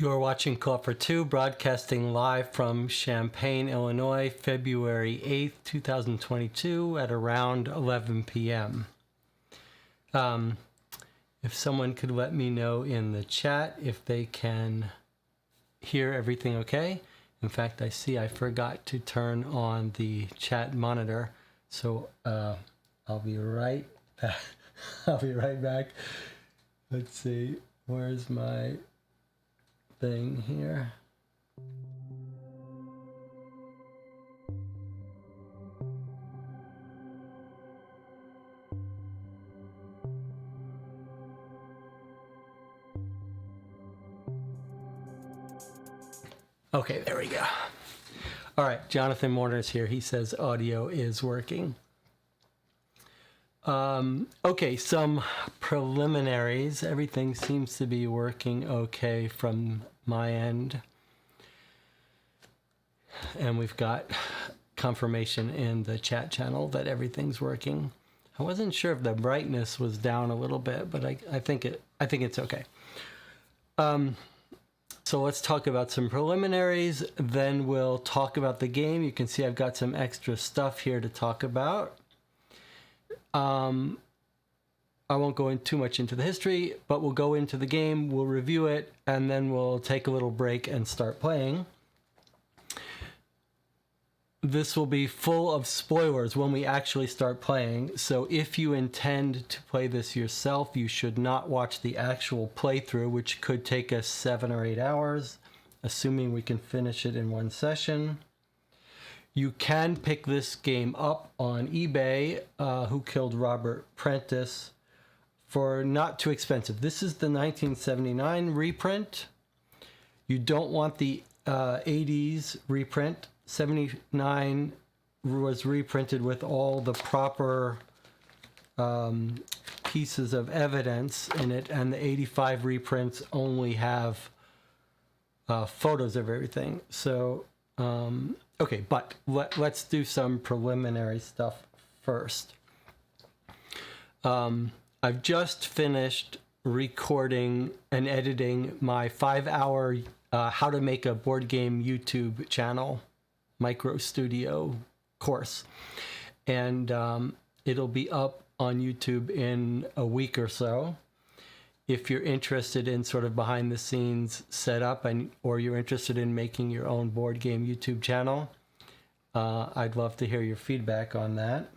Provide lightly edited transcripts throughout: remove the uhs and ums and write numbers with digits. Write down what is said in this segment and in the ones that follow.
You're watching Call for Two, broadcasting live from Champaign, Illinois, February 8th, 2022 at around 11 p.m. If someone could let me know in the chat if they can hear everything okay. In fact, I see I forgot to turn on the chat monitor, so I'll be right back. I'll be right back. Let's see, where's my thing here? Okay, there we go. All right, Jonathan Warner's here. He says audio is working. Okay, some preliminaries. Everything seems to be working okay from my end. And we've got confirmation in the chat channel that everything's working. I wasn't sure if the brightness was down a little bit, but I think it's okay. So let's talk about some preliminaries, then we'll talk about the game. You can see I've got some extra stuff here to talk about. I won't go in too much into the history, but we'll go into the game, we'll review it, and then we'll take a little break and start playing. This will be full of spoilers when we actually start playing, so if you intend to play this yourself, you should not watch the actual playthrough, which could take us 7 or 8 hours, assuming we can finish it in one session. You can pick this game up on eBay, Who Killed Robert Prentice, for not too expensive. This is the 1979 reprint. You don't want the 80s reprint. 79 was reprinted with all the proper pieces of evidence in it, and the 85 reprints only have photos of everything. So, okay, but let's do some preliminary stuff first. I've just finished recording and editing my 5-hour how to make a board game YouTube channel micro studio course, and it'll be up on YouTube in a week or so. If you're interested in sort of behind the scenes setup, or you're interested in making your own board game YouTube channel, I'd love to hear your feedback on that.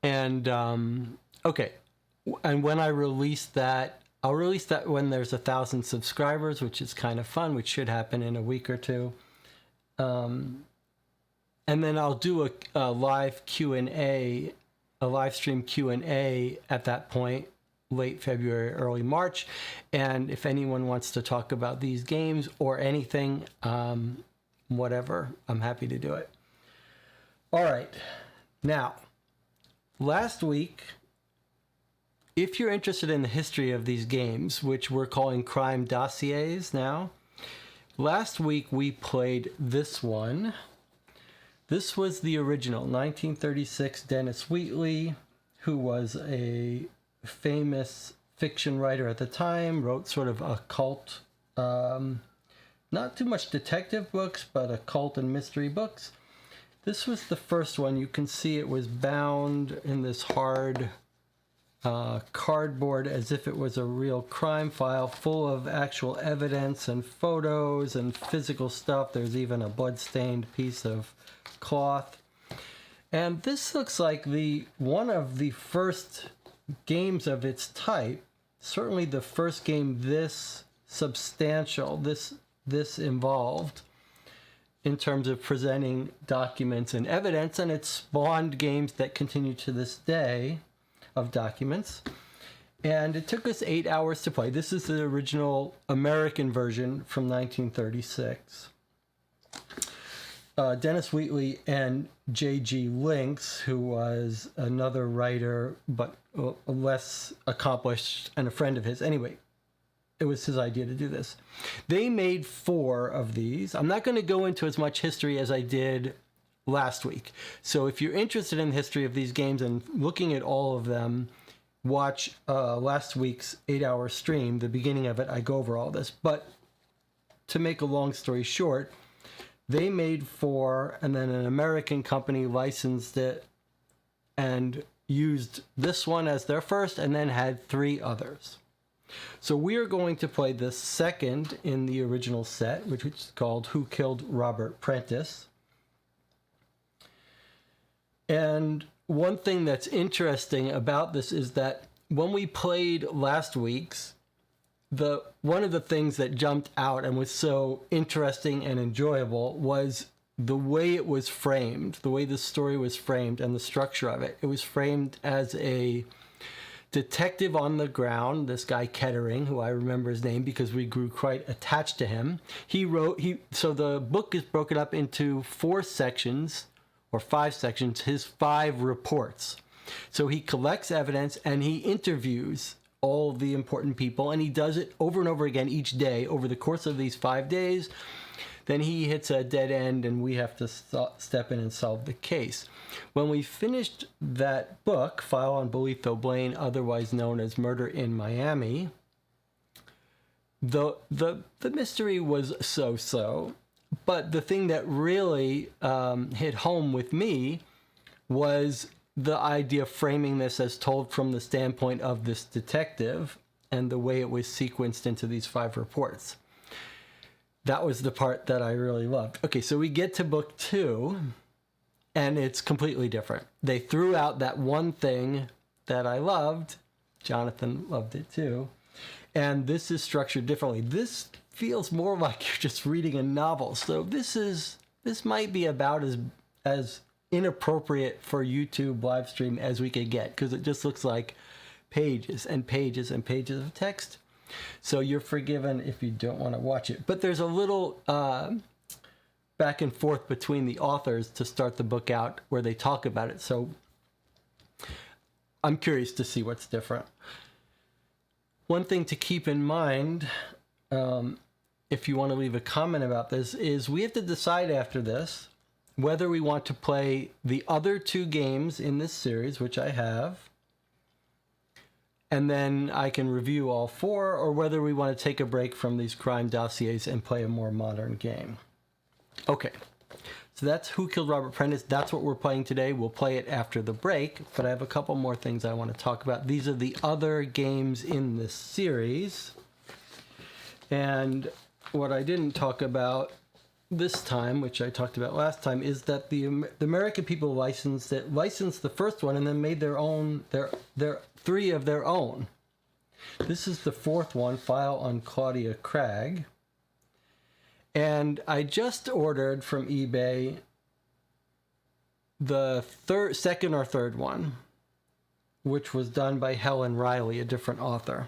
And okay, and when I release that, I'll release that when there's 1,000 subscribers, which is kind of fun, which should happen in a week or two. And then I'll do a live Q&A, a live stream Q&A at that point, late February, early March. And if anyone wants to talk about these games or anything, whatever, I'm happy to do it. All right. Now, last week, if you're interested in the history of these games, which we're calling crime dossiers now, last week we played this one. This was the original 1936 Dennis Wheatley, who was a famous fiction writer at the time, wrote sort of occult, not too much detective books, but occult and mystery books. This was the first one. You can see it was bound in this hard cardboard as if it was a real crime file full of actual evidence and photos and physical stuff. There's even a blood-stained piece of cloth. And this looks like one of the first games of its type, certainly the first game this substantial, this involved in terms of presenting documents and evidence, and it spawned games that continue to this day of documents. And it took us 8 hours to play. This is the original American version from 1936. Dennis Wheatley and J.G. Lynx, who was another writer but less accomplished and a friend of his. Anyway, it was his idea to do this. They made 4 of these. I'm not going to go into as much history as I did last week. So if you're interested in the history of these games and looking at all of them, watch last week's 8-hour stream. The beginning of it, I go over all this. But to make a long story short, they made 4, and then an American company licensed it and used this one as their first, and then had 3 others. So we are going to play the second in the original set, which is called Who Killed Robert Prentice. And one thing that's interesting about this is that when we played last week's, one of the things that jumped out and was so interesting and enjoyable was the way it was framed, the way the story was framed and the structure of it. It was framed as a detective on the ground, this guy Kettering, who I remember his name because we grew quite attached to him. So the book is broken up into 4 sections or 5 sections, his 5 reports. So he collects evidence and he interviews all the important people, and he does it over and over again each day over the course of these 5 days. Then he hits a dead end and we have to step in and solve the case. When we finished that book, File on Bolitho Blaine, otherwise known as Murder in Miami, the mystery was so-so, but the thing that really hit home with me was the idea of framing this as told from the standpoint of this detective and the way it was sequenced into these 5 reports. That was the part that I really loved. Okay, so we get to book 2, and it's completely different. They threw out that one thing that I loved. Jonathan loved it too. And this is structured differently. This feels more like you're just reading a novel. So this might be about as inappropriate for YouTube live stream as we could get, because it just looks like pages and pages and pages of text. So you're forgiven if you don't want to watch it. But there's a little back and forth between the authors to start the book out where they talk about it. So I'm curious to see what's different. One thing to keep in mind, if you want to leave a comment about this, is we have to decide after this whether we want to play the other 2 games in this series, which I have, and then I can review all 4, or whether we want to take a break from these crime dossiers and play a more modern game. Okay, so that's Who Killed Robert Prentice. That's what we're playing today. We'll play it after the break, but I have a couple more things I want to talk about. These are the other games in this series. And what I didn't talk about this time, which I talked about last time, is that the American people licensed the first one and then made their own, their 3 of their own. This is the 4th one, File on Claudia Cragg. And I just ordered from eBay the second or third one, which was done by Helen Riley, a different author.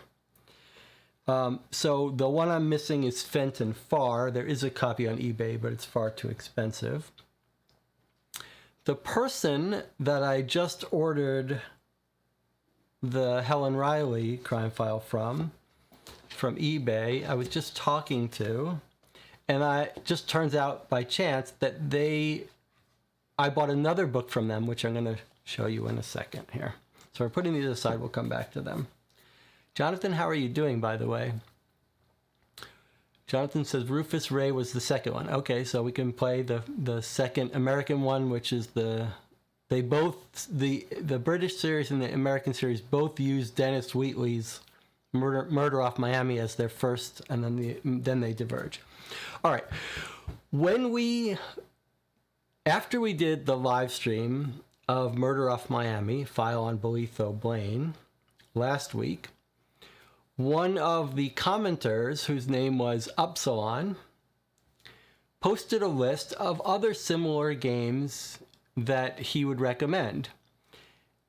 So the one I'm missing is Fenton Farr. There is a copy on eBay, but it's far too expensive. The person that I just ordered the Helen Riley crime file from eBay, I was just talking to, and it just turns out by chance that I bought another book from them, which I'm going to show you in a second here. So we're putting these aside. We'll come back to them. Jonathan, how are you doing, by the way? Jonathan says Rufus Ray was the second one. Okay, so we can play the second American one, which is the British series and the American series both use Dennis Wheatley's Murder Off Miami as their first, and then they diverge. All right, after we did the live stream of Murder Off Miami, File on Bolitho Blaine, last week, one of the commenters, whose name was Upsilon, posted a list of other similar games that he would recommend.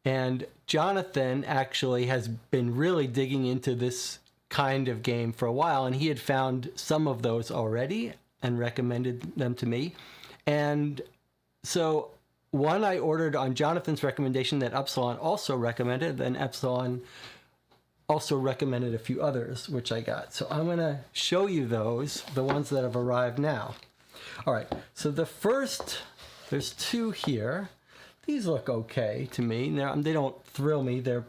And Jonathan actually has been really digging into this kind of game for a while, and he had found some of those already and recommended them to me. And so one I ordered on Jonathan's recommendation that Epsilon also recommended, and Epsilon also recommended a few others, which I got. So I'm going to show you those, the ones that have arrived now. All right, so the first, there's two here. These look okay to me. Now, they don't thrill me. They're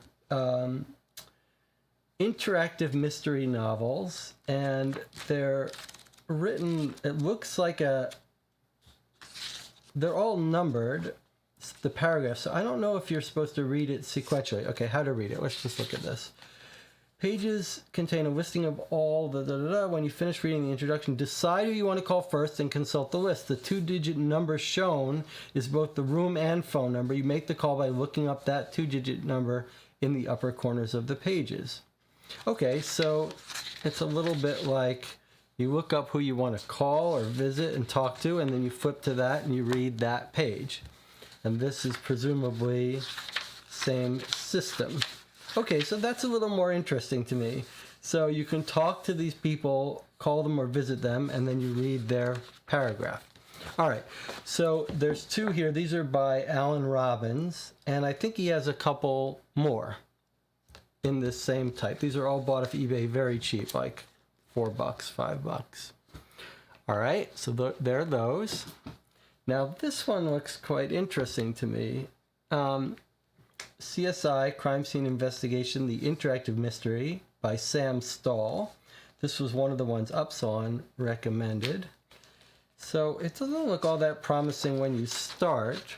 interactive mystery novels, and they're written, it looks like they're all numbered, the paragraphs. So I don't know if you're supposed to read it sequentially. Okay, how to read it. Let's just look at this. Pages contain a listing of all the When you finish reading the introduction, decide who you want to call first and consult the list. The 2-digit number shown is both the room and phone number. You make the call by looking up that 2-digit number in the upper corners of the pages. Okay, so it's a little bit like you look up who you want to call or visit and talk to, and then you flip to that and you read that page. And this is presumably same system. Okay, so that's a little more interesting to me. So you can talk to these people, call them or visit them, and then you read their paragraph. All right, so there's two here. These are by Alan Robbins, and I think he has a couple more in this same type. These are all bought off eBay very cheap, like $4, $5. All right, so there are those. Now this one looks quite interesting to me. CSI, Crime Scene Investigation, The Interactive Mystery by Sam Stahl. This was one of the ones Upsilon recommended. So it doesn't look all that promising when you start.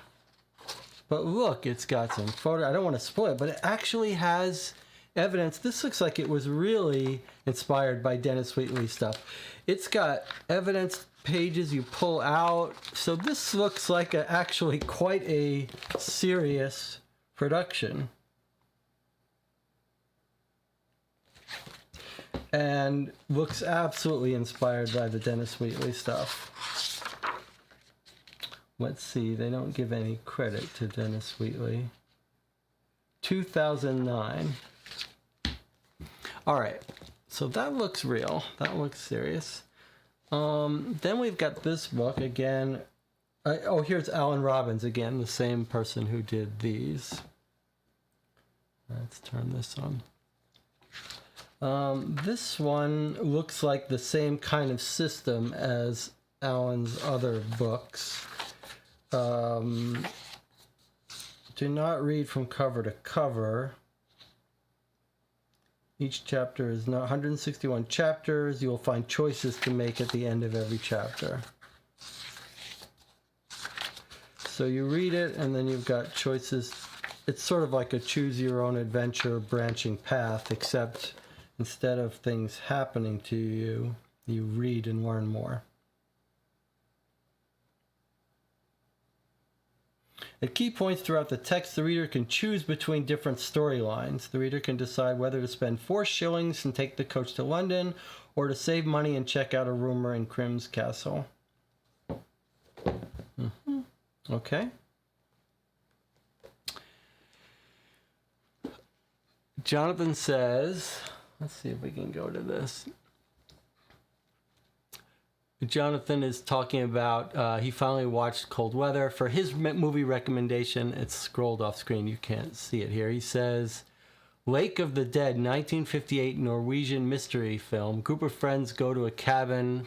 But look, it's got some photo. I don't want to spoil it, but it actually has evidence. This looks like it was really inspired by Dennis Wheatley stuff. It's got evidence pages you pull out. So this looks like actually quite a serious production, and looks absolutely inspired by the Dennis Wheatley stuff. Let's see, they don't give any credit to Dennis Wheatley. 2009. All right, so that looks real. That looks serious. Then we've got this book again. Here's Alan Robbins again, the same person who did these. Let's turn this on. This one looks like the same kind of system as Alan's other books. Do not read from cover to cover. Each chapter is 161 chapters. You will find choices to make at the end of every chapter. So you read it, and then you've got choices. It's sort of like a choose-your-own-adventure branching path, except instead of things happening to you, you read and learn more. At key points throughout the text, the reader can choose between different storylines. The reader can decide whether to spend 4 shillings and take the coach to London, or to save money and check out a rumor in Crim's Castle. Okay. Jonathan says, let's see if we can go to this. Jonathan is talking about, he finally watched Cold Weather. For his movie recommendation, it's scrolled off screen. You can't see it here. He says, Lake of the Dead, 1958 Norwegian mystery film. Group of friends go to a cabin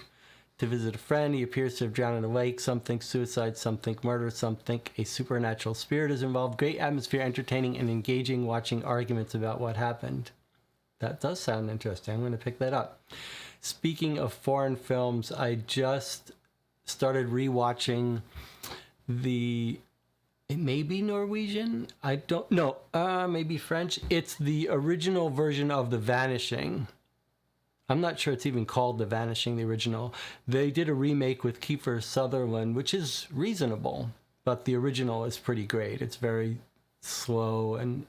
to visit a friend. He appears to have drowned in a lake. Some think suicide, some think murder, some think a supernatural spirit is involved. Great atmosphere, entertaining and engaging, watching arguments about what happened. That does sound interesting. I'm going to pick that up. Speaking of foreign films, I just started rewatching it may be Norwegian. I don't know. Maybe French. It's the original version of The Vanishing. I'm not sure it's even called The Vanishing, the original. They did a remake with Kiefer Sutherland, which is reasonable, but the original is pretty great. It's very slow and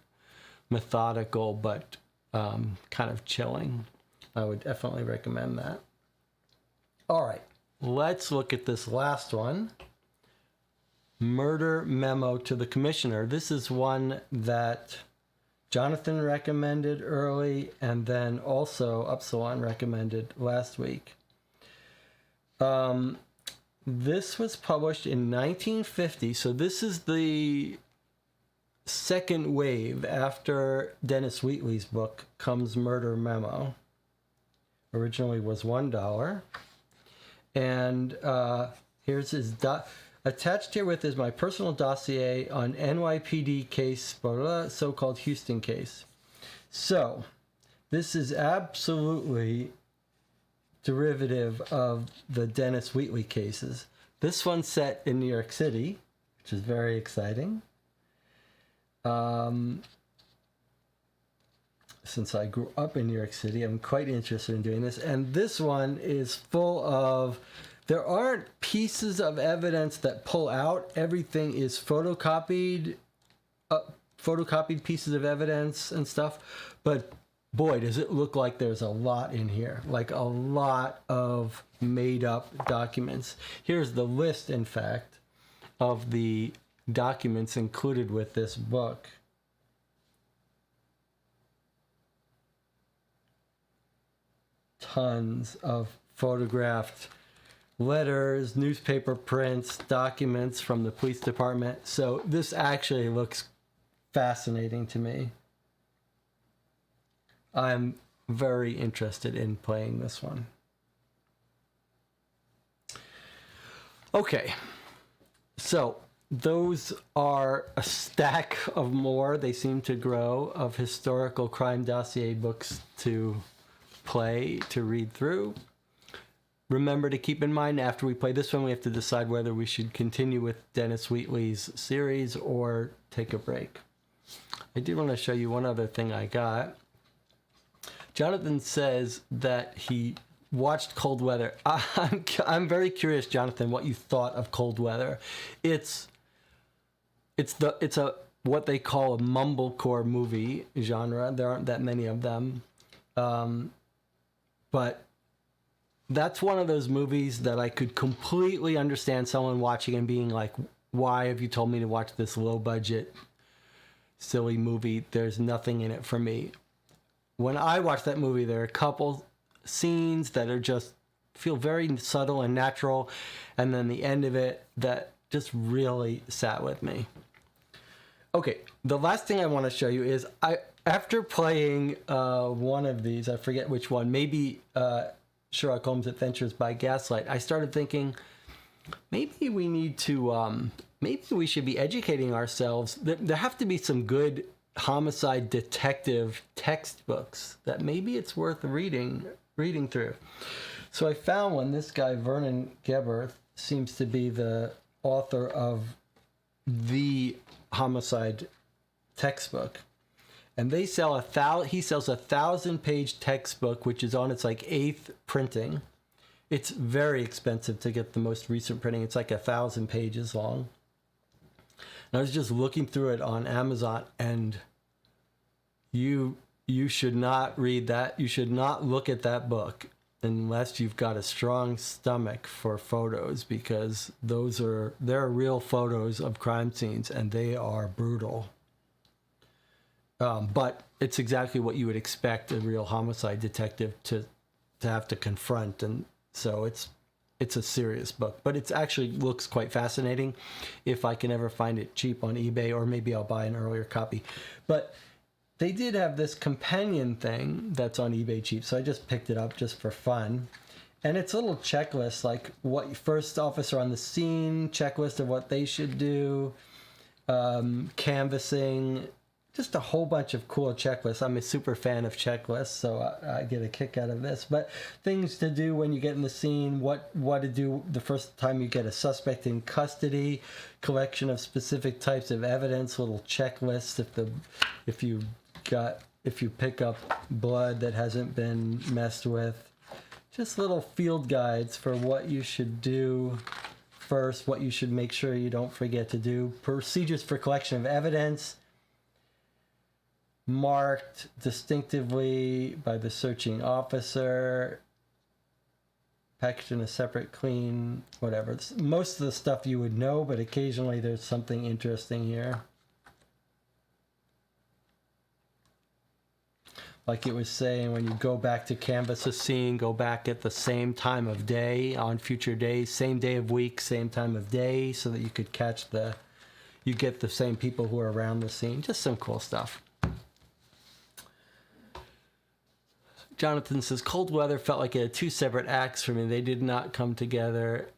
methodical, but kind of chilling. I would definitely recommend that. All right, let's look at this last one. Murder Memo to the Commissioner. This is one that Jonathan recommended early, and then also Upsilon recommended last week. This was published in 1950, so this is the second wave. After Dennis Wheatley's book comes Murder Memo. Originally was $1. And here's his attached herewith is my personal dossier on NYPD case, so-called Houston case. So this is absolutely derivative of the Dennis Wheatley cases. This one's set in New York City, which is very exciting. Since I grew up in New York City, I'm quite interested in doing this. And this one is full of, there aren't pieces of evidence that pull out. Everything is photocopied pieces of evidence and stuff. But boy, does it look like there's a lot in here, like a lot of made up documents. Here's the list, in fact, of the documents included with this book. Tons of photographed letters, newspaper prints, documents from the police department. So this actually looks fascinating to me. I'm very interested in playing this one. Okay, so those are a stack of more, they seem to grow, of historical crime dossier books to play, to read through. Remember to keep in mind, after we play this one, we have to decide whether we should continue with Dennis Wheatley's series or take a break. I do want to show you one other thing I got. Jonathan says that he watched Cold Weather. I'm very curious, Jonathan, what you thought of Cold Weather. It's a what they call a mumblecore movie genre. There aren't that many of them, but that's one of those movies that I could completely understand someone watching and being like, "Why have you told me to watch this low budget, silly movie? There's nothing in it for me." When I watch that movie, there are a couple scenes that are just feel very subtle and natural, and then the end of it that just really sat with me. Okay, the last thing I want to show you is after playing one of these, I forget which one, maybe Sherlock Holmes Adventures by Gaslight, I started thinking maybe we need to maybe we should be educating ourselves. There have to be some good homicide detective textbooks that maybe it's worth reading through. So I found one. This guy Vernon Geberth seems to be the author of the homicide textbook, and he sells a 1,000-page textbook, which is on its like 8th printing. It's very expensive to get the most recent printing. It's like 1,000 pages long. And I was just looking through it on Amazon, and you should not read that. You should not look at that book unless you've got a strong stomach for photos, because there are real photos of crime scenes, and they are brutal. But it's exactly what you would expect a real homicide detective to have to confront, and so it's a serious book, but it actually looks quite fascinating. If I can ever find it cheap on eBay, or maybe I'll buy an earlier copy. But they did have this companion thing that's on eBay cheap, so I just picked it up just for fun. And it's a little checklist, like what first officer on the scene, checklist of what they should do, canvassing, just a whole bunch of cool checklists. I'm a super fan of checklists, so I get a kick out of this. But things to do when you get in the scene, what to do the first time you get a suspect in custody, collection of specific types of evidence, little checklists if you pick up blood that hasn't been messed with. Just little field guides for what you should do first, what you should make sure you don't forget to do, procedures for collection of evidence, marked distinctively by the searching officer, packaged in a separate, clean, whatever. Most of the stuff you would know, but occasionally there's something interesting here. Like it was saying, when you go back to canvas a scene, go back at the same time of day on future days, same day of week, same time of day, so that you could catch you get the same people who are around the scene. Just some cool stuff. Jonathan says, cold weather felt like it had two separate acts for me. They did not come together.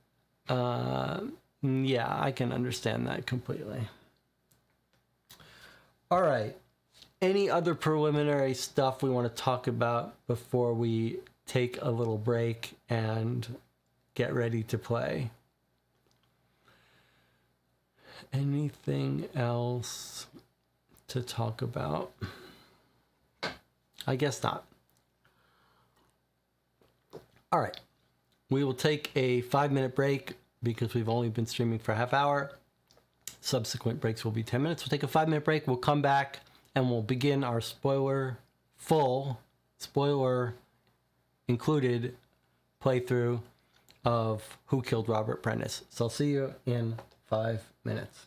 Yeah, I can understand that completely. All right. Any other preliminary stuff we want to talk about before we take a little break and get ready to play? Anything else to talk about? I guess not. All right. We will take a 5-minute break because we've only been streaming for a half hour. Subsequent breaks will be 10 minutes. We'll take a 5-minute break. We'll come back and we'll begin our spoiler included playthrough of Who Killed Robert Prentice. So I'll see you in 5 minutes.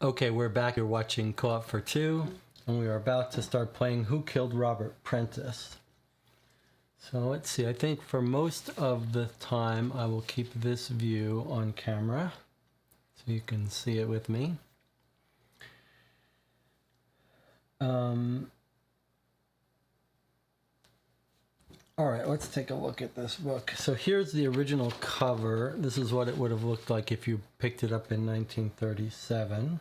Okay, we're back. You're watching Co-op for Two, and we are about to start playing Who Killed Robert Prentice. So let's see. I think for most of the time, I will keep this view on camera, so you can see it with me. All right, let's take a look at this book. So here's the original cover. This is what it would have looked like if you picked it up in 1937.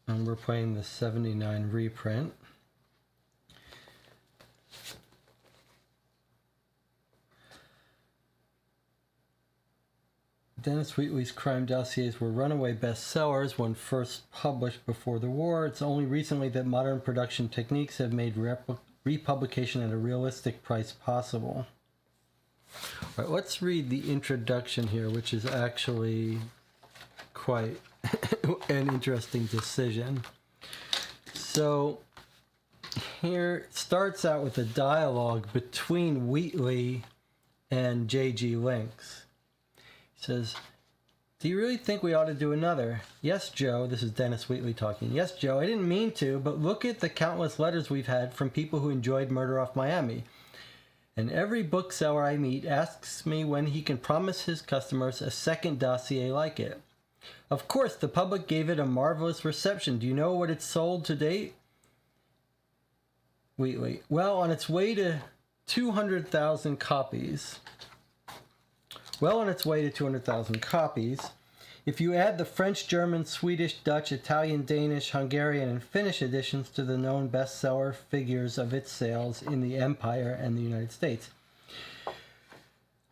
And we're playing the 79 reprint. Dennis Wheatley's crime dossiers were runaway bestsellers when first published before the war. It's only recently that modern production techniques have made republication at a realistic price possible. All right, let's read the introduction here, which is actually quite an interesting decision. So here it starts out with a dialogue between Wheatley and J.G. Lynx. He says, "Do you really think we ought to do another?" "Yes, Joe." This is Dennis Wheatley talking. "Yes, Joe, I didn't mean to, but look at the countless letters we've had from people who enjoyed Murder Off Miami. And every bookseller I meet asks me when he can promise his customers a second dossier like it. Of course, the public gave it a marvelous reception. Do you know what it's sold to date?" Wheatley, "Well, on its way to 200,000 copies. Well on its way to 200,000 copies. If you add the French, German, Swedish, Dutch, Italian, Danish, Hungarian, and Finnish editions to the known bestseller figures of its sales in the Empire and the United States.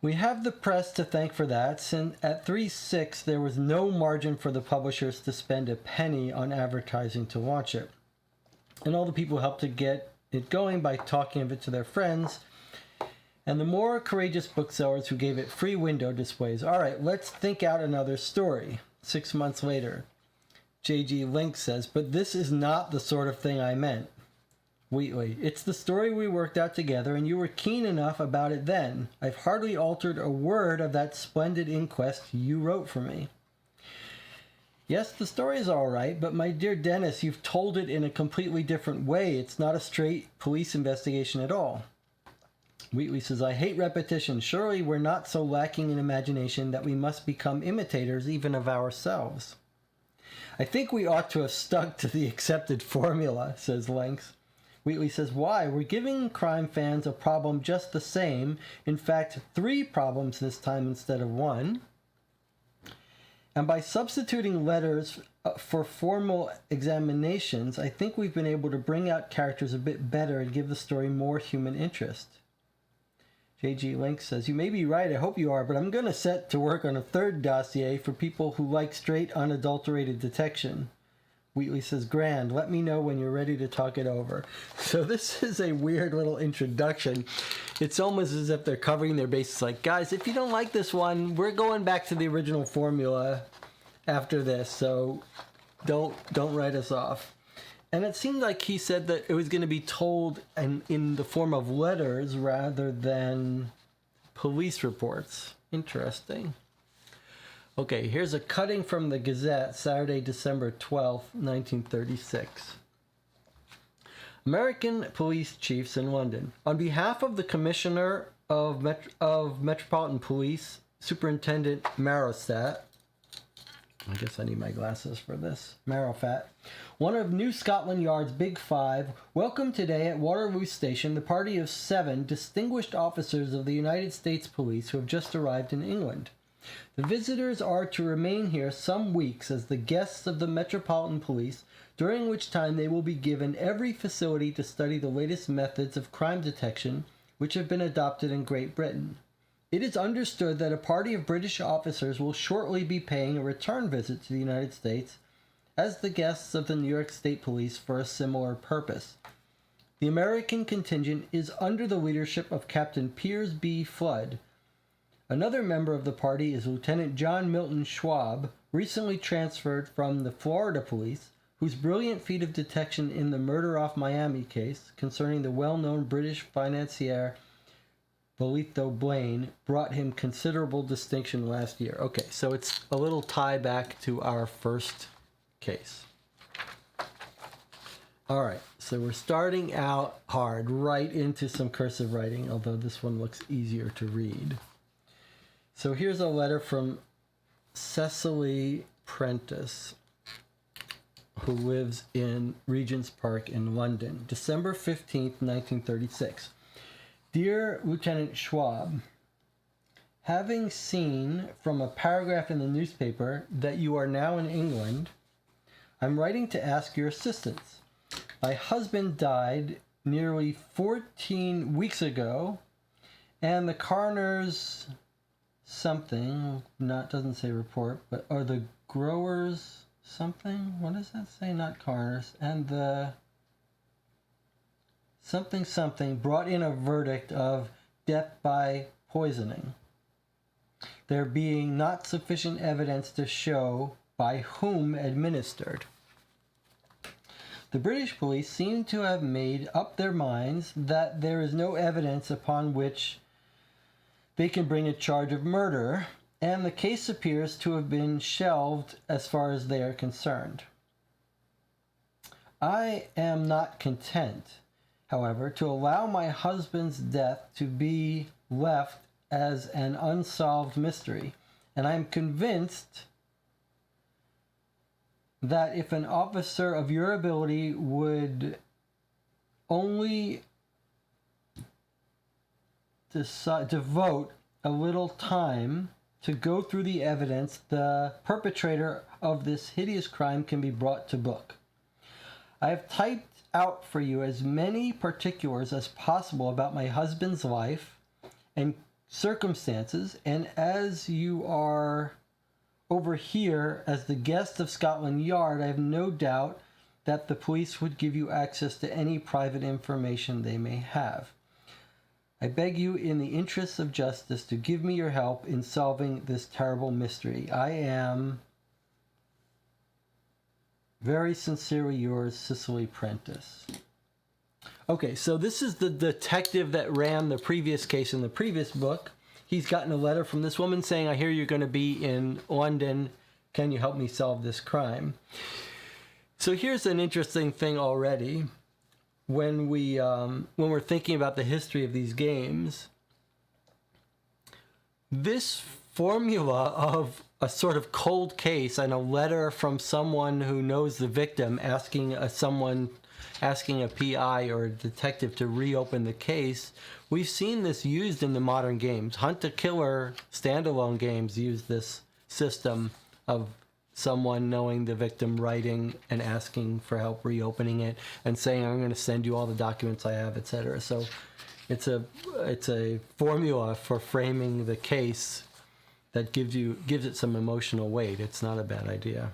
We have the press to thank for that, since at 3.6 there was no margin for the publishers to spend a penny on advertising to launch it. And all the people helped to get it going by talking of it to their friends, and the more courageous booksellers who gave it free window displays. All right, let's think out another story." 6 months later, J.G. Lynx says, "But this is not the sort of thing I meant." Wheatley, "It's the story we worked out together, and you were keen enough about it then. I've hardly altered a word of that splendid inquest you wrote for me." "Yes, the story is all right, but my dear Dennis, you've told it in a completely different way. It's not a straight police investigation at all." Wheatley says, "I hate repetition. Surely we're not so lacking in imagination that we must become imitators even of ourselves." "I think we ought to have stuck to the accepted formula," says Lynx. Wheatley says, "Why? We're giving crime fans a problem just the same. In fact, 3 problems this time instead of 1. And by substituting letters for formal examinations, I think we've been able to bring out characters a bit better and give the story more human interest." J.G. Lynx says, "You may be right, I hope you are, but I'm going to set to work on a 3rd dossier for people who like straight, unadulterated detection." Wheatley says, "Grand, let me know when you're ready to talk it over." So this is a weird little introduction. It's almost as if they're covering their bases, like, guys, if you don't like this one, we're going back to the original formula after this, so don't write us off. And it seemed like he said that it was going to be told in the form of letters rather than police reports. Interesting. Okay, here's a cutting from the Gazette, Saturday, December 12th, 1936. American police chiefs in London. On behalf of the Commissioner of Metropolitan Police, Superintendent Marrowsat, I guess I need my glasses for this. Marrowfat. One of New Scotland Yard's Big Five, welcome today at Waterloo Station the party of 7 distinguished officers of the United States Police who have just arrived in England. The visitors are to remain here some weeks as the guests of the Metropolitan Police, during which time they will be given every facility to study the latest methods of crime detection which have been adopted in Great Britain. It is understood that a party of British officers will shortly be paying a return visit to the United States as the guests of the New York State Police for a similar purpose. The American contingent is under the leadership of Captain Piers B. Flood. Another member of the party is Lieutenant John Milton Schwab, recently transferred from the Florida Police, whose brilliant feat of detection in the Murder Off Miami case concerning the well-known British financier Bolito Blaine brought him considerable distinction last year. Okay, so it's a little tie back to our first case. All right, so we're starting out hard, right into some cursive writing, although this one looks easier to read. So here's a letter from Cecily Prentice, who lives in Regent's Park in London, December 15th, 1936. Dear Lieutenant Schwab, having seen from a paragraph in the newspaper that you are now in England, I'm writing to ask your assistance. My husband died nearly 14 weeks ago, and the coroner's something, doesn't say report, but are the growers something? What does that say? Not coroners. And the something brought in a verdict of death by poisoning, there being not sufficient evidence to show by whom administered. The British police seem to have made up their minds that there is no evidence upon which they can bring a charge of murder, and the case appears to have been shelved as far as they are concerned. I am not content, however, to allow my husband's death to be left as an unsolved mystery, and I am convinced that if an officer of your ability would only devote a little time to go through the evidence, the perpetrator of this hideous crime can be brought to book. I have typed out for you as many particulars as possible about my husband's life and circumstances, and as you are over here as the guest of Scotland Yard, I have no doubt that the police would give you access to any private information they may have. I beg you, in the interests of justice, to give me your help in solving this terrible mystery. I am very sincerely yours, Cecily Prentice. Okay, so this is the detective that ran the previous case in the previous book. He's gotten a letter from this woman saying, I hear you're going to be in London. Can you help me solve this crime? So here's an interesting thing already. When we're thinking about the history of these games, this formula of a sort of cold case and a letter from someone who knows the victim asking a PI or a detective to reopen the case, we've seen this used in the modern games. Hunt a Killer standalone games use this system of someone knowing the victim, writing and asking for help reopening it and saying, I'm going to send you all the documents I have, etc. So it's a formula for framing the case that gives it some emotional weight. It's not a bad idea.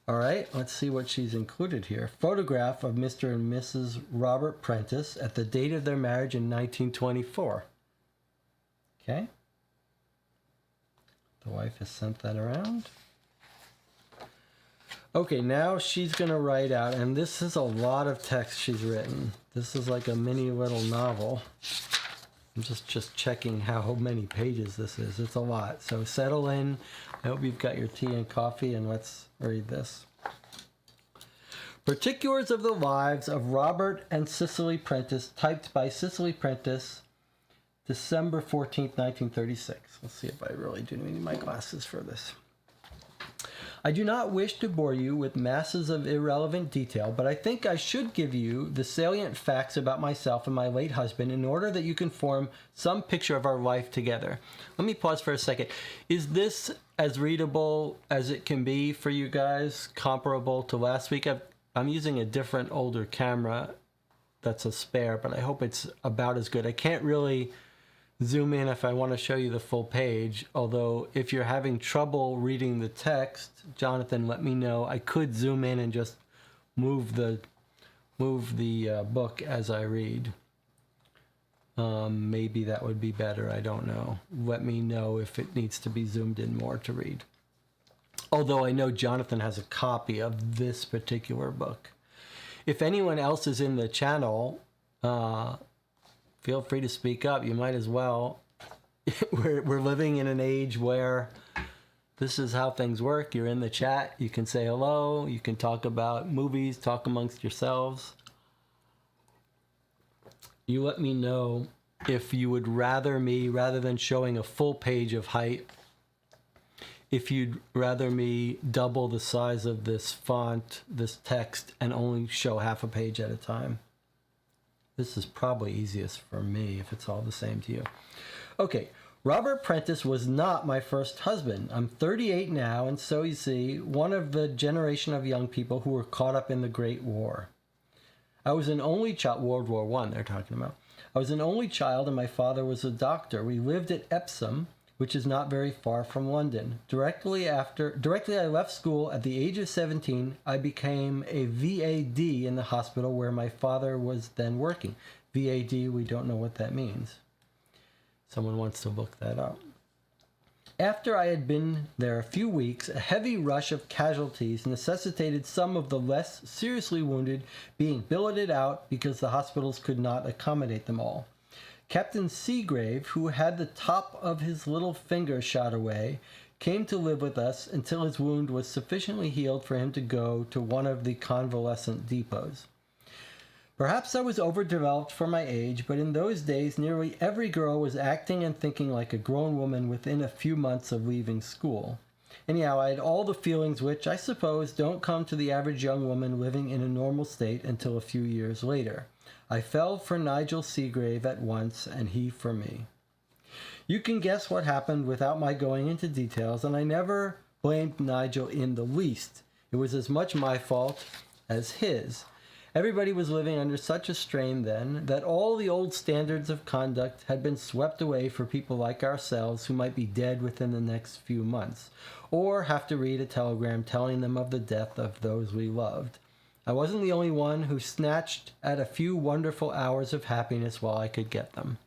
All right, let's see what she's included here. Photograph of Mr. and Mrs. Robert Prentice at the date of their marriage in 1924. Okay. The wife has sent that around. Okay, now she's going to write out, and this is a lot of text she's written. This is like a mini little novel. I'm just checking how many pages this is. It's a lot. So settle in. I hope you've got your tea and coffee, and let's read this. Particulars of the lives of Robert and Cecily Prentice, typed by Cecily Prentice, December 14th, 1936. Let's see if I really do need my glasses for this. I do not wish to bore you with masses of irrelevant detail, but I think I should give you the salient facts about myself and my late husband in order that you can form some picture of our life together. Let me pause for a second. Is this as readable as it can be for you guys, comparable to last week? I'm using a different older camera that's a spare, but I hope it's about as good. I can't really zoom in if I want to show you the full page, although if you're having trouble reading the text, Jonathan, let me know. I could zoom in and just move the book as I read. Maybe that would be better. I don't know. Let me know if it needs to be zoomed in more to read. Although I know Jonathan has a copy of this particular book. If anyone else is in the channel, feel feel free to speak up. You might as well. We're living in an age where this is how things work. You're in the chat. You can say hello. You can talk about movies, talk amongst yourselves. You let me know if you would rather me, rather than showing a full page of height, if you'd rather me double the size of this font, this text, and only show half a page at a time. This is probably easiest for me if it's all the same to you. Okay, Robert Prentice was not my first husband. I'm 38 now, and so you see, one of the generation of young people who were caught up in the Great War. I was an only child, World War I they're talking about. I was an only child and my father was a doctor. We lived at Epsom, which is not very far from London. Directly I left school at the age of 17, I became a VAD in the hospital where my father was then working. VAD, we don't know what that means. Someone wants to look that up. After I had been there a few weeks, a heavy rush of casualties necessitated some of the less seriously wounded being billeted out because the hospitals could not accommodate them all. Captain Seagrave, who had the top of his little finger shot away, came to live with us until his wound was sufficiently healed for him to go to one of the convalescent depots. Perhaps I was overdeveloped for my age, but in those days nearly every girl was acting and thinking like a grown woman within a few months of leaving school. Anyhow, I had all the feelings which, I suppose, don't come to the average young woman living in a normal state until a few years later. I fell for Nigel Seagrave at once, and he for me. You can guess what happened without my going into details, and I never blamed Nigel in the least. It was as much my fault as his. Everybody was living under such a strain then that all the old standards of conduct had been swept away for people like ourselves who might be dead within the next few months, or have to read a telegram telling them of the death of those we loved. I wasn't the only one who snatched at a few wonderful hours of happiness while I could get them.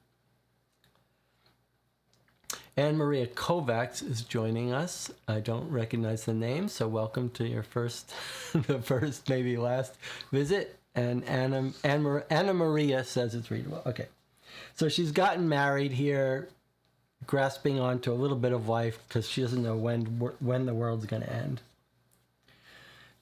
Anne Maria Kovacs is joining us. I don't recognize the name, so welcome to your first, the first, maybe last visit. And Anna Maria says it's readable. Okay. So she's gotten married here, grasping onto a little bit of life because she doesn't know when the world's going to end.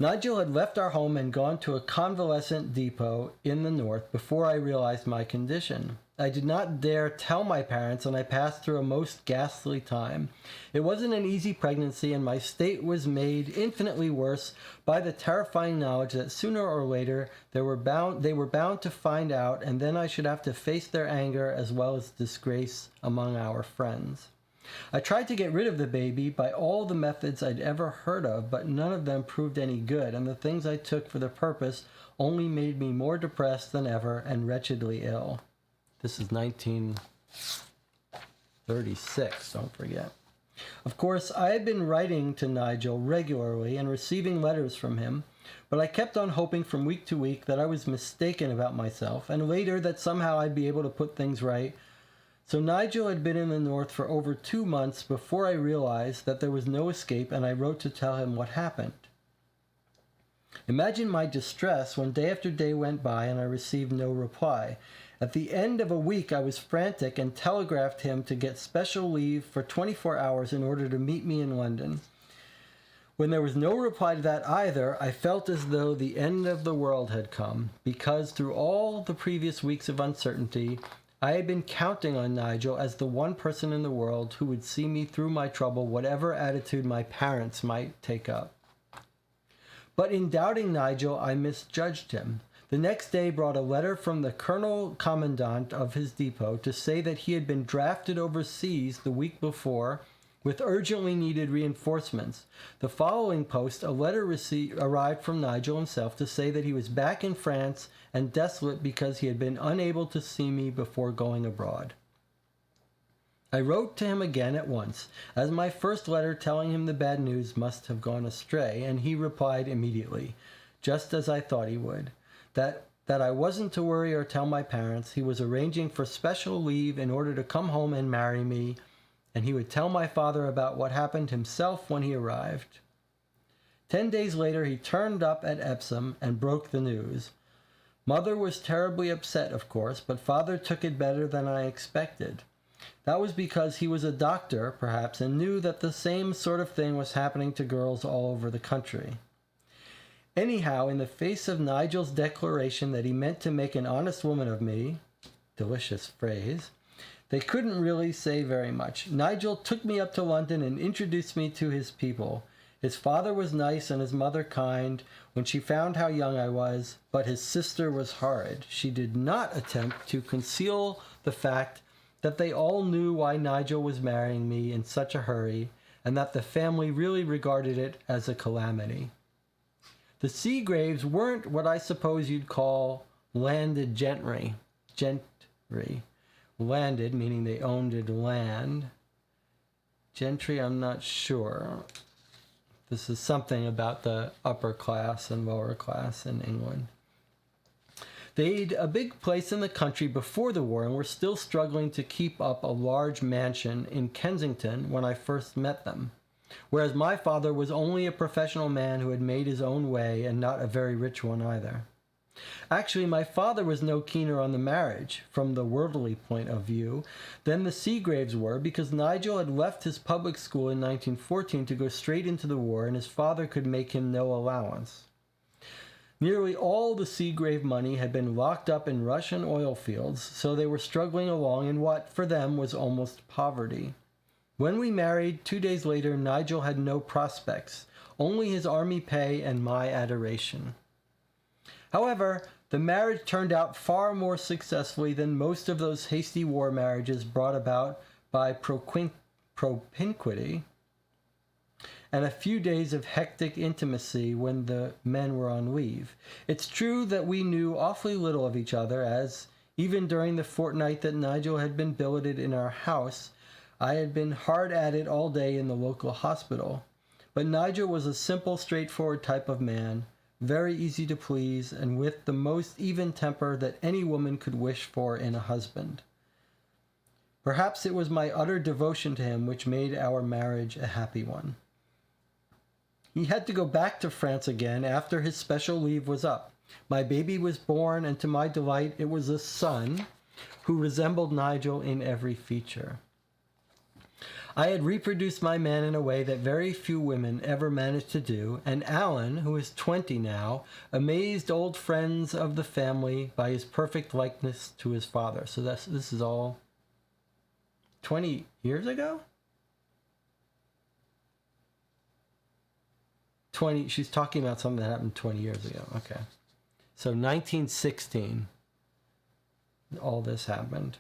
Nigel had left our home and gone to a convalescent depot in the north before I realized my condition. I did not dare tell my parents, and I passed through a most ghastly time. It wasn't an easy pregnancy, and my state was made infinitely worse by the terrifying knowledge that sooner or later they were bound to find out, and then I should have to face their anger as well as disgrace among our friends. I tried to get rid of the baby by all the methods I'd ever heard of, but none of them proved any good, and the things I took for the purpose only made me more depressed than ever and wretchedly ill. This is 1936, don't forget. Of course, I had been writing to Nigel regularly and receiving letters from him, but I kept on hoping from week to week that I was mistaken about myself, and later that somehow I'd be able to put things right. So Nigel had been in the north for over 2 months before I realized that there was no escape, and I wrote to tell him what happened. Imagine my distress when day after day went by and I received no reply. At the end of a week, I was frantic and telegraphed him to get special leave for 24 hours in order to meet me in London. When there was no reply to that either, I felt as though the end of the world had come, because through all the previous weeks of uncertainty, I had been counting on Nigel as the one person in the world who would see me through my trouble, whatever attitude my parents might take up. But in doubting Nigel, I misjudged him. The next day brought a letter from the Colonel Commandant of his depot to say that he had been drafted overseas the week before with urgently needed reinforcements. The following post, a letter arrived from Nigel himself to say that he was back in France and desolate because he had been unable to see me before going abroad. I wrote to him again at once, as my first letter telling him the bad news must have gone astray, and he replied immediately, just as I thought he would, that I wasn't to worry or tell my parents. He was arranging for special leave in order to come home and marry me, and he would tell my father about what happened himself when he arrived. 10 days later, he turned up at Epsom and broke the news. Mother was terribly upset, of course, but Father took it better than I expected. That was because he was a doctor, perhaps, and knew that the same sort of thing was happening to girls all over the country. Anyhow, in the face of Nigel's declaration that he meant to make an honest woman of me, delicious phrase, they couldn't really say very much. Nigel took me up to London and introduced me to his people. His father was nice and his mother kind when she found how young I was, but his sister was horrid. She did not attempt to conceal the fact that they all knew why Nigel was marrying me in such a hurry, and that the family really regarded it as a calamity. The Seagraves weren't what I suppose you'd call landed gentry. Landed, meaning they owned land. Gentry, I'm not sure. This is something about the upper class and lower class in England. They'd a big place in the country before the war and were still struggling to keep up a large mansion in Kensington when I first met them, whereas my father was only a professional man who had made his own way and not a very rich one either. Actually, my father was no keener on the marriage, from the worldly point of view, than the Seagraves were, because Nigel had left his public school in 1914 to go straight into the war, and his father could make him no allowance. Nearly all the Seagrave money had been locked up in Russian oil fields, so they were struggling along in what, for them, was almost poverty. When we married, 2 days later, Nigel had no prospects, only his army pay and my adoration. However, the marriage turned out far more successfully than most of those hasty war marriages brought about by propinquity and a few days of hectic intimacy when the men were on leave. It's true that we knew awfully little of each other, as, even during the fortnight that Nigel had been billeted in our house, I had been hard at it all day in the local hospital. But Nigel was a simple, straightforward type of man, very easy to please, and with the most even temper that any woman could wish for in a husband. Perhaps it was my utter devotion to him which made our marriage a happy one. He had to go back to France again after his special leave was up. My baby was born, and to my delight it was a son who resembled Nigel in every feature. I had reproduced my man in a way that very few women ever managed to do, and Alan, who is 20 now, amazed old friends of the family by his perfect likeness to his father. So this is all 20 years ago? 20, she's talking about something that happened 20 years ago. Okay. So 1916, all this happened.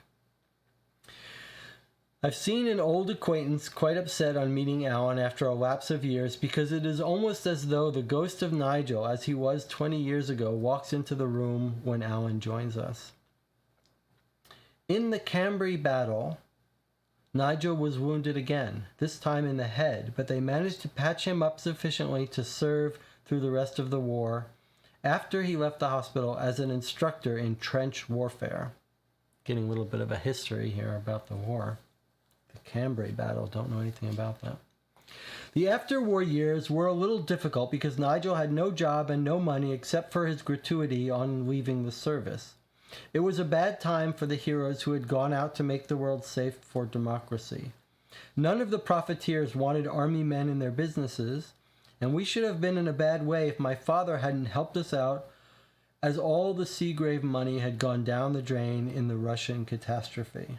I've seen an old acquaintance quite upset on meeting Alan after a lapse of years, because it is almost as though the ghost of Nigel, as he was 20 years ago, walks into the room when Alan joins us. In the Cambrai battle, Nigel was wounded again, this time in the head, but they managed to patch him up sufficiently to serve through the rest of the war, after he left the hospital as an instructor in trench warfare. Getting a little bit of a history here about the war. The Cambrai battle, don't know anything about that. The after-war years were a little difficult because Nigel had no job and no money except for his gratuity on leaving the service. It was a bad time for the heroes who had gone out to make the world safe for democracy. None of the profiteers wanted army men in their businesses, and we should have been in a bad way if my father hadn't helped us out, as all the Seagrave money had gone down the drain in the Russian catastrophe.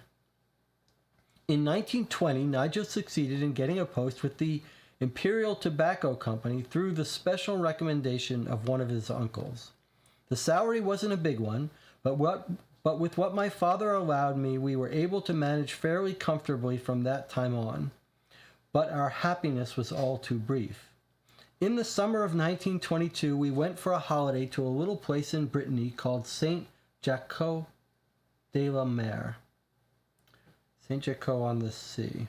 In 1920, Nigel succeeded in getting a post with the Imperial Tobacco Company through the special recommendation of one of his uncles. The salary wasn't a big one, but with what my father allowed me, we were able to manage fairly comfortably from that time on. But our happiness was all too brief. In the summer of 1922, we went for a holiday to a little place in Brittany called Saint-Jacques-de-la-Mer. Saint-Jacques-on-the-Sea.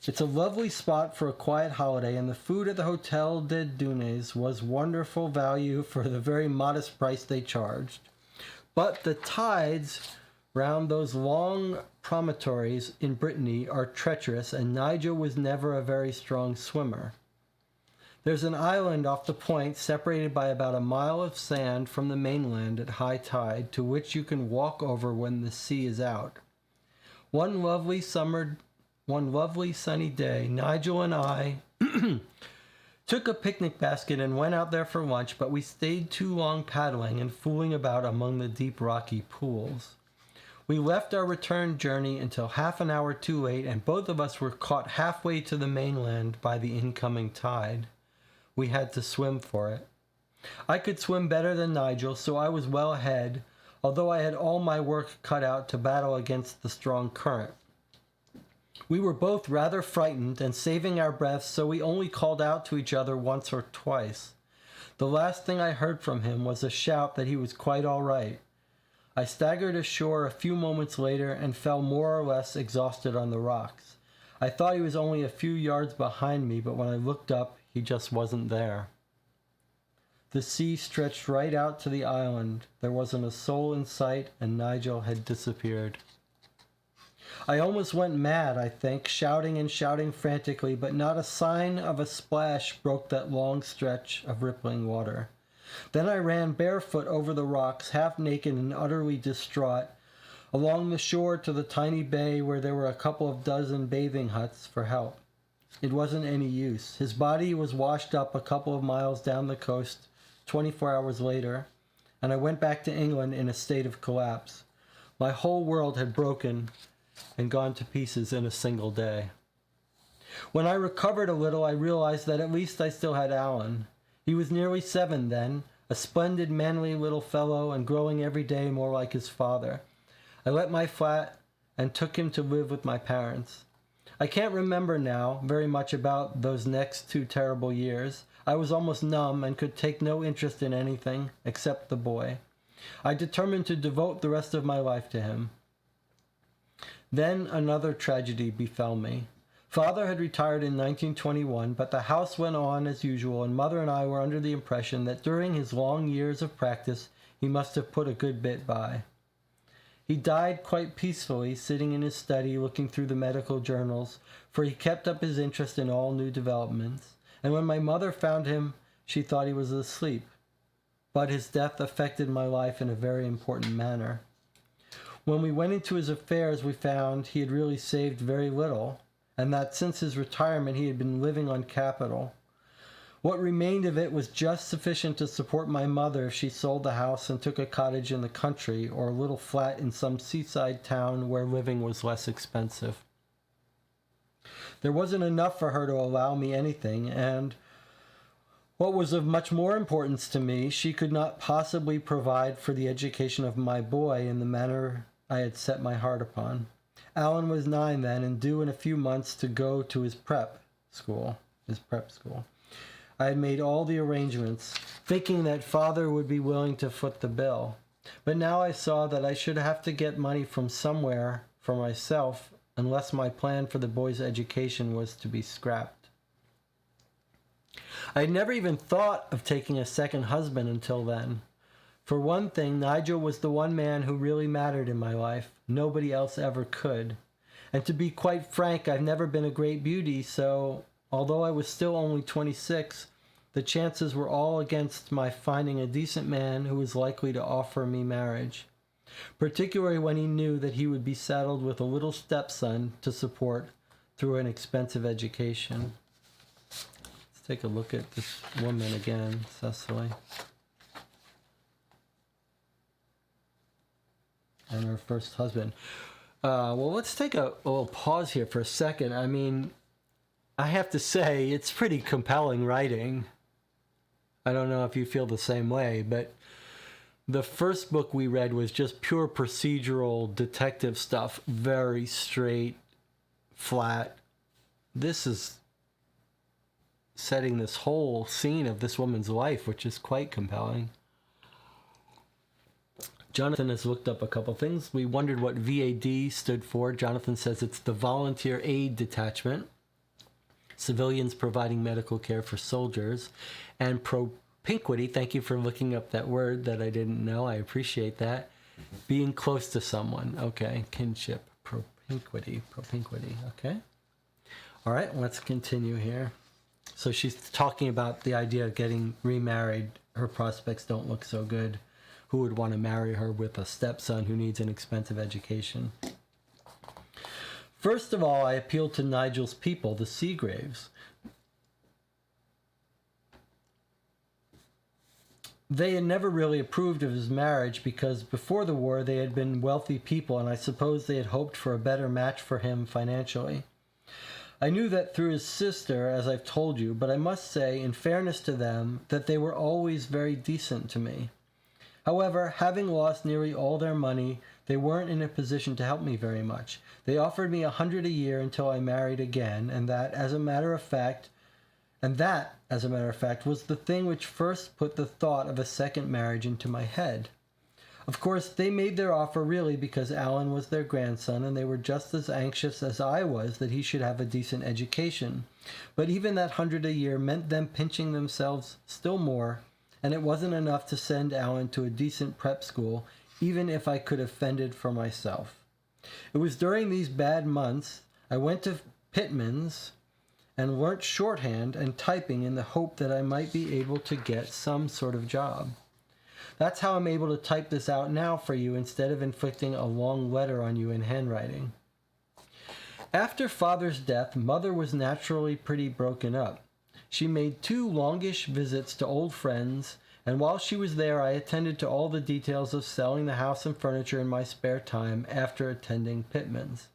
It's a lovely spot for a quiet holiday, and the food at the Hôtel des Dunes was wonderful value for the very modest price they charged. But the tides round those long promontories in Brittany are treacherous, and Nigel was never a very strong swimmer. There's an island off the point separated by about a mile of sand from the mainland at high tide, to which you can walk over when the sea is out. One lovely sunny day, Nigel and I took a picnic basket and went out there for lunch, but we stayed too long paddling and fooling about among the deep rocky pools. We left our return journey until half an hour too late, and both of us were caught halfway to the mainland by the incoming tide. We had to swim for it. I could swim better than Nigel, so I was well ahead, although I had all my work cut out to battle against the strong current. We were both rather frightened and saving our breaths, so we only called out to each other once or twice. The last thing I heard from him was a shout that he was quite all right. I staggered ashore a few moments later and fell more or less exhausted on the rocks. I thought he was only a few yards behind me, but when I looked up, he just wasn't there. The sea stretched right out to the island. There wasn't a soul in sight, and Nigel had disappeared. I almost went mad, I think, shouting and shouting frantically, but not a sign of a splash broke that long stretch of rippling water. Then I ran barefoot over the rocks, half naked and utterly distraught, along the shore to the tiny bay where there were a couple of dozen bathing huts for help. It wasn't any use. His body was washed up a couple of miles down the coast 24 hours later, and I went back to England in a state of collapse. My whole world had broken and gone to pieces in a single day. When I recovered a little, I realized that at least I still had Alan. He was nearly 7 then, a splendid, manly little fellow, and growing every day more like his father. I let my flat and took him to live with my parents. I can't remember now very much about those next 2 terrible years. I was almost numb and could take no interest in anything except the boy. I determined to devote the rest of my life to him. Then another tragedy befell me. Father had retired in 1921, but the house went on as usual, and Mother and I were under the impression that during his long years of practice, he must have put a good bit by. He died quite peacefully, sitting in his study looking through the medical journals, for he kept up his interest in all new developments, and when my mother found him, she thought he was asleep. But his death affected my life in a very important manner. When we went into his affairs, we found he had really saved very little, and that since his retirement he had been living on capital. What remained of it was just sufficient to support my mother if she sold the house and took a cottage in the country or a little flat in some seaside town where living was less expensive. There wasn't enough for her to allow me anything, and what was of much more importance to me, she could not possibly provide for the education of my boy in the manner I had set my heart upon. Alan was 9 then, and due in a few months to go to his prep school. I had made all the arrangements, thinking that Father would be willing to foot the bill. But now I saw that I should have to get money from somewhere for myself, unless my plan for the boy's education was to be scrapped. I had never even thought of taking a second husband until then. For one thing, Nigel was the one man who really mattered in my life. Nobody else ever could. And to be quite frank, I've never been a great beauty, so although I was still only 26, the chances were all against my finding a decent man who was likely to offer me marriage, particularly when he knew that he would be saddled with a little stepson to support through an expensive education. Let's take a look at this woman again, Cecily. And her first husband. Well, let's take a little pause here for a second. I mean, I have to say, it's pretty compelling writing. I don't know if you feel the same way, but the first book we read was just pure procedural detective stuff, very straight, flat. This is setting this whole scene of this woman's life, which is quite compelling. Jonathan has looked up a couple things. We wondered what VAD stood for. Jonathan says it's the Volunteer Aid Detachment. Civilians providing medical care for soldiers. And propinquity, thank you for looking up that word that I didn't know. I appreciate that. Being close to someone. Okay, kinship. Propinquity. Okay. All right, let's continue here. So she's talking about the idea of getting remarried. Her prospects don't look so good. Who would want to marry her with a stepson who needs an expensive education? First of all, I appealed to Nigel's people, the Seagraves. They had never really approved of his marriage because before the war they had been wealthy people, and I suppose they had hoped for a better match for him financially. I knew that through his sister, as I've told you, but I must say, in fairness to them, that they were always very decent to me. However, having lost nearly all their money, they weren't in a position to help me very much. They offered me $100 a year until I married again, and that, as a matter of fact, was the thing which first put the thought of a second marriage into my head. Of course, they made their offer really because Alan was their grandson, and they were just as anxious as I was that he should have a decent education. But even that $100 a year meant them pinching themselves still more, and it wasn't enough to send Alan to a decent prep school, even if I could have fended for myself. It was during these bad months I went to Pittman's and learnt shorthand and typing in the hope that I might be able to get some sort of job. That's how I'm able to type this out now for you instead of inflicting a long letter on you in handwriting. After Father's death, Mother was naturally pretty broken up. She made 2 longish visits to old friends, and while she was there I attended to all the details of selling the house and furniture in my spare time after attending Pittman's.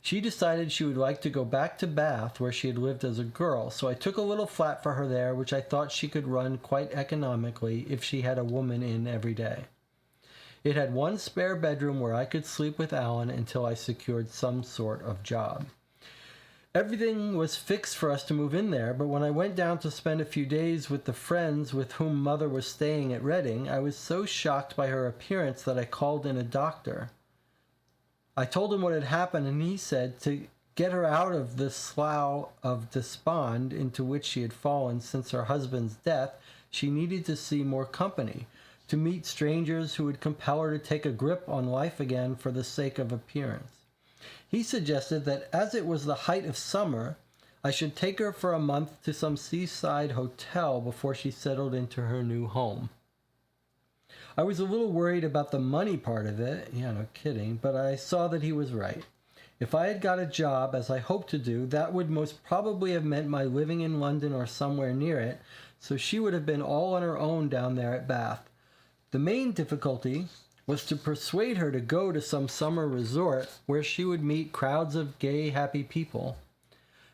She decided she would like to go back to Bath, where she had lived as a girl, so I took a little flat for her there, which I thought she could run quite economically if she had a woman in every day. It had 1 spare bedroom where I could sleep with Alan until I secured some sort of job. Everything was fixed for us to move in there, but when I went down to spend a few days with the friends with whom Mother was staying at Reading, I was so shocked by her appearance that I called in a doctor. I told him what had happened, and he said to get her out of the slough of despond into which she had fallen since her husband's death, she needed to see more company, to meet strangers who would compel her to take a grip on life again for the sake of appearance. He suggested that as it was the height of summer, I should take her for a month to some seaside hotel before she settled into her new home. I was a little worried about the money part of it, yeah, no kidding, but I saw that he was right. If I had got a job, as I hoped to do, that would most probably have meant my living in London or somewhere near it, so she would have been all on her own down there at Bath. The main difficulty was to persuade her to go to some summer resort where she would meet crowds of gay, happy people.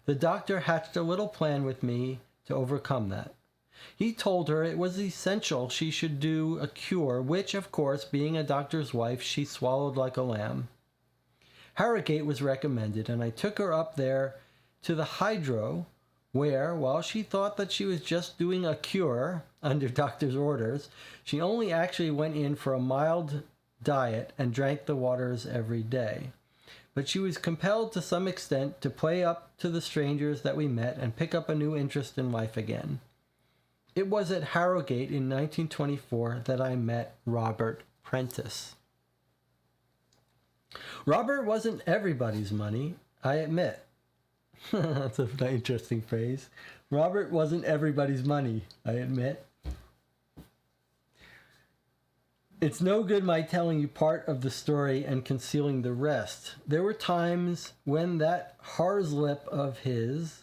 The doctor hatched a little plan with me to overcome that. He told her it was essential she should do a cure, which, of course, being a doctor's wife, she swallowed like a lamb. Harrogate was recommended, and I took her up there to the Hydro, where, while she thought that she was just doing a cure under doctor's orders, she only actually went in for a mild diet and drank the waters every day. But she was compelled to some extent to play up to the strangers that we met and pick up a new interest in life again. It was at Harrogate in 1924 that I met Robert Prentice. Robert wasn't everybody's money, I admit. That's an interesting phrase. Robert wasn't everybody's money, I admit. It's no good my telling you part of the story and concealing the rest. There were times when that hare lip of his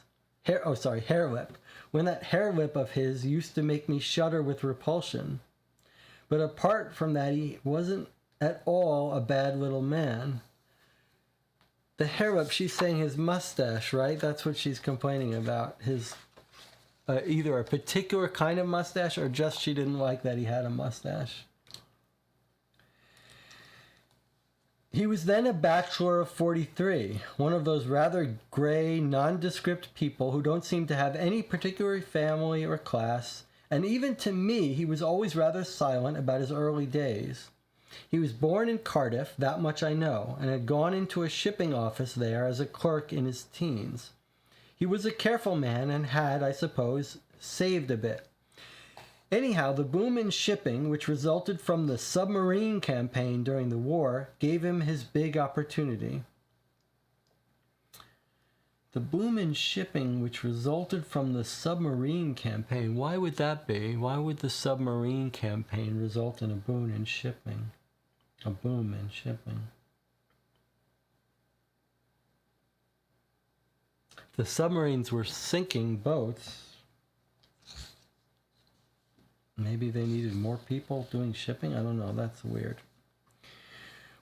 used to make me shudder with repulsion. But apart from that, he wasn't at all a bad little man. The hair lip, she's saying his mustache, right? That's what she's complaining about. His either a particular kind of mustache or just she didn't like that he had a mustache. He was then a bachelor of 43, one of those rather gray, nondescript people who don't seem to have any particular family or class, and even to me he was always rather silent about his early days. He was born in Cardiff, that much I know, and had gone into a shipping office there as a clerk in his teens. He was a careful man and had, I suppose, saved a bit. Anyhow, the boom in shipping, which resulted from the submarine campaign during the war, gave him his big opportunity. The boom in shipping, which resulted from the submarine campaign. Why would that be? Why would the submarine campaign result in a boom in shipping? A boom in shipping. The submarines were sinking boats. Maybe they needed more people doing shipping? I don't know. That's weird.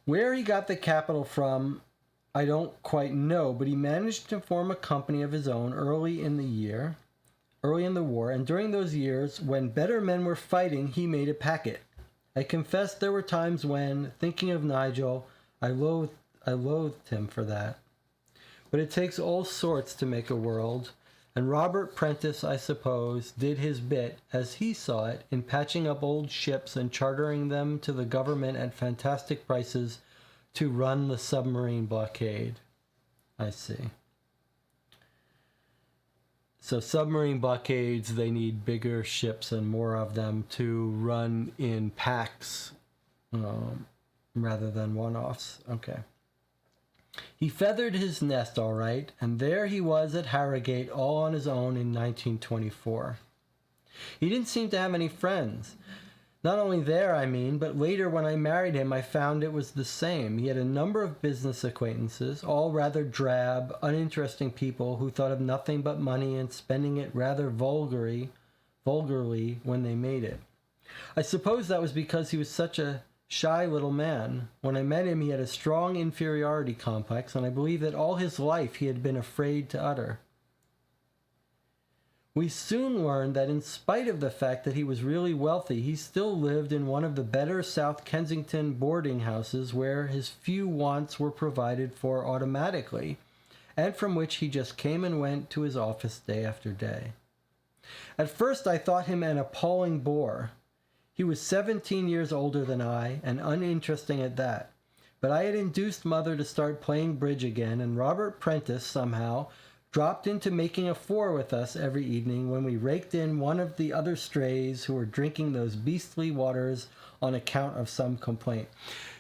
Where he got the capital from, I don't quite know, but he managed to form a company of his own early in the war, and during those years, when better men were fighting, he made a packet. I confess there were times when, thinking of Nigel, I loathed him for that. But it takes all sorts to make a world, and Robert Prentice, I suppose, did his bit, as he saw it, in patching up old ships and chartering them to the government at fantastic prices to run the submarine blockade. I see. So submarine blockades, they need bigger ships and more of them to run in packs rather than one-offs. Okay. He feathered his nest all right, and there he was at Harrogate all on his own in 1924. He didn't seem to have any friends. Not only there, I mean, but later when I married him, I found it was the same. He had a number of business acquaintances, all rather drab, uninteresting people who thought of nothing but money and spending it rather vulgarly when they made it. I suppose that was because he was such a shy little man. When I met him, he had a strong inferiority complex, and I believe that all his life he had been afraid to utter. We soon learned that in spite of the fact that he was really wealthy, he still lived in one of the better South Kensington boarding houses where his few wants were provided for automatically, and from which he just came and went to his office day after day. At first I thought him an appalling bore. He was 17 years older than I, and uninteresting at that. But I had induced Mother to start playing bridge again, and Robert Prentice, somehow, dropped into making a four with us every evening when we raked in one of the other strays who were drinking those beastly waters on account of some complaint.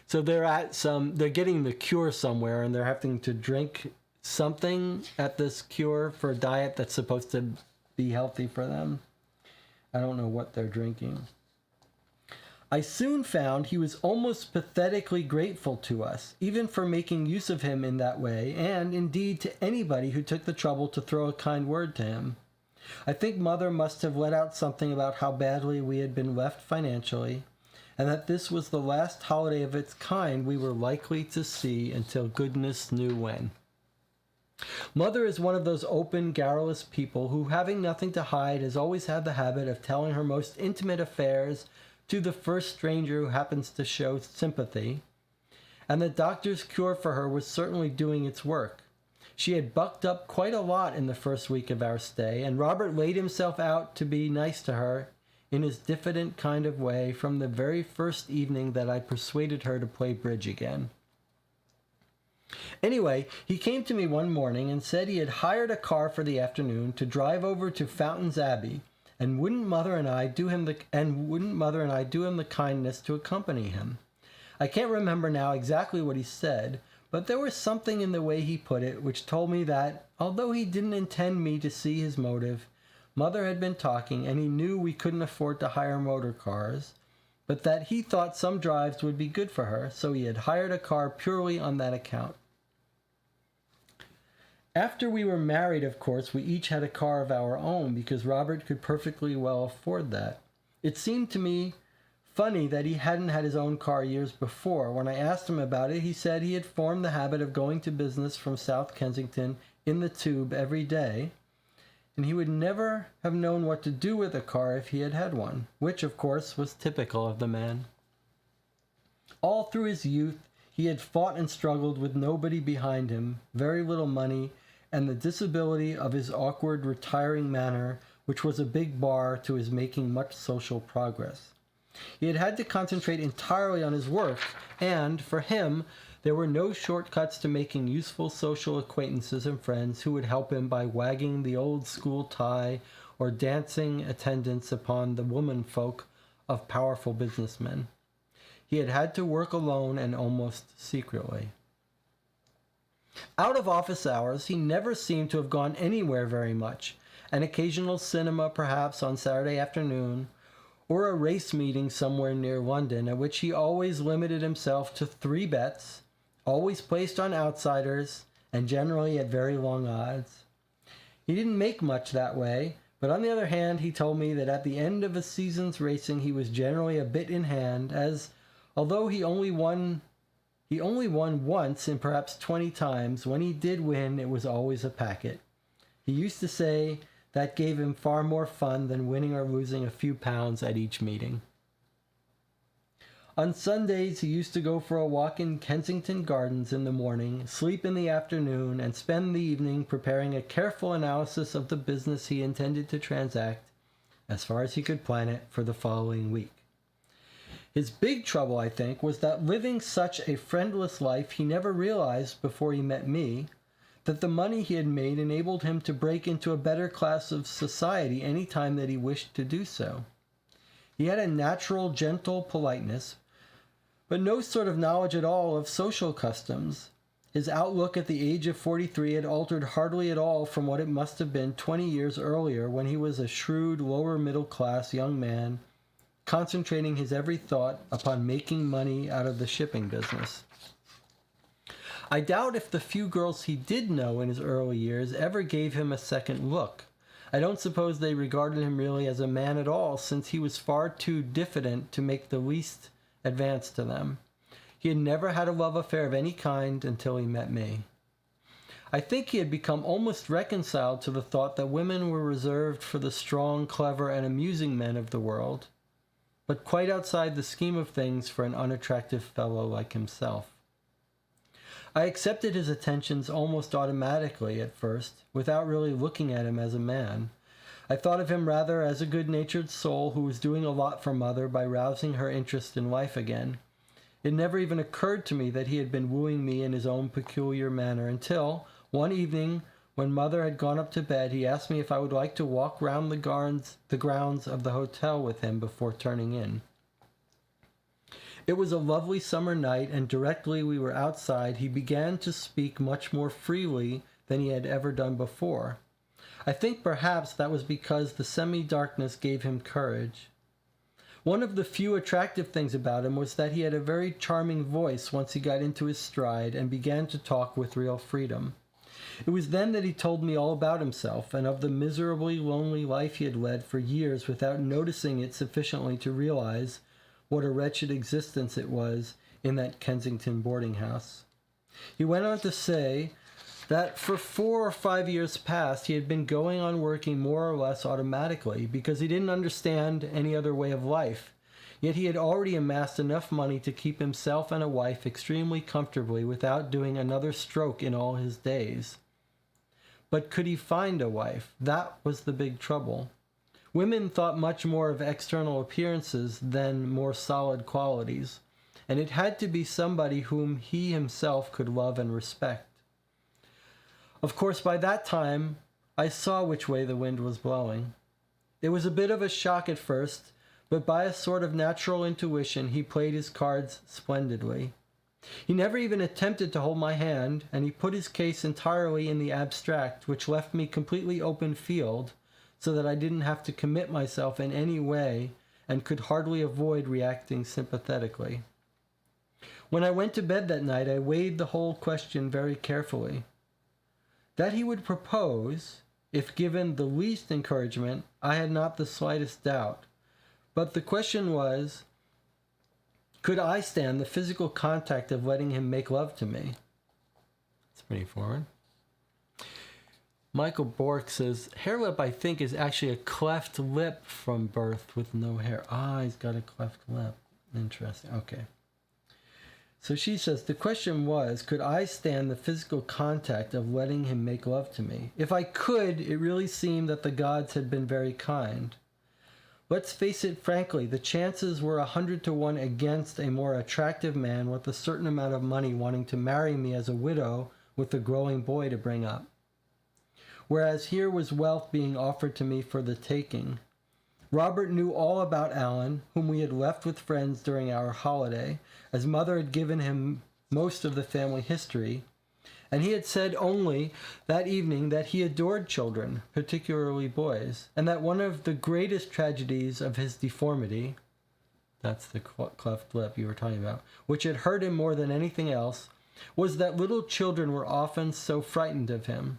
So they're getting the cure somewhere, and they're having to drink something at this cure for a diet that's supposed to be healthy for them. I don't know what they're drinking. I soon found he was almost pathetically grateful to us, even for making use of him in that way, and indeed to anybody who took the trouble to throw a kind word to him. I think Mother must have let out something about how badly we had been left financially, and that this was the last holiday of its kind we were likely to see until goodness knew when. Mother is one of those open, garrulous people who, having nothing to hide, has always had the habit of telling her most intimate affairs to the first stranger who happens to show sympathy, and the doctor's cure for her was certainly doing its work. She had bucked up quite a lot in the first week of our stay, and Robert laid himself out to be nice to her in his diffident kind of way from the very first evening that I persuaded her to play bridge again. Anyway, he came to me one morning and said he had hired a car for the afternoon to drive over to Fountains Abbey, and wouldn't Mother and I do him the kindness to accompany him? I can't remember now exactly what he said, but there was something in the way he put it which told me that, although he didn't intend me to see his motive, Mother had been talking, and he knew we couldn't afford to hire motor cars, but that he thought some drives would be good for her, so he had hired a car purely on that account. After we were married, of course, we each had a car of our own because Robert could perfectly well afford that. It seemed to me funny that he hadn't had his own car years before. When I asked him about it, he said he had formed the habit of going to business from South Kensington in the Tube every day, and he would never have known what to do with a car if he had had one, which, of course, was typical of the man. All through his youth, he had fought and struggled with nobody behind him, very little money, and the disability of his awkward, retiring manner, which was a big bar to his making much social progress. He had had to concentrate entirely on his work, and, for him, there were no shortcuts to making useful social acquaintances and friends who would help him by wagging the old-school tie or dancing attendance upon the woman-folk of powerful businessmen. He had had to work alone and almost secretly. Out of office hours, he never seemed to have gone anywhere very much. An occasional cinema, perhaps, on Saturday afternoon, or a race meeting somewhere near London, at which he always limited himself to 3 bets, always placed on outsiders, and generally at very long odds. He didn't make much that way, but on the other hand, he told me that at the end of a season's racing he was generally a bit in hand, as, although he only won once in perhaps 20 times, when he did win, it was always a packet. He used to say that gave him far more fun than winning or losing a few pounds at each meeting. On Sundays, he used to go for a walk in Kensington Gardens in the morning, sleep in the afternoon, and spend the evening preparing a careful analysis of the business he intended to transact, as far as he could plan it, for the following week. His big trouble, I think, was that living such a friendless life, he never realized, before he met me, that the money he had made enabled him to break into a better class of society any time that he wished to do so. He had a natural, gentle politeness, but no sort of knowledge at all of social customs. His outlook at the age of 43 had altered hardly at all from what it must have been 20 years earlier, when he was a shrewd, lower-middle-class young man, concentrating his every thought upon making money out of the shipping business. I doubt if the few girls he did know in his early years ever gave him a second look. I don't suppose they regarded him really as a man at all, since he was far too diffident to make the least advance to them. He had never had a love affair of any kind until he met me. I think he had become almost reconciled to the thought that women were reserved for the strong, clever, and amusing men of the world, but quite outside the scheme of things for an unattractive fellow like himself. I accepted his attentions almost automatically at first, without really looking at him as a man. I thought of him rather as a good-natured soul who was doing a lot for Mother by rousing her interest in life again. It never even occurred to me that he had been wooing me in his own peculiar manner until, one evening, when Mother had gone up to bed, he asked me if I would like to walk round the grounds of the hotel with him before turning in. It was a lovely summer night, and directly we were outside, he began to speak much more freely than he had ever done before. I think perhaps that was because the semi-darkness gave him courage. One of the few attractive things about him was that he had a very charming voice once he got into his stride and began to talk with real freedom. It was then that he told me all about himself and of the miserably lonely life he had led for years without noticing it sufficiently to realize what a wretched existence it was in that Kensington boarding house. He went on to say that for 4 or 5 years past he had been going on working more or less automatically because he didn't understand any other way of life, yet he had already amassed enough money to keep himself and a wife extremely comfortably without doing another stroke in all his days. But could he find a wife? That was the big trouble. Women thought much more of external appearances than more solid qualities, and it had to be somebody whom he himself could love and respect. Of course, by that time, I saw which way the wind was blowing. It was a bit of a shock at first, but by a sort of natural intuition, he played his cards splendidly. He never even attempted to hold my hand, and he put his case entirely in the abstract, which left me completely open field, so that I didn't have to commit myself in any way and could hardly avoid reacting sympathetically. When I went to bed that night, I weighed the whole question very carefully. That he would propose, if given the least encouragement, I had not the slightest doubt. But the question was, could I stand the physical contact of letting him make love to me? It's pretty foreign. Michael Bork says, hair lip, I think, is actually a cleft lip from birth with no hair. Ah, he's got a cleft lip. Interesting. Okay. So she says, the question was, could I stand the physical contact of letting him make love to me? If I could, it really seemed that the gods had been very kind. Let's face it frankly, the chances were 100 to 1 against a more attractive man with a certain amount of money wanting to marry me as a widow with a growing boy to bring up. Whereas here was wealth being offered to me for the taking. Robert knew all about Alan, whom we had left with friends during our holiday, as Mother had given him most of the family history, And he had said only that evening that he adored children, particularly boys, and that one of the greatest tragedies of his deformity, that's the cleft lip you were talking about, which had hurt him more than anything else, was that little children were often so frightened of him.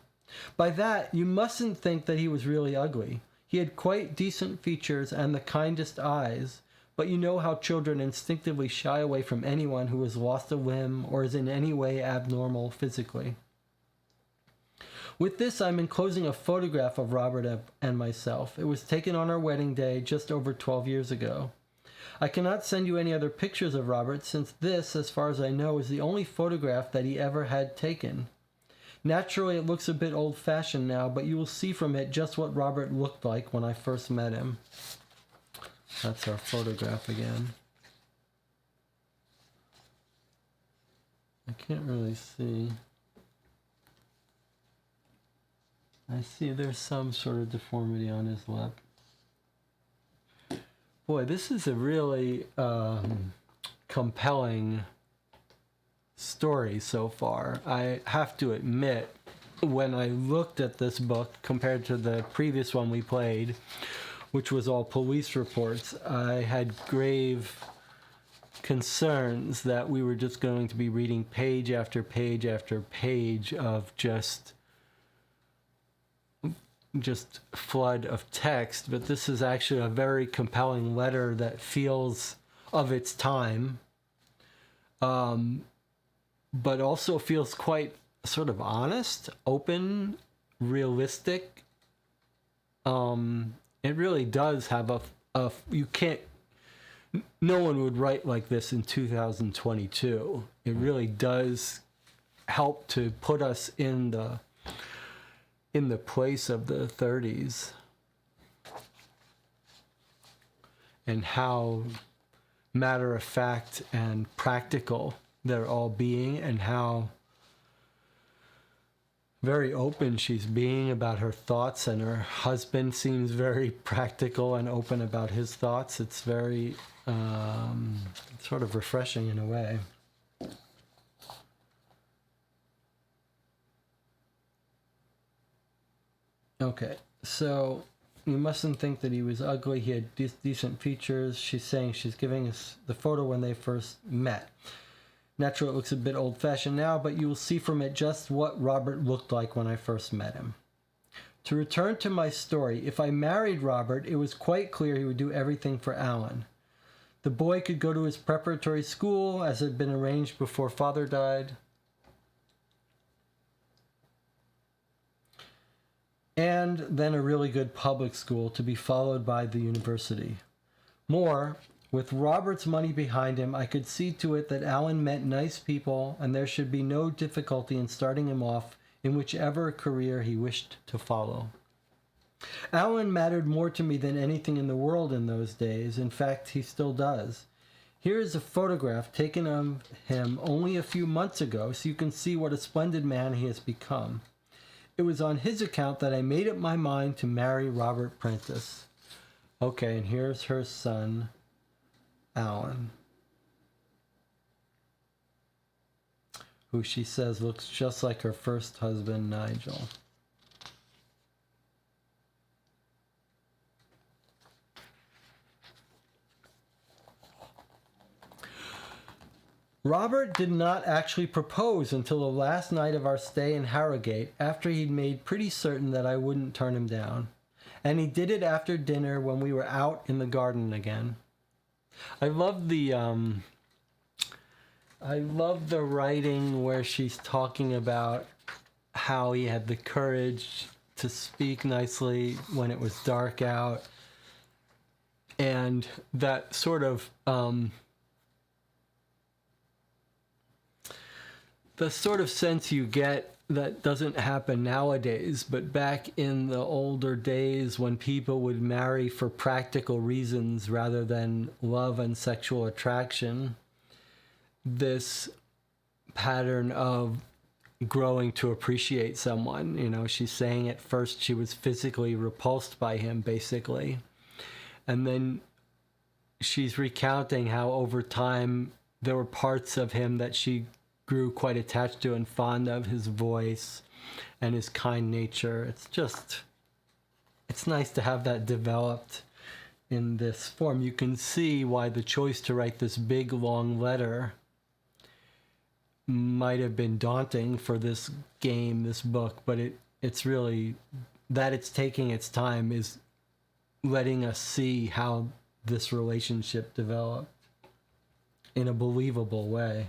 By that, you mustn't think that he was really ugly. He had quite decent features and the kindest eyes, but you know how children instinctively shy away from anyone who has lost a limb or is in any way abnormal physically. With this, I'm enclosing a photograph of Robert and myself. It was taken on our wedding day just over 12 years ago. I cannot send you any other pictures of Robert, since this, as far as I know, is the only photograph that he ever had taken. Naturally, it looks a bit old-fashioned now, but you will see from it just what Robert looked like when I first met him. That's our photograph again. I can't really see. I see there's some sort of deformity on his lip. Boy, this is a really compelling story so far. I have to admit, when I looked at this book compared to the previous one we played, which was all police reports, I had grave concerns that we were just going to be reading page after page after page of just flood of text, but this is actually a very compelling letter that feels of its time, but also feels quite sort of honest, open, realistic. It really does have you can't, no one would write like this in 2022. It really does help to put us in the place of the 30s and how matter of fact and practical they're all being, and how very open she's being about her thoughts, and her husband seems very practical and open about his thoughts. It's very sort of refreshing in a way. Okay, so you mustn't think that he was ugly. He had decent features. She's saying she's giving us the photo when they first met. Naturally, it looks a bit old-fashioned now, but you will see from it just what Robert looked like when I first met him. To return to my story, if I married Robert, it was quite clear he would do everything for Alan. The boy could go to his preparatory school, as had been arranged before father died, and then a really good public school to be followed by the university. More, with Robert's money behind him, I could see to it that Alan met nice people, and there should be no difficulty in starting him off in whichever career he wished to follow. Alan mattered more to me than anything in the world in those days. In fact, he still does. Here is a photograph taken of him only a few months ago, so you can see what a splendid man he has become. It was on his account that I made up my mind to marry Robert Prentice. Okay, and here's her son, Alan, who she says looks just like her first husband, Nigel. Robert did not actually propose until the last night of our stay in Harrogate, after he'd made pretty certain that I wouldn't turn him down. And he did it after dinner when we were out in the garden again. I love the writing where she's talking about how he had the courage to speak nicely when it was dark out, and that sort of the sort of sense you get that doesn't happen nowadays, but back in the older days when people would marry for practical reasons rather than love and sexual attraction, this pattern of growing to appreciate someone, you know, she's saying at first she was physically repulsed by him, basically. And then she's recounting how over time there were parts of him that she grew quite attached to and fond of his voice and his kind nature. It's nice to have that developed in this form. You can see why the choice to write this big, long letter might have been daunting for this game, this book, but it's really that it's taking its time is letting us see how this relationship developed in a believable way.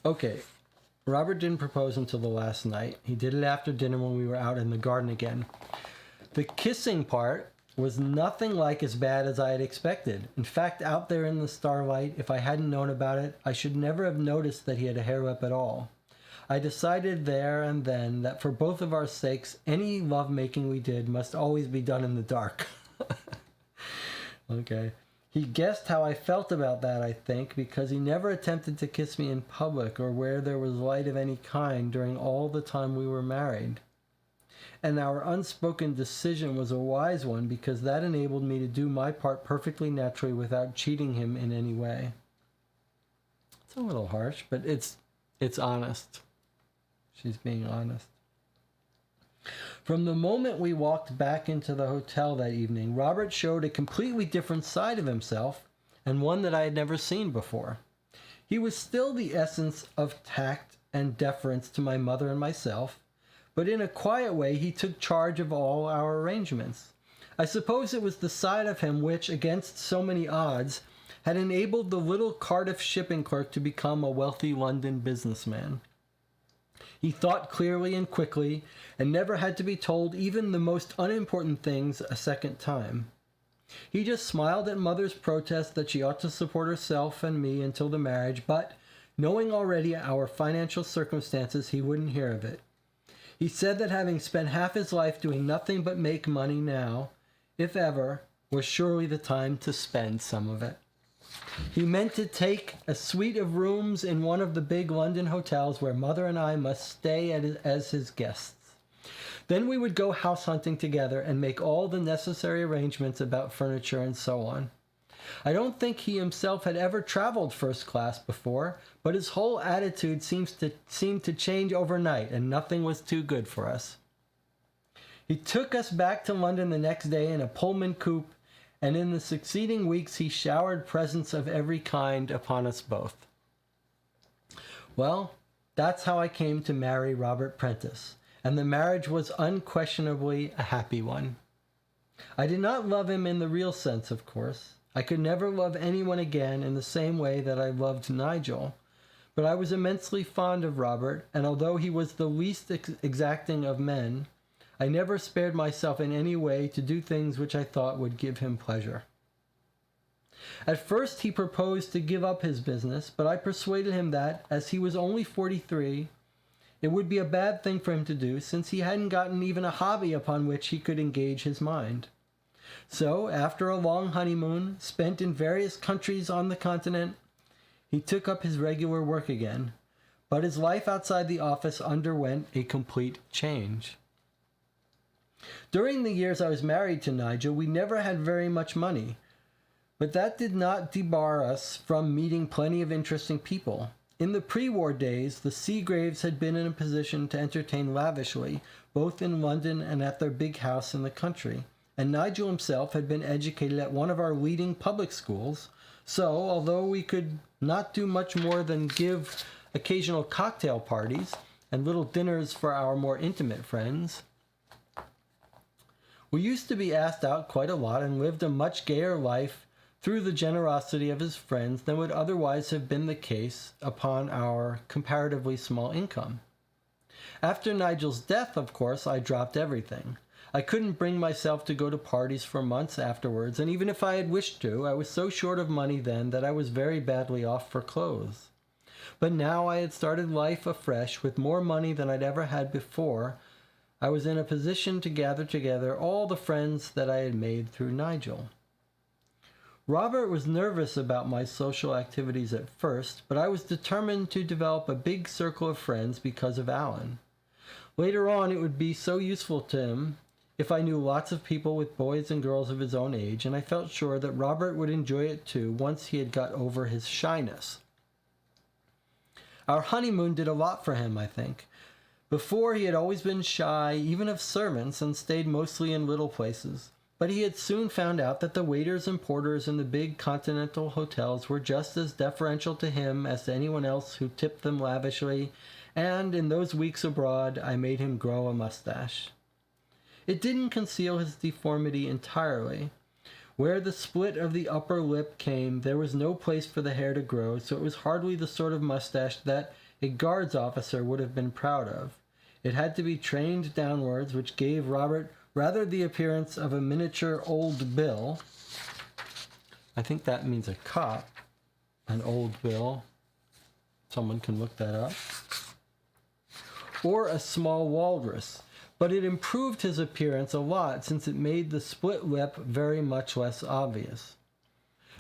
Okay, Robert didn't propose until the last night. He did it after dinner when we were out in the garden again. The kissing part was nothing like as bad as I had expected. In fact, out there in the starlight, if I hadn't known about it, I should never have noticed that he had a hair whip at all. I decided there and then that for both of our sakes, any lovemaking we did must always be done in the dark. Okay. He guessed how I felt about that, I think, because he never attempted to kiss me in public or where there was light of any kind during all the time we were married. And our unspoken decision was a wise one because that enabled me to do my part perfectly naturally without cheating him in any way. It's a little harsh, but it's honest. She's being honest. From the moment we walked back into the hotel that evening, Robert showed a completely different side of himself, and one that I had never seen before. He was still the essence of tact and deference to my mother and myself, but in a quiet way he took charge of all our arrangements. I suppose it was the side of him which, against so many odds, had enabled the little Cardiff shipping clerk to become a wealthy London businessman. He thought clearly and quickly, and never had to be told even the most unimportant things a second time. He just smiled at Mother's protest that she ought to support herself and me until the marriage, but, knowing already our financial circumstances, he wouldn't hear of it. He said that having spent half his life doing nothing but make money now, if ever, was surely the time to spend some of it. He meant to take a suite of rooms in one of the big London hotels where Mother and I must stay as his guests. Then we would go house hunting together and make all the necessary arrangements about furniture and so on. I don't think he himself had ever traveled first class before, but his whole attitude seemed to change overnight, and nothing was too good for us. He took us back to London the next day in a Pullman coupe, and in the succeeding weeks he showered presents of every kind upon us both. Well, that's how I came to marry Robert Prentice, and the marriage was unquestionably a happy one. I did not love him in the real sense, of course. I could never love anyone again in the same way that I loved Nigel, but I was immensely fond of Robert, and although he was the least exacting of men, I never spared myself in any way to do things which I thought would give him pleasure. At first he proposed to give up his business, but I persuaded him that, as he was only 43, it would be a bad thing for him to do, since he hadn't gotten even a hobby upon which he could engage his mind. So, after a long honeymoon, spent in various countries on the continent, he took up his regular work again, but his life outside the office underwent a complete change. During the years I was married to Nigel, we never had very much money, but that did not debar us from meeting plenty of interesting people. In the pre-war days, the Seagraves had been in a position to entertain lavishly, both in London and at their big house in the country, and Nigel himself had been educated at one of our leading public schools, so, although we could not do much more than give occasional cocktail parties and little dinners for our more intimate friends, we used to be asked out quite a lot and lived a much gayer life through the generosity of his friends than would otherwise have been the case upon our comparatively small income. After Nigel's death, of course, I dropped everything. I couldn't bring myself to go to parties for months afterwards, and even if I had wished to, I was so short of money then that I was very badly off for clothes. But now I had started life afresh with more money than I'd ever had before. I was in a position to gather together all the friends that I had made through Nigel. Robert was nervous about my social activities at first, but I was determined to develop a big circle of friends because of Alan. Later on, it would be so useful to him if I knew lots of people with boys and girls of his own age, and I felt sure that Robert would enjoy it too once he had got over his shyness. Our honeymoon did a lot for him, I think. Before, he had always been shy, even of servants, and stayed mostly in little places. But he had soon found out that the waiters and porters in the big continental hotels were just as deferential to him as to anyone else who tipped them lavishly, and in those weeks abroad I made him grow a mustache. It didn't conceal his deformity entirely. Where the split of the upper lip came, there was no place for the hair to grow, so it was hardly the sort of mustache that a guards officer would have been proud of. It had to be trained downwards, which gave Robert rather the appearance of a miniature Old Bill. I think that means a cop, an Old Bill. Someone can look that up. Or a small walrus. But it improved his appearance a lot since it made the split lip very much less obvious.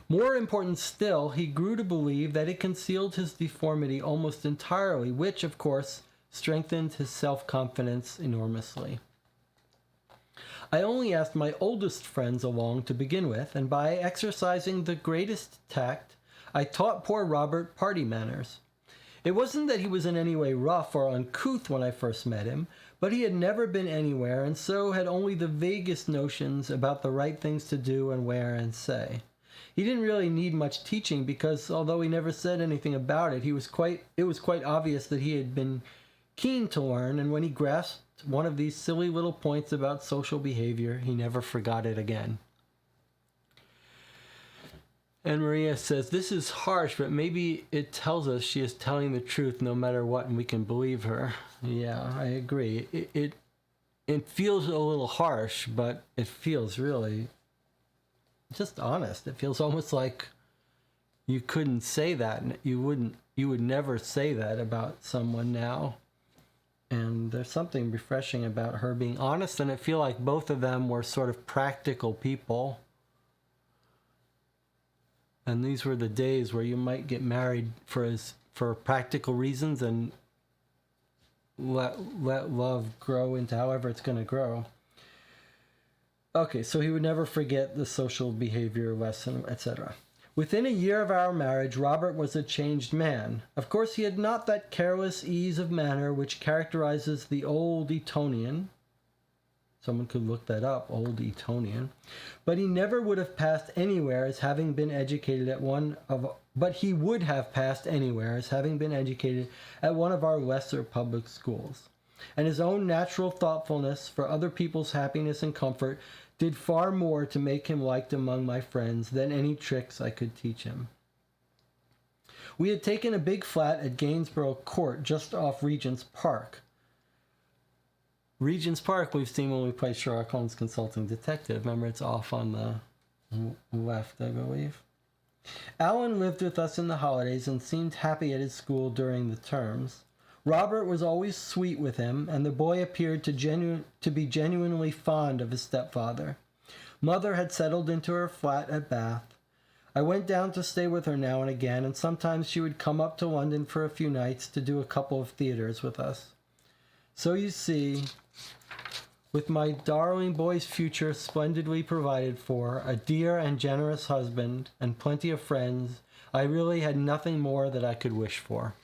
More important still, he grew to believe that it concealed his deformity almost entirely, which, of course, strengthened his self-confidence enormously. I only asked my oldest friends along to begin with, and by exercising the greatest tact, I taught poor Robert party manners. It wasn't that he was in any way rough or uncouth when I first met him, but he had never been anywhere, and so had only the vaguest notions about the right things to do and wear and say. He didn't really need much teaching because, although he never said anything about it, it was quite obvious that he had been keen to learn, and when he grasped one of these silly little points about social behavior, he never forgot it again. And Maria says, this is harsh, but maybe it tells us she is telling the truth no matter what, and we can believe her. Yeah, I agree. It feels a little harsh, but it feels really just honest. It feels almost like you couldn't say that. You would never say that about someone now. And there's something refreshing about her being honest, and I feel like both of them were sort of practical people. And these were the days where you might get married for practical reasons and let love grow into however it's going to grow. Okay, so he would never forget the social behavior lesson, etc. Within a year of our marriage, Robert was a changed man. Of course, he had not that careless ease of manner which characterizes the old Etonian. Someone could look that up, old Etonian. But he never would have passed anywhere as having been educated at one of our lesser public schools. And his own natural thoughtfulness for other people's happiness and comfort did far more to make him liked among my friends than any tricks I could teach him. We had taken a big flat at Gainsborough Court, just off Regent's Park. Regent's Park we've seen when we played Sherlock Holmes Consulting Detective. Remember, it's off on the left, I believe. Alan lived with us in the holidays and seemed happy at his school during the terms. Robert was always sweet with him, and the boy appeared to be genuinely fond of his stepfather. Mother had settled into her flat at Bath. I went down to stay with her now and again, and sometimes she would come up to London for a few nights to do a couple of theaters with us. So you see, with my darling boy's future splendidly provided for, a dear and generous husband, and plenty of friends, I really had nothing more that I could wish for.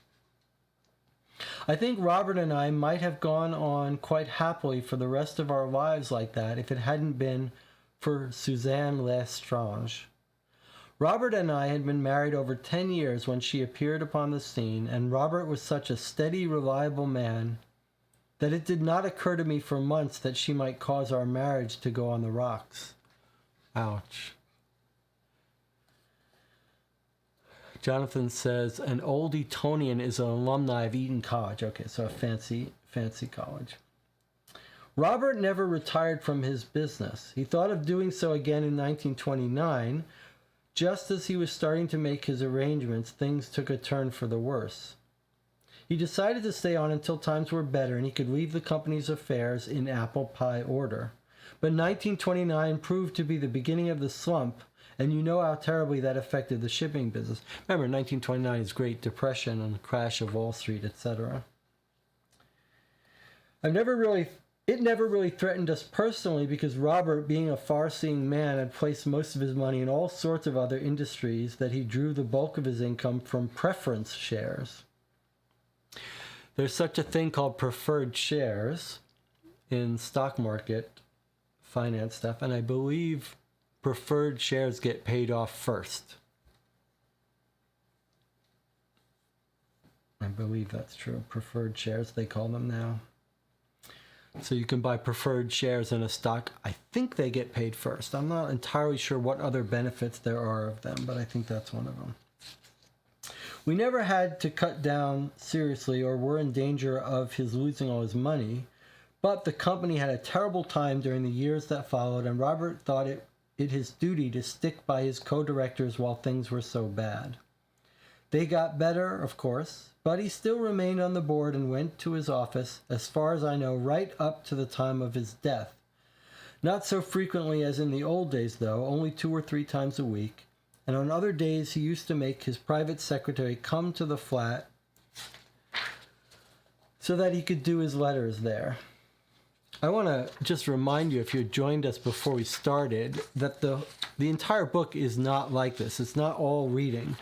I think Robert and I might have gone on quite happily for the rest of our lives like that if it hadn't been for Suzanne Lestrange. Robert and I had been married over 10 years when she appeared upon the scene, and Robert was such a steady, reliable man that it did not occur to me for months that she might cause our marriage to go on the rocks. Ouch. Jonathan says, an old Etonian is an alumni of Eton College. Okay, so a fancy college. Robert never retired from his business. He thought of doing so again in 1929. Just as he was starting to make his arrangements, things took a turn for the worse. He decided to stay on until times were better and he could leave the company's affairs in apple pie order. But 1929 proved to be the beginning of the slump, and you know how terribly that affected the shipping business. Remember, 1929's Great Depression and the crash of Wall Street, etc. It never really threatened us personally because Robert, being a far-seeing man, had placed most of his money in all sorts of other industries that he drew the bulk of his income from preference shares. There's such a thing called preferred shares in stock market finance stuff, and I believe preferred shares get paid off first. I believe that's true. Preferred shares, they call them now. So you can buy preferred shares in a stock. I think they get paid first. I'm not entirely sure what other benefits there are of them, but I think that's one of them. We never had to cut down seriously or were in danger of his losing all his money, but the company had a terrible time during the years that followed, and Robert thought it his duty to stick by his co-directors while things were so bad. They got better, of course, but he still remained on the board and went to his office, as far as I know, right up to the time of his death. Not so frequently as in the old days, though, only 2 or 3 times a week, and on other days he used to make his private secretary come to the flat so that he could do his letters there. I want to just remind you, if you joined us before we started, that the entire book is not like this. It's not all reading.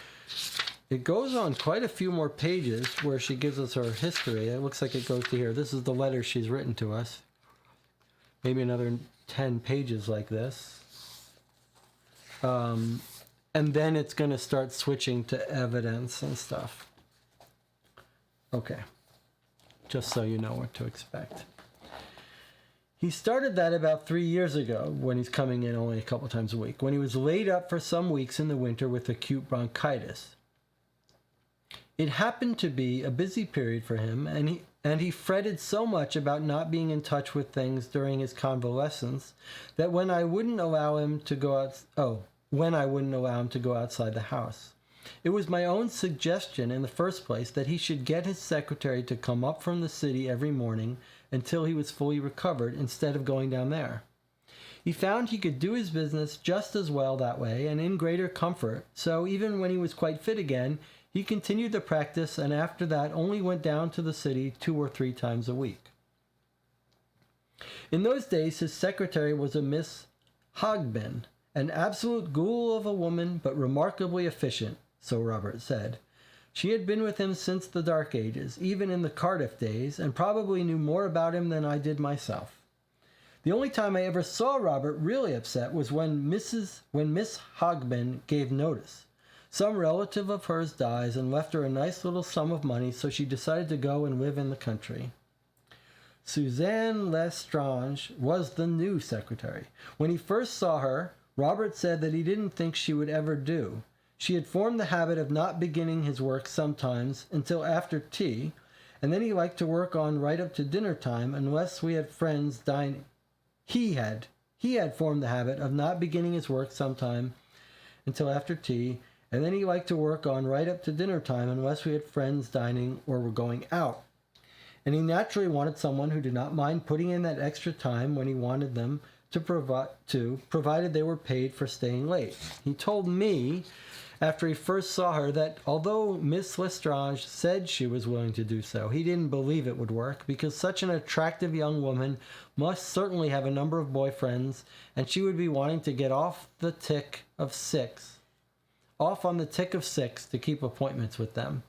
It goes on quite a few more pages where she gives us her history. It looks like it goes to here. This is the letter she's written to us. Maybe another 10 pages like this. And then it's going to start switching to evidence and stuff. Okay. Just so you know what to expect. He started that about 3 years ago, when he's coming in only a couple times a week, when he was laid up for some weeks in the winter with acute bronchitis. It happened to be a busy period for him, and he fretted so much about not being in touch with things during his convalescence that when I wouldn't allow him to go outside the house. It was my own suggestion in the first place that he should get his secretary to come up from the city every morning until he was fully recovered instead of going down there. He found he could do his business just as well that way and in greater comfort, so even when he was quite fit again, he continued the practice and after that only went down to the city 2 or 3 times a week. In those days, his secretary was a Miss Hogben, an absolute ghoul of a woman, but remarkably efficient, so Robert said. She had been with him since the Dark Ages, even in the Cardiff days, and probably knew more about him than I did myself. The only time I ever saw Robert really upset was when Miss Hogben gave notice. Some relative of hers dies and left her a nice little sum of money, so she decided to go and live in the country. Suzanne Lestrange was the new secretary. When he first saw her, Robert said that he didn't think she would ever do. She had formed the habit of not beginning his work sometimes until after tea, and then he liked to work on right up to dinner time unless we had friends dining. He had formed the habit of not beginning his work sometime until after tea, and then he liked to work on right up to dinner time unless we had friends dining or were going out. And he naturally wanted someone who did not mind putting in that extra time when he wanted them to provided they were paid for staying late. He told me, after he first saw her, that although Miss Lestrange said she was willing to do so, he didn't believe it would work, because such an attractive young woman must certainly have a number of boyfriends, and she would be wanting to get off on the tick of six to keep appointments with them.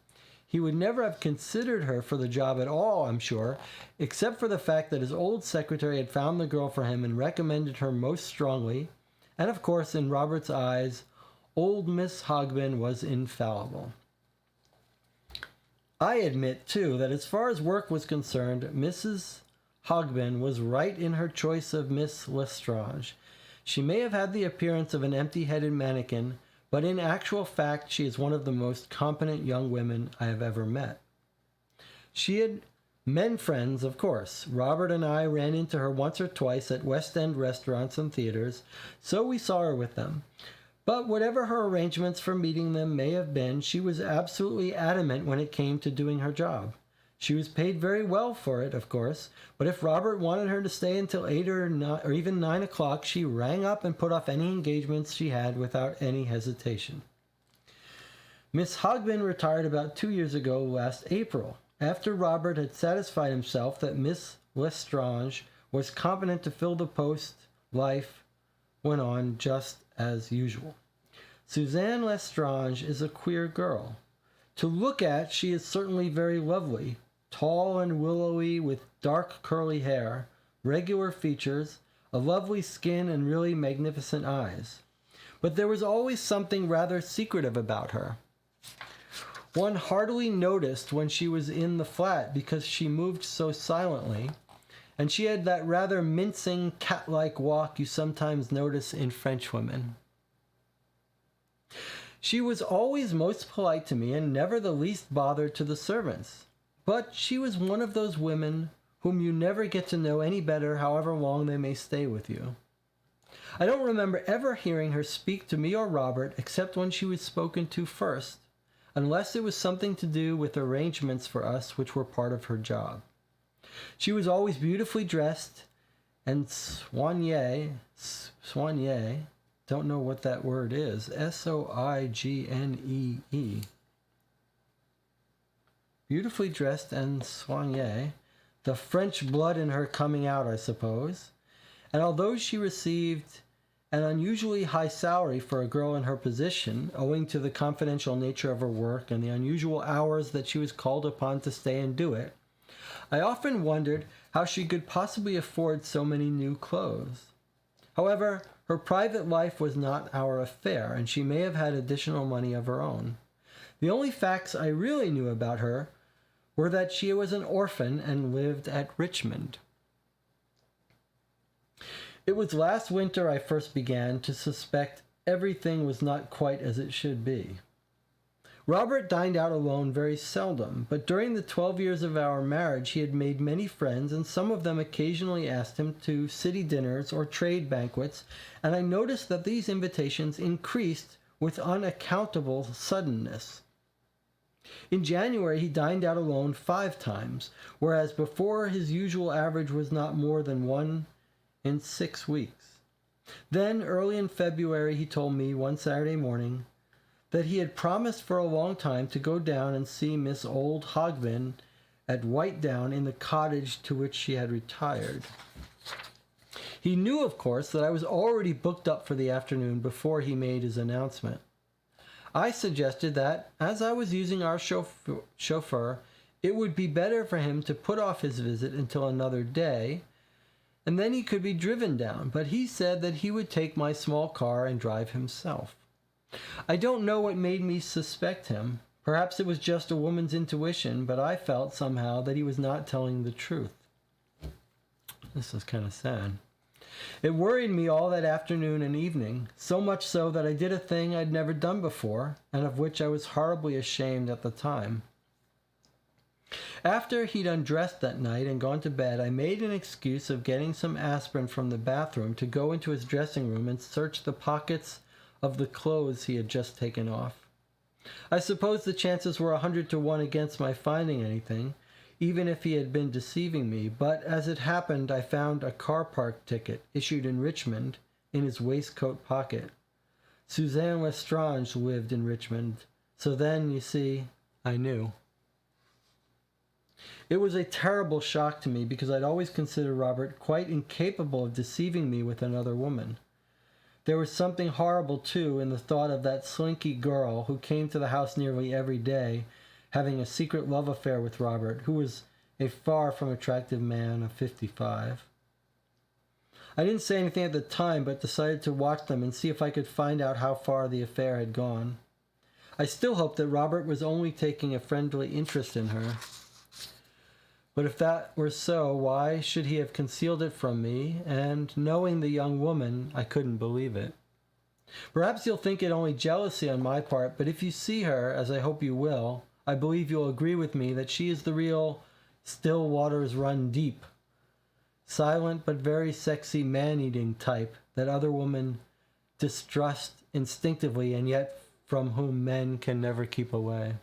He would never have considered her for the job at all, I'm sure, except for the fact that his old secretary had found the girl for him and recommended her most strongly, and of course, in Robert's eyes, old Miss Hogben was infallible. I admit, too, that as far as work was concerned, Mrs. Hogben was right in her choice of Miss Lestrange. She may have had the appearance of an empty-headed mannequin, but in actual fact she is one of the most competent young women I have ever met. She had men friends, of course. Robert and I ran into her once or twice at West End restaurants and theaters, so we saw her with them. But whatever her arrangements for meeting them may have been, she was absolutely adamant when it came to doing her job. She was paid very well for it, of course, but if Robert wanted her to stay until 8 or even 9 o'clock, she rang up and put off any engagements she had without any hesitation. Miss Hogben retired about 2 years ago last April, after Robert had satisfied himself that Miss Lestrange was competent to fill the post. Life went on just as usual. Suzanne Lestrange is a queer girl. To look at, she is certainly very lovely, tall and willowy with dark curly hair, regular features, a lovely skin, and really magnificent eyes. But there was always something rather secretive about her. One hardly noticed when she was in the flat because she moved so silently, and she had that rather mincing, cat-like walk you sometimes notice in French women. She was always most polite to me and never the least bothered to the servants. But she was one of those women whom you never get to know any better however long they may stay with you. I don't remember ever hearing her speak to me or Robert except when she was spoken to first, unless it was something to do with arrangements for us which were part of her job. She was always beautifully dressed and soignée, don't know what that word is, Soignee. Beautifully dressed and soignée, the French blood in her coming out, I suppose. And although she received an unusually high salary for a girl in her position, owing to the confidential nature of her work and the unusual hours that she was called upon to stay and do it, I often wondered how she could possibly afford so many new clothes. However, her private life was not our affair, and she may have had additional money of her own. The only facts I really knew about her were that she was an orphan and lived at Richmond. It was last winter I first began to suspect everything was not quite as it should be. Robert dined out alone very seldom, but during the 12 years of our marriage he had made many friends, and some of them occasionally asked him to city dinners or trade banquets, and I noticed that these invitations increased with unaccountable suddenness. In January he dined out alone 5 times, whereas before his usual average was not more than 1 in 6 weeks. Then, early in February, he told me one Saturday morning that he had promised for a long time to go down and see Miss Old Hogbin at Whitedown in the cottage to which she had retired. He knew, of course, that I was already booked up for the afternoon before he made his announcement. I suggested that, as I was using our chauffeur, it would be better for him to put off his visit until another day, and then he could be driven down, but he said that he would take my small car and drive himself. I don't know what made me suspect him. Perhaps it was just a woman's intuition, but I felt somehow that he was not telling the truth. This is kind of sad. It worried me all that afternoon and evening, so much so that I did a thing I'd never done before, and of which I was horribly ashamed at the time. After he'd undressed that night and gone to bed, I made an excuse of getting some aspirin from the bathroom to go into his dressing room and search the pockets of the clothes he had just taken off. I suppose the chances were 100 to 1 against my finding anything, even if he had been deceiving me, but as it happened, I found a car park ticket issued in Richmond in his waistcoat pocket. Suzanne Lestrange lived in Richmond, so then, you see, I knew. It was a terrible shock to me because I'd always considered Robert quite incapable of deceiving me with another woman. There was something horrible, too, in the thought of that slinky girl who came to the house nearly every day, having a secret love affair with Robert, who was a far from attractive man of 55. I didn't say anything at the time, but decided to watch them and see if I could find out how far the affair had gone. I still hoped that Robert was only taking a friendly interest in her. But if that were so, why should he have concealed it from me? And knowing the young woman, I couldn't believe it. Perhaps you'll think it only jealousy on my part, but if you see her, as I hope you will, I believe you'll agree with me that she is the real still waters run deep, silent but very sexy man-eating type that other women distrust instinctively and yet from whom men can never keep away.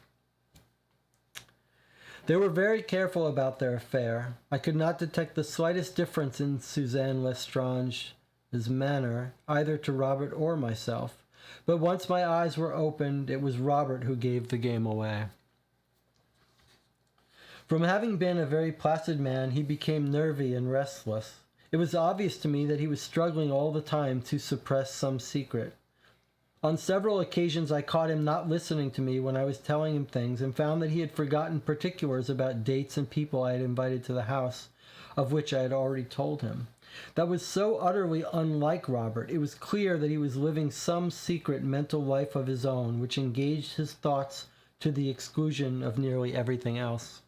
They were very careful about their affair. I could not detect the slightest difference in Suzanne Lestrange's manner, either to Robert or myself. But once my eyes were opened, it was Robert who gave the game away. From having been a very placid man, he became nervy and restless. It was obvious to me that he was struggling all the time to suppress some secret. On several occasions I caught him not listening to me when I was telling him things, and found that he had forgotten particulars about dates and people I had invited to the house, of which I had already told him. That was so utterly unlike Robert. It was clear that he was living some secret mental life of his own, which engaged his thoughts to the exclusion of nearly everything else.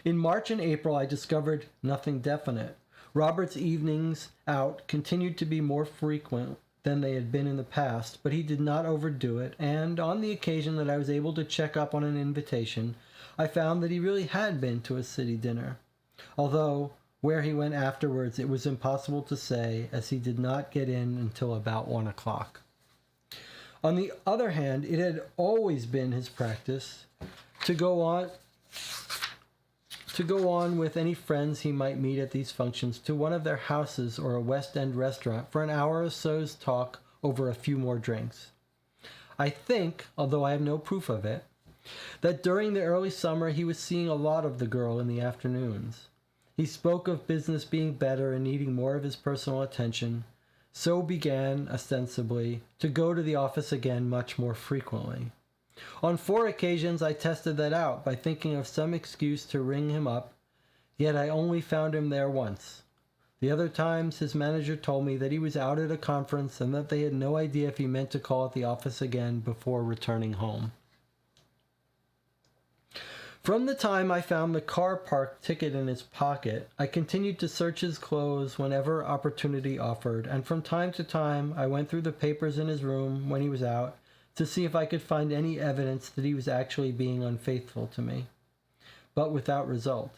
In March and April I discovered nothing definite. Robert's evenings out continued to be more frequent than they had been in the past, but he did not overdo it, and on the occasion that I was able to check up on an invitation, I found that he really had been to a city dinner, although where he went afterwards it was impossible to say, as he did not get in until about 1 o'clock. On the other hand, it had always been his practice to go on with any friends he might meet at these functions to one of their houses or a West End restaurant for an hour or so's talk over a few more drinks. I think, although I have no proof of it, that during the early summer he was seeing a lot of the girl in the afternoons. He spoke of business being better and needing more of his personal attention, so began, ostensibly, to go to the office again much more frequently. On 4 occasions I tested that out by thinking of some excuse to ring him up, yet I only found him there once. The other times his manager told me that he was out at a conference and that they had no idea if he meant to call at the office again before returning home. From the time I found the car park ticket in his pocket, I continued to search his clothes whenever opportunity offered, and from time to time I went through the papers in his room when he was out to see if I could find any evidence that he was actually being unfaithful to me, but without result.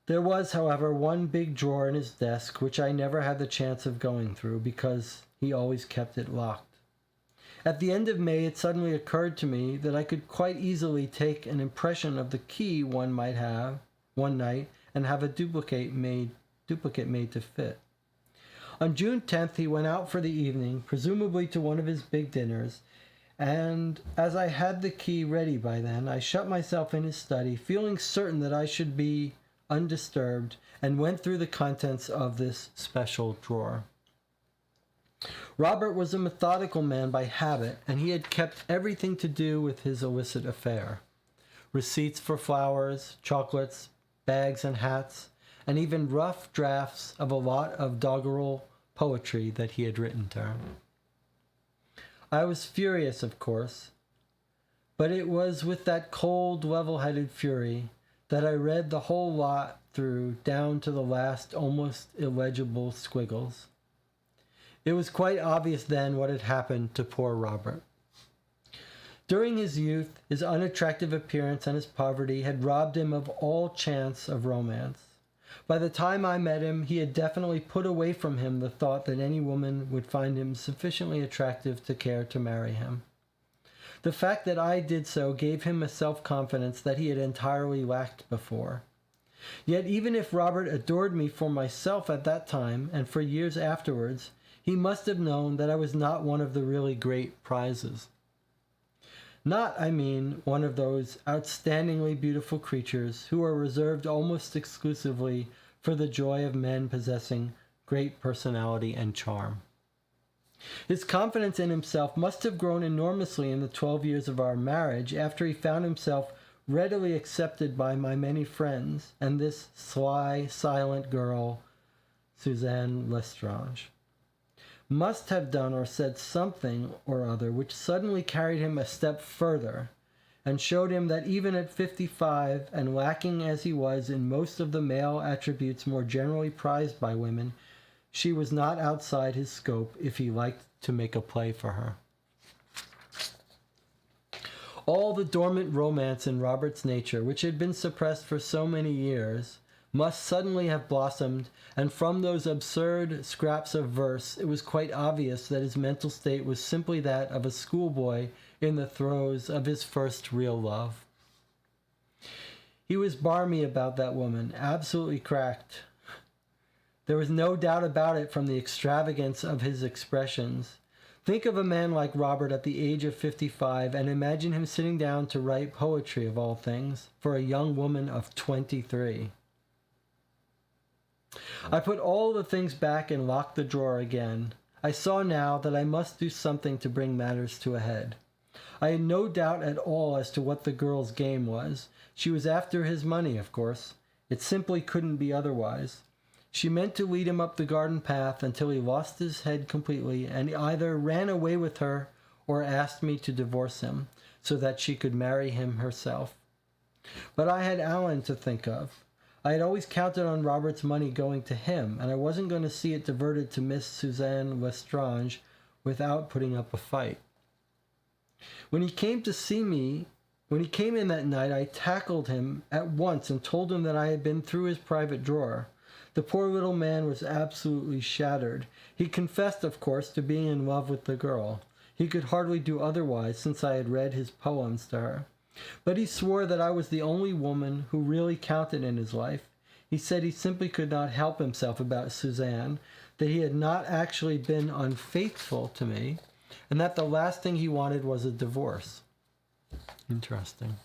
There was, however, one big drawer in his desk which I never had the chance of going through because he always kept it locked. At the end of May, it suddenly occurred to me that I could quite easily take an impression of the key one might have one night and have a duplicate made to fit. On June 10th, he went out for the evening, presumably to one of his big dinners, and as I had the key ready by then, I shut myself in his study, feeling certain that I should be undisturbed, and went through the contents of this special drawer. Robert was a methodical man by habit, and he had kept everything to do with his illicit affair. Receipts for flowers, chocolates, bags and hats, and even rough drafts of a lot of doggerel poetry that he had written to her. I was furious, of course, but it was with that cold, level-headed fury that I read the whole lot through down to the last almost illegible squiggles. It was quite obvious then what had happened to poor Robert. During his youth, his unattractive appearance and his poverty had robbed him of all chance of romance. By the time I met him, he had definitely put away from him the thought that any woman would find him sufficiently attractive to care to marry him. The fact that I did so gave him a self-confidence that he had entirely lacked before. Yet even if Robert adored me for myself at that time and for years afterwards, he must have known that I was not one of the really great prizes. Not, I mean, one of those outstandingly beautiful creatures who are reserved almost exclusively for the joy of men possessing great personality and charm. His confidence in himself must have grown enormously in the 12 years of our marriage after he found himself readily accepted by my many friends and this sly, silent girl, Suzanne Lestrange, must have done or said something or other which suddenly carried him a step further and showed him that even at 55, and lacking as he was in most of the male attributes more generally prized by women, she was not outside his scope if he liked to make a play for her. All the dormant romance in Robert's nature, which had been suppressed for so many years, must suddenly have blossomed, and from those absurd scraps of verse it was quite obvious that his mental state was simply that of a schoolboy in the throes of his first real love. He was barmy about that woman, absolutely cracked. There was no doubt about it from the extravagance of his expressions. Think of a man like Robert at the age of 55 and imagine him sitting down to write poetry, of all things, for a young woman of 23. I put all the things back and locked the drawer again. I saw now that I must do something to bring matters to a head. I had no doubt at all as to what the girl's game was. She was after his money, of course. It simply couldn't be otherwise. She meant to lead him up the garden path until he lost his head completely and either ran away with her or asked me to divorce him so that she could marry him herself. But I had Alan to think of. I had always counted on Robert's money going to him, and I wasn't going to see it diverted to Miss Suzanne Lestrange without putting up a fight. When he came in that night, I tackled him at once and told him that I had been through his private drawer. The poor little man was absolutely shattered. He confessed, of course, to being in love with the girl. He could hardly do otherwise since I had read his poems to her. But he swore that I was the only woman who really counted in his life. He said he simply could not help himself about Suzanne, that he had not actually been unfaithful to me, and that the last thing he wanted was a divorce. Interesting.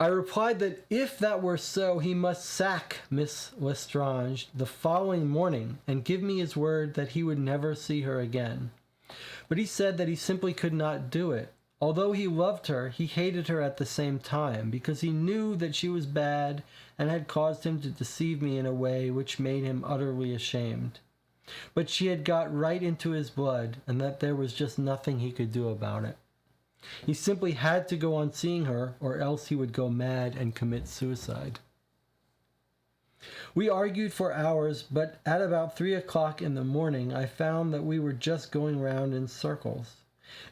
I replied that if that were so, he must sack Miss Lestrange the following morning and give me his word that he would never see her again. But he said that he simply could not do it. Although he loved her, he hated her at the same time, because he knew that she was bad and had caused him to deceive me in a way which made him utterly ashamed. But she had got right into his blood, and that there was just nothing he could do about it. He simply had to go on seeing her, or else he would go mad and commit suicide. We argued for hours, but at about 3 o'clock in the morning, I found that we were just going round in circles.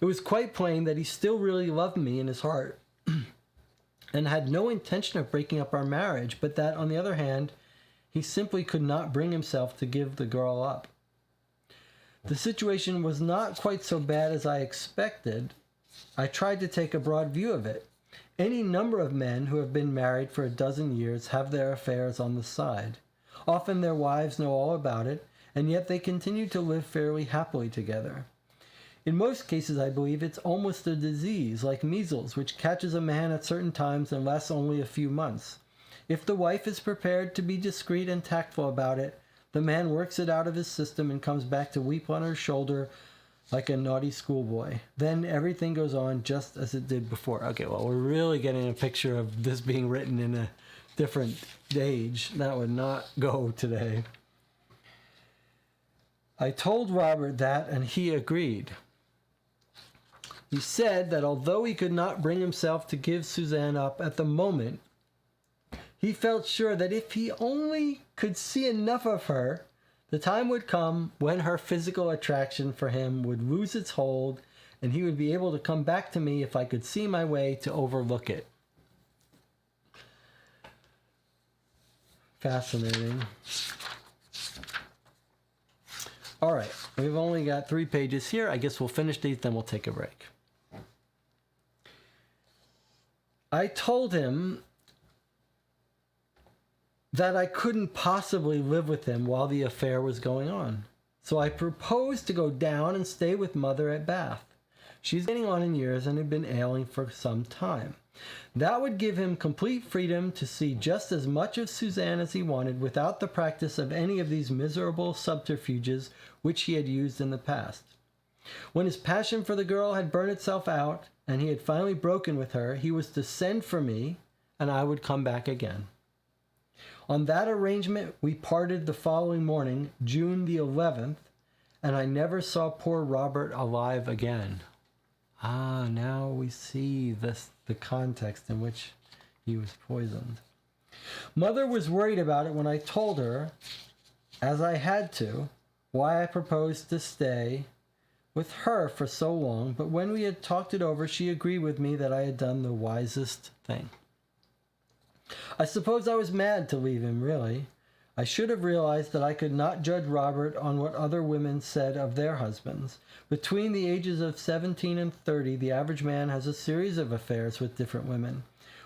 It was quite plain that he still really loved me in his heart, and had no intention of breaking up our marriage, but that, on the other hand, he simply could not bring himself to give the girl up. The situation was not quite so bad as I expected. I tried to take a broad view of it. Any number of men who have been married for a dozen years have their affairs on the side. Often their wives know all about it, and yet they continue to live fairly happily together. In most cases, I believe it's almost a disease, like measles, which catches a man at certain times and lasts only a few months. If the wife is prepared to be discreet and tactful about it, the man works it out of his system and comes back to weep on her shoulder like a naughty schoolboy. Then everything goes on just as it did before. Okay, well, we're really getting a picture of this being written in a different age. That would not go today. I told Robert that, and he agreed. He said that although he could not bring himself to give Suzanne up at the moment, he felt sure that if he only could see enough of her, the time would come when her physical attraction for him would lose its hold, and he would be able to come back to me if I could see my way to overlook it. Fascinating. All right, we've only got 3 pages here. I guess we'll finish these, then we'll take a break. I told him that I couldn't possibly live with him while the affair was going on. So I proposed to go down and stay with Mother at Bath. She's getting on in years and had been ailing for some time. That would give him complete freedom to see just as much of Suzanne as he wanted without the practice of any of these miserable subterfuges which he had used in the past. When his passion for the girl had burned itself out and he had finally broken with her, he was to send for me and I would come back again. On that arrangement, we parted the following morning, June the 11th, and I never saw poor Robert alive again. Now we see the context in which he was poisoned. Mother was worried about it when I told her, as I had to, why I proposed to stay with her for so long, but when we had talked it over, she agreed with me that I had done the wisest thing. I suppose I was mad to leave him, really. I should have realized that I could not judge Robert on what other women said of their husbands. Between the ages of 17 and 30, the average man has a series of affairs with different women.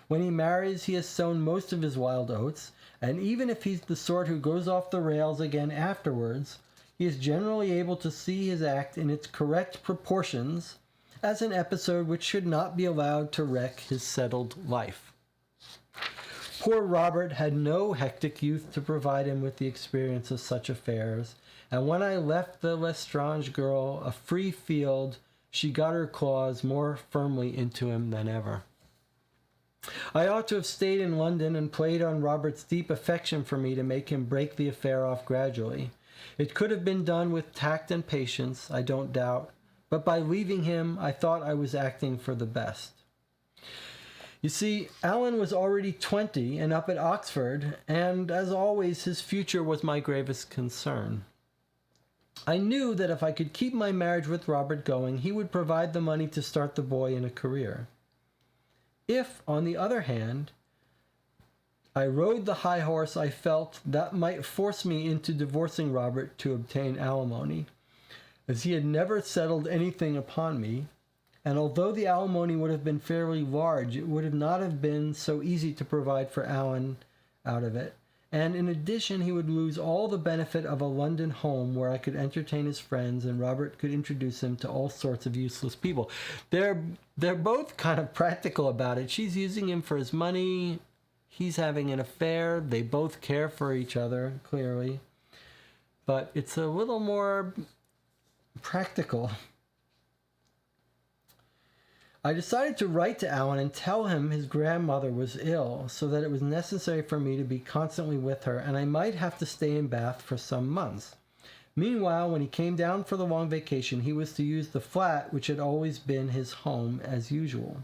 When he marries, he has sown most of his wild oats, and even if he's the sort who goes off the rails again afterwards, he is generally able to see his act in its correct proportions as an episode which should not be allowed to wreck his settled life. Poor Robert had no hectic youth to provide him with the experience of such affairs, and when I left the Lestrange girl a free field, she got her claws more firmly into him than ever. I ought to have stayed in London and played on Robert's deep affection for me to make him break the affair off gradually. It could have been done with tact and patience, I don't doubt, but by leaving him, I thought I was acting for the best. You see, Alan was already 20 and up at Oxford, and as always, his future was my gravest concern. I knew that if I could keep my marriage with Robert going, he would provide the money to start the boy in a career. If, on the other hand, I rode the high horse, I felt that might force me into divorcing Robert to obtain alimony, as he had never settled anything upon me, and although the alimony would have been fairly large, it would not have been so easy to provide for Alan out of it. And in addition, he would lose all the benefit of a London home where I could entertain his friends and Robert could introduce him to all sorts of useless people. They're both kind of practical about it. She's using him for his money. He's having an affair. They both care for each other, clearly. But it's a little more practical. I decided to write to Alan and tell him his grandmother was ill, so that it was necessary for me to be constantly with her, and I might have to stay in Bath for some months. Meanwhile, when he came down for the long vacation, he was to use the flat which had always been his home as usual.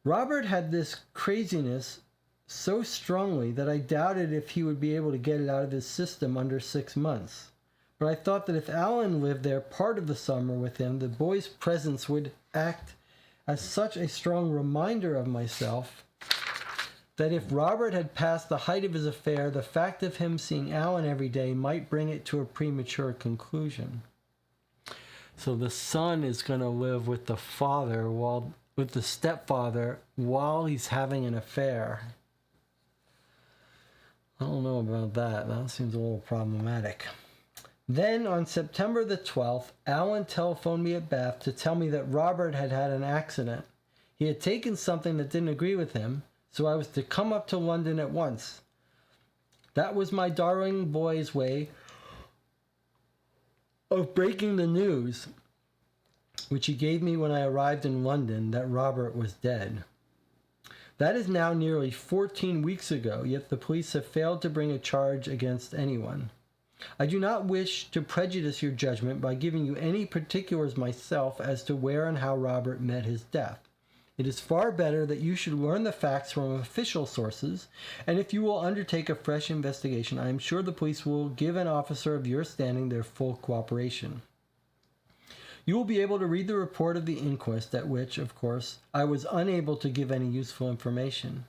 Robert had this craziness so strongly that I doubted if he would be able to get it out of his system under 6 months. But I thought that if Alan lived there part of the summer with him, the boy's presence would act as such a strong reminder of myself that if Robert had passed the height of his affair, the fact of him seeing Alan every day might bring it to a premature conclusion. So the son is going to live with the father with the stepfather while he's having an affair. I don't know about that. That seems a little problematic. Then, on September the 12th, Alan telephoned me at Bath to tell me that Robert had had an accident. He had taken something that didn't agree with him, so I was to come up to London at once. That was my darling boy's way of breaking the news, which he gave me when I arrived in London, that Robert was dead. That is now nearly 14 weeks ago, yet the police have failed to bring a charge against anyone. I do not wish to prejudice your judgment by giving you any particulars myself as to where and how Robert met his death. It is far better that you should learn the facts from official sources, and if you will undertake a fresh investigation, I am sure the police will give an officer of your standing their full cooperation. You will be able to read the report of the inquest, at which, of course, I was unable to give any useful information.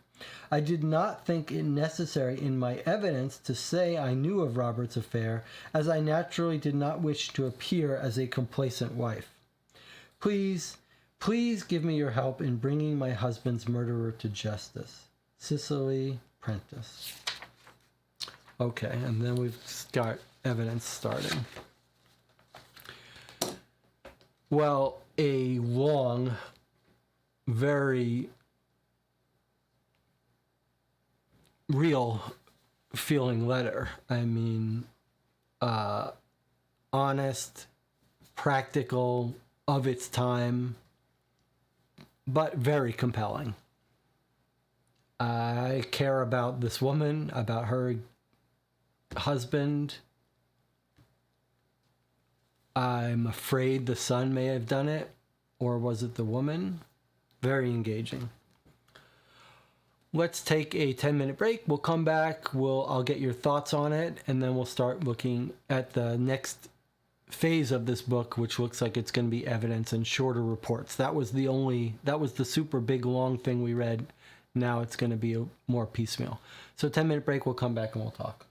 I did not think it necessary in my evidence to say I knew of Robert's affair, as I naturally did not wish to appear as a complacent wife. Please give me your help in bringing my husband's murderer to justice. Cicely Prentice. Okay, and then we've got evidence starting. Well, a long, very real feeling letter. I mean, honest, practical, of its time, but very compelling. I care about this woman, about her husband. I'm afraid the son may have done it, or was it the woman? Very engaging. Let's take a 10-minute break. We'll come back. I'll get your thoughts on it, and then we'll start looking at the next phase of this book, which looks like it's going to be evidence and shorter reports. That was the super big long thing we read. Now it's going to be a more piecemeal. So 10-minute break. We'll come back and we'll talk.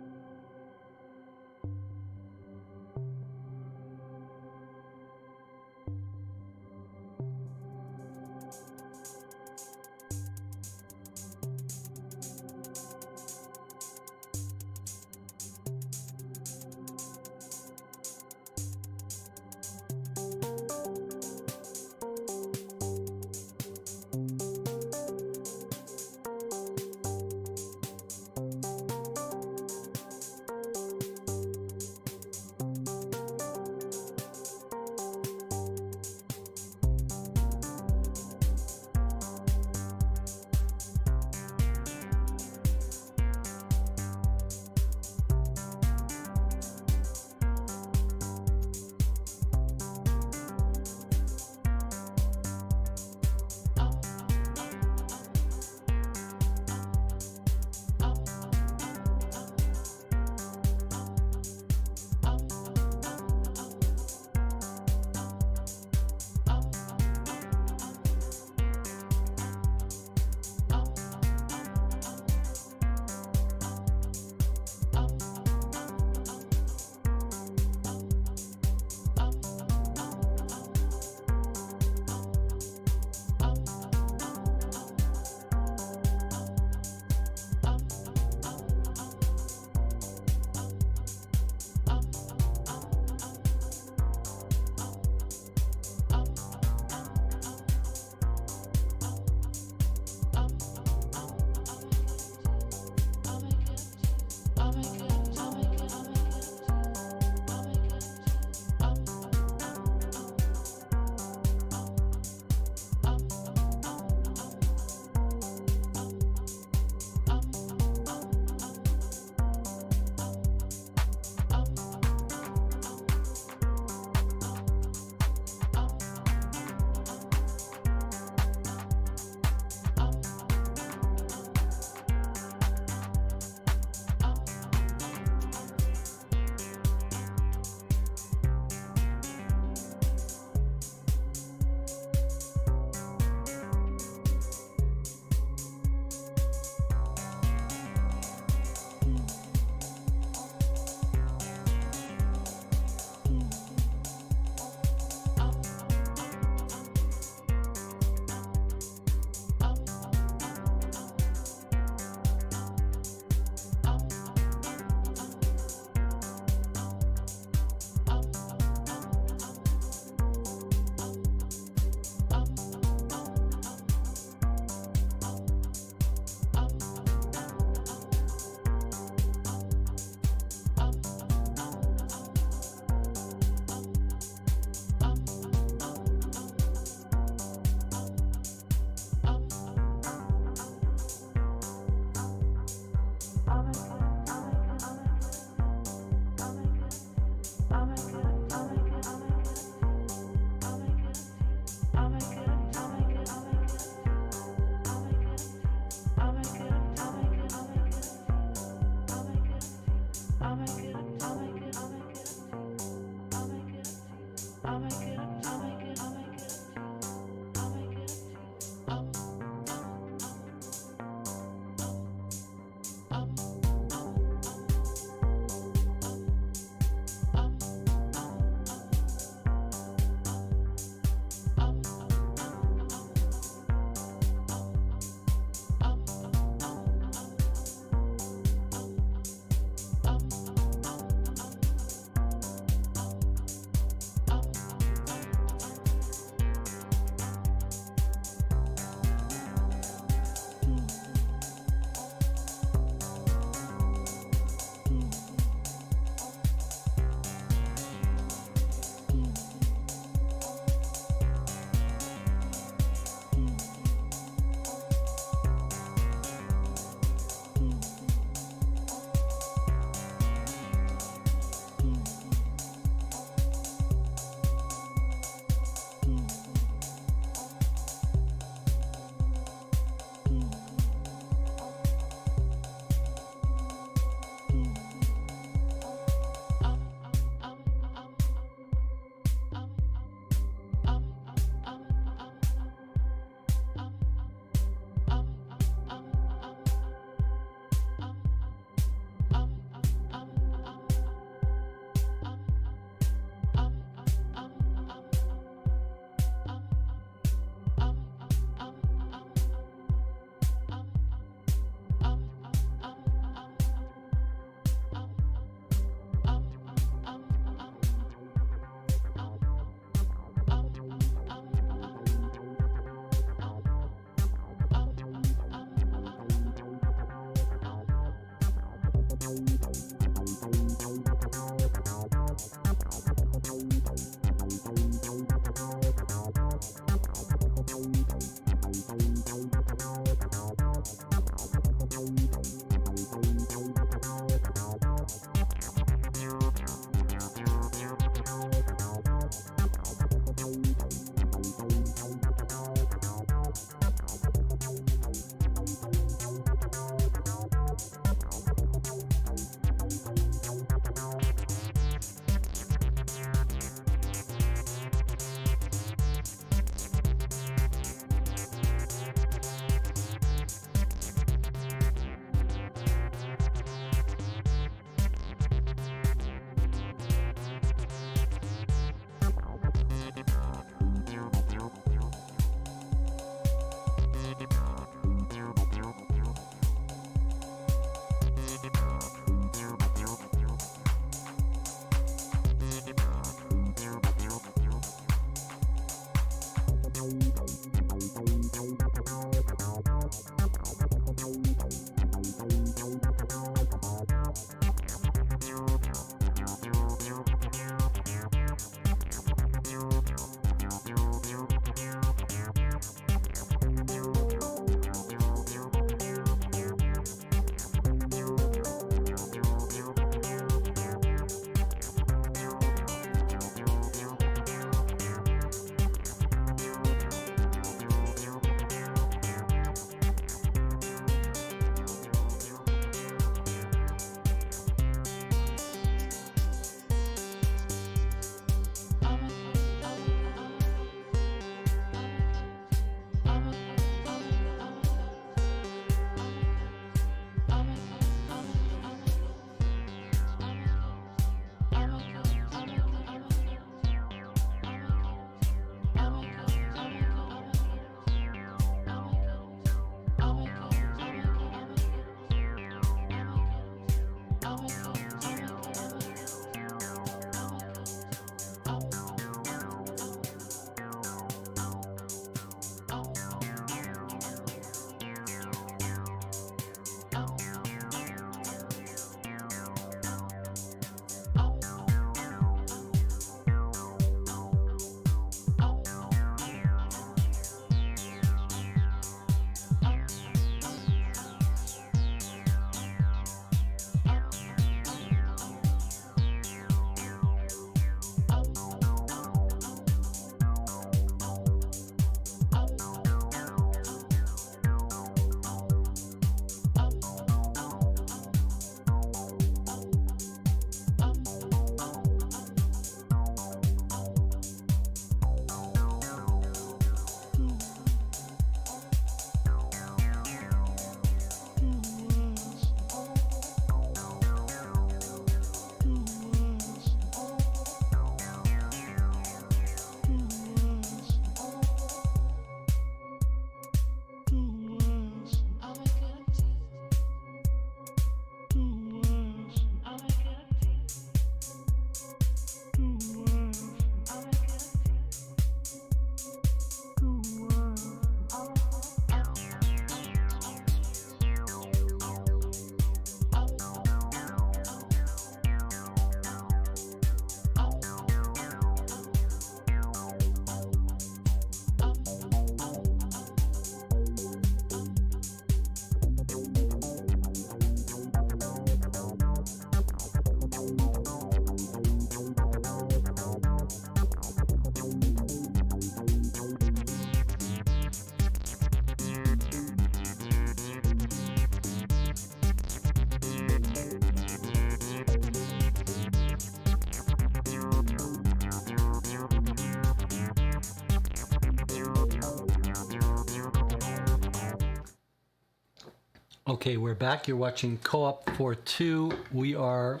Okay, we're back. You're watching Co-op for 2. We are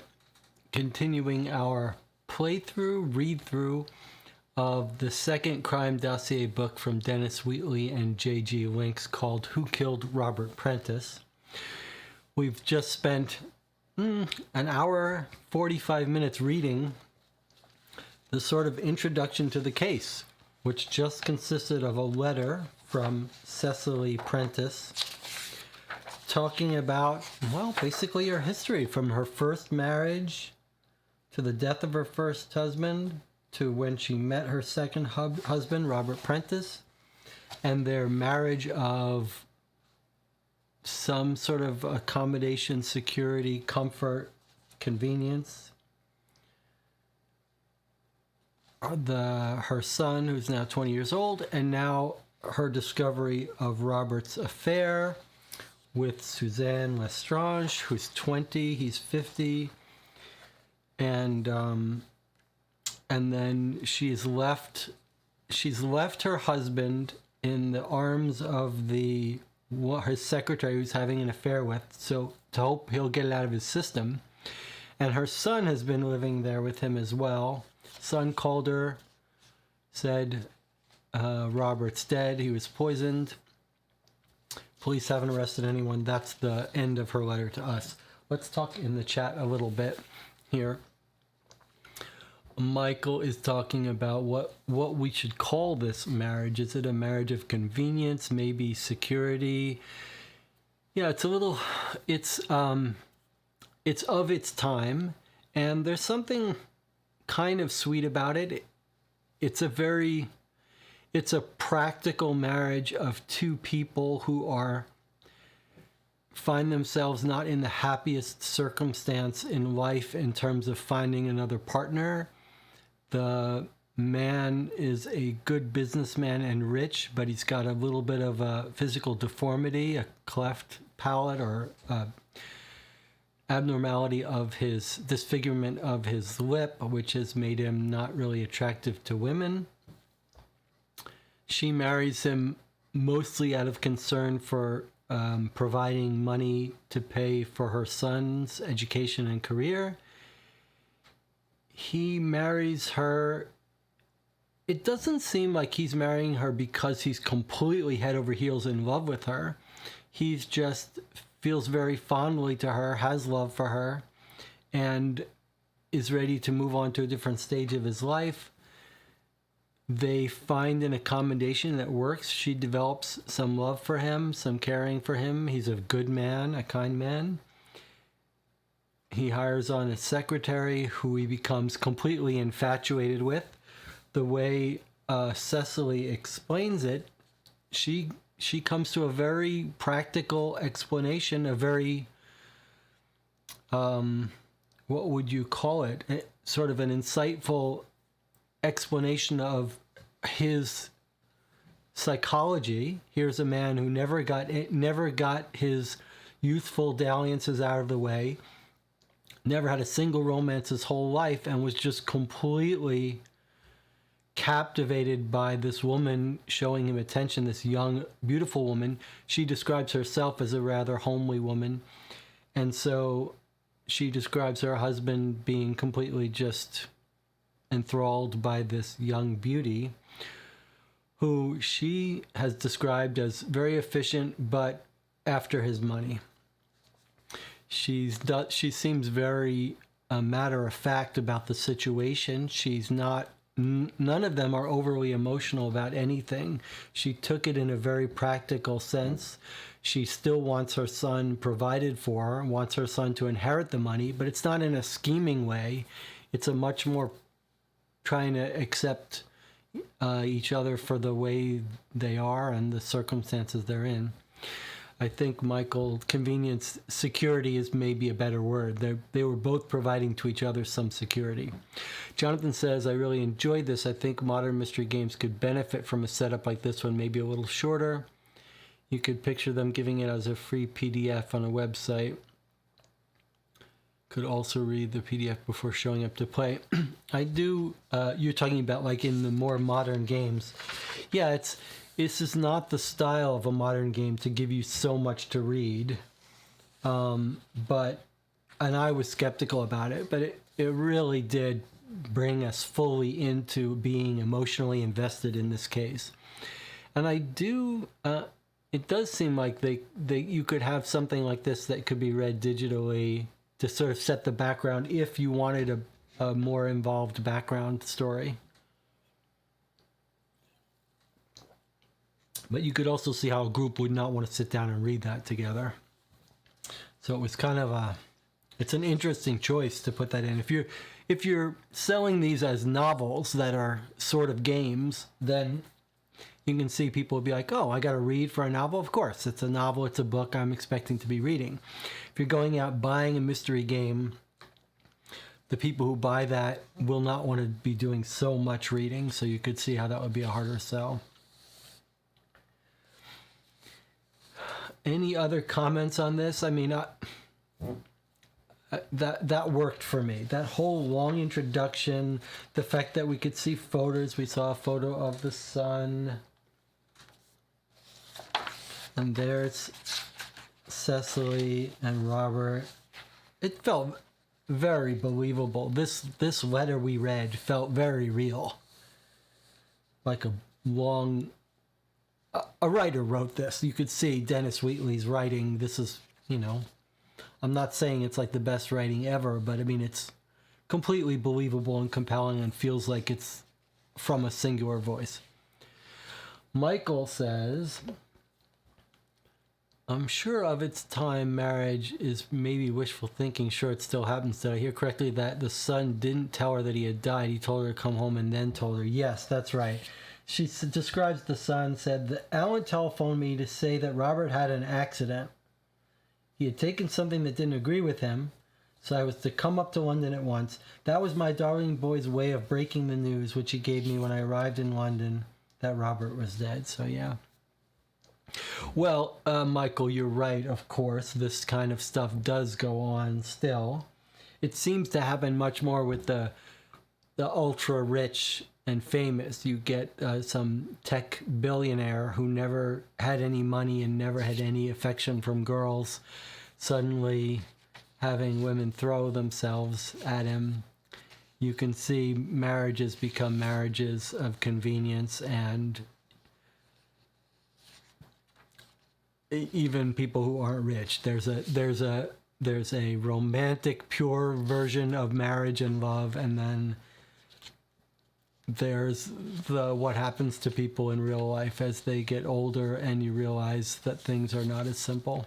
continuing our playthrough, read-through of the second crime dossier book from Dennis Wheatley and J.G. Links called Who Killed Robert Prentice. We've just spent an hour, 45 minutes reading the sort of introduction to the case, which just consisted of a letter from Cecily Prentice talking about, well, basically her history from her first marriage to the death of her first husband to when she met her second husband, Robert Prentice, and their marriage of some sort of accommodation, security, comfort, convenience. Her son, who's now 20 years old, and now her discovery of Robert's affair with Suzanne Lestrange, who's 20, he's 50, and then she's left her husband in the arms of her secretary who's having an affair with, so to hope he'll get it out of his system. And her son has been living there with him as well. Son called her, said Robert's dead, he was poisoned. Police haven't arrested anyone. That's the end of her letter to us. Let's talk in the chat a little bit here. Michael is talking about what we should call this marriage. Is it a marriage of convenience? Maybe security? Yeah, it's of its time, and there's something kind of sweet about it. It's a practical marriage of two people who find themselves not in the happiest circumstance in life in terms of finding another partner. The man is a good businessman and rich, but he's got a little bit of a physical deformity, a cleft palate or abnormality of his disfigurement of his lip, which has made him not really attractive to women. She marries him mostly out of concern for providing money to pay for her son's education and career. He marries her. It doesn't seem like he's marrying her because he's completely head over heels in love with her. He's just feels very fondly to her, has love for her, and is ready to move on to a different stage of his life. They find an accommodation that works. She develops some love for him, some caring for him. He's a good man, a kind man. He hires on a secretary who he becomes completely infatuated with. The way Cecily explains it, she comes to a very practical explanation, a very, what would you call it? Sort of an insightful explanation of his psychology. Here's a man who never got his youthful dalliances out of the way, never had a single romance his whole life, and was just completely captivated by this woman showing him attention, this young, beautiful woman. She describes herself as a rather homely woman, and so she describes her husband being completely just enthralled by this young beauty who she has described as very efficient but after his money. She seems very matter of fact about the situation. She's not, none of them are overly emotional about anything. She took it in a very practical sense. She still wants her son provided for her, wants her son to inherit the money, but it's not in a scheming way. It's a much more trying to accept each other for the way they are and the circumstances they're in. I think, Michael, convenience, security is maybe a better word. They were both providing to each other some security. Jonathan says, I really enjoyed this. I think modern mystery games could benefit from a setup like this one, maybe a little shorter. You could picture them giving it as a free PDF on a website. Could also read the PDF before showing up to play. I do, you're talking about like in the more modern games. Yeah, this is not the style of a modern game to give you so much to read. But, and I was skeptical about it, but it really did bring us fully into being emotionally invested in this case. And I do, it does seem like you could have something like this that could be read digitally to sort of set the background if you wanted a more involved background story. But you could also see how a group would not want to sit down and read that together. So it was kind of it's an interesting choice to put that in. If you're selling these as novels that are sort of games, then you can see people will be like, oh, I got to read for a novel? Of course, it's a novel, it's a book I'm expecting to be reading. If you're going out buying a mystery game, the people who buy that will not want to be doing so much reading, so you could see how that would be a harder sell. Any other comments on this? I mean, that worked for me. That whole long introduction, the fact that we could see photos. We saw a photo of the sun. And there's Cecily and Robert. It felt very believable. This letter we read felt very real. Like a long... A writer wrote this. You could see Dennis Wheatley's writing. This is, I'm not saying it's like the best writing ever, but I mean, it's completely believable and compelling and feels like it's from a singular voice. Michael says, I'm sure of its time marriage is maybe wishful thinking. Sure, it still happens. Did I hear correctly that the son didn't tell her that he had died? He told her to come home and then told her. Yes, that's right. She describes the son, said that Alan telephoned me to say that Robert had an accident. He had taken something that didn't agree with him, so I was to come up to London at once. That was my darling boy's way of breaking the news, which he gave me when I arrived in London, that Robert was dead. So, yeah. Well, Michael, you're right, of course. This kind of stuff does go on still. It seems to happen much more with the ultra-rich and famous. You get some tech billionaire who never had any money and never had any affection from girls suddenly having women throw themselves at him. You can see marriages become marriages of convenience, and even people who aren't rich. There's a romantic, pure version of marriage and love, and then there's what happens to people in real life as they get older and you realize that things are not as simple.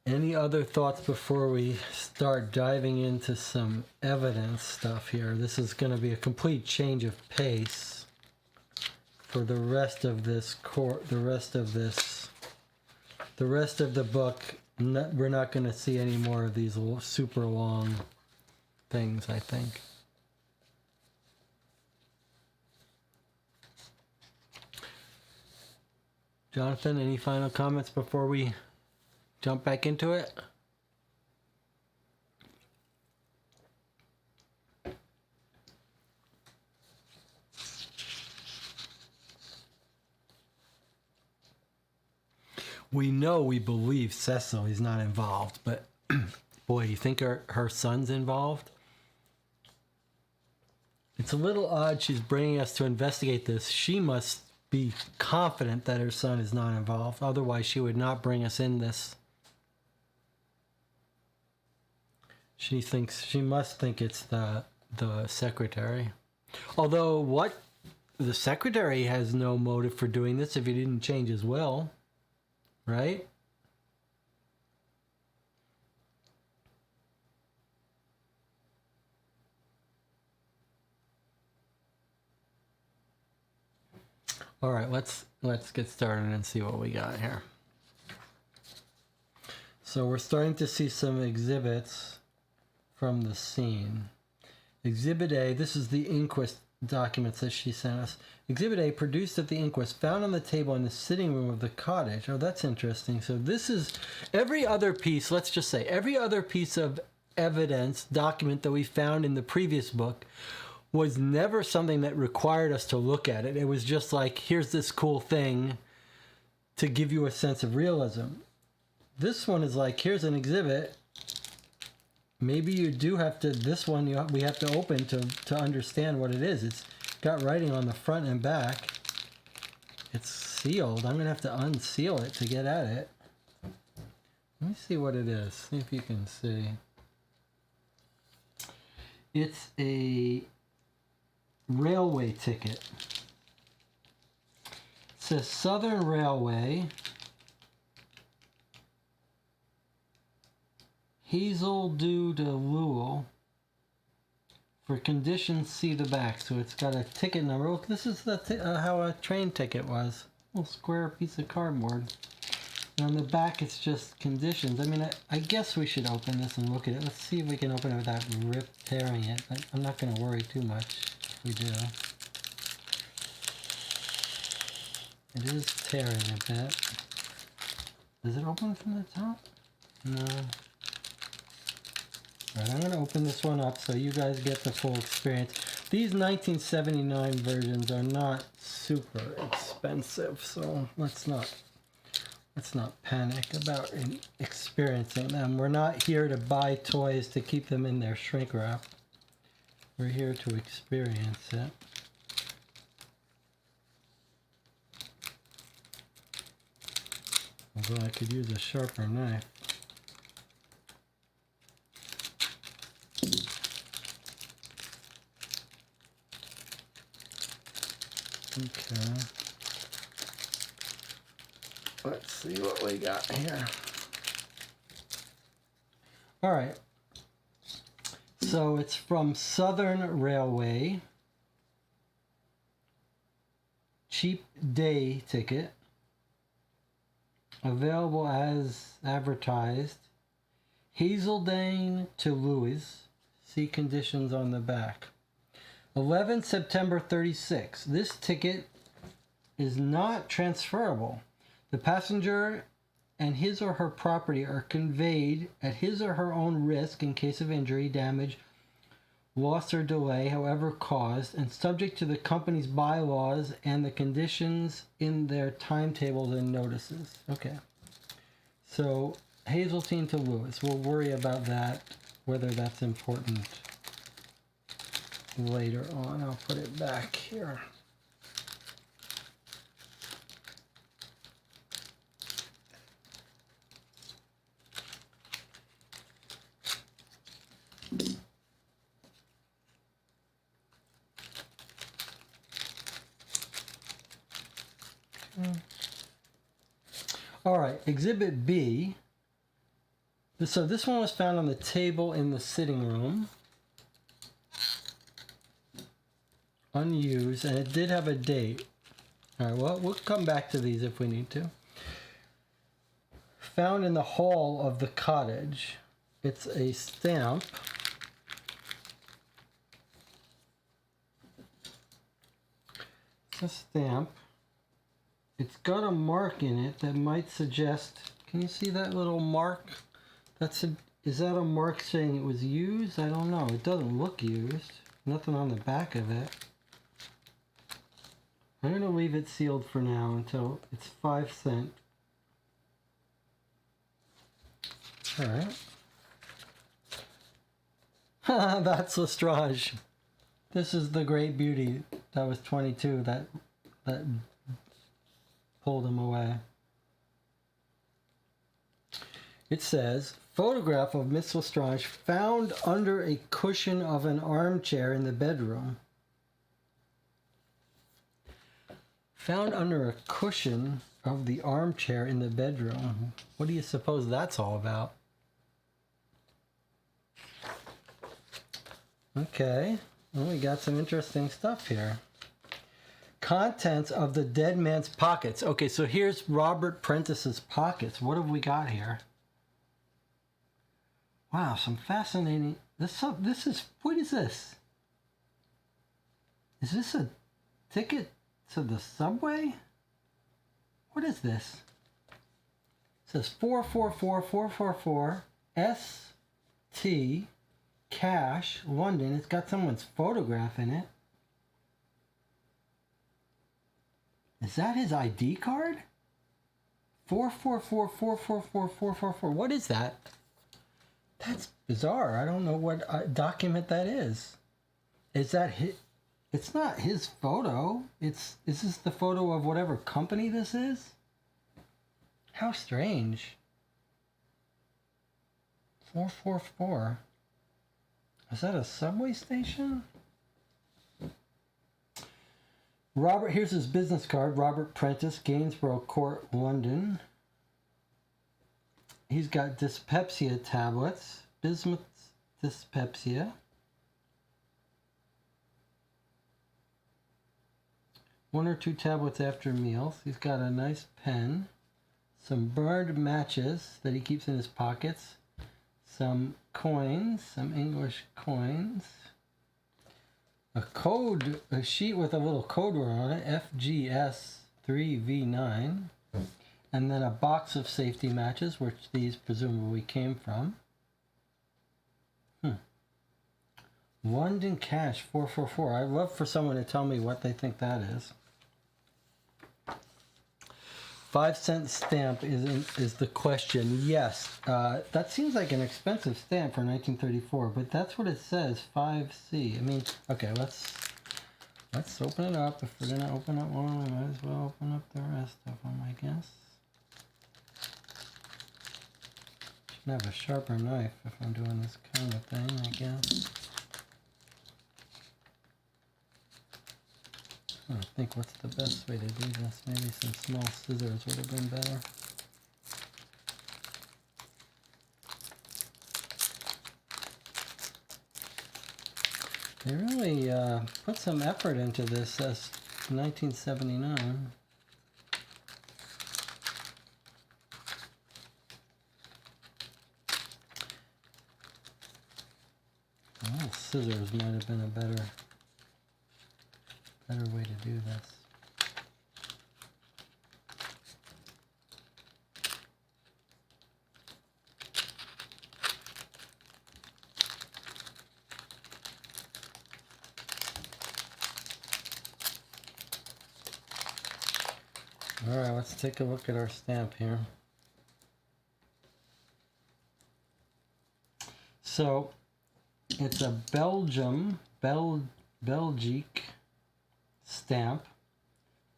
Any other thoughts before we start diving into some evidence stuff here? This is going to be a complete change of pace for the rest of this the rest of the book. We're not going to see any more of these super long things, I think. Jonathan, any final comments before we jump back into it? We believe Cecily's not involved, but boy, you think her son's involved? It's a little odd she's bringing us to investigate this. She must be confident that her son is not involved. Otherwise, she would not bring us in this. She must think it's the secretary. Although the secretary has no motive for doing this if he didn't change his will. Right? All right, let's get started and see what we got here. So we're starting to see some exhibits from the scene. Exhibit A, this is the inquest documents that she sent us. Exhibit A, produced at the inquest, found on the table in the sitting room of the cottage. Oh, that's interesting. So this is every other piece, let's just say, every other piece of evidence, document that we found in the previous book was never something that required us to look at it. It was just like, here's this cool thing. to give you a sense of realism. This one is like, here's an exhibit. Maybe you do have to, this one we have to open to understand what it is. It's got writing on the front and back. It's sealed. I'm going to have to unseal it to get at it. Let me see what it is. See if you can see. It's a railway ticket. It says Southern Railway, Hazeldew to Louisville. For conditions, see the back. So it's got a ticket number. Look, this is the how a train ticket was. A little square piece of cardboard. And on the back, it's just conditions. I mean, I guess we should open this and look at it. Let's see if we can open it without tearing it. But I'm not going to worry too much if we do. It is tearing a bit. Does it open from the top? No. Alright, I'm going to open this one up so you guys get the full experience. These 1979 versions are not super expensive, so let's not panic about experiencing them. We're not here to buy toys to keep them in their shrink wrap. We're here to experience it. Although I could use a sharper knife. Okay. Let's see what we got here. All right. So it's from Southern Railway. Cheap day ticket. Available as advertised. Hazeldean to Louis. See conditions on the back. 11 September 36. This ticket is not transferable. The passenger and his or her property are conveyed at his or her own risk in case of injury, damage, loss, or delay, however caused, and subject to the company's bylaws and the conditions in their timetables and notices. Okay. So, Hazeldean to Louis. We'll worry about that, whether that's important later on. I'll put it back here. All right, Exhibit B. So this one was found on the table in the sitting room. Unused, and it did have a date. All right, well, we'll come back to these if we need to. Found in the hall of the cottage. It's a stamp. It's a stamp. It's got a mark in it that might suggest, can you see that little mark? Is that a mark saying it was used? I don't know. It doesn't look used. Nothing on the back of it. I'm going to leave it sealed for now until it's 5 cents. All right. That's Lestrange. This is the great beauty that was 22 that pulled him away. It says, photograph of Miss Lestrange found under a cushion of an armchair in the bedroom. Found under a cushion of the armchair in the bedroom. What do you suppose that's all about? Okay, well, we got some interesting stuff here. Contents of the dead man's pockets. Okay, so here's Robert Prentice's pockets. What have we got here? Wow, some fascinating... This is... What is this? Is this a ticket to the subway? What is this? It says 444444 ST Cash, London. It's got someone's photograph in it. Is that his ID card? 444444444. What is that? That's bizarre. I don't know what document that is. Is that his? It's not his photo. Is this the photo of whatever company this is? How strange. 444. Is that a subway station? Robert, here's his business card. Robert Prentice, Gainsborough Court, London. He's got dyspepsia tablets. Bismuth dyspepsia. 1 or 2 tablets after meals. He's got a nice pen. Some burned matches that he keeps in his pockets. Some coins, some English coins. A sheet with a little code word on it, FGS3V9. And then a box of safety matches, which these presumably came from. London Cash 444. I'd love for someone to tell me what they think that is. 5-cent stamp is the question. Yes, that seems like an expensive stamp for 1934, but that's what it says. 5C. I mean, okay, let's open it up. If we're gonna open up one, we might as well open up the rest of them, I guess. Should have a sharper knife if I'm doing this kind of thing, I guess. I think what's the best way to do this? Maybe some small scissors would have been better. They really put some effort into this as 1979. Well, scissors might have been a better way to do this. All right, let's take a look at our stamp here. So it's a Belgique stamp,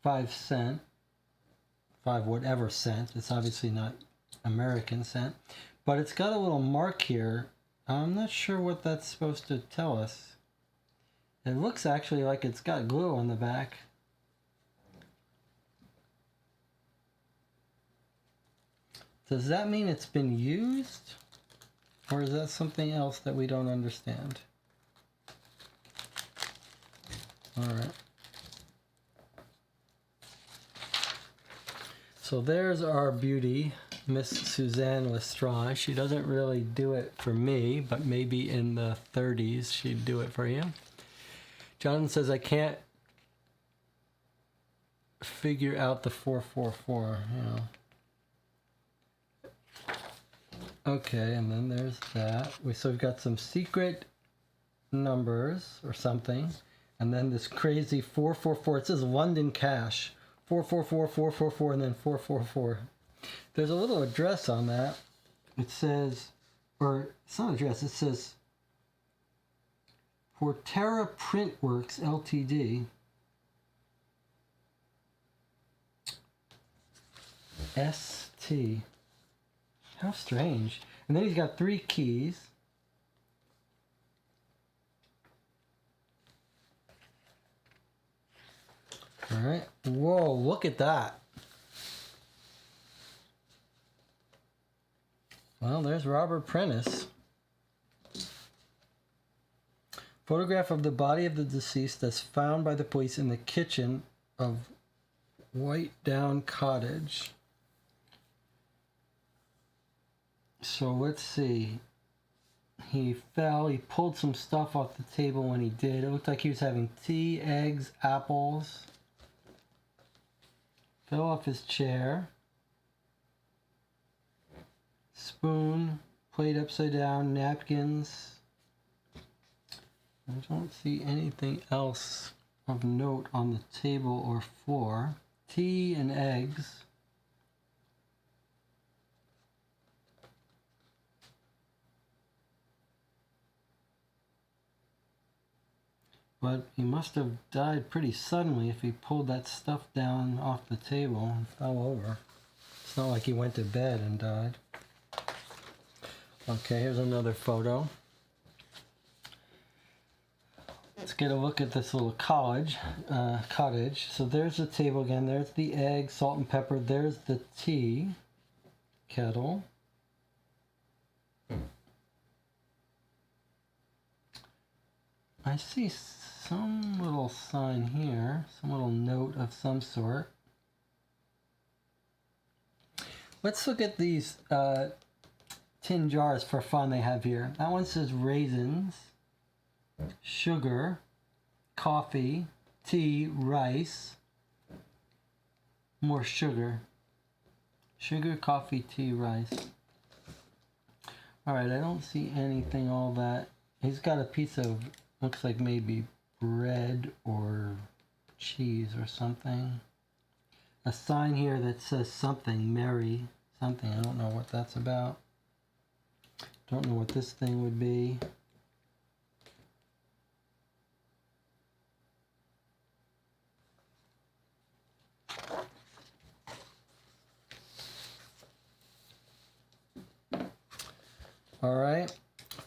5 cent, 5 whatever cent. It's obviously not American cent, but it's got a little mark here. I'm not sure what that's supposed to tell us. It looks actually like it's got glue on the back. Does that mean it's been used? Or is that something else that we don't understand? All right. So there's our beauty, Miss Suzanne Lestrange. She doesn't really do it for me, but maybe in the 30s she'd do it for you. Jonathan says, I can't figure out the 444, you know. Okay, and then there's that. So we've got some secret numbers or something, and then this crazy 444. It says London Cash. 444, 444, and then 444. There's a little address on that. It says, or it's not address, it says Portera Printworks Ltd. ST. How strange. And then he's got 3 keys. All right. Whoa, look at that. Well, there's Robert Prentice. Photograph of the body of the deceased that's found by the police in the kitchen of White Down Cottage. So let's see. He fell. He pulled some stuff off the table when he did. It looked like he was having tea, eggs, apples. Fell off his chair. Spoon, plate upside down, napkins. I don't see anything else of note on the table or floor. Tea and eggs. But he must have died pretty suddenly if he pulled that stuff down off the table and fell over. It's not like he went to bed and died. Okay, here's another photo. Let's get a look at this little cottage. So there's the table again. There's the egg, salt and pepper. There's the tea kettle. I see some little sign here, some little note of some sort. Let's look at these tin jars for fun they have here. That one says raisins, sugar, coffee, tea, rice, more sugar. Sugar, coffee, tea, rice. Alright, I don't see anything all that. He's got a piece of, looks like maybe bread or cheese or something. A sign here that says something, Mary, something. I don't know what that's about. Don't know what this thing would be. All right,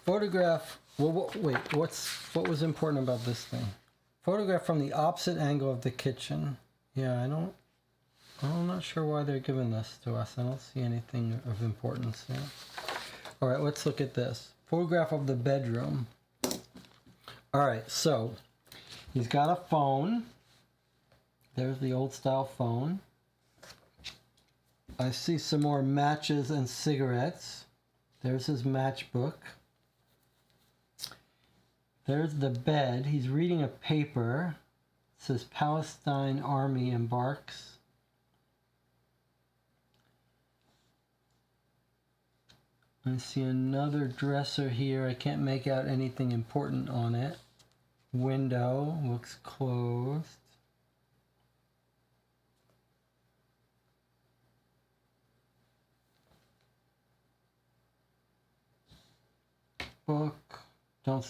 photograph. Well, wait. What was important about this thing? Photograph from the opposite angle of the kitchen. Yeah, I'm not sure why they're giving this to us. I don't see anything of importance here. All right, let's look at this. Photograph of the bedroom. All right, so he's got a phone. There's the old style phone. I see some more matches and cigarettes. There's his matchbook. There's the bed. He's reading a paper. It says Palestine Army embarks. I see another dresser here. I can't make out anything important on it. Window looks closed. Book.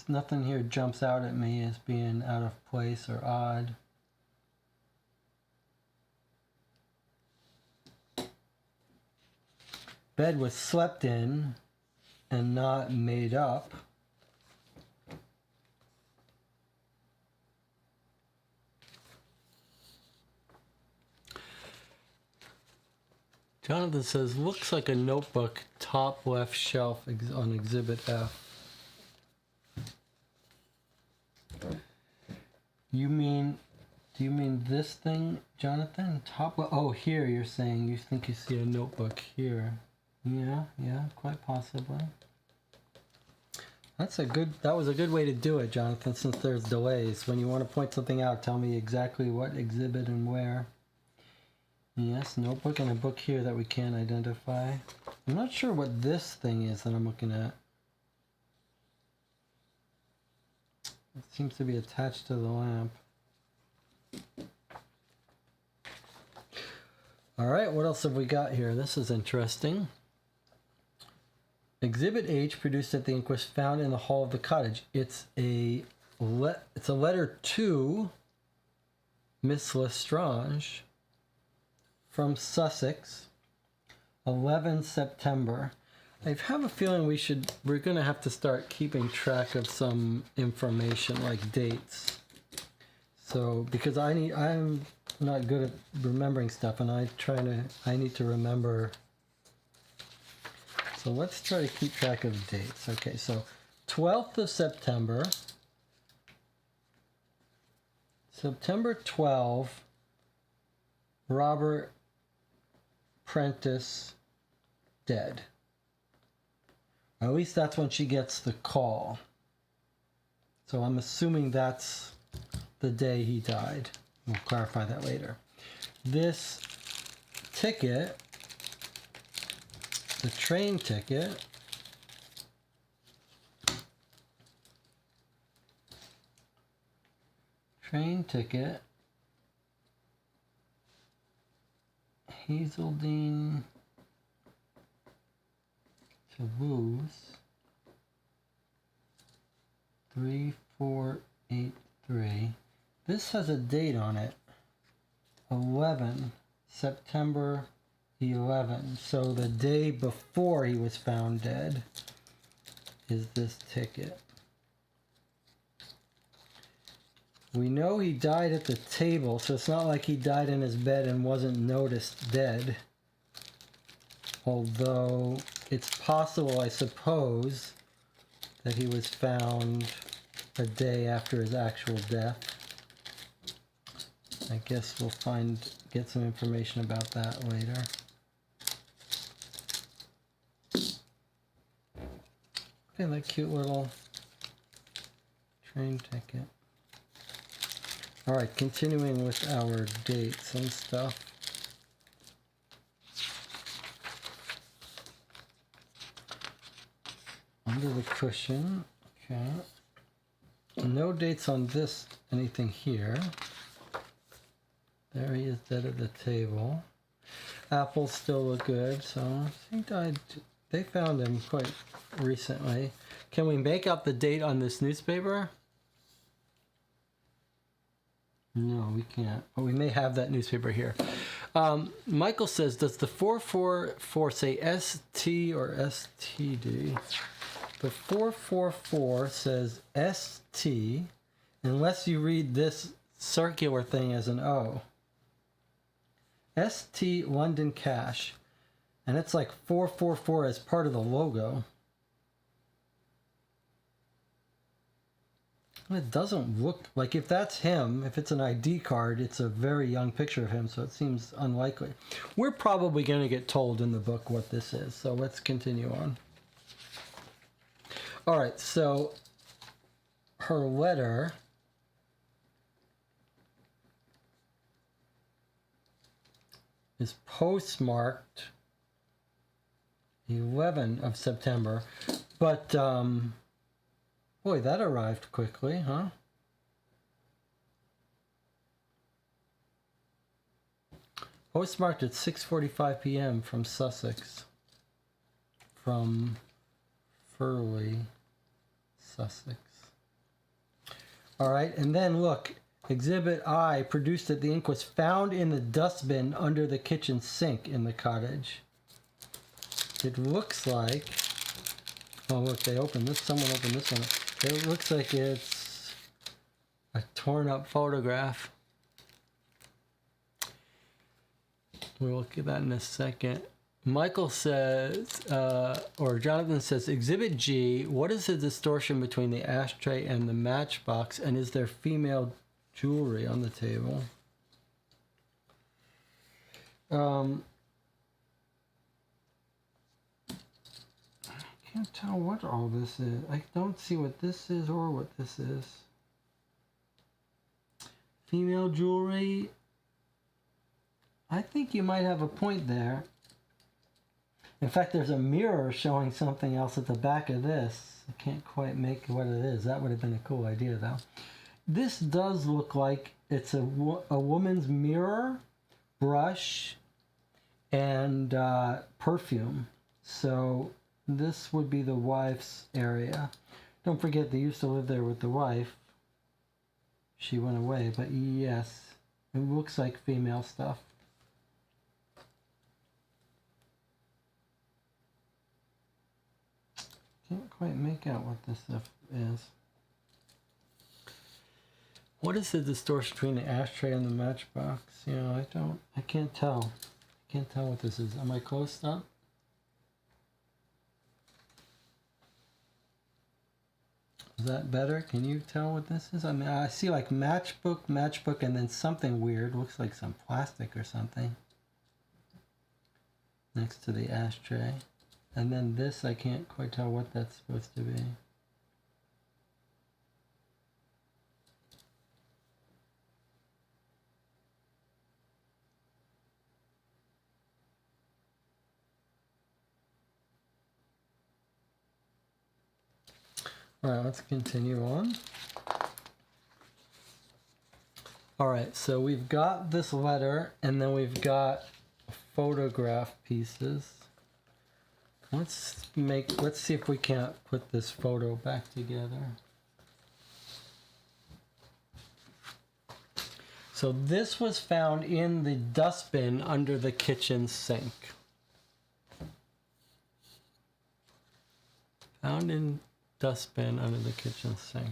Nothing here jumps out at me as being out of place or odd. Bed was slept in and not made up. Jonathan says, looks like a notebook, top left shelf on Exhibit F. Do you mean this thing, Jonathan? Top left? Oh, here you're saying you think you see a notebook here. Yeah, quite possibly. That was a good way to do it, Jonathan, since there's delays. When you want to point something out, tell me exactly what exhibit and where. Yes, notebook and a book here that we can't identify. I'm not sure what this thing is that I'm looking at. It seems to be attached to the lamp. All right, what else have we got here? This is interesting. Exhibit H, produced at the inquest, found in the hall of the cottage. It's a letter to Miss Lestrange from Sussex, 11 September. I have a feeling we're going to have to start keeping track of some information like dates. So, because I'm not good at remembering stuff, and I need to remember. So let's try to keep track of dates. Okay, so 12th of September, September 12, Robert Prentice dead. At least that's when she gets the call. So I'm assuming that's the day he died. We'll clarify that later. This ticket, the train ticket, Hazeldine to Woos, 348 3. This has a date on it. 11, September 11. So the day before he was found dead is this ticket. We know he died at the table, so it's not like he died in his bed and wasn't noticed dead. Although it's possible, I suppose, that he was found a day after his actual death. I guess we'll get some information about that later. Okay, that cute little train ticket. All right, continuing with our dates and stuff. Under the cushion, okay. No dates on this, anything here. There he is dead at the table. Apples still look good, so he died. They found him quite recently. Can we make out the date on this newspaper? No, we can't. But we may have that newspaper here. Michael says, does the 444 say ST or STD? The 444 says ST, unless you read this circular thing as an O. ST London Cash. And it's like 444 as part of the logo. It doesn't look like, if that's him, if it's an ID card, it's a very young picture of him, so it seems unlikely. We're probably going to get told in the book what this is, so let's continue on. All right, so her letter is postmarked 11 of September, but boy, that arrived quickly, huh? Postmarked at 6:45 p.m. from Sussex, from Furley, Sussex. All right, and then look, Exhibit I, produced at the inquest, found in the dustbin under the kitchen sink in the cottage. It looks like, oh look, they opened this, someone opened this one. It looks like it's a torn up photograph. We'll look at that in a second. Michael says, or Jonathan says, Exhibit G, what is the distortion between the ashtray and the matchbox, and is there female jewelry on the table? I can't tell what all this is. I don't see what this is or what this is. Female jewelry. I think you might have a point there. In fact, there's a mirror showing something else at the back of this. I can't quite make what it is. That would have been a cool idea, though. This does look like it's a woman's mirror, brush, and perfume. So this would be the wife's area. Don't forget, they used to live there with the wife. She went away, but yes, it looks like female stuff. Can't quite make out what this stuff is. What is the distortion between the ashtray and the matchbox? You know, I can't tell. I can't tell what this is. Am I close up? Is that better? Can you tell what this is? I mean, I see like matchbook, and then something weird. Looks like some plastic or something next to the ashtray. And then this, I can't quite tell what that's supposed to be. All right, let's continue on. All right, so we've got this letter, and then we've got photograph pieces. Let's see if we can't put this photo back together. So this was found in the dustbin under the kitchen sink. Found in dustbin under the kitchen sink.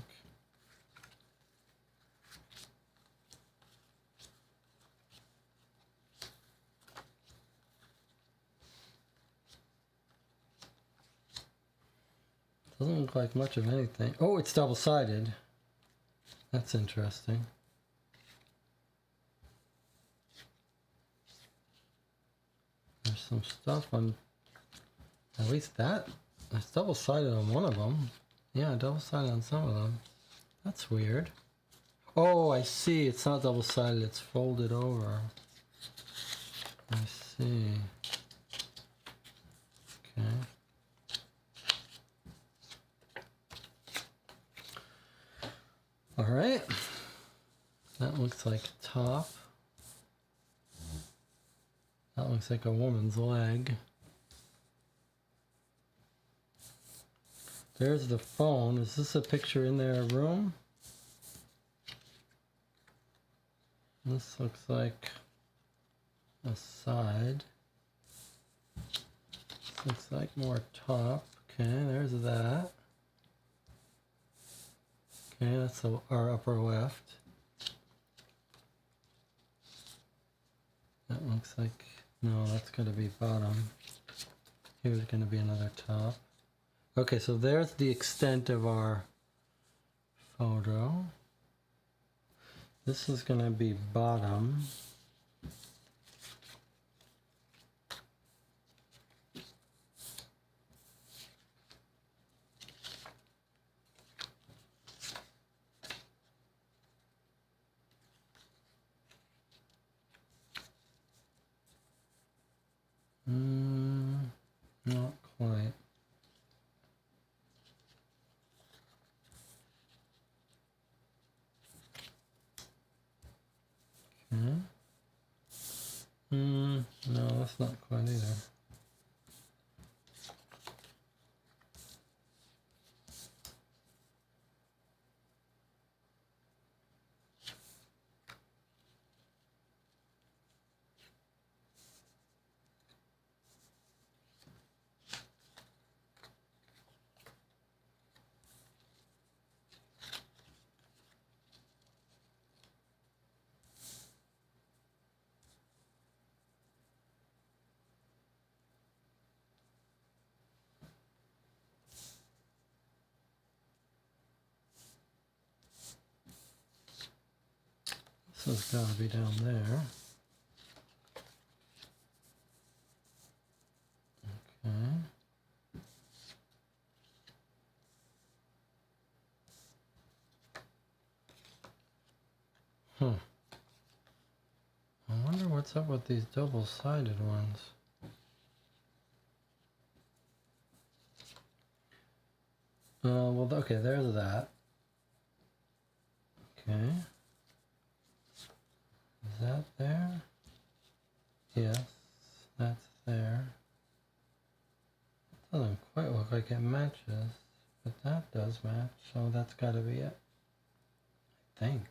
Doesn't look like much of anything. Oh, it's double-sided. That's interesting. There's some stuff on, at least that. It's double-sided on one of them. Yeah, double-sided on some of them. That's weird. Oh, I see. It's not double-sided. It's folded over. I see. Okay. All right. That looks like a top. That looks like a woman's leg. There's the phone. Is this a picture in their room? This looks like a side. This looks like more top. Okay, there's that. Okay, that's our upper left. That looks like, no, that's going to be bottom. Here's going to be another top. Okay, so there's the extent of our photo. This is going to be bottom. Not quite. Okay. No, that's not quite either. This has got to be down there. Okay. I wonder what's up with these double-sided ones. Well, okay, there's that. Okay. Is that there? Yes, that's there. It doesn't quite look like it matches, but that does match, so that's got to be it. I think.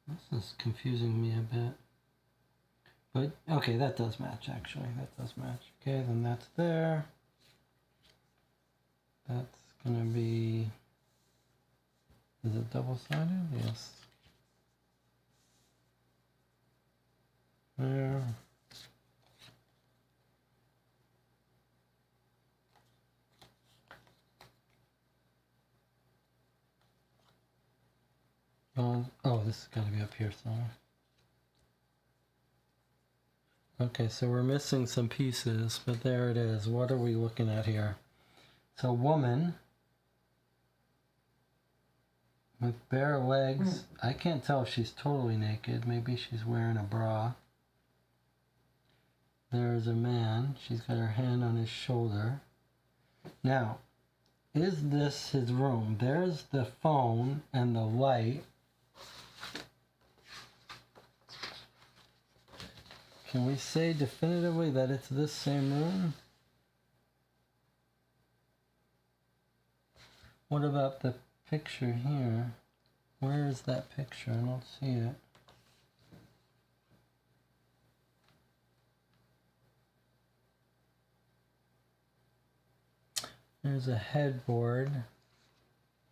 This is confusing me a bit. But, okay, that does match, actually. That does match. Okay, then that's there. That's going to be... Is it double-sided? Yes. There. Oh, this has got to be up here somewhere. Okay, so we're missing some pieces, but there it is. What are we looking at here? So, woman with bare legs. I can't tell if she's totally naked. Maybe she's wearing a bra. There's a man. She's got her hand on his shoulder. Now, is this his room? There's the phone and the light. Can we say definitively that it's this same room? What about the picture here. Where is that picture? I don't see it. There's a headboard.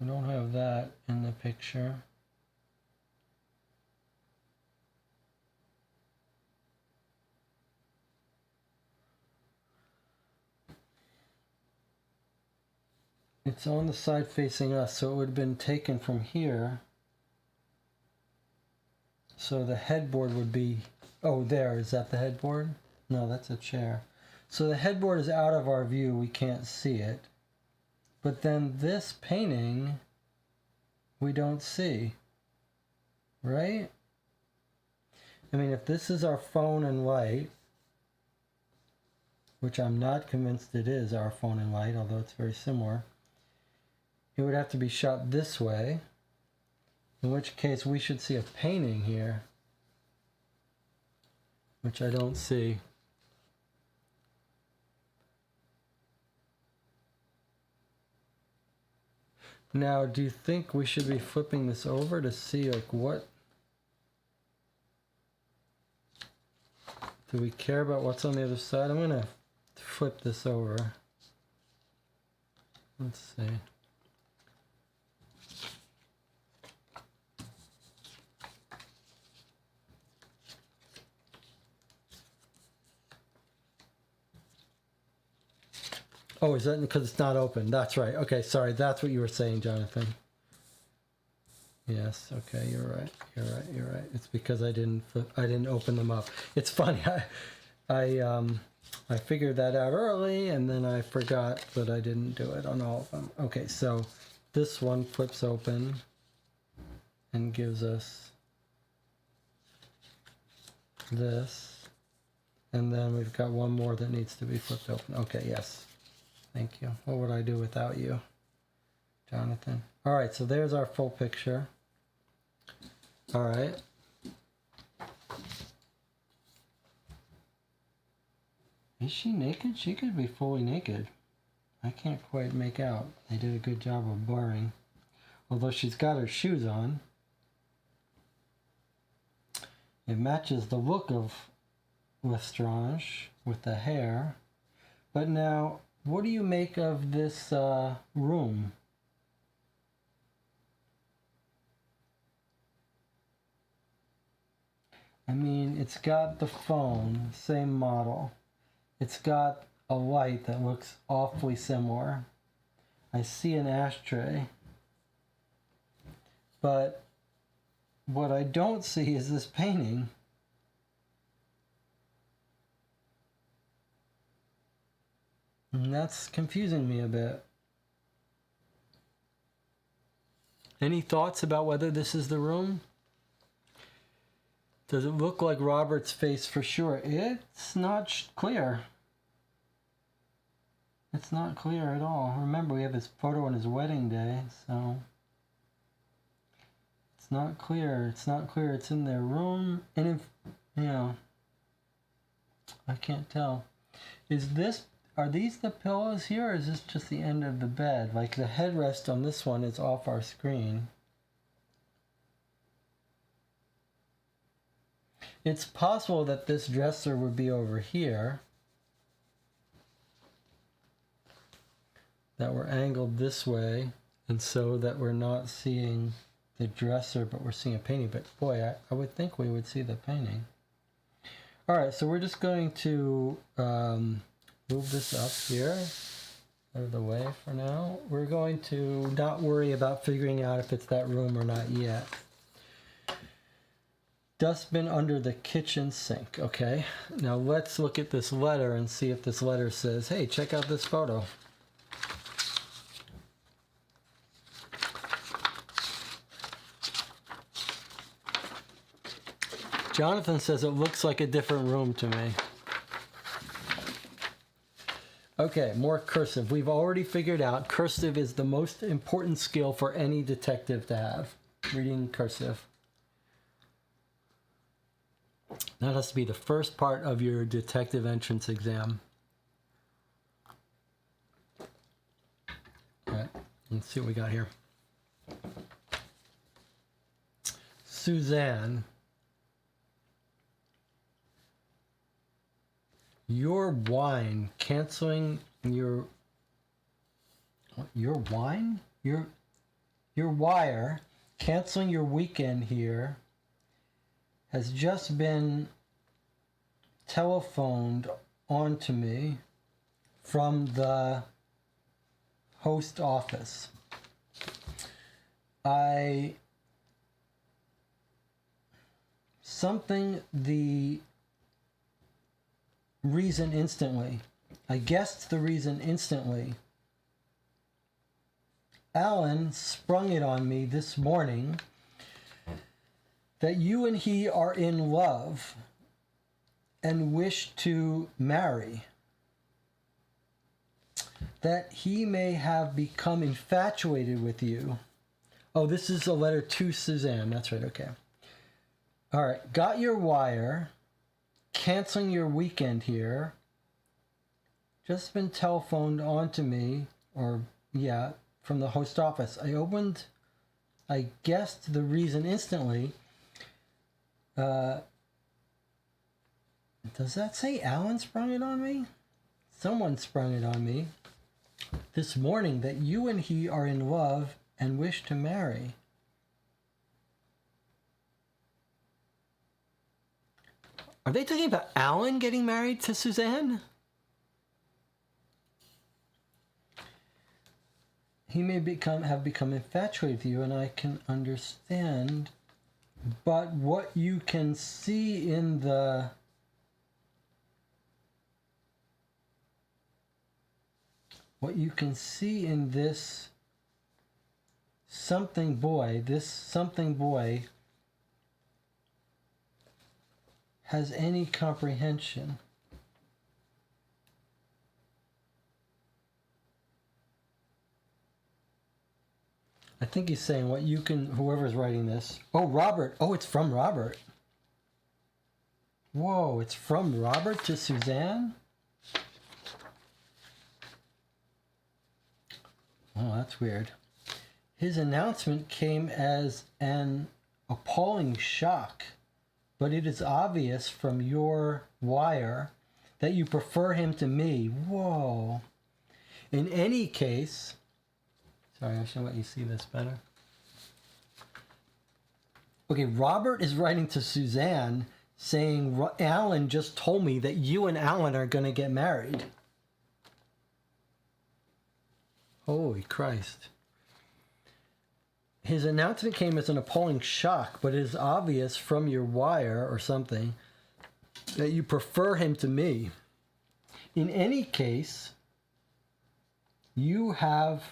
We don't have that in the picture. It's on the side facing us, so it would have been taken from here. So the headboard would be, oh, there, is that the headboard? No, that's a chair. So the headboard is out of our view, we can't see it. But then this painting, we don't see, right? I mean, if this is our phone and light, which I'm not convinced it is our phone and light, although it's very similar, it would have to be shot this way, in which case we should see a painting here, which I don't see. Now, do you think we should be flipping this over to see like what? Do we care about what's on the other side? I'm gonna flip this over. Let's see. Oh, is that because it's not open? That's right. Okay, sorry. That's what you were saying, Jonathan. Yes. Okay, you're right. You're right. You're right. It's because I didn't open them up. It's funny. I figured that out early, and then I forgot that I didn't do it on all of them. Okay, so this one flips open and gives us this, and then we've got one more that needs to be flipped open. Okay. Yes. Thank you. What would I do without you, Jonathan? All right, so there's our full picture. All right. Is she naked? She could be fully naked. I can't quite make out. They did a good job of blurring. Although she's got her shoes on. It matches the look of Lestrange with the hair. But now, what do you make of this room? I mean, it's got the phone, same model. It's got a light that looks awfully similar. I see an ashtray. But what I don't see is this painting. And that's confusing me a bit. Any thoughts about whether this is the room? Does it look like Robert's face for sure? It's not clear. It's not clear at all. Remember, we have his photo on his wedding day, so it's not clear. It's not clear it's in their room. And if, you know, I can't tell. Are these the pillows here, or is this just the end of the bed? Like the headrest on this one is off our screen. It's possible that this dresser would be over here. That we're angled this way, and so that we're not seeing the dresser, but we're seeing a painting. But boy, I would think we would see the painting. All right, so we're just going to move this up here, out of the way for now. We're going to not worry about figuring out if it's that room or not yet. Dustbin under the kitchen sink. Okay, now let's look at this letter and see if this letter says, hey, check out this photo. Jonathan says it looks like a different room to me. Okay, more cursive. We've already figured out cursive is the most important skill for any detective to have. Reading cursive. That has to be the first part of your detective entrance exam. All right, let's see what we got here. Suzanne, your wine canceling your wine? Your wire canceling your weekend here has just been telephoned onto me from the host office. The reason instantly. I guessed the reason instantly. Alan sprung it on me this morning that you and he are in love and wish to marry. That he may have become infatuated with you. Oh, this is a letter to Suzanne. That's right, okay. All right, got your wire. Canceling your weekend here. Just been telephoned onto me, from the host office. I guessed the reason instantly. Does that say Alan sprung it on me? Someone sprung it on me this morning that you and he are in love and wish to marry. Are they talking about Alan getting married to Suzanne? He may have become infatuated with you, and I can understand. But what you can see in the this something boy has any comprehension. I think he's saying whoever's writing this. Oh, Robert. Oh, it's from Robert. Whoa, it's from Robert to Suzanne? Oh, that's weird. His announcement came as an appalling shock, but it is obvious from your wire that you prefer him to me. Whoa. In any case, sorry, I should let you see this better. Okay, Robert is writing to Suzanne saying, Alan just told me that you and Alan are going to get married. Holy Christ. His announcement came as an appalling shock, but it is obvious from your wire or something that you prefer him to me. In any case, you have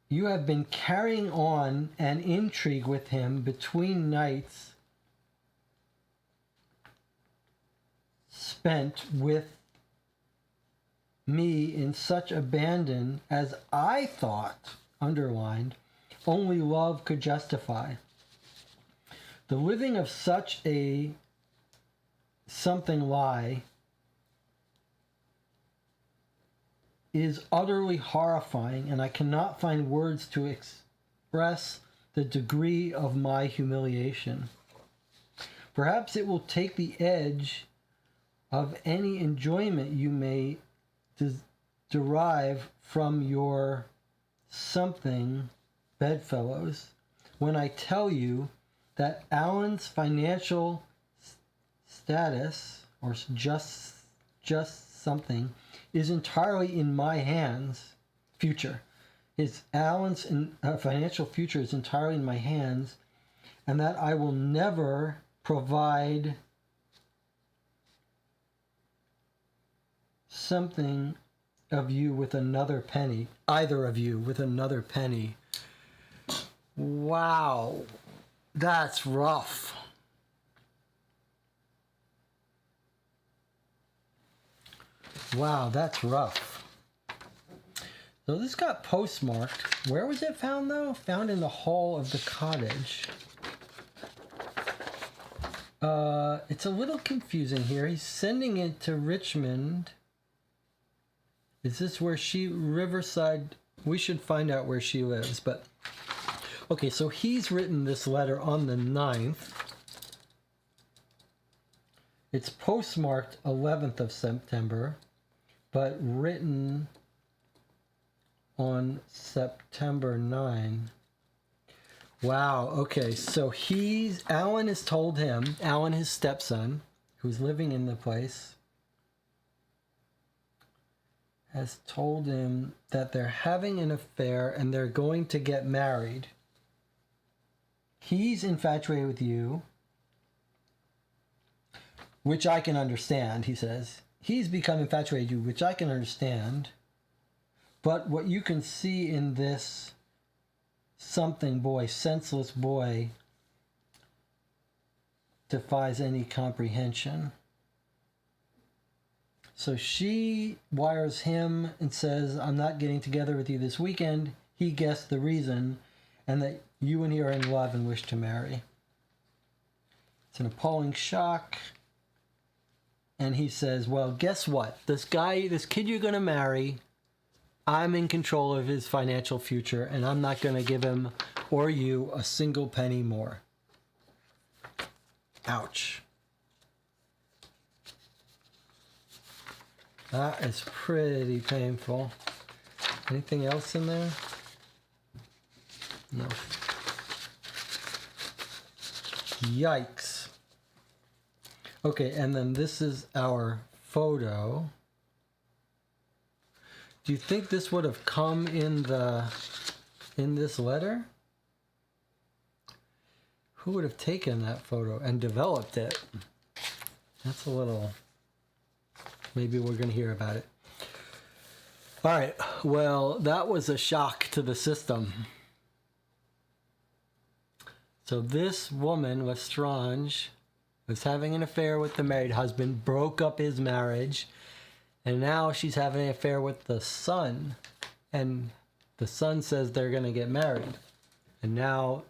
been carrying on an intrigue with him between nights spent with me in such abandon as I thought, underlined, only love could justify. The living of such a something lie is utterly horrifying, and I cannot find words to express the degree of my humiliation. Perhaps it will take the edge of any enjoyment you may derive from your something bedfellows when I tell you that Alan's financial status, or just something, is entirely in my hands. Alan's financial future is entirely in my hands, and that I will never provide something of you with another penny, either of you with another penny. Wow, that's rough. Wow, that's rough. So this got postmarked. Where was it found, though? Found in the hall of the cottage. It's a little confusing here. He's sending it to Richmond. Is this where Riverside? We should find out where she lives, but Okay, so he's written this letter on the 9th. It's postmarked 11th of September, but written on September 9. Wow, okay, so Alan has told him, Alan, his stepson, who's living in the place, has told him that they're having an affair and they're going to get married. He's infatuated with you, which I can understand, he says. He's become infatuated with you, which I can understand. But what you can see in this something boy, senseless boy, defies any comprehension. So she wires him and says, I'm not getting together with you this weekend. He guessed the reason, and that you and he are in love and wish to marry. It's an appalling shock. And he says, well, guess what? This kid you're going to marry, I'm in control of his financial future, and I'm not going to give him or you a single penny more. Ouch. That is pretty painful. Anything else in there? No. Yikes. Okay, and then this is our photo. Do you think this would have come in this letter? Who would have taken that photo and developed it? That's a little... Maybe we're going to hear about it. All right. Well, that was a shock to the system. So this woman, Lestrange, was having an affair with the married husband, broke up his marriage, and now she's having an affair with the son. And the son says they're going to get married. And now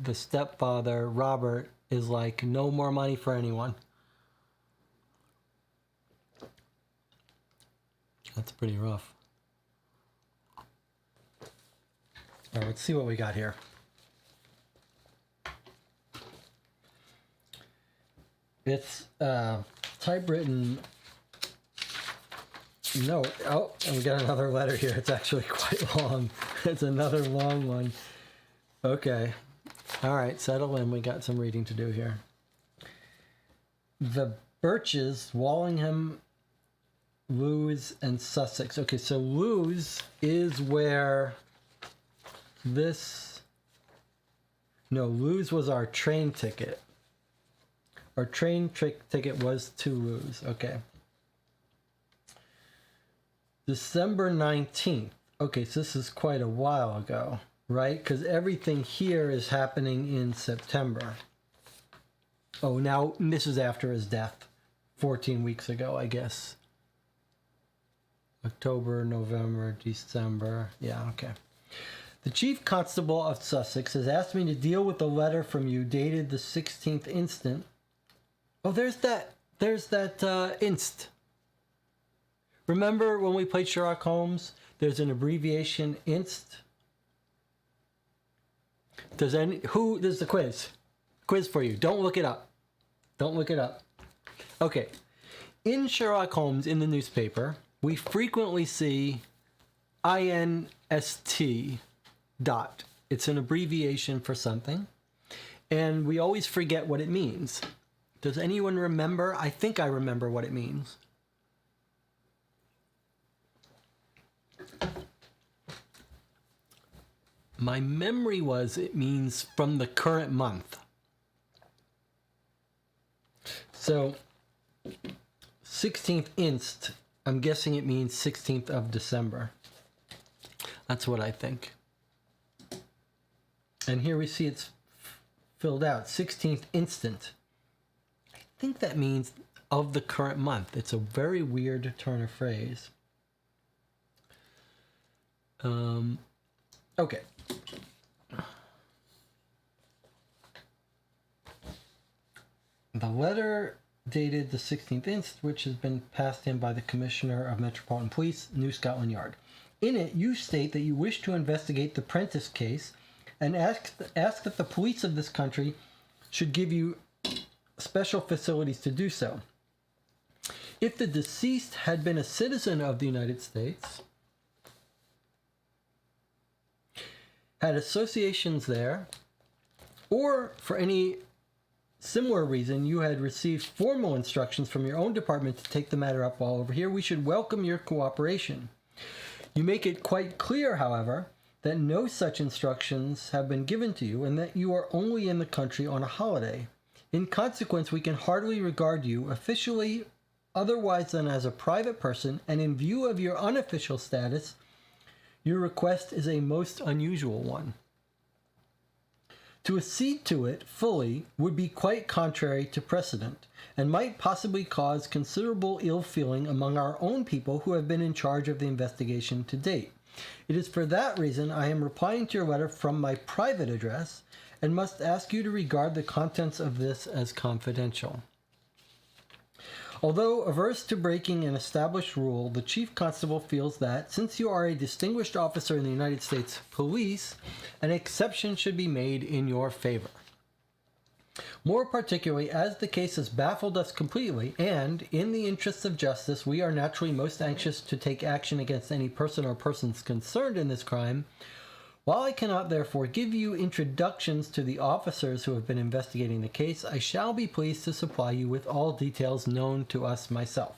the stepfather, Robert, is like, no more money for anyone. That's pretty rough. All right, let's see what we got here. It's typewritten note. Oh, and we got another letter here. It's actually quite long. It's another long one. Okay. All right, settle in. We got some reading to do here. The Birches, Wallingham, Lewes, and Sussex. Okay, so Lewes is where Lewes was our train ticket. Our train ticket was to Lewes. Okay. December 19th. Okay, so this is quite a while ago, right? Because everything here is happening in September. Oh, now this is after his death. 14 weeks ago, I guess. October, November, December. Yeah, okay. The Chief Constable of Sussex has asked me to deal with a letter from you dated the 16th instant. Oh, there's that inst. Remember when we played Sherlock Holmes? There's an abbreviation inst. There's the quiz. Quiz for you. Don't look it up. Don't look it up. Okay. In Sherlock Holmes, in the newspaper, we frequently see INST dot. It's an abbreviation for something, and we always forget what it means. Does anyone remember? I think I remember what it means. My memory was it means from the current month. So, 16th inst, I'm guessing it means 16th of December. That's what I think. And here we see it's filled out, 16th instant. I think that means of the current month. It's a very weird turn of phrase. Okay. The letter dated the 16th inst, which has been passed in by the Commissioner of Metropolitan Police, New Scotland Yard. In it, you state that you wish to investigate the Prentice case and ask that the police of this country should give you special facilities to do so. If the deceased had been a citizen of the United States, had associations there, or for any similar reason you had received formal instructions from your own department to take the matter up while over here, we should welcome your cooperation. You make it quite clear, however, that no such instructions have been given to you and that you are only in the country on a holiday. In consequence, we can hardly regard you officially otherwise than as a private person, and in view of your unofficial status, your request is a most unusual one. To accede to it fully would be quite contrary to precedent, and might possibly cause considerable ill feeling among our own people who have been in charge of the investigation to date. It is for that reason I am replying to your letter from my private address, and must ask you to regard the contents of this as confidential. Although averse to breaking an established rule, the Chief Constable feels that, since you are a distinguished officer in the United States Police, an exception should be made in your favor. More particularly, as the case has baffled us completely, and, in the interests of justice, we are naturally most anxious to take action against any person or persons concerned in this crime, while I cannot therefore give you introductions to the officers who have been investigating the case, I shall be pleased to supply you with all details known to us myself.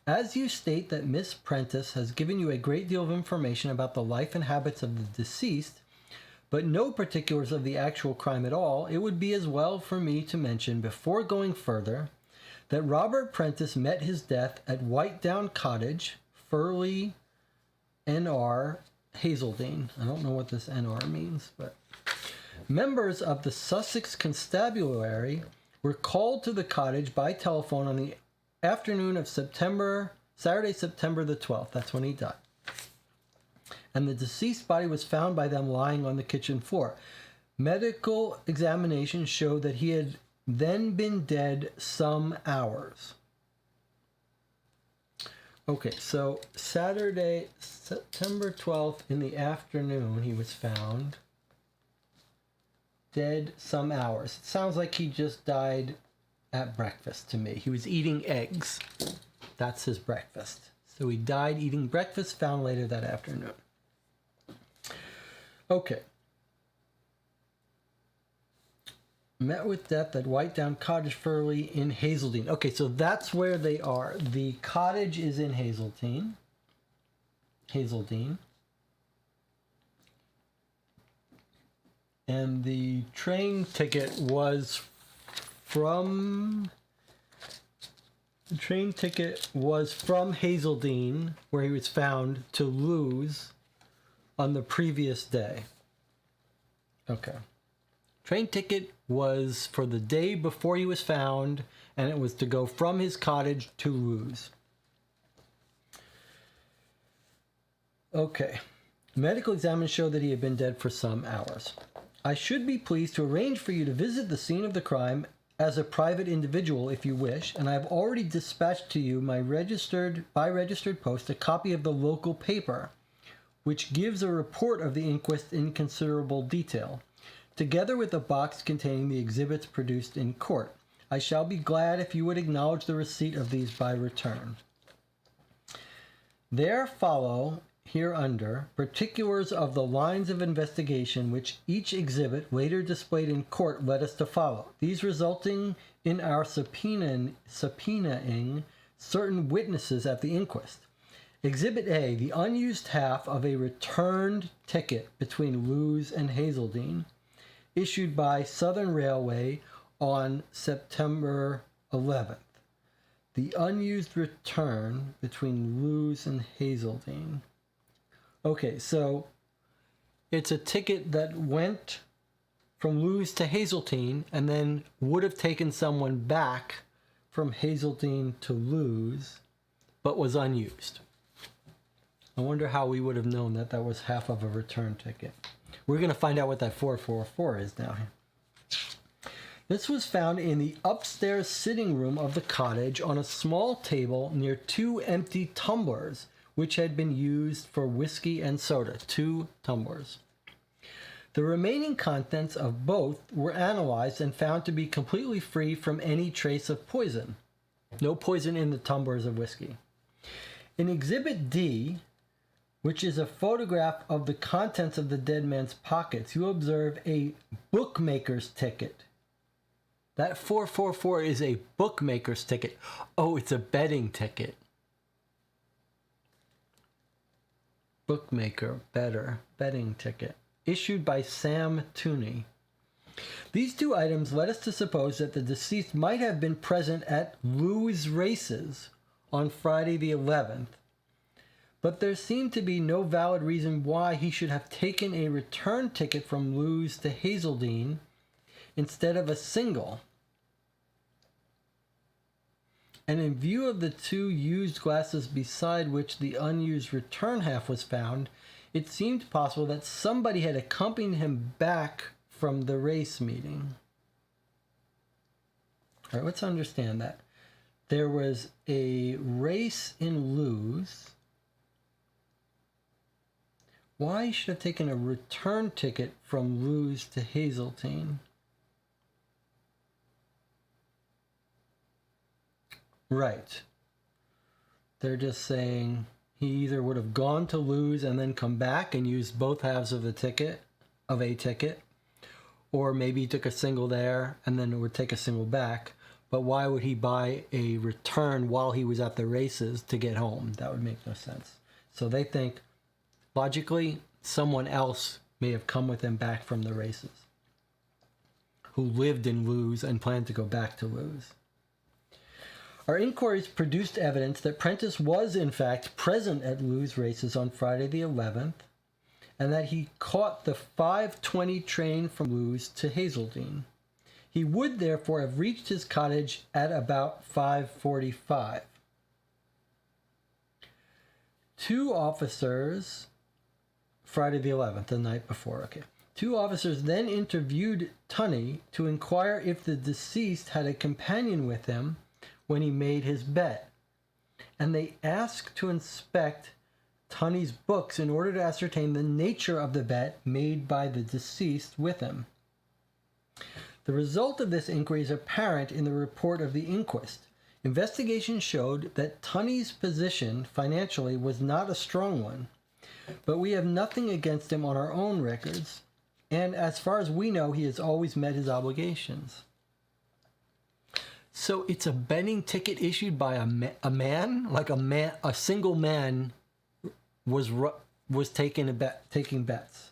As you state that Miss Prentice has given you a great deal of information about the life and habits of the deceased, but no particulars of the actual crime at all, it would be as well for me to mention, before going further, that Robert Prentice met his death at Whitedown Cottage, Furley, N.R., Hazeldean. I don't know what this NR means, but members of the Sussex Constabulary were called to the cottage by telephone on the afternoon of Saturday, September the 12th. That's when he died. And the deceased body was found by them lying on the kitchen floor. Medical examination showed that he had then been dead some hours. Okay, so Saturday, September 12th in the afternoon, he was found dead some hours. It sounds like he just died at breakfast to me. He was eating eggs. That's his breakfast. So he died eating breakfast, found later that afternoon. Okay. Met with death at Whitedown Cottage, Furley in Hazeldean. Okay, so that's where they are. The cottage is in Hazeldean. And the train ticket was from Hazeldean, where he was found, to Lewes on the previous day. Okay. Train ticket was for the day before he was found, and it was to go from his cottage to Lewes. Okay. Medical examination showed that he had been dead for some hours. I should be pleased to arrange for you to visit the scene of the crime as a private individual if you wish, and I have already dispatched to you by registered post a copy of the local paper, which gives a report of the inquest in considerable detail, together with a box containing the exhibits produced in court. I shall be glad if you would acknowledge the receipt of these by return. There follow, hereunder, particulars of the lines of investigation which each exhibit, later displayed in court, led us to follow, these resulting in our subpoenaing certain witnesses at the inquest. Exhibit A, the unused half of a returned ticket between Lewes and Hazeldean, issued by Southern Railway on September 11th. The unused return between Lewes and Hazeldean. Okay, so it's a ticket that went from Lewes to Hazeldean and then would have taken someone back from Hazeldean to Lewes, but was unused. I wonder how we would have known that that was half of a return ticket. We're going to find out what that 444 is now. This was found in the upstairs sitting room of the cottage on a small table near two empty tumblers, which had been used for whiskey and soda, 2 tumblers. The remaining contents of both were analyzed and found to be completely free from any trace of poison. No poison in the tumblers of whiskey. In Exhibit D, which is a photograph of the contents of the dead man's pockets, you observe a bookmaker's ticket. That 444 is a bookmaker's ticket. Oh, it's a betting ticket. Bookmaker, betting ticket. Issued by Sam Tooney. These 2 items led us to suppose that the deceased might have been present at Lou's races on Friday the 11th, but there seemed to be no valid reason why he should have taken a return ticket from Lou's to Hazeldean instead of a single. And in view of the 2 used glasses beside which the unused return half was found, it seemed possible that somebody had accompanied him back from the race meeting. All right, let's understand that. There was a race in Lou's. Why he should have taken a return ticket from Lou's to Hazeltine? Right. They're just saying he either would have gone to Lou's and then come back and used both halves of a ticket, or maybe he took a single there and then would take a single back. But why would he buy a return while he was at the races to get home? That would make no sense. So they think, logically, someone else may have come with him back from the races, who lived in Lou's and planned to go back to Lou's. Our inquiries produced evidence that Prentice was, in fact, present at Lou's races on Friday the 11th, and that he caught the 5:20 train from Lou's to Hazeldean. He would, therefore, have reached his cottage at about 5:45. 2 officers, Friday the 11th, the night before, okay. 2 officers then interviewed Tunney to inquire if the deceased had a companion with him when he made his bet, and they asked to inspect Tunney's books in order to ascertain the nature of the bet made by the deceased with him. The result of this inquiry is apparent in the report of the inquest. Investigation showed that Tunney's position financially was not a strong one, but we have nothing against him on our own records, and as far as we know, he has always met his obligations. So it's a betting ticket issued by a man? Like a single man was taking bets.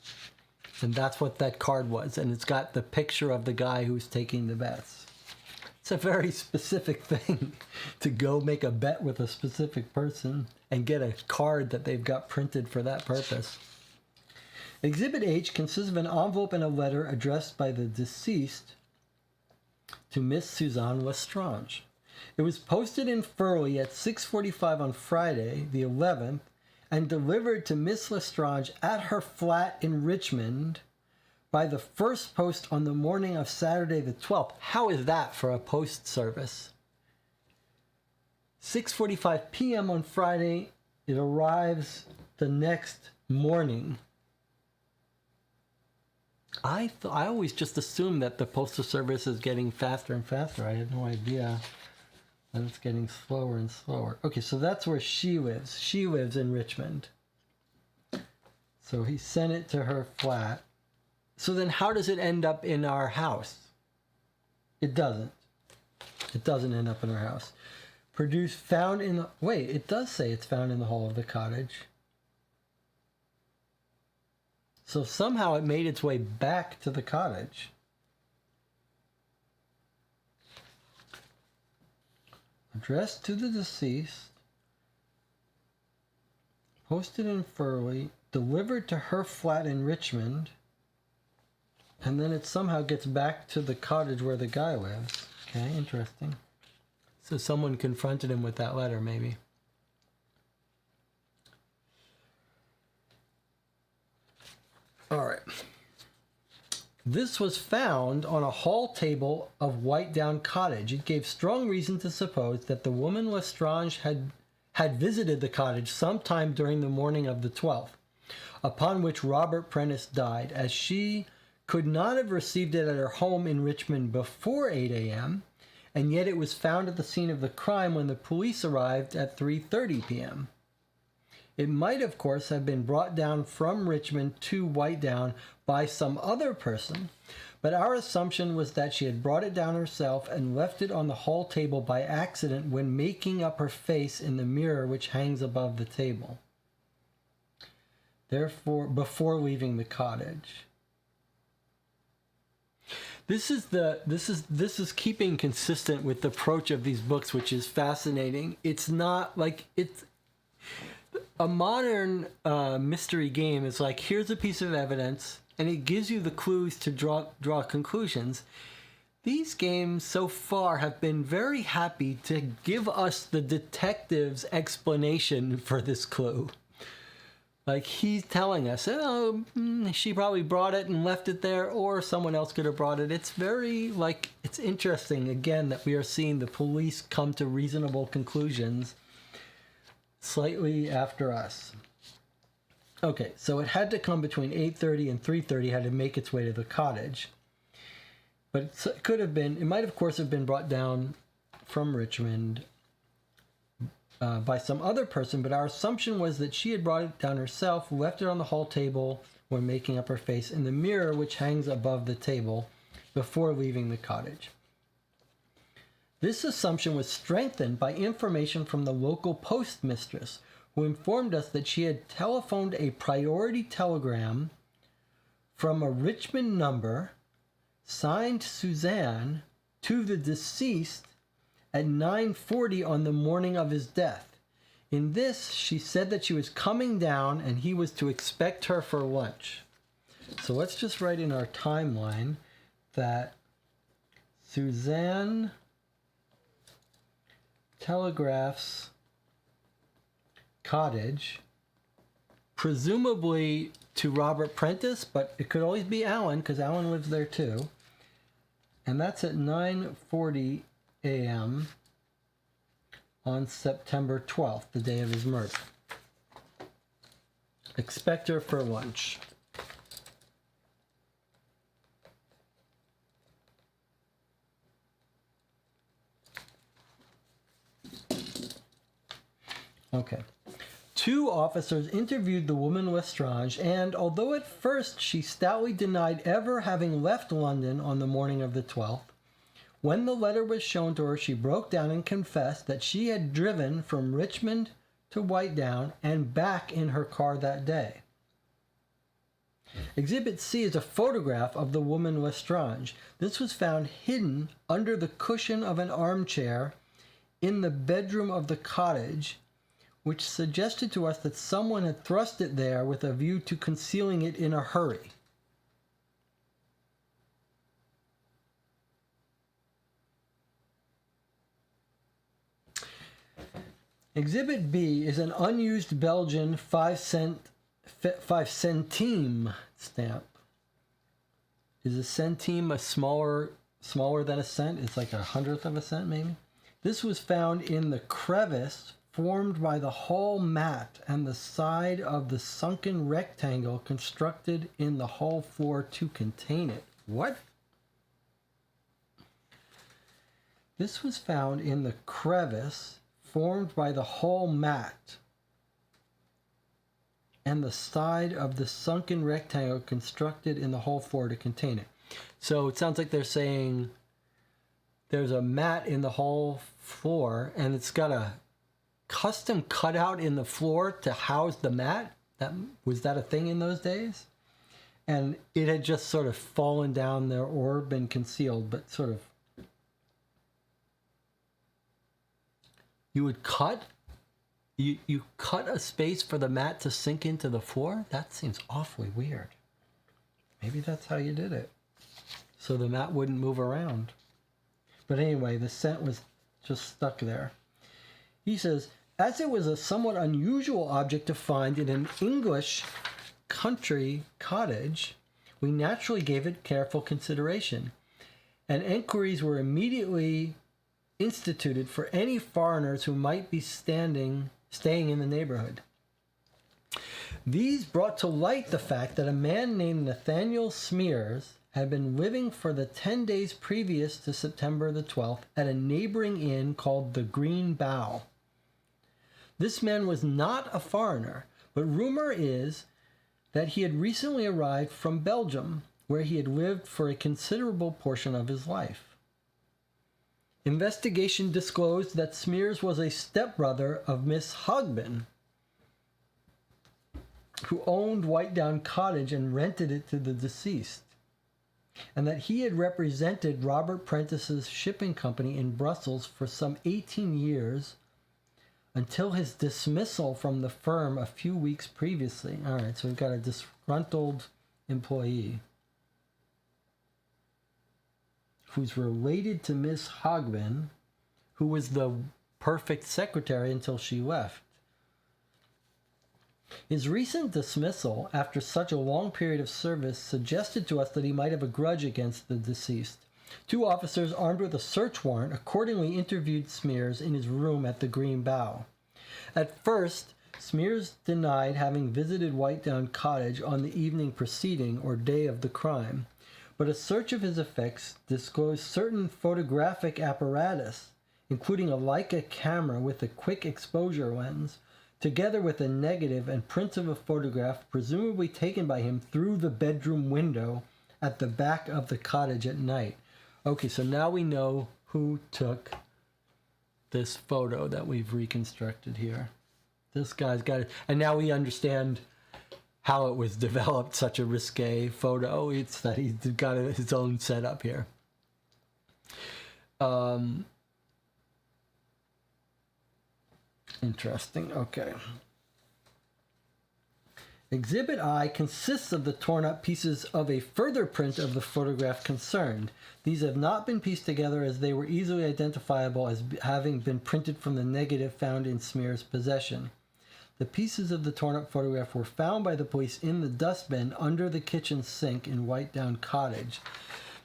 And that's what that card was. And it's got the picture of the guy who's taking the bets. It's a very specific thing to go make a bet with a specific person and get a card that they've got printed for that purpose. Exhibit H consists of an envelope and a letter addressed by the deceased to Miss Suzanne Lestrange. It was posted in Furley at 6:45 on Friday, the 11th, and delivered to Miss Lestrange at her flat in Richmond by the first post on the morning of Saturday the 12th. How is that for a post service? 6:45 p.m. on Friday, it arrives the next morning. I always just assumed that the postal service is getting faster and faster. I had no idea that it's getting slower and slower. Okay, so that's where she lives. She lives in Richmond. So he sent it to her flat. So then how does it end up in our house? It doesn't. It doesn't end up in our house. Found in the... Wait, it does say it's found in the hall of the cottage. So somehow it made its way back to the cottage. Addressed to the deceased, posted in Furley, delivered to her flat in Richmond, and then it somehow gets back to the cottage where the guy lives. Okay, interesting. So someone confronted him with that letter, maybe. All right. This was found on a hall table of Whitedown Cottage. It gave strong reason to suppose that the woman Lestrange had visited the cottage sometime during the morning of the 12th, upon which Robert Prentice died, as she could not have received it at her home in Richmond before 8 a.m., and yet it was found at the scene of the crime when the police arrived at 3:30 p.m. It might, of course, have been brought down from Richmond to Whitedown by some other person, but our assumption was that she had brought it down herself and left it on the hall table by accident when making up her face in the mirror which hangs above the table. Therefore, before leaving the cottage. This is keeping consistent with the approach of these books, which is fascinating. It's not like it's a modern mystery game. Is like, here's a piece of evidence, and it gives you the clues to draw conclusions. These games so far have been very happy to give us the detective's explanation for this clue. Like, he's telling us, oh, she probably brought it and left it there, or someone else could have brought it. It's very, like, it's interesting, again, that we are seeing the police come to reasonable conclusions slightly after us. Okay, so it had to come between 8:30 and 3:30, had to make its way to the cottage. But it could have been, it might, of course, have been brought down from Richmond by some other person, but our assumption was that she had brought it down herself, left it on the hall table when making up her face in the mirror which hangs above the table before leaving the cottage. This assumption was strengthened by information from the local postmistress, who informed us that she had telephoned a priority telegram from a Richmond number signed Suzanne to the deceased at 9:40 on the morning of his death. In this, she said that she was coming down and he was to expect her for lunch. So let's just write in our timeline that Suzanne telegraphs cottage, presumably to Robert Prentice, but it could always be Alan, because Alan lives there too. And that's at 9:40 a.m. on September 12th, the day of his murder. Expect her for lunch. Okay. 2 officers interviewed the woman Lestrange, and although at first she stoutly denied ever having left London on the morning of the 12th, when the letter was shown to her, she broke down and confessed that she had driven from Richmond to Whitedown and back in her car that day. Exhibit C is a photograph of the woman Lestrange. This was found hidden under the cushion of an armchair in the bedroom of the cottage, which suggested to us that someone had thrust it there with a view to concealing it in a hurry. Exhibit B is an unused Belgian 5 centime stamp. Is a centime a smaller than a cent? It's like 1/100th of a cent, maybe? This was found in the crevice formed by the hall mat and the side of the sunken rectangle constructed in the hall floor to contain it. What? This was found in the crevice formed by the hall mat and the side of the sunken rectangle constructed in the hall floor to contain it. So it sounds like they're saying there's a mat in the hall floor and it's got a custom cutout in the floor to house the mat. Was that a thing in those days? And it had just sort of fallen down there or been concealed, but sort of. You would cut? You cut a space for the mat to sink into the floor? That seems awfully weird. Maybe that's how you did it, so the mat wouldn't move around. But anyway, the scent was just stuck there. He says, as it was a somewhat unusual object to find in an English country cottage, we naturally gave it careful consideration, and enquiries were immediately instituted for any foreigners who might be standing staying in the neighborhood. These brought to light the fact that a man named Nathaniel Smears had been living for the 10 days previous to September the 12th at a neighboring inn called the Green Bough. This man was not a foreigner, but rumor is that he had recently arrived from Belgium, where he had lived for a considerable portion of his life. Investigation disclosed that Smears was a stepbrother of Miss Hogbin, who owned Whitedown Cottage and rented it to the deceased, and that he had represented Robert Prentice's shipping company in Brussels for some 18 years until his dismissal from the firm a few weeks previously. All right, so we've got a disgruntled employee who's related to Miss Hogbin, who was the perfect secretary until she left. His recent dismissal after such a long period of service suggested to us that he might have a grudge against the deceased. 2 officers armed with a search warrant accordingly interviewed Smears in his room at the Green Bough. At first, Smears denied having visited Whitedown Cottage on the evening preceding or day of the crime, but a search of his effects disclosed certain photographic apparatus, including a Leica camera with a quick exposure lens, together with a negative and prints of a photograph presumably taken by him through the bedroom window at the back of the cottage at night. Okay, so now we know who took this photo that we've reconstructed here. This guy's got it. And now we understand how it was developed, such a risque photo. It's that he's got his own setup here. Interesting. Okay. Exhibit I consists of the torn up pieces of a further print of the photograph concerned. These have not been pieced together as they were easily identifiable as having been printed from the negative found in Smear's possession. The pieces of the torn up photograph were found by the police in the dustbin under the kitchen sink in Whitedown Cottage.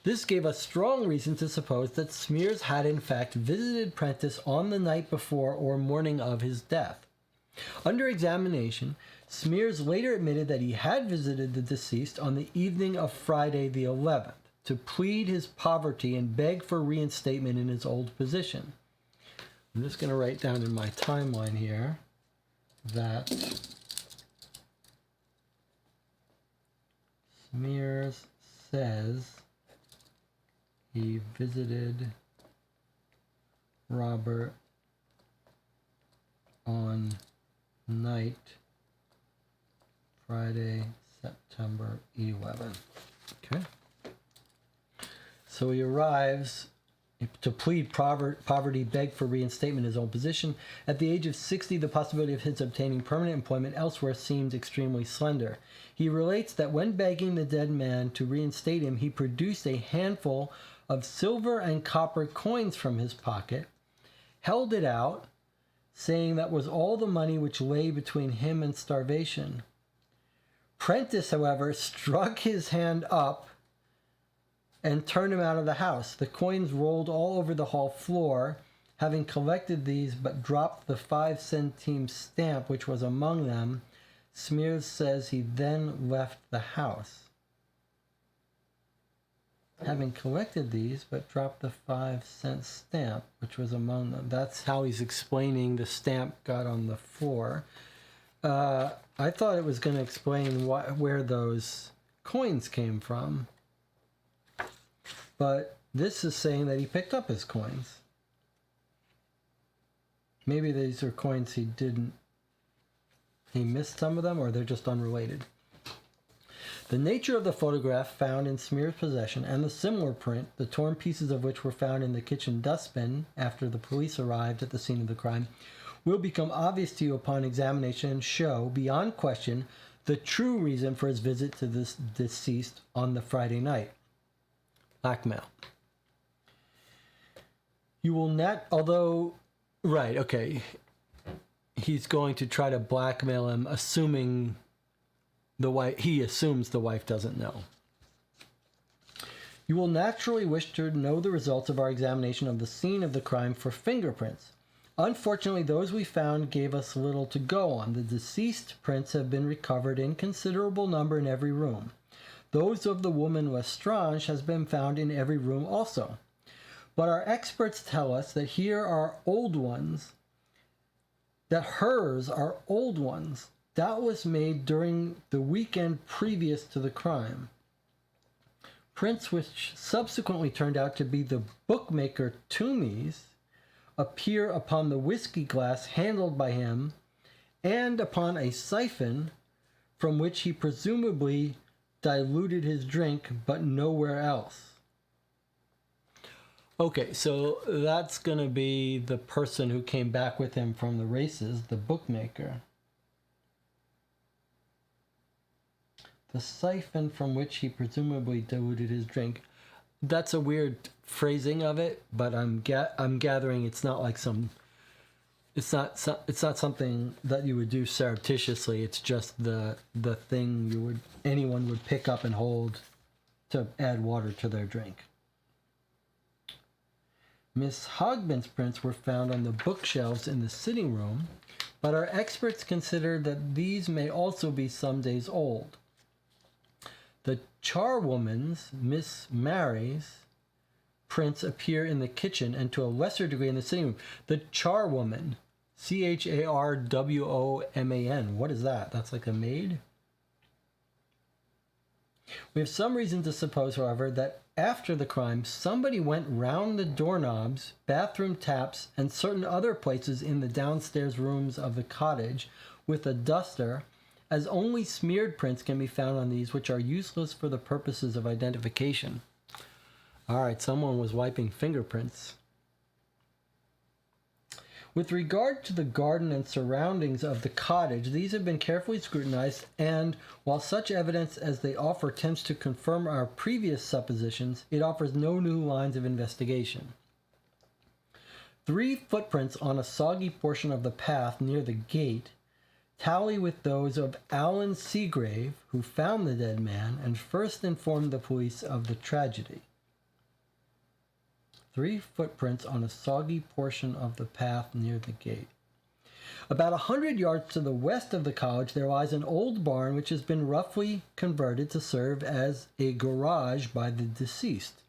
This gave us strong reason to suppose that Smears had in fact visited Prentice on the night before or morning of his death. Under examination, Smears later admitted that he had visited the deceased on the evening of Friday the 11th to plead his poverty and beg for reinstatement in his old position. I'm just going to write down in my timeline here that Smears says he visited Robert on night Friday, September 11th. Okay. So he arrives to plead poverty, beg for reinstatement in his own position. At the age of 60, the possibility of his obtaining permanent employment elsewhere seems extremely slender. He relates that when begging the dead man to reinstate him, he produced a handful of silver and copper coins from his pocket, held it out, saying that was all the money which lay between him and starvation. Prentice, however, struck his hand up and turned him out of the house. The coins rolled all over the hall floor. Having collected these but dropped the 5-centime stamp which was among them, Smears says he then left the house. Having collected these but dropped the 5-cent stamp which was among them. That's how he's explaining the stamp got on the floor. I thought it was going to explain where those coins came from. But this is saying that he picked up his coins. Maybe these are coins he missed some of them, or they're just unrelated. The nature of the photograph found in Smear's possession and the similar print, the torn pieces of which were found in the kitchen dustbin after the police arrived at the scene of the crime, will become obvious to you upon examination and show, beyond question, the true reason for his visit to this deceased on the Friday night. Blackmail. You will not, although, right, okay, he's going to try to blackmail him, assuming he assumes the wife doesn't know. You will naturally wish to know the results of our examination of the scene of the crime for fingerprints. Unfortunately, those we found gave us little to go on. The deceased prints have been recovered in considerable number in every room. Those of the woman Lestrange has been found in every room also. But our experts tell us that here are old ones, that hers are old ones, doubtless made during the weekend previous to the crime. Prints which subsequently turned out to be the bookmaker Toomey's appear upon the whiskey glass handled by him and upon a siphon from which he presumably diluted his drink, but nowhere else. Okay, so that's going to be the person who came back with him from the races, the bookmaker. The siphon from which he presumably diluted his drink. That's a weird phrasing of it, but I'm gathering it's not like it's not something that you would do surreptitiously. It's just the thing anyone would pick up and hold to add water to their drink. Miss Hogbin's prints were found on the bookshelves in the sitting room, but our experts consider that these may also be some days old. The charwoman's, Miss Mary's, prints appear in the kitchen and to a lesser degree in the sitting room. The charwoman, Charwoman. What is that? That's like a maid? We have some reason to suppose, however, that after the crime, somebody went round the doorknobs, bathroom taps, and certain other places in the downstairs rooms of the cottage with a duster, as only smeared prints can be found on these, which are useless for the purposes of identification. All right, someone was wiping fingerprints. With regard to the garden and surroundings of the cottage, these have been carefully scrutinized, and while such evidence as they offer tends to confirm our previous suppositions, it offers no new lines of investigation. 3 footprints on a soggy portion of the path near the gate tally with those of Alan Seagrave, who found the dead man and first informed the police of the tragedy. 3 footprints on a soggy portion of the path near the gate. About 100 yards to the west of the college, there lies an old barn which has been roughly converted to serve as a garage by the deceased.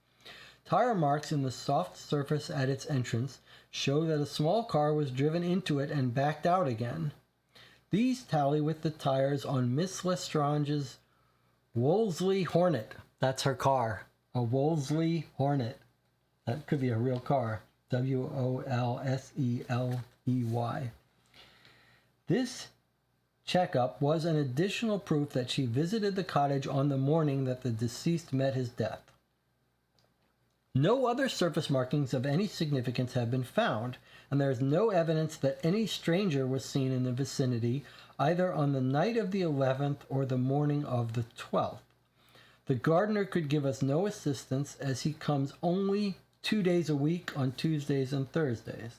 Tire marks in the soft surface at its entrance show that a small car was driven into it and backed out again. These tally with the tires on Miss Lestrange's Wolseley Hornet. That's her car, a Wolseley Hornet. That could be a real car. Wolseley. This checkup was an additional proof that she visited the cottage on the morning that the deceased met his death. No other surface markings of any significance have been found, and there is no evidence that any stranger was seen in the vicinity either on the night of the 11th or the morning of the 12th. The gardener could give us no assistance as he comes only 2 days a week on Tuesdays and Thursdays.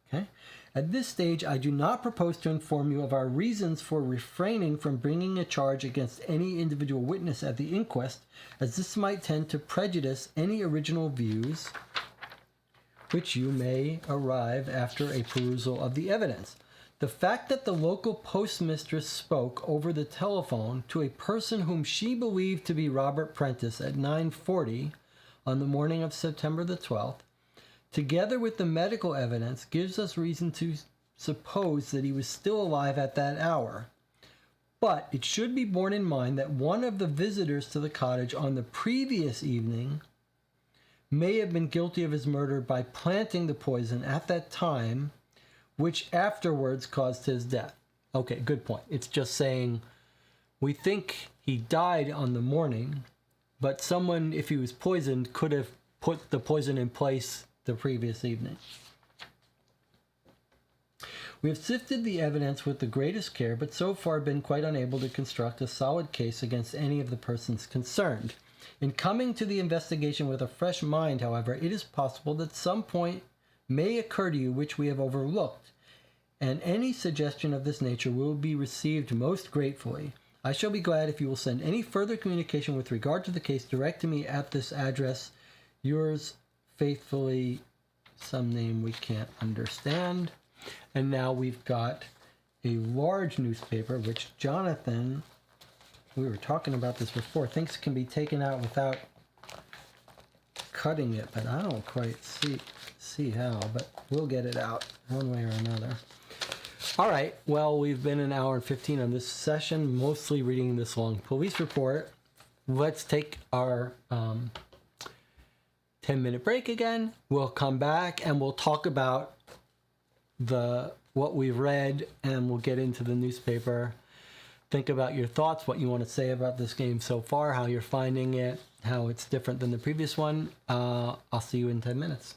Okay? At this stage, I do not propose to inform you of our reasons for refraining from bringing a charge against any individual witness at the inquest, as this might tend to prejudice any original views which you may arrive after a perusal of the evidence. The fact that the local postmistress spoke over the telephone to a person whom she believed to be Robert Prentice at 9:40 on the morning of September the 12th, together with the medical evidence, gives us reason to suppose that he was still alive at that hour. But it should be borne in mind that one of the visitors to the cottage on the previous evening may have been guilty of his murder by planting the poison at that time, which afterwards caused his death. Okay, good point. It's just saying we think he died on the morning, but someone, if he was poisoned, could have put the poison in place the previous evening. We have sifted the evidence with the greatest care, but so far been quite unable to construct a solid case against any of the persons concerned. In coming to the investigation with a fresh mind, however, it is possible that some point may occur to you which we have overlooked, and any suggestion of this nature will be received most gratefully. I shall be glad if you will send any further communication with regard to the case direct to me at this address. Yours faithfully, some name we can't understand. And now we've got a large newspaper, which Jonathan, we were talking about this before, thinks can be taken out without cutting it, but I don't quite see how, but we'll get it out one way or another. All right, well, we've been an hour and 15 on this session, mostly reading this long police report. Let's take our 10-minute break again. We'll come back and we'll talk about what we've read, and we'll get into the newspaper. Think about your thoughts, what you want to say about this game so far, how you're finding it, how it's different than the previous one. I'll see you in 10 minutes.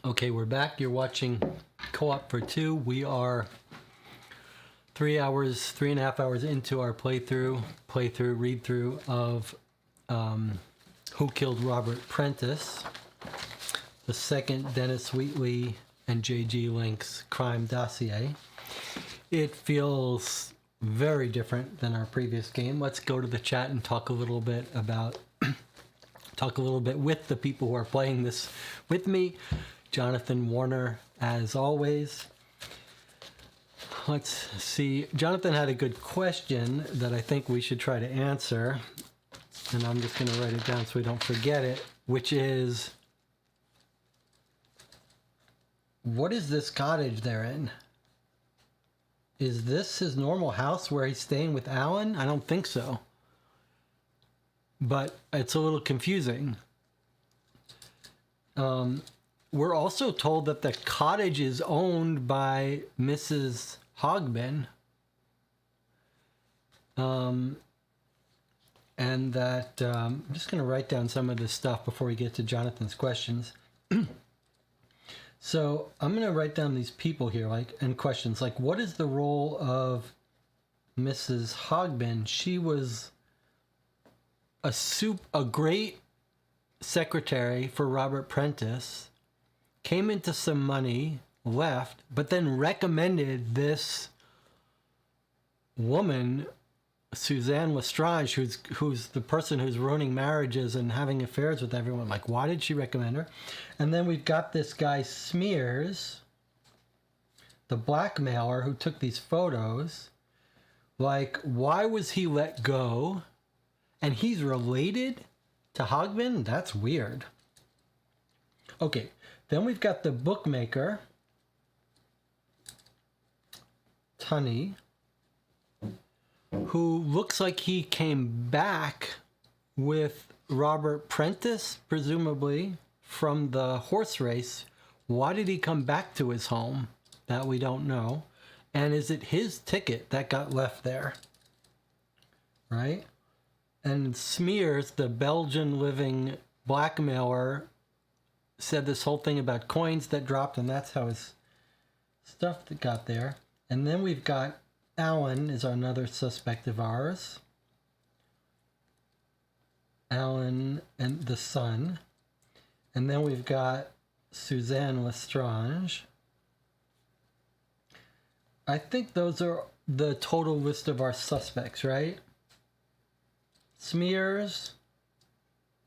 Okay, we're back. You're watching Co-op for Two. We are 3.5 hours into our read through of Who Killed Robert Prentice, the second Dennis Wheatley and J.G. Link's crime dossier. It feels very different than our previous game. Let's go to the chat and talk a little bit with the people who are playing this with me. Jonathan Warner, as always. Let's see. Jonathan had a good question that I think we should try to answer. And I'm just going to write it down so we don't forget it, which is, what is this cottage they're in? Is this his normal house where he's staying with Alan? I don't think so. But it's a little confusing. We're also told that the cottage is owned by Mrs. Hogbin. And that I'm just going to write down some of this stuff before we get to Jonathan's questions. So I'm going to write down these people here, and questions like, what is the role of Mrs. Hogbin? She was a great secretary for Robert Prentice, came into some money, left, but then recommended this woman, Suzanne Lestrange, who's the person who's ruining marriages and having affairs with everyone. Like, why did she recommend her? And then we've got this guy Smears, the blackmailer who took these photos. Like, why was he let go? And he's related to Hogbin? That's weird. Okay, then we've got the bookmaker, Tunney, who looks like he came back with Robert Prentice, presumably, from the horse race. Why did he come back to his home? That we don't know. And is it his ticket that got left there? Right? And Smears, the Belgian living blackmailer, said this whole thing about coins that dropped, and that's how his stuff that got there. And then we've got Alan is another suspect of ours. Alan and the son. And then we've got Suzanne Lestrange. I think those are the total list of our suspects, right? Smears,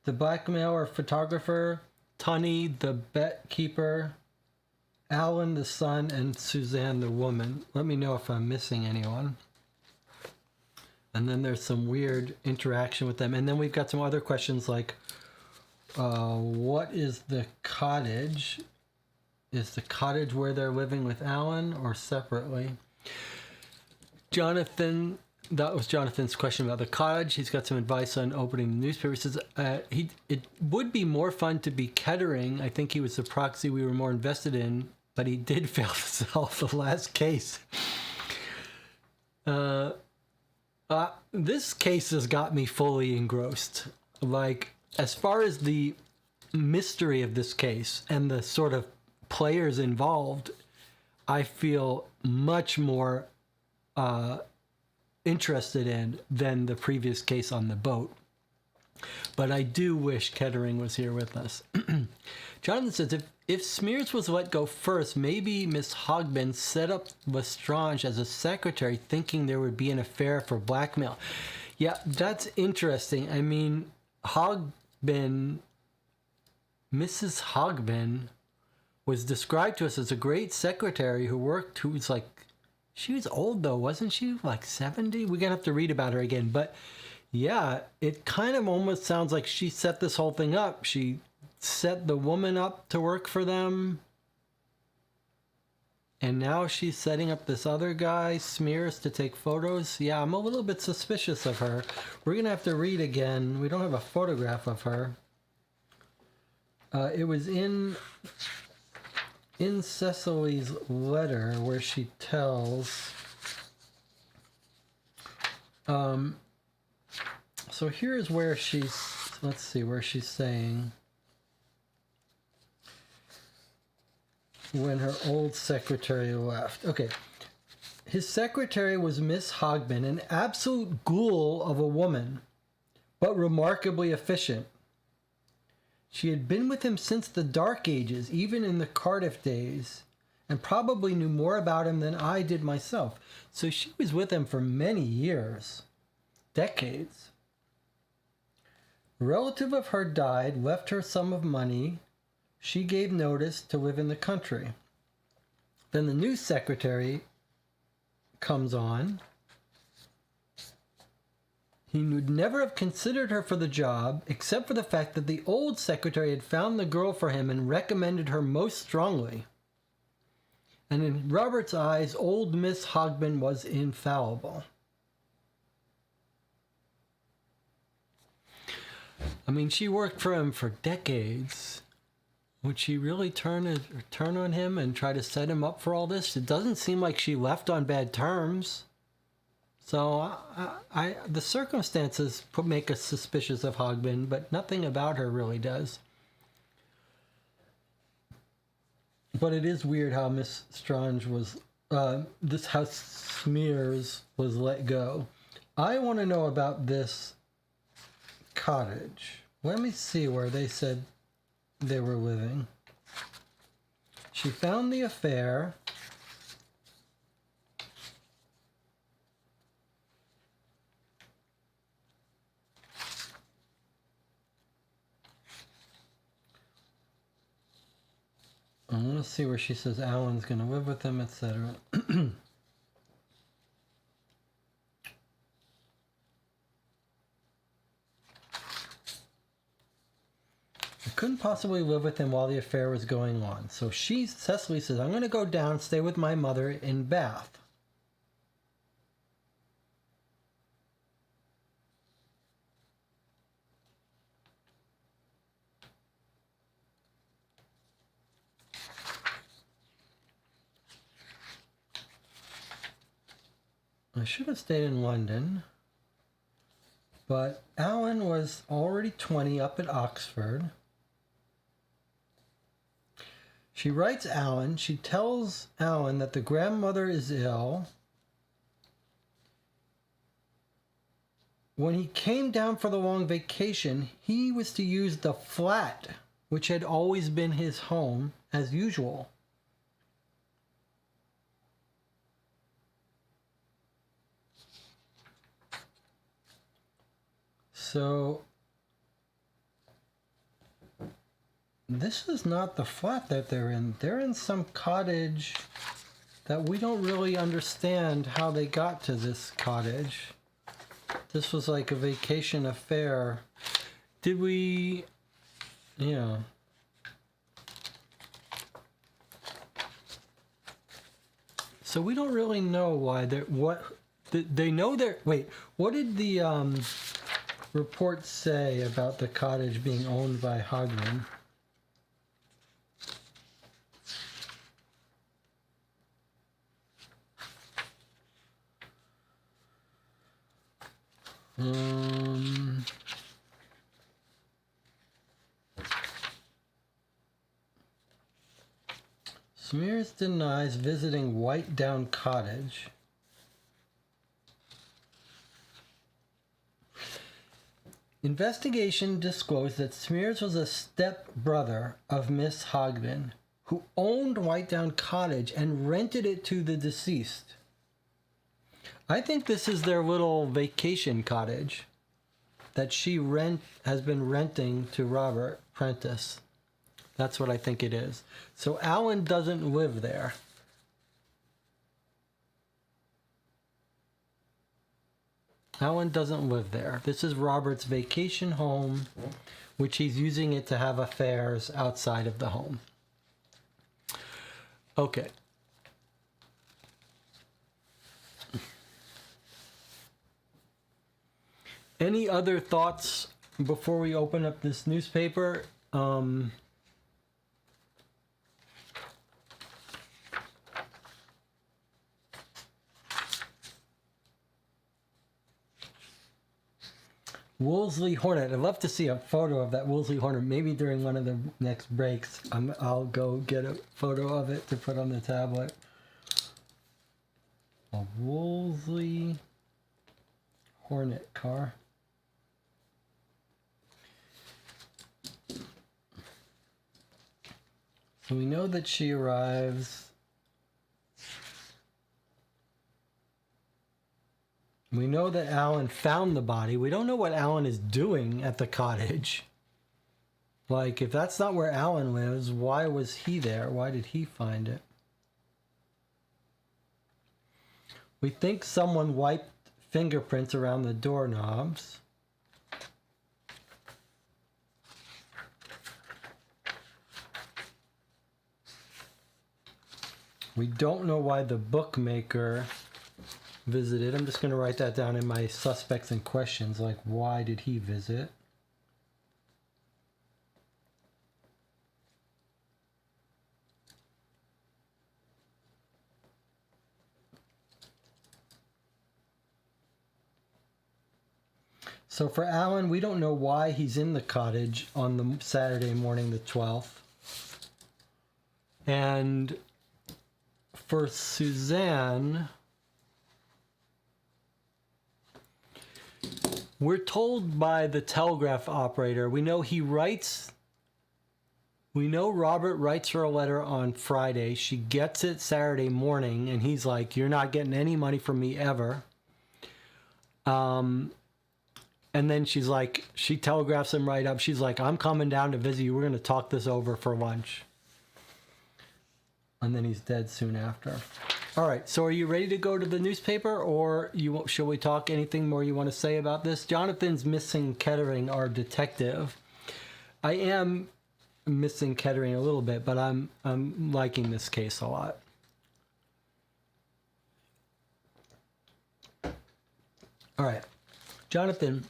the blackmailer photographer, Tunny, the bet keeper, Alan, the son, and Suzanne, the woman. Let me know if I'm missing anyone. And then there's some weird interaction with them. And then we've got some other questions like, what is the cottage? Is the cottage where they're living with Alan or separately? Jonathan, that was Jonathan's question about the cottage. He's got some advice on opening the newspaper. He says it would be more fun to be Kettering. I think he was the proxy we were more invested in, but he did fail to solve the last case. This case has got me fully engrossed. Like, as far as the mystery of this case and the sort of players involved, I feel much more interested in than the previous case on the boat. But I do wish Kettering was here with us. Jonathan says, if Smears was let go first, maybe Miss Hogbin set up Lestrange as a secretary thinking there would be an affair for blackmail. Yeah, that's interesting. I mean, Mrs. Hogbin was described to us as a great secretary who was like, she was old though, wasn't she? Like 70? We're gonna have to read about her again. But yeah, it kind of almost sounds like she set this whole thing up. She set the woman up to work for them. And now she's setting up this other guy, Smears, to take photos. Yeah, I'm a little bit suspicious of her. We're gonna have to read again. We don't have a photograph of her. It was in Cecily's letter where she tells, so here's where let's see where she's saying when her old secretary left. Okay. His secretary was Miss Hogbin, an absolute ghoul of a woman, but remarkably efficient. She had been with him since the Dark Ages, even in the Cardiff days, and probably knew more about him than I did myself. So she was with him for many years, decades. A relative of her died, left her sum of money. She gave notice to live in the country. Then the new secretary comes on. He would never have considered her for the job, except for the fact that the old secretary had found the girl for him and recommended her most strongly. And in Robert's eyes, old Miss Hogbin was infallible. I mean, she worked for him for decades. Would she really turn on him and try to set him up for all this? It doesn't seem like she left on bad terms. So the circumstances make us suspicious of Hogbin, but nothing about her really does. But it is weird how Miss Strange was, how Smears was let go. I want to know about this cottage. Let me see where they said they were living. She found the affair. I want to see where she says Alan's going to live with them, etc. I couldn't possibly live with him while the affair was going on. So Cecily says, I'm going to go down, stay with my mother in Bath. I should have stayed in London, but Alan was already 20 up at Oxford. She writes Alan. She tells Alan that the grandmother is ill. when he came down for the long vacation, he was to use the flat, which had always been his home, as usual. So this is not the flat that they're in. They're in some cottage that we don't really understand how they got to this cottage. This was like a vacation affair. Did we... Yeah. So we don't really know why they're... They know they're... Wait, what did the report say about the cottage being owned by Hogman? Smears denies visiting White Down Cottage. Investigation disclosed that Smears was a step-brother of Miss Hogman, who owned White Down Cottage and rented it to the deceased. I think this is their little vacation cottage that she has been renting to Robert Prentice. That's what I think it is. So Alan doesn't live there. Alan doesn't live there. This is Robert's vacation home, which he's using it to have affairs outside of the home. Okay. Any other thoughts before we open up this newspaper? Wolseley Hornet. I'd love to see a photo of that Wolseley Hornet. Maybe during one of the next breaks, I'll go get a photo of it to put on the tablet. A Wolseley Hornet car. So we know that she arrives. We know that Alan found the body. We don't know what Alan is doing at the cottage. Like, if that's not where Alan lives, why was he there? Why did he find it? We think someone wiped fingerprints around the doorknobs. We don't know why the bookmaker visited. I'm just going to write that down in my suspects and questions, like why did he visit? So for Alan, we don't know why he's in the cottage on the Saturday morning, the 12th. And for Suzanne, we're told by the telegraph operator, we know Robert writes her a letter on Friday. She gets it Saturday morning, and he's like, you're not getting any money from me ever. And then she's like, she telegraphs him right up. She's like, I'm coming down to visit you. We're going to talk this over for lunch. And then he's dead soon after. All right, so are you ready to go to the newspaper, or shall we talk anything more you want to say about this? Jonathan's missing Kettering, our detective. I am missing Kettering a little bit, but I'm liking this case a lot. All right, Jonathan,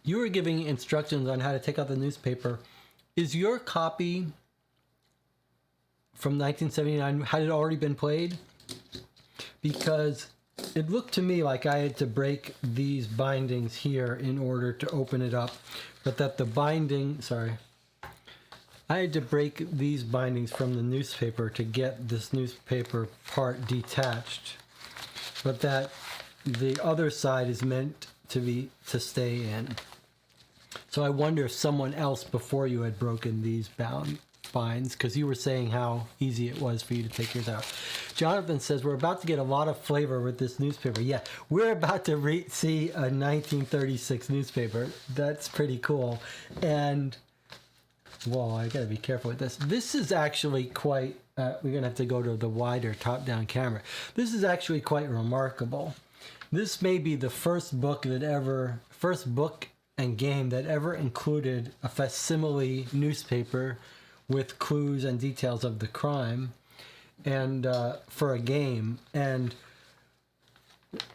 you were giving instructions on how to take out the newspaper. Is your copy from 1979, had it already been played? Because it looked to me like I had to break these bindings here in order to open it up, but that the binding, I had to break these bindings from the newspaper to get this newspaper part detached, but that the other side is meant to stay in. So I wonder if someone else before you had broken these binds, because you were saying how easy it was for you to take yours out. Jonathan says, we're about to get a lot of flavor with this newspaper. Yeah, we're about to see a 1936 newspaper. That's pretty cool. And, well, I got to be careful with this. This is actually quite, we're going to have to go to the wider top-down camera. This is actually quite remarkable. This may be the first book and game that ever included a facsimile newspaper with clues and details of the crime, and for a game. And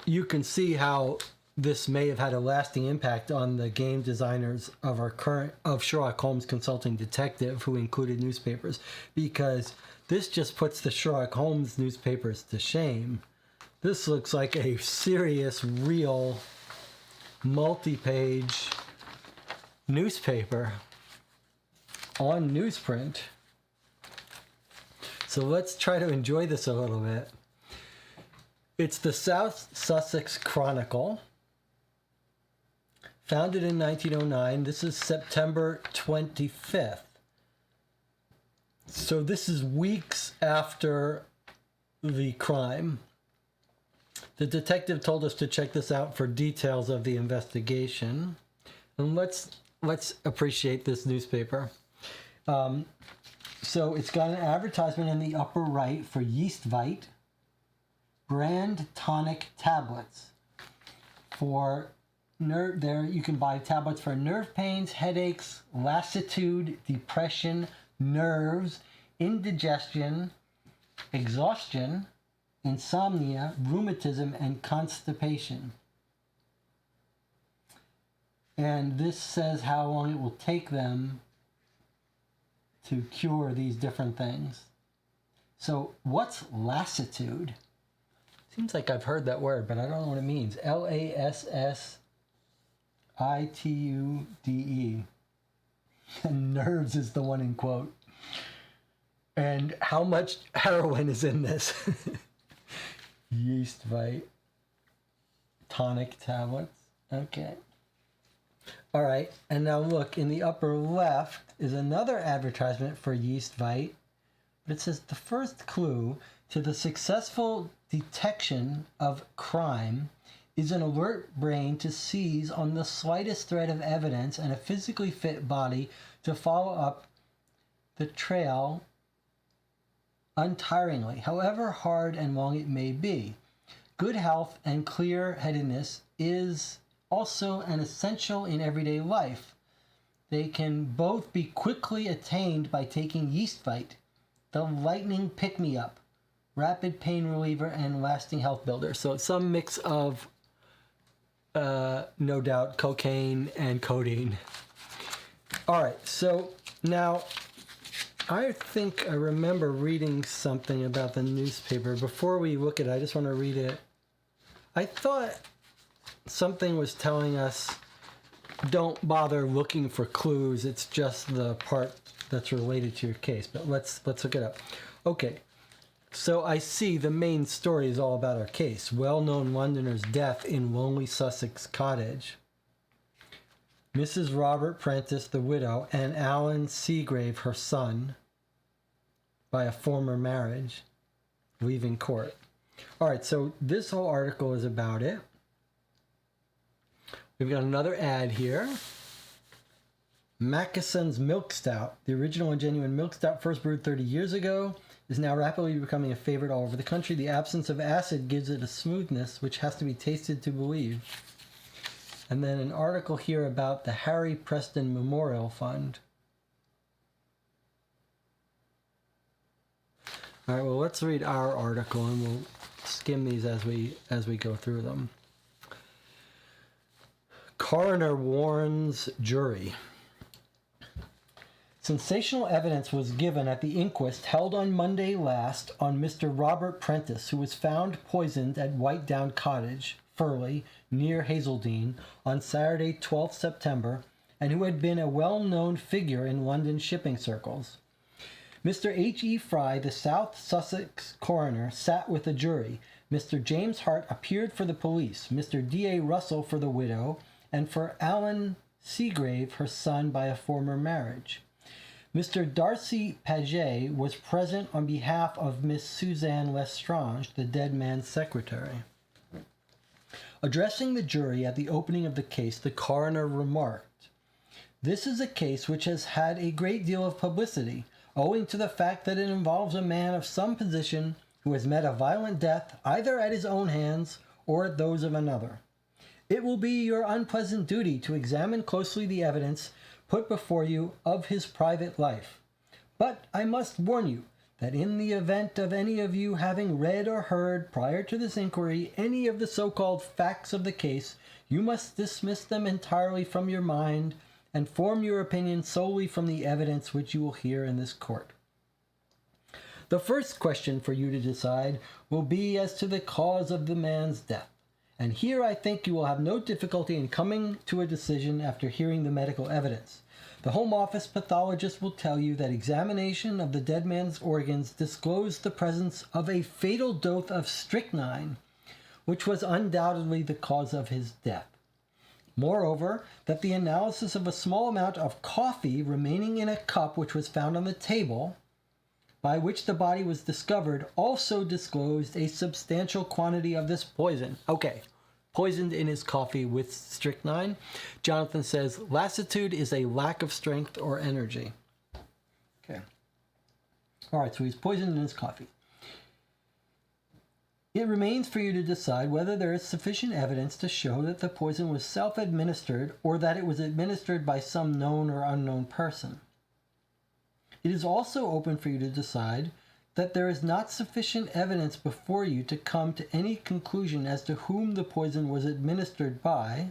you can see how this may have had a lasting impact on the game designers of Sherlock Holmes Consulting Detective, who included newspapers, because this just puts the Sherlock Holmes newspapers to shame. This looks like a serious, real, multi-page newspaper on newsprint. So let's try to enjoy this a little bit. It's the South Sussex Chronicle, founded in 1909. This is September 25th. So this is weeks after the crime. The detective told us to check this out for details of the investigation. And let's appreciate this newspaper. So it's got an advertisement in the upper right for Yeastvite brand tonic tablets. For there you can buy tablets for nerve pains, headaches, lassitude, depression, nerves, indigestion, exhaustion, insomnia, rheumatism, and constipation. And this says how long it will take them to cure these different things. So what's lassitude? Seems like I've heard that word, but I don't know what it means. Lassitude. And nerves is the one in quote. And how much heroin is in this? Yeastvite tonic tablets. Okay. All right, and now look, in the upper left is another advertisement for Yeastvite, but it says the first clue to the successful detection of crime is an alert brain to seize on the slightest thread of evidence and a physically fit body to follow up the trail untiringly, however hard and long it may be. Good health and clear-headedness is also an essential in everyday life. They can both be quickly attained by taking Yeastvite, the lightning pick-me-up, rapid pain reliever, and lasting health builder. So it's some mix of, no doubt, cocaine and codeine. All right, so now I think I remember reading something about the newspaper. Before we look at it, I just want to read it. I thought something was telling us don't bother looking for clues. It's just the part that's related to your case. But let's look it up. Okay, so I see the main story is all about our case. Well-known Londoner's death in lonely Sussex cottage. Mrs. Robert Prentice, the widow, and Alan Seagrave, her son, by a former marriage, leaving court. All right, so this whole article is about it. We've got another ad here. Mackeson's Milk Stout, the original and genuine milk stout first brewed 30 years ago, is now rapidly becoming a favorite all over the country. The absence of acid gives it a smoothness which has to be tasted to believe. And then an article here about the Harry Preston Memorial Fund. All right, well, let's read our article and we'll skim these as we go through them. Coroner warns jury. Sensational evidence was given at the inquest held on Monday last on Mr. Robert Prentice, who was found poisoned at Whitedown Cottage, Furley, near Hazeldean, on Saturday, 12th September, and who had been a well-known figure in London shipping circles. Mr. H.E. Fry, the South Sussex coroner, sat with the jury. Mr. James Hart appeared for the police, Mr. D.A. Russell for the widow, and for Alan Seagrave, her son by a former marriage. Mr. Darcy Paget was present on behalf of Miss Suzanne Lestrange, the dead man's secretary. Addressing the jury at the opening of the case, the coroner remarked, "This is a case which has had a great deal of publicity, owing to the fact that it involves a man of some position who has met a violent death either at his own hands or at those of another. It will be your unpleasant duty to examine closely the evidence put before you of his private life. But I must warn you that in the event of any of you having read or heard prior to this inquiry any of the so-called facts of the case, you must dismiss them entirely from your mind and form your opinion solely from the evidence which you will hear in this court. The first question for you to decide will be as to the cause of the man's death. And here I think you will have no difficulty in coming to a decision after hearing the medical evidence. The Home Office pathologist will tell you that examination of the dead man's organs disclosed the presence of a fatal dose of strychnine, which was undoubtedly the cause of his death. Moreover, that the analysis of a small amount of coffee remaining in a cup which was found on the table, by which the body was discovered, also disclosed a substantial quantity of this poison." Okay, poisoned in his coffee with strychnine. Jonathan says, lassitude is a lack of strength or energy. Okay. All right, so he's poisoned in his coffee. It remains for you to decide whether there is sufficient evidence to show that the poison was self-administered or that it was administered by some known or unknown person. It is also open for you to decide that there is not sufficient evidence before you to come to any conclusion as to whom the poison was administered by,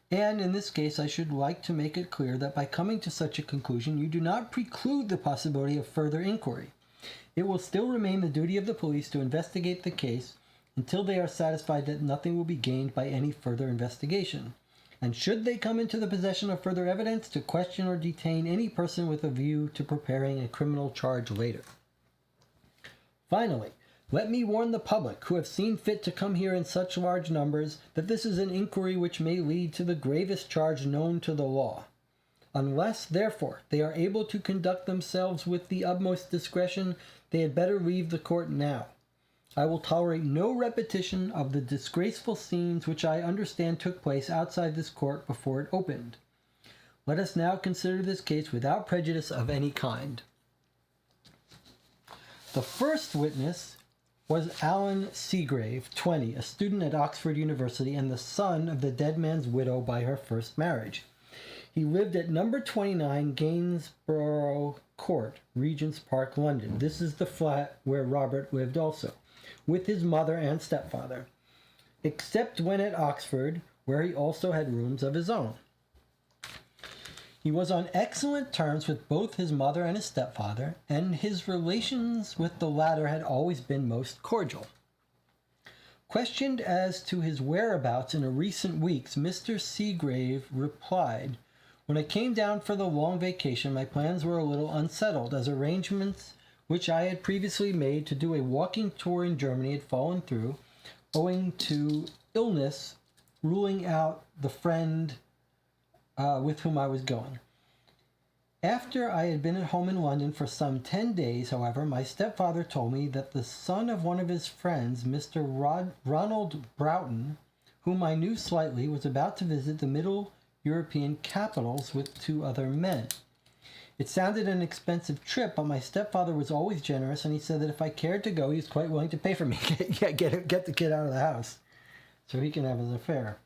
and in this case I should like to make it clear that by coming to such a conclusion you do not preclude the possibility of further inquiry. It will still remain the duty of the police to investigate the case until they are satisfied that nothing will be gained by any further investigation. And should they come into the possession of further evidence, to question or detain any person with a view to preparing a criminal charge later. Finally, let me warn the public who have seen fit to come here in such large numbers that this is an inquiry which may lead to the gravest charge known to the law. Unless, therefore, they are able to conduct themselves with the utmost discretion, they had better leave the court now. I will tolerate no repetition of the disgraceful scenes which I understand took place outside this court before it opened. Let us now consider this case without prejudice of any kind. The first witness was Alan Seagrave, 20, a student at Oxford University and the son of the dead man's widow by her first marriage. He lived at number 29 Gainsborough Court, Regent's Park, London. This is the flat where Robert lived also, with his mother and stepfather, except when at Oxford, where he also had rooms of his own. He was on excellent terms with both his mother and his stepfather, and his relations with the latter had always been most cordial. Questioned as to his whereabouts in recent weeks, Mr. Seagrave replied, "When I came down for the long vacation, my plans were a little unsettled, as arrangements which I had previously made to do a walking tour in Germany had fallen through, owing to illness, ruling out the friend with whom I was going. After I had been at home in London for some 10 days, however, my stepfather told me that the son of one of his friends, Mr. Ronald Broughton, whom I knew slightly, was about to visit the Middle European capitals with 2 other men. It sounded an expensive trip, but my stepfather was always generous, and he said that if I cared to go, he was quite willing to pay for me. Get the kid out of the house so he can have his affair.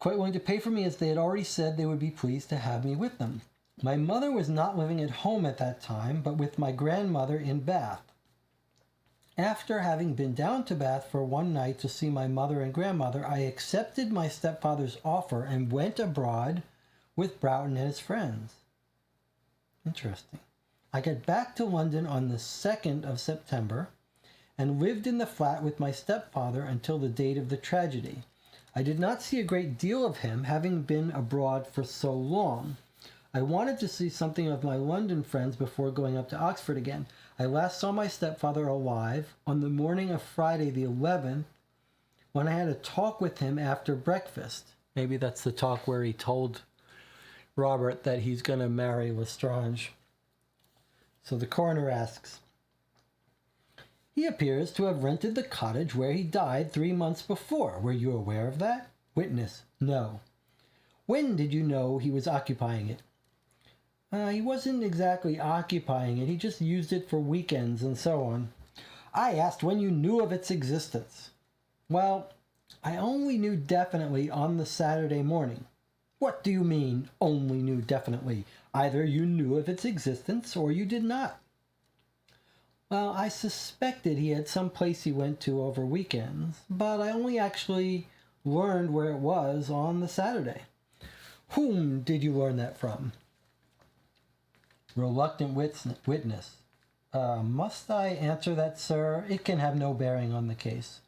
Quite willing to pay for me, as they had already said they would be pleased to have me with them. My mother was not living at home at that time, but with my grandmother in Bath. After having been down to Bath for one night to see my mother and grandmother, I accepted my stepfather's offer and went abroad with Broughton and his friends." Interesting. "I got back to London on the 2nd of September and lived in the flat with my stepfather until the date of the tragedy. I did not see a great deal of him, having been abroad for so long. I wanted to see something of my London friends before going up to Oxford again. I last saw my stepfather alive on the morning of Friday the 11th when I had a talk with him after breakfast. Maybe that's the talk where he told Robert that he's going to marry Lestrange. So the coroner asks, he appears to have rented the cottage where he died 3 months before. Were you aware of that? Witness, no. When did you know he was occupying it? He wasn't exactly occupying it. He just used it for weekends and so on. I asked when you knew of its existence. Well, I only knew definitely on the Saturday morning. What do you mean, only knew definitely? Either you knew of its existence or you did not. Well, I suspected he had some place he went to over weekends, but I only actually learned where it was on the Saturday. Whom did you learn that from? Reluctant witness. Must I answer that, sir? It can have no bearing on the case.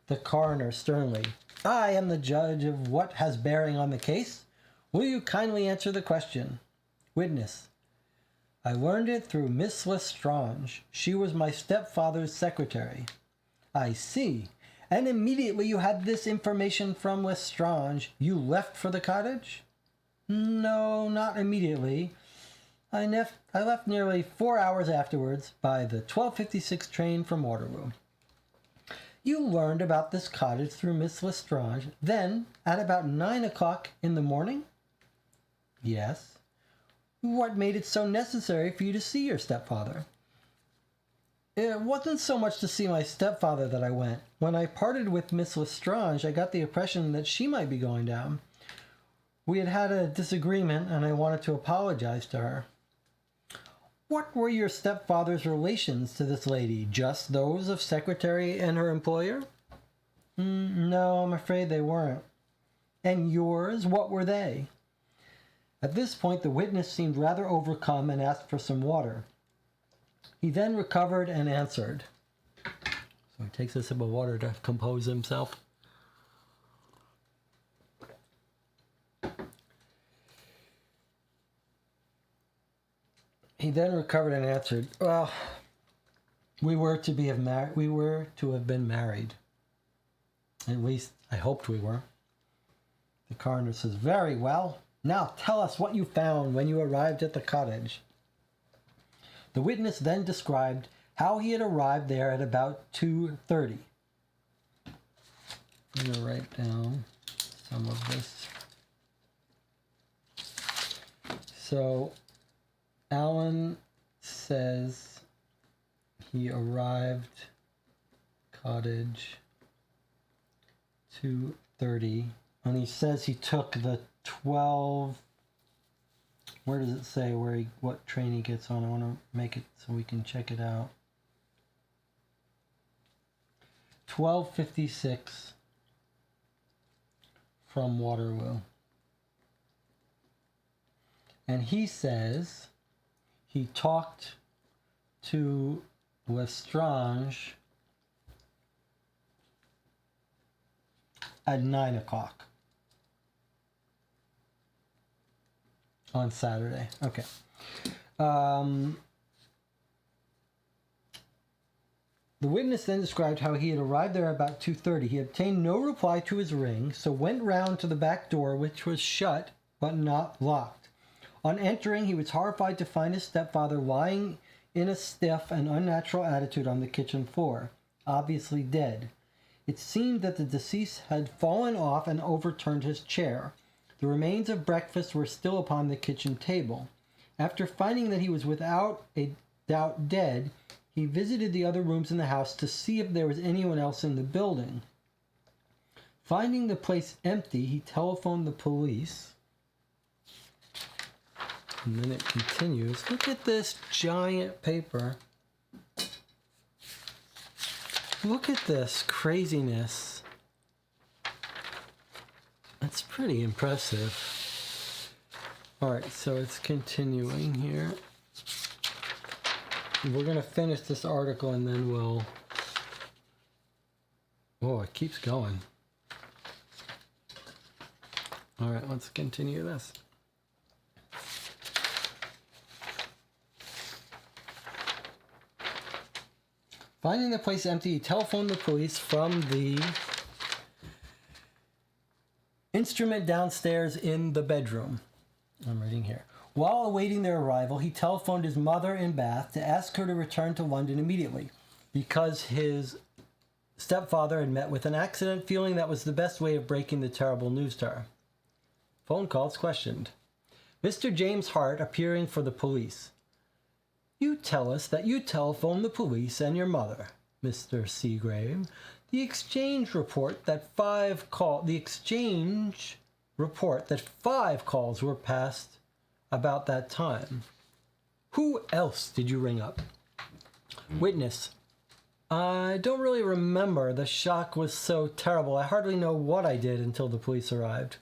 The coroner sternly. I am the judge of what has bearing on the case. Will you kindly answer the question? Witness. I learned it through Miss Lestrange. She was my stepfather's secretary. I see. And immediately you had this information from Lestrange, you left for the cottage? No, not immediately. I left nearly 4 hours afterwards by the 12:56 train from Waterloo. You learned about this cottage through Miss Lestrange, then at about 9 o'clock in the morning? Yes. What made it so necessary for you to see your stepfather? It wasn't so much to see my stepfather that I went. When I parted with Miss Lestrange, I got the impression that she might be going down. We had had a disagreement, and I wanted to apologize to her. What were your stepfather's relations to this lady? Just those of secretary and her employer? No, I'm afraid they weren't. And yours, what were they? At this point, the witness seemed rather overcome and asked for some water. He then recovered and answered. So he takes a sip of water to compose himself. He then recovered and answered, well, we were to have been married. At least I hoped we were. The coroner says, very well. Now tell us what you found when you arrived at the cottage. The witness then described how he had arrived there at about 2:30. I'm going to write down some of this. So Alan says he arrived cottage 2:30, and he says he took the 12. Where does it say what train he gets on? I want to make it so we can check it out. 12:56 from Waterloo. And he says he talked to Lestrange at 9 o'clock on Saturday. Okay. The witness then described how he had arrived there about 2:30. He obtained no reply to his ring, so went round to the back door, which was shut but not locked. On entering, he was horrified to find his stepfather lying in a stiff and unnatural attitude on the kitchen floor, obviously dead. It seemed that the deceased had fallen off and overturned his chair. The remains of breakfast were still upon the kitchen table. After finding that he was without a doubt dead, he visited the other rooms in the house to see if there was anyone else in the building. Finding the place empty, he telephoned the police. And then it continues. Look at this giant paper. Look at this craziness. That's pretty impressive. All right, so it's continuing here. We're going to finish this article and then we'll... Oh, it keeps going. All right, let's continue this. Finding the place empty, he telephoned the police from the instrument downstairs in the bedroom. I'm reading here. While awaiting their arrival, he telephoned his mother in Bath to ask her to return to London immediately because his stepfather had met with an accident, feeling that was the best way of breaking the terrible news to her. Phone calls questioned. Mr. James Hart appearing for the police. You tell us that you telephoned the police and your mother, Mr. Seagrave. The exchange report that 5 calls were passed about that time. Who else did you ring up? Witness. I don't really remember. The shock was so terrible. I hardly know what I did until the police arrived.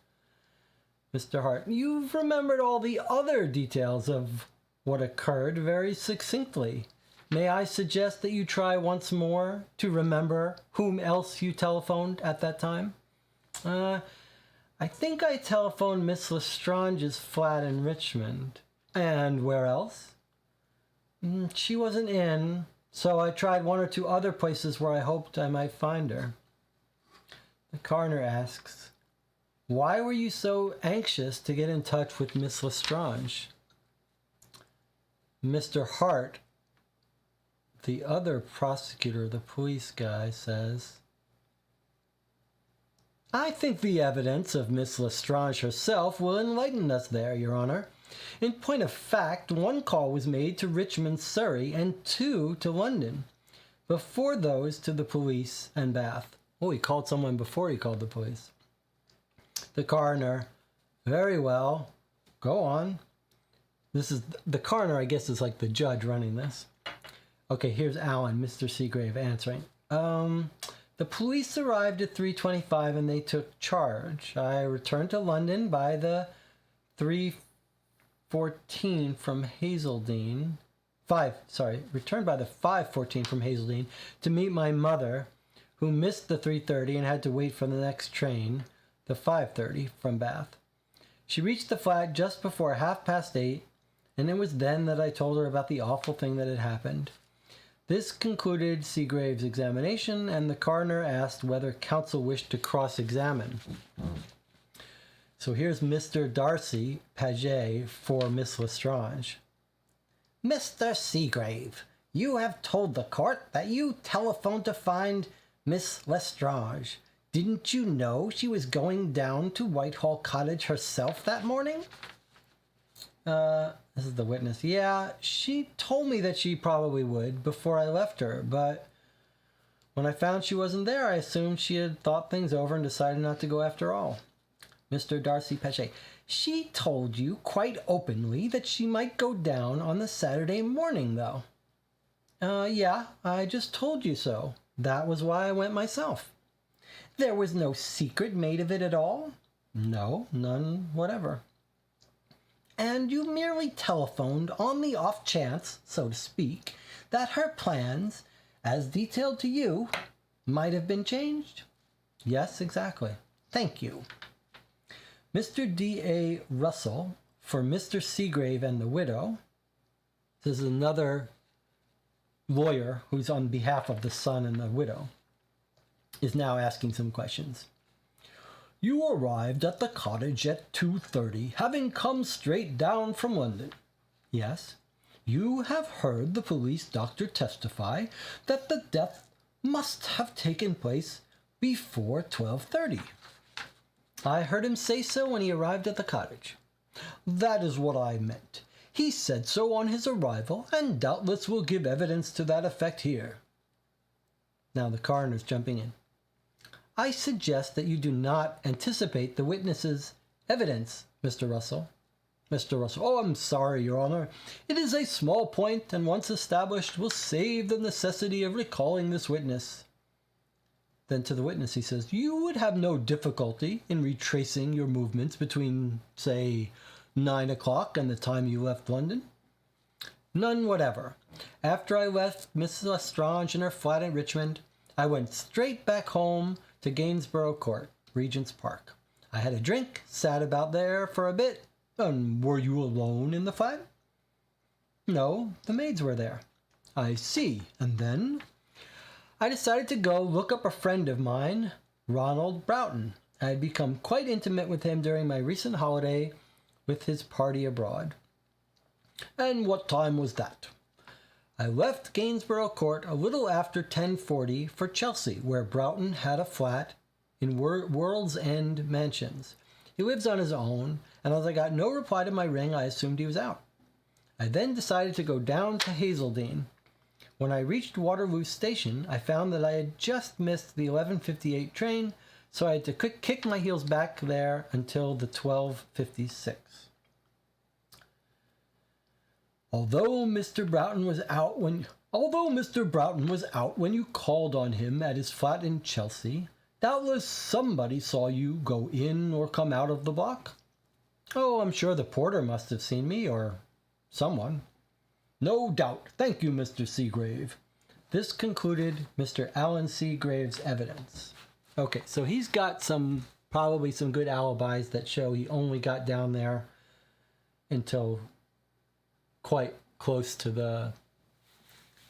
Mr. Hart. You've remembered all the other details of what occurred very succinctly. May I suggest that you try once more to remember whom else you telephoned at that time? I think I telephoned Miss Lestrange's flat in Richmond. And where else? She wasn't in, so I tried 1 or 2 other places where I hoped I might find her. The coroner asks, why were you so anxious to get in touch with Miss Lestrange? Mr. Hart, the other prosecutor, the police guy, says, I think the evidence of Miss Lestrange herself will enlighten us there, Your Honor. In point of fact, 1 call was made to Richmond, Surrey, and 2 to London, before those to the police and Bath. Oh, he called someone before he called the police. The coroner, very well, go on. This is the coroner, I guess, is like the judge running this. Okay, here's Alan, Mr. Seagrave, answering. The police arrived at 3:25 and they took charge. I returned to London by the 3:14 from Hazeldene. Returned by the 5:14 from Hazeldene to meet my mother, who missed the 3:30 and had to wait for the next train, the 5:30 from Bath. She reached the flat just before 8:30, and it was then that I told her about the awful thing that had happened. This concluded Seagrave's examination, and the coroner asked whether counsel wished to cross-examine. So here's Mr. Darcy Paget for Miss Lestrange. Mr. Seagrave, you have told the court that you telephoned to find Miss Lestrange. Didn't you know she was going down to Whitehall Cottage herself that morning? This is the witness. Yeah, she told me that she probably would before I left her, but when I found she wasn't there, I assumed she had thought things over and decided not to go after all. Mr. Darcy Paget. She told you quite openly that she might go down on the Saturday morning, though. Yeah, I just told you so. That was why I went myself. There was no secret made of it at all? No, none whatever. And you merely telephoned on the off chance, so to speak, that her plans, as detailed to you, might have been changed? Yes, exactly. Thank you. Mr. D.A. Russell, for Mr. Seagrave and the widow. This is another lawyer who's on behalf of the son and the widow, is now asking some questions. You arrived at the cottage at 2:30, having come straight down from London. Yes. You have heard the police doctor testify that the death must have taken place before 12:30. I heard him say so when he arrived at the cottage. That is what I meant. He said so on his arrival, and doubtless will give evidence to that effect here. Now the coroner's jumping in. I suggest that you do not anticipate the witness's evidence, Mr. Russell. Mr. Russell. Oh, I'm sorry, Your Honor. It is a small point, and once established will save the necessity of recalling this witness. Then to the witness he says, you would have no difficulty in retracing your movements between, say, 9 o'clock and the time you left London? None whatever. After I left Mrs. Lestrange in her flat in Richmond, I went straight back home to Gainsborough Court, Regent's Park. I had a drink, sat about there for a bit. And were you alone in the flat? No, the maids were there. I see. And then? I decided to go look up a friend of mine, Ronald Broughton. I had become quite intimate with him during my recent holiday with his party abroad. And what time was that? I left Gainsborough Court a little after 10:40 for Chelsea, where Broughton had a flat in World's End Mansions. He lives on his own, and as I got no reply to my ring, I assumed he was out. I then decided to go down to Hazeldean. When I reached Waterloo Station, I found that I had just missed the 11:58 train, so I had to kick my heels back there until the 12:56. Although Mr. Broughton was out when you called on him at his flat in Chelsea, doubtless somebody saw you go in or come out of the block. Oh, I'm sure the porter must have seen me, or someone. No doubt. Thank you, Mr. Seagrave. This concluded Mr. Alan Seagrave's evidence. Okay, so he's got probably some good alibis that show he only got down there until quite close to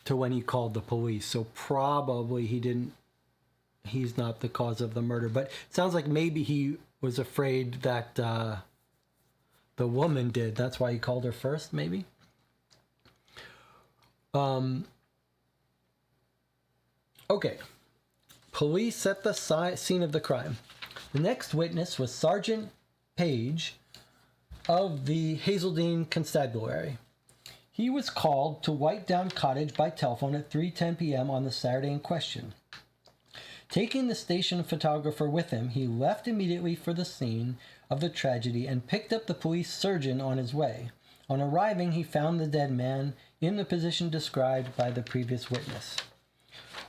when he called the police. So probably he's not the cause of the murder. But it sounds like maybe he was afraid that the woman did. That's why he called her first, maybe. Okay. Police at the scene of the crime. The next witness was Sergeant Page of the Hazeldean Constabulary. He was called to Whitedown Cottage by telephone at 3:10 p.m. on the Saturday in question. Taking the station photographer with him, he left immediately for the scene of the tragedy and picked up the police surgeon on his way. On arriving, he found the dead man in the position described by the previous witness.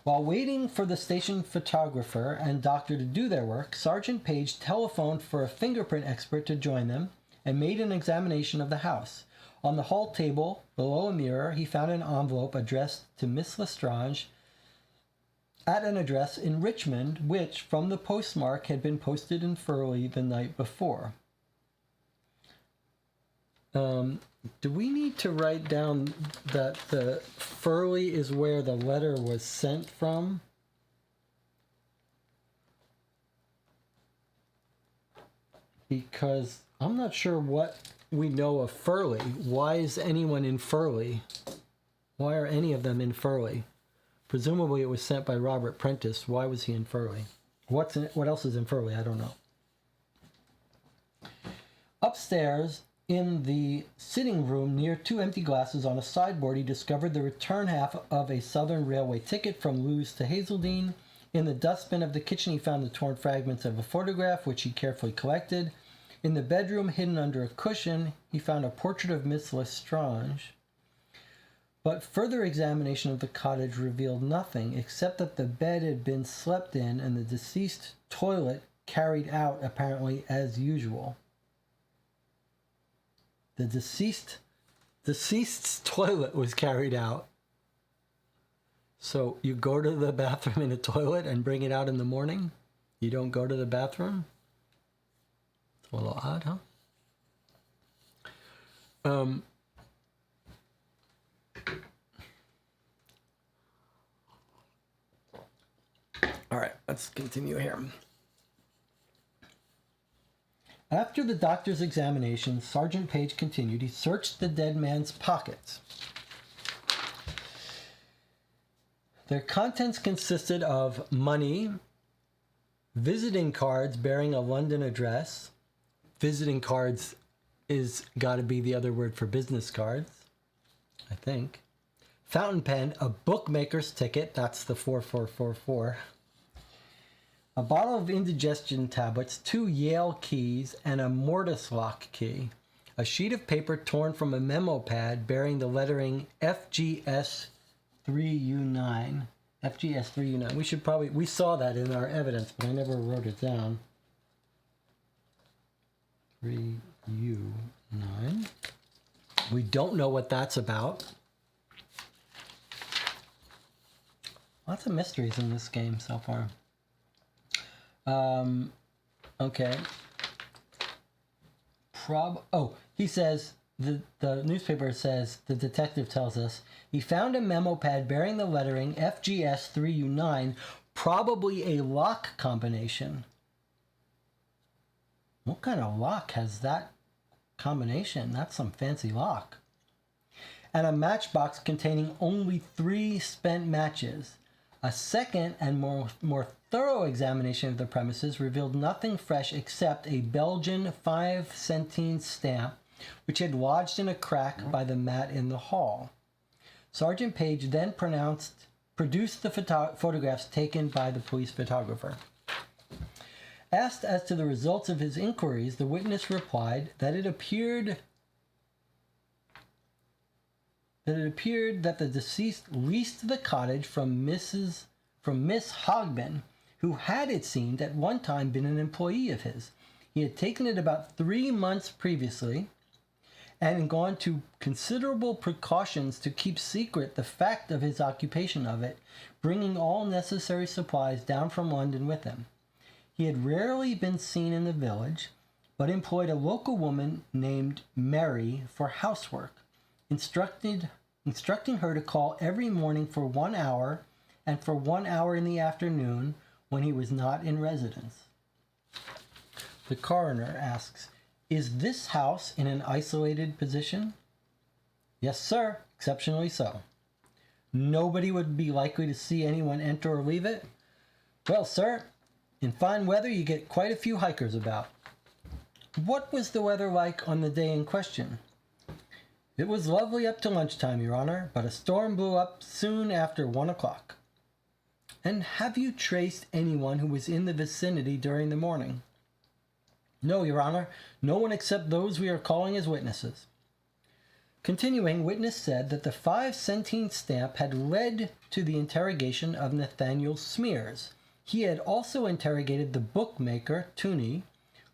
While waiting for the station photographer and doctor to do their work, Sergeant Page telephoned for a fingerprint expert to join them and made an examination of the house. On the hall table, below a mirror, he found an envelope addressed to Miss Lestrange at an address in Richmond, which, from the postmark, had been posted in Furley the night before. Do we need to write down that the Furley is where the letter was sent from? Because I'm not sure what we know of Furley. Why is anyone in Furley? Why are any of them in Furley? Presumably it was sent by Robert Prentice. Why was he in Furley? What else is in Furley? I don't know. Upstairs, in the sitting room near two empty glasses on a sideboard, he discovered the return half of a Southern Railway ticket from Lewes to Hazeldean. In the dustbin of the kitchen, he found the torn fragments of a photograph, which he carefully collected. In the bedroom, hidden under a cushion, he found a portrait of Miss Lestrange. But further examination of the cottage revealed nothing, except that the bed had been slept in and the deceased toilet carried out, apparently as usual. The deceased's toilet was carried out. So you go to the bathroom in a toilet and bring it out in the morning? You don't go to the bathroom? It's a little odd, huh? All right, let's continue here. After the doctor's examination, Sergeant Page continued, he searched the dead man's pockets. Their contents consisted of money, visiting cards bearing a London address. Visiting cards is got to be the other word for business cards, I think. Fountain pen, a bookmaker's ticket, that's the 4444. A bottle of indigestion tablets, 2 Yale keys, and a mortise lock key. A sheet of paper torn from a memo pad bearing the lettering FGS 3U9. FGS 3U9. We saw that in our evidence, but I never wrote it down. 3U9. We don't know what that's about. Lots of mysteries in this game so far. Okay. He says the newspaper says, the detective tells us, he found a memo pad bearing the lettering FGS3U9, probably a lock combination. What kind of lock has that combination? That's some fancy lock. And a matchbox containing only 3 spent matches. A second and more thorough examination of the premises revealed nothing fresh except a Belgian 5 stamp, which had lodged in a crack by the mat in the hall. Sergeant Page then produced the photographs taken by the police photographer. Asked as to the results of his inquiries, the witness replied that it appeared that the deceased leased the cottage from Miss Hogben, who had, it seemed, at one time been an employee of his. He had taken it about 3 months previously and gone to considerable precautions to keep secret the fact of his occupation of it, bringing all necessary supplies down from London with him. He had rarely been seen in the village, but employed a local woman named Mary for housework, instructing her to call every morning for 1 hour and for 1 hour in the afternoon when he was not in residence. The coroner asks, "Is this house in an isolated position?" "Yes, sir, exceptionally so." "Nobody would be likely to see anyone enter or leave it?" "Well, sir, in fine weather you get quite a few hikers about." "What was the weather like on the day in question?" "It was lovely up to lunchtime, Your Honor, but a storm blew up soon after 1 o'clock." "And have you traced anyone who was in the vicinity during the morning?" "No, Your Honor, no one except those we are calling as witnesses." Continuing, witness said that the 5 stamp had led to the interrogation of Nathaniel Smears. He had also interrogated the bookmaker, Tooney,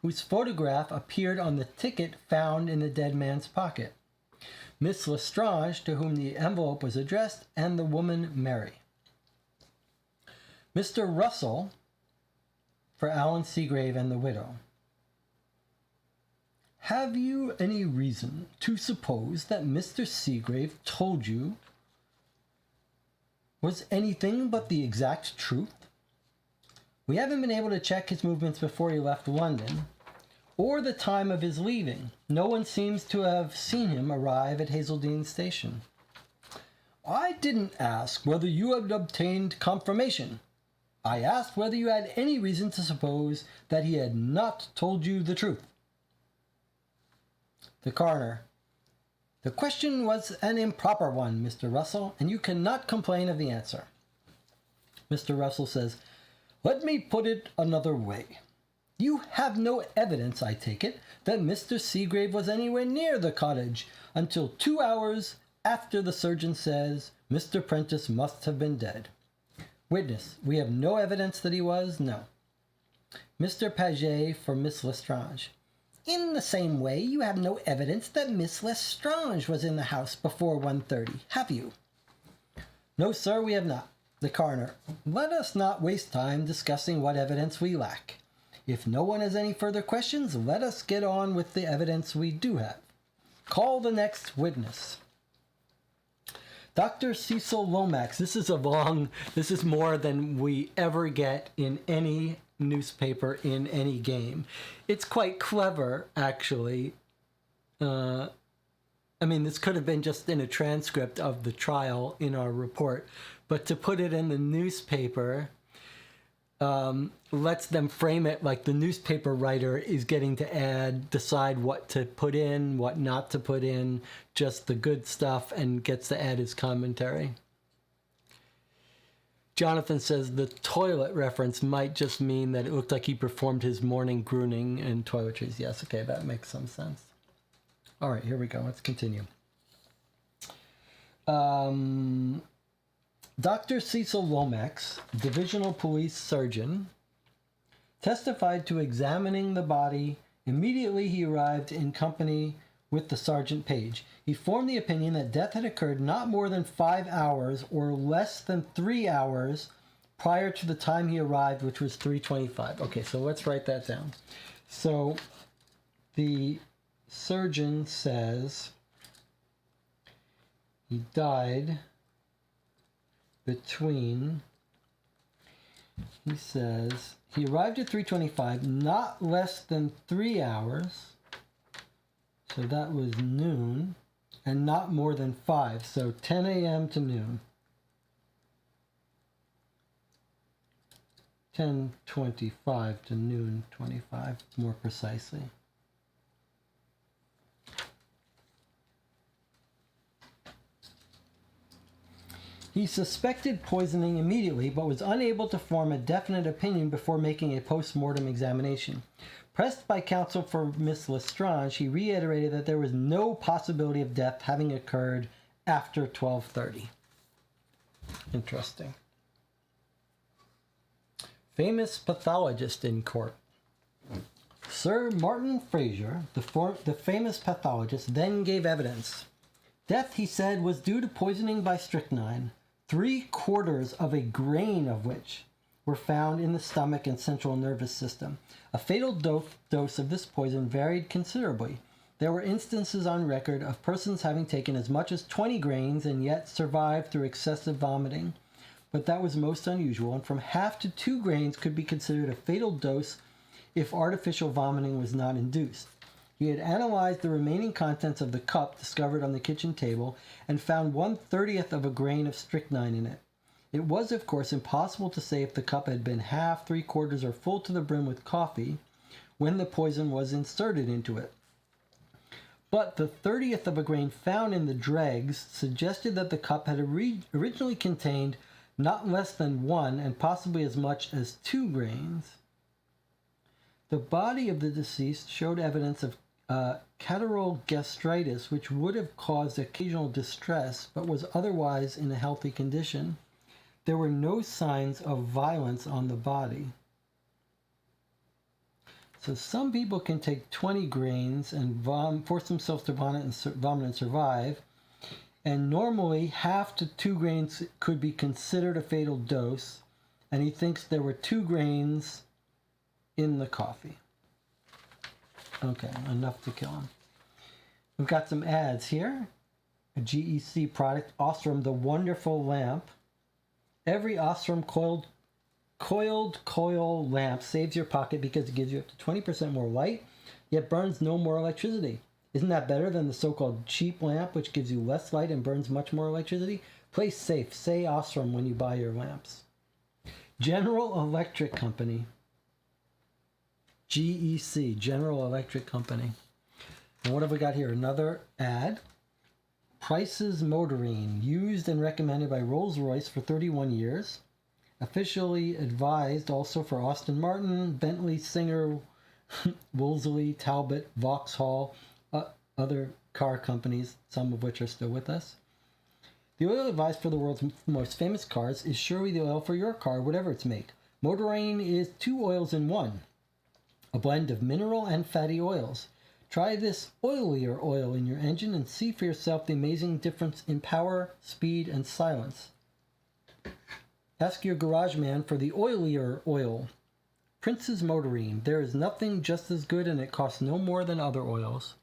whose photograph appeared on the ticket found in the dead man's pocket, Miss Lestrange, to whom the envelope was addressed, and the woman Mary. Mr. Russell, for Alan Seagrave and the widow. "Have you any reason to suppose that Mr. Seagrave told you was anything but the exact truth?" "We haven't been able to check his movements before he left London, or the time of his leaving. No one seems to have seen him arrive at Hazeldean Station." "I didn't ask whether you had obtained confirmation. I asked whether you had any reason to suppose that he had not told you the truth." The coroner: "The question was an improper one, Mr. Russell, and you cannot complain of the answer." Mr. Russell says, "Let me put it another way. You have no evidence, I take it, that Mr. Seagrave was anywhere near the cottage until 2 hours after the surgeon says Mr. Prentice must have been dead." Witness: "We have no evidence that he was?" "No." Mr. Paget for Miss Lestrange: "In the same way, you have no evidence that Miss Lestrange was in the house before 1:30, have you?" "No, sir, we have not." The coroner: "Let us not waste time discussing what evidence we lack. If no one has any further questions, let us get on with the evidence we do have. Call the next witness." Dr. Cecil Lomax. This is more than we ever get in any newspaper in any game. It's quite clever, actually. This could have been just in a transcript of the trial in our report, but to put it in the newspaper lets them frame it like the newspaper writer is getting to decide what to put in, what not to put in, just the good stuff, and gets to add his commentary. Jonathan says the toilet reference might just mean that it looked like he performed his morning grooming and toiletries. Yes, okay, that makes some sense. All right, here we go. Let's continue. Dr. Cecil Lomax, Divisional Police Surgeon, testified to examining the body immediately he arrived in company with the Sergeant Page. He formed the opinion that death had occurred not more than 5 hours or less than 3 hours prior to the time he arrived, which was 3:25. Okay, so let's write that down. So the surgeon says He died between, he says, he arrived at 3:25, not less than 3 hours. So that was noon, and not more than 5. So 10 a.m. to noon. 10:25 to noon 25, more precisely. He suspected poisoning immediately, but was unable to form a definite opinion before making a post-mortem examination. Pressed by counsel for Miss Lestrange, he reiterated that there was no possibility of death having occurred after 12:30. Interesting. Famous pathologist in court. Sir Martin Fraser, the famous pathologist, then gave evidence. Death, he said, was due to poisoning by strychnine, 3/4 of a grain of which were found in the stomach and central nervous system. A fatal dose of this poison varied considerably. There were instances on record of persons having taken as much as 20 grains and yet survived through excessive vomiting, but that was most unusual, and from half to 2 grains could be considered a fatal dose if artificial vomiting was not induced. He had analyzed the remaining contents of the cup discovered on the kitchen table and found 1/30th of a grain of strychnine in it. It was, of course, impossible to say if the cup had been half, 3/4, or full to the brim with coffee when the poison was inserted into it. But the 30th of a grain found in the dregs suggested that the cup had originally contained not less than 1 and possibly as much as 2 grains. The body of the deceased showed evidence of catarrhal gastritis, which would have caused occasional distress, but was otherwise in a healthy condition. There were no signs of violence on the body. So some people can take 20 grains and force themselves to vomit and survive. And normally, half to 2 grains could be considered a fatal dose. And he thinks there were 2 grains in the coffee. Okay, enough to kill him. We've got some ads here. A GEC product, Ostrom, the wonderful lamp. Every Ostrom coiled coil lamp saves your pocket because it gives you up to 20% more light, yet burns no more electricity. Isn't that better than the so-called cheap lamp, which gives you less light and burns much more electricity? Play safe. Say Ostrom when you buy your lamps. General Electric Company. GEC, General Electric Company. And what have we got here? Another ad. Price's Motorine, used and recommended by Rolls-Royce for 31 years. Officially advised also for Aston Martin, Bentley, Singer, Wolseley, Talbot, Vauxhall, other car companies, some of which are still with us. The oil advised for the world's most famous cars is surely the oil for your car, whatever its make. Motorine is 2 oils in 1, a blend of mineral and fatty oils. Try this oilier oil in your engine and see for yourself the amazing difference in power, speed, and silence. Ask your garage man for the oilier oil. Prince's Motorine. There is nothing just as good, and it costs no more than other oils.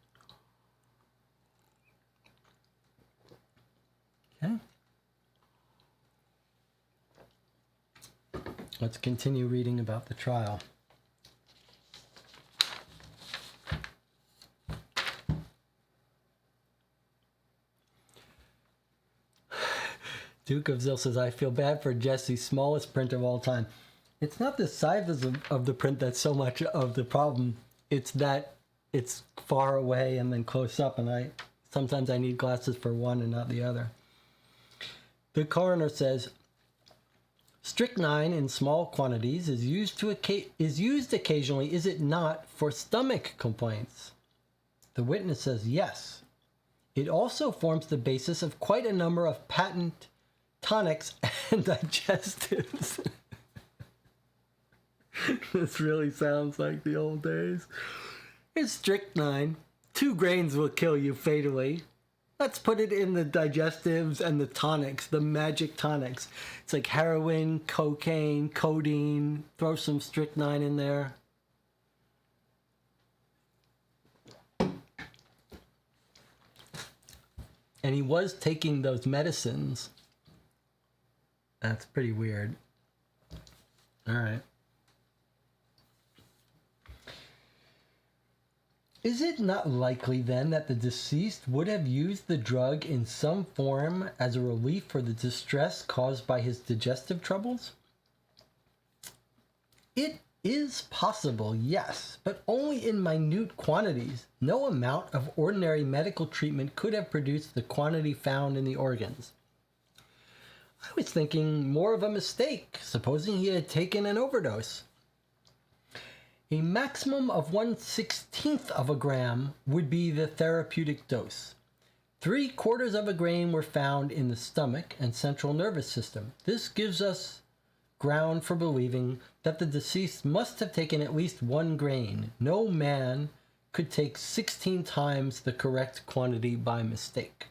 Okay. Let's continue reading about the trial. Duke of Zill says, I feel bad for Jesse's smallest print of all time. It's not the size of the print that's so much of the problem. It's that it's far away and then close up, and sometimes I need glasses for one and not the other. The coroner says, strychnine in small quantities is used occasionally, is it not, for stomach complaints? The witness says, yes. It also forms the basis of quite a number of patent tonics and digestives. This really sounds like the old days. It's strychnine. 2 grains will kill you fatally. Let's put it in the digestives and the tonics, the magic tonics. It's like heroin, cocaine, codeine. Throw some strychnine in there. And he was taking those medicines. That's pretty weird. All right. Is it not likely then that the deceased would have used the drug in some form as a relief for the distress caused by his digestive troubles? It is possible, yes, but only in minute quantities. No amount of ordinary medical treatment could have produced the quantity found in the organs. I was thinking more of a mistake, supposing he had taken an overdose. A maximum of 1/16 of a gram would be the therapeutic dose. 3/4 of a grain were found in the stomach and central nervous system. This gives us ground for believing that the deceased must have taken at least 1 grain. No man could take 16 times the correct quantity by mistake.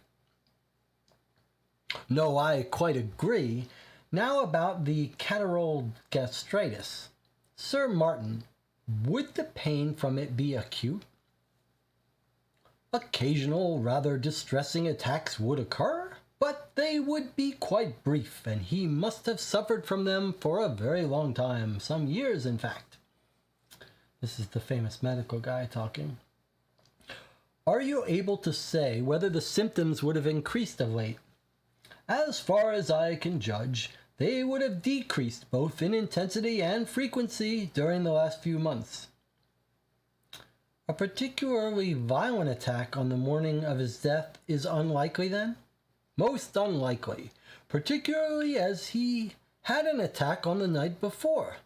No, I quite agree. Now about the catarrhal gastritis. Sir Martin, would the pain from it be acute? Occasional, rather distressing attacks would occur, but they would be quite brief, and he must have suffered from them for a very long time, some years in fact. This is the famous medical guy talking. Are you able to say whether the symptoms would have increased of late? As far as I can judge, they would have decreased both in intensity and frequency during the last few months. A particularly violent attack on the morning of his death is unlikely then? Most unlikely, particularly as he had an attack on the night before.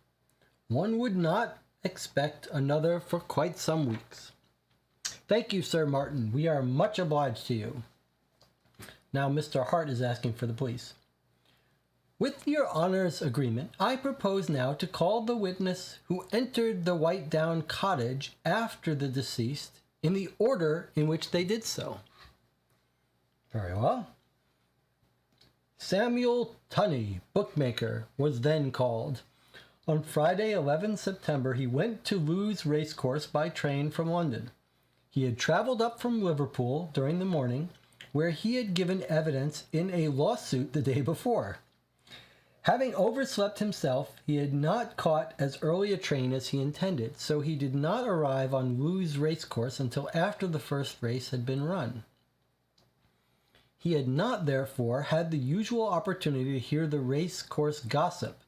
One would not expect another for quite some weeks. Thank you, Sir Martin. We are much obliged to you. Now Mr. Hart is asking for the police. With your honor's agreement, I propose now to call the witness who entered the White Down cottage after the deceased in the order in which they did so. Very well. Samuel Tunney, bookmaker, was then called. On Friday, 11 September, he went to Lewes Racecourse by train from London. He had traveled up from Liverpool during the morning, where he had given evidence in a lawsuit the day before. Having overslept himself, he had not caught as early a train as he intended, so he did not arrive on Lewes Racecourse until after the first race had been run. He had not, therefore, had the usual opportunity to hear the racecourse gossip,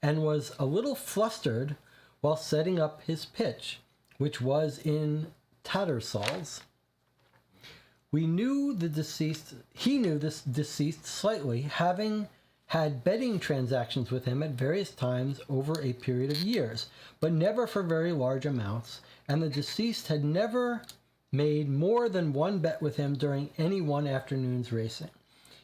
and was a little flustered while setting up his pitch, which was in Tattersall's. He knew this deceased slightly, having had betting transactions with him at various times over a period of years, but never for very large amounts, and the deceased had never made more than one bet with him during any one afternoon's racing.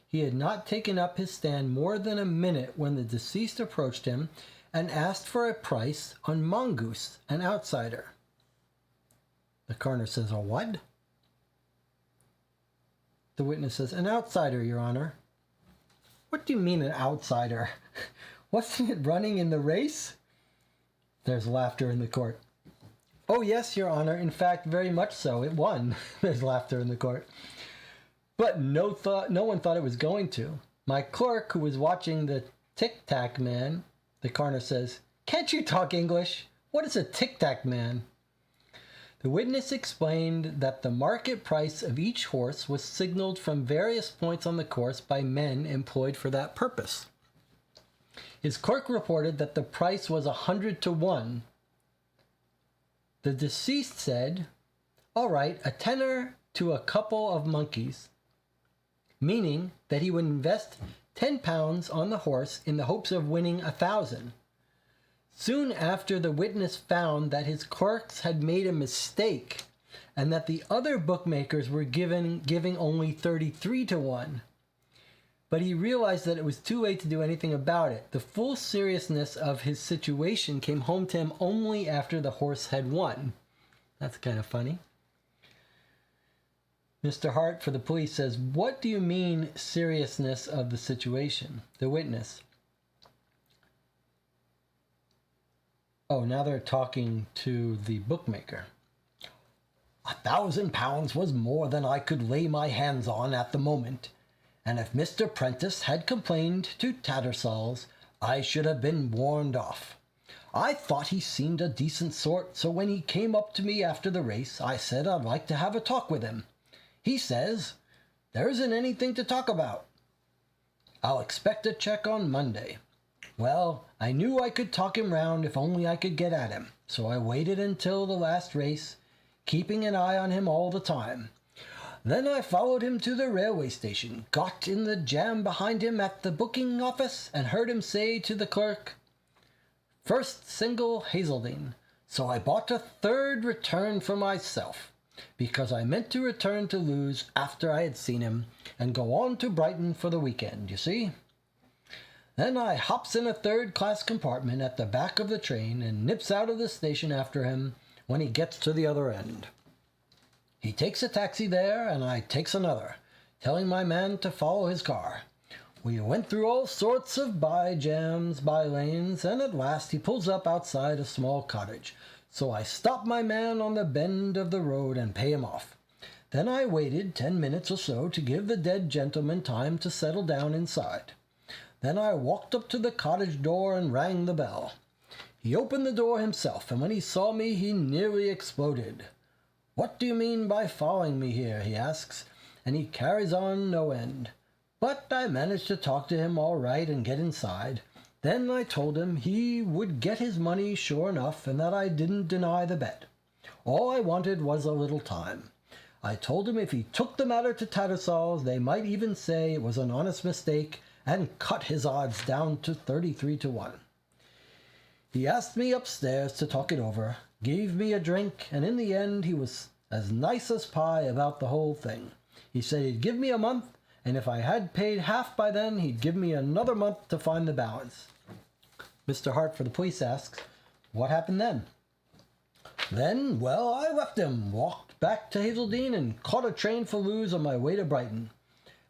He had not taken up his stand more than a minute when the deceased approached him and asked for a price on Mongoose, an outsider. The coroner says, "A what?" The witness says, "An outsider, Your Honor." "What do you mean an outsider? Wasn't it running in the race?" There's laughter in the court. "Oh yes, Your Honor, in fact, very much so. It won." There's laughter in the court. "But no one thought it was going to. My clerk, who was watching the tic-tac man," the coroner says, "Can't you talk English? What is a tic-tac man?" The witness explained that the market price of each horse was signaled from various points on the course by men employed for that purpose. His clerk reported that the price was 100 to 1. The deceased said, "All right, a tenner to a couple of monkeys," meaning that he would invest £10 on the horse in the hopes of winning 1,000. Soon after, the witness found that his clerks had made a mistake and that the other bookmakers were giving only 33 to 1. But he realized that it was too late to do anything about it. The full seriousness of his situation came home to him only after the horse had won. That's kind of funny. Mr. Hart for the police says, "What do you mean, seriousness of the situation?" The witness. Oh, now they're talking to the bookmaker. £1,000 was more than I could lay my hands on at the moment, and if Mr. Prentice had complained to Tattersall's, I should have been warned off. I thought he seemed a decent sort, so when he came up to me after the race, I said I'd like to have a talk with him. He says, there isn't anything to talk about. I'll expect a check on Monday. Well, I knew I could talk him round if only I could get at him, so I waited until the last race, keeping an eye on him all the time. Then I followed him to the railway station, got in the jam behind him at the booking office, and heard him say to the clerk, "First single Hazeldine." So I bought a third return for myself, because I meant to return to Lewes after I had seen him, and go on to Brighton for the weekend, you see. Then I hops in a third-class compartment at the back of the train and nips out of the station after him when he gets to the other end. He takes a taxi there, and I takes another, telling my man to follow his car. We went through all sorts of by-jams, by-lanes, and at last he pulls up outside a small cottage. So I stop my man on the bend of the road and pay him off. Then I waited 10 minutes or so to give the dead gentleman time to settle down inside. Then I walked up to the cottage door and rang the bell. He opened the door himself, and when he saw me, he nearly exploded. "What do you mean by following me here?" he asks, and he carries on no end. But I managed to talk to him all right and get inside. Then I told him he would get his money sure enough, and that I didn't deny the bet. All I wanted was a little time. I told him if he took the matter to Tattersall's, they might even say it was an honest mistake, and cut his odds down to 33 to 1. He asked me upstairs to talk it over, gave me a drink, and in the end he was as nice as pie about the whole thing. He said he'd give me a month, and if I had paid half by then, he'd give me another month to find the balance. Mr. Hart for the police asks, what happened then? Then, well, I left him, walked back to Hazeldine, and caught a train for Lewes on my way to Brighton.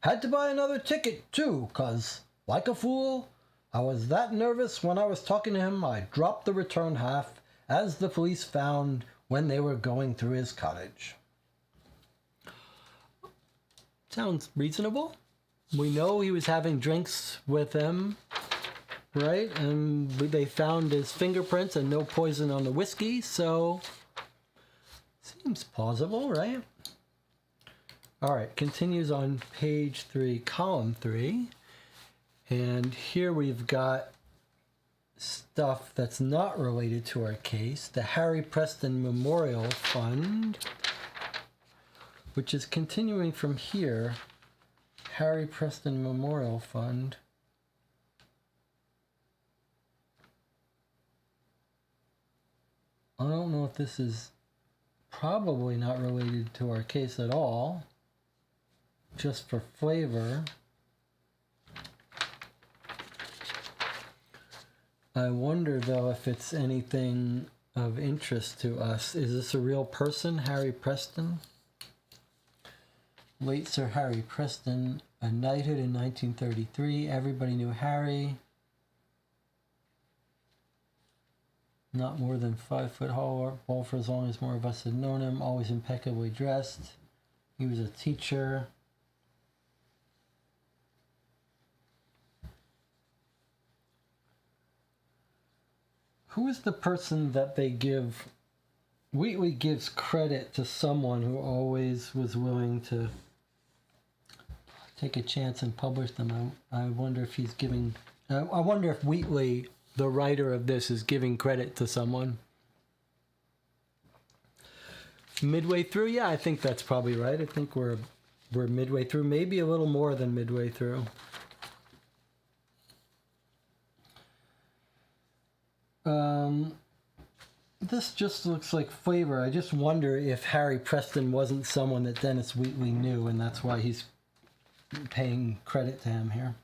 Had to buy another ticket, too, 'cause, like a fool, I was that nervous when I was talking to him, I dropped the return half, as the police found when they were going through his cottage. Sounds reasonable. We know he was having drinks with him, right? And they found his fingerprints and no poison on the whiskey, so seems plausible, right? All right, continues on page 3, column 3. And here we've got stuff that's not related to our case. The Harry Preston Memorial Fund, which is continuing from here. Harry Preston Memorial Fund. I don't know if this is probably not related to our case at all. Just for flavor. I wonder, though, if it's anything of interest to us. Is this a real person, Harry Preston? Late Sir Harry Preston, a knighthood in 1933. Everybody knew Harry. Not more than 5 foot tall for as long as more of us had known him. Always impeccably dressed. He was a teacher. Who is the person that they give? Wheatley gives credit to someone who always was willing to take a chance and publish them. I wonder if he's giving... I wonder if Wheatley, the writer of this, is giving credit to someone. Midway through? Yeah, I think that's probably right. I think we're midway through. Maybe a little more than midway through. This just looks like flavor. I just wonder if Harry Preston wasn't someone that Dennis Wheatley knew, and that's why he's paying credit to him here.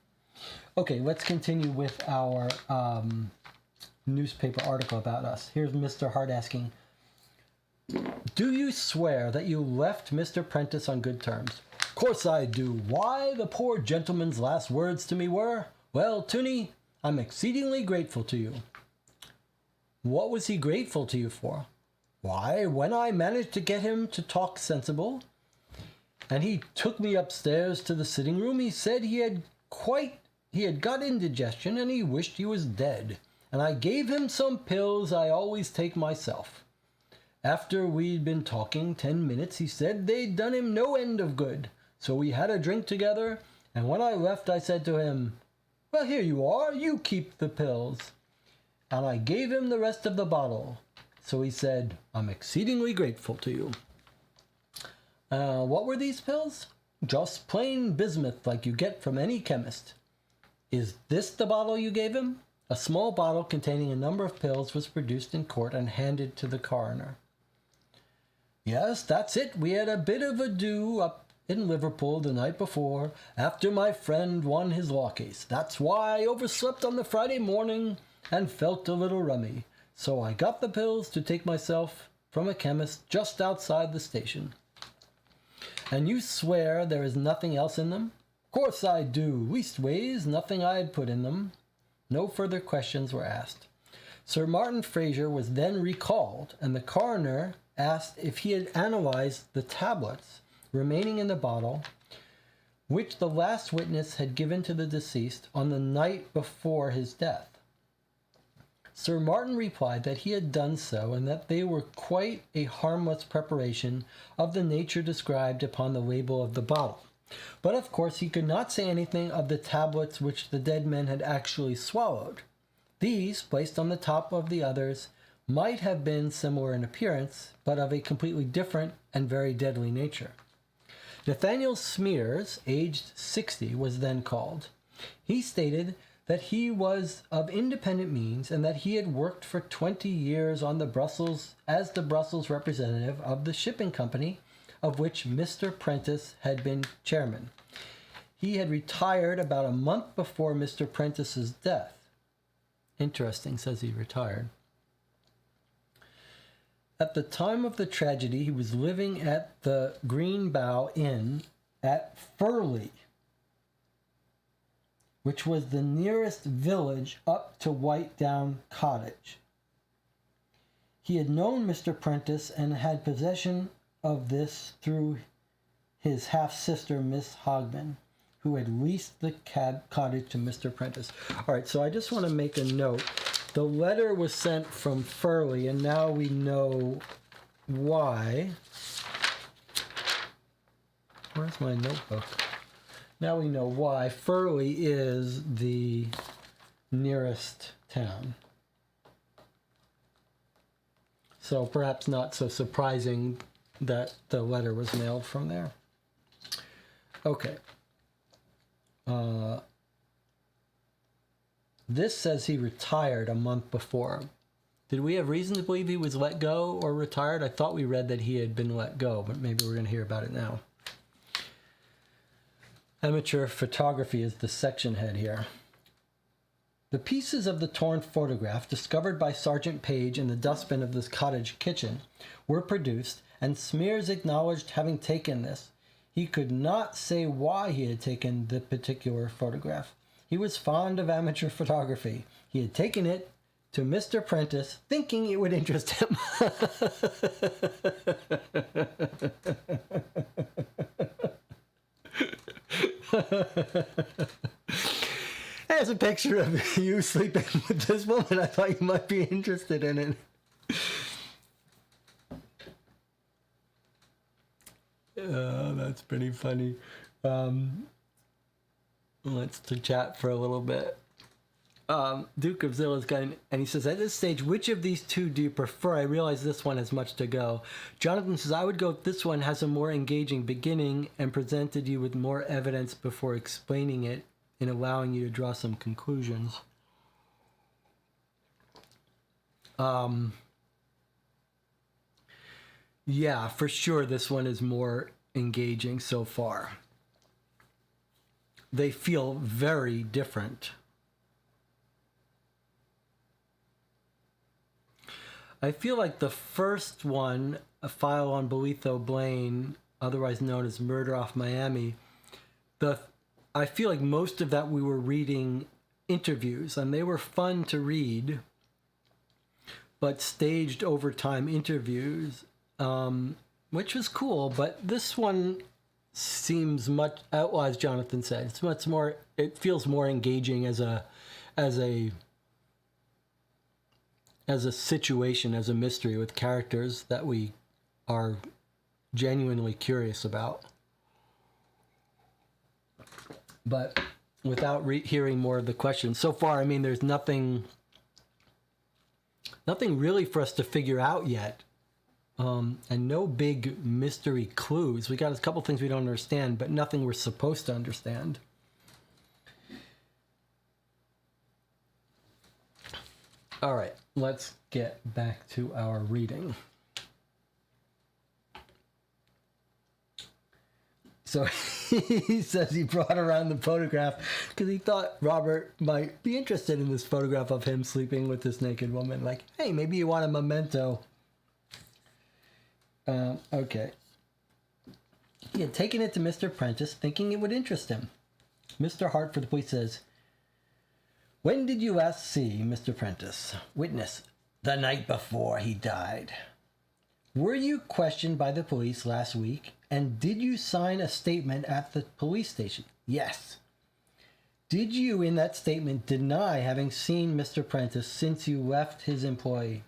Okay, let's continue with our newspaper article about us. Here's Mr. Hart asking, do you swear that you left Mr. Prentice on good terms? Of course I do. Why, the poor gentleman's last words to me were, well, Toonie, I'm exceedingly grateful to you. What was he grateful to you for? Why, when I managed to get him to talk sensible, and he took me upstairs to the sitting room, he said he had got indigestion and he wished he was dead, and I gave him some pills I always take myself. After we'd been talking 10 minutes, he said they'd done him no end of good, so we had a drink together, and when I left I said to him, well, here you are, you keep the pills. And I gave him the rest of the bottle. So he said, I'm exceedingly grateful to you. What were these pills? Just plain bismuth like you get from any chemist. Is this the bottle you gave him? A small bottle containing a number of pills was produced in court and handed to the coroner. Yes, that's it. We had a bit of a do up in Liverpool the night before, after my friend won his law case. That's why I overslept on the Friday morning and felt a little rummy. So I got the pills to take myself from a chemist just outside the station. And you swear there is nothing else in them? Of course I do. Leastways, nothing I'd put in them. No further questions were asked. Sir Martin Fraser was then recalled, and the coroner asked if he had analyzed the tablets remaining in the bottle, which the last witness had given to the deceased on the night before his death. Sir Martin replied that he had done so and that they were quite a harmless preparation of the nature described upon the label of the bottle. But of course he could not say anything of the tablets which the dead men had actually swallowed. These, placed on the top of the others, might have been similar in appearance, but of a completely different and very deadly nature. Nathaniel Smears, aged 60, was then called. He stated that he was of independent means and that he had worked for 20 years on the Brussels as the Brussels representative of the shipping company of which Mr. Prentice had been chairman. He had retired about a month before Mr. Prentice's death. Interesting, says he retired. At the time of the tragedy, he was living at the Green Bough Inn at Furley, which was the nearest village up to Whitedown Cottage. He had known Mr. Prentice and had possession of this through his half-sister, Miss Hogman, who had leased the cottage to Mr. Prentice. All right, so I just want to make a note. The letter was sent from Furley, and now we know why. Where's my notebook? Now we know why Furley is the nearest town. So perhaps not so surprising that the letter was mailed from there. Okay. This says he retired a month before. Did we have reason to believe he was let go or retired? I thought we read that he had been let go, but maybe we're going to hear about it now. Amateur photography is the section head here. The pieces of the torn photograph discovered by Sergeant Page in the dustbin of this cottage kitchen were produced, and Smears acknowledged having taken this. He could not say why he had taken the particular photograph. He was fond of amateur photography. He had taken it to Mr. Prentice, thinking it would interest him. There's a picture of you sleeping with this woman. I thought you might be interested in it. That's pretty funny. Let's chat for a little bit. Duke of Zilla's going, and he says, at this stage, which of these two do you prefer? I realize this one has much to go. Jonathan says, I would go if this one has a more engaging beginning and presented you with more evidence before explaining it and allowing you to draw some conclusions. Yeah, for sure, this one is more engaging so far. They feel very different. I feel like the first one, A File on Bolitho Blaine, otherwise known as Murder Off Miami, I feel like most of that we were reading interviews, and they were fun to read. but staged overtime interviews, which was cool. But this one seems much, well, as Jonathan said, it's much more. It feels more engaging as a situation, as a mystery with characters that we are genuinely curious about. But without hearing more of the questions so far, I mean, there's nothing really for us to figure out yet, and no big mystery clues. We got a couple things we don't understand, but nothing we're supposed to understand. All right, let's get back to our reading. So he says he brought around the photograph because he thought Robert might be interested in this photograph of him sleeping with this naked woman. Like, hey, maybe you want a memento. Okay. He had taken it to Mr. Prentice, thinking it would interest him. Mr. Hart for the police says, "When did you last see Mr. Prentice?" Witness, "The night before he died." "Were you questioned by the police last week? And did you sign a statement at the police station?" "Yes." "Did you, in that statement, deny having seen Mr. Prentice since you left his employ?"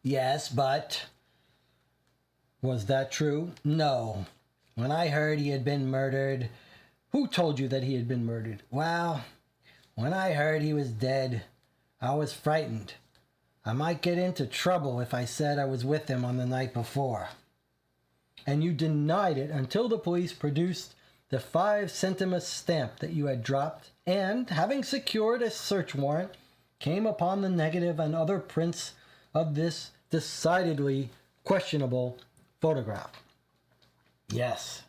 "Yes, but..." "Was that true?" "No. When I heard he had been murdered..." "Who told you that he had been murdered?" "Well, when I heard he was dead, I was frightened. I might get into trouble if I said I was with him on the night before." "And you denied it until the police produced the 5 centimus stamp that you had dropped, and, having secured a search warrant, came upon the negative and other prints of this decidedly questionable photograph?" "Yes."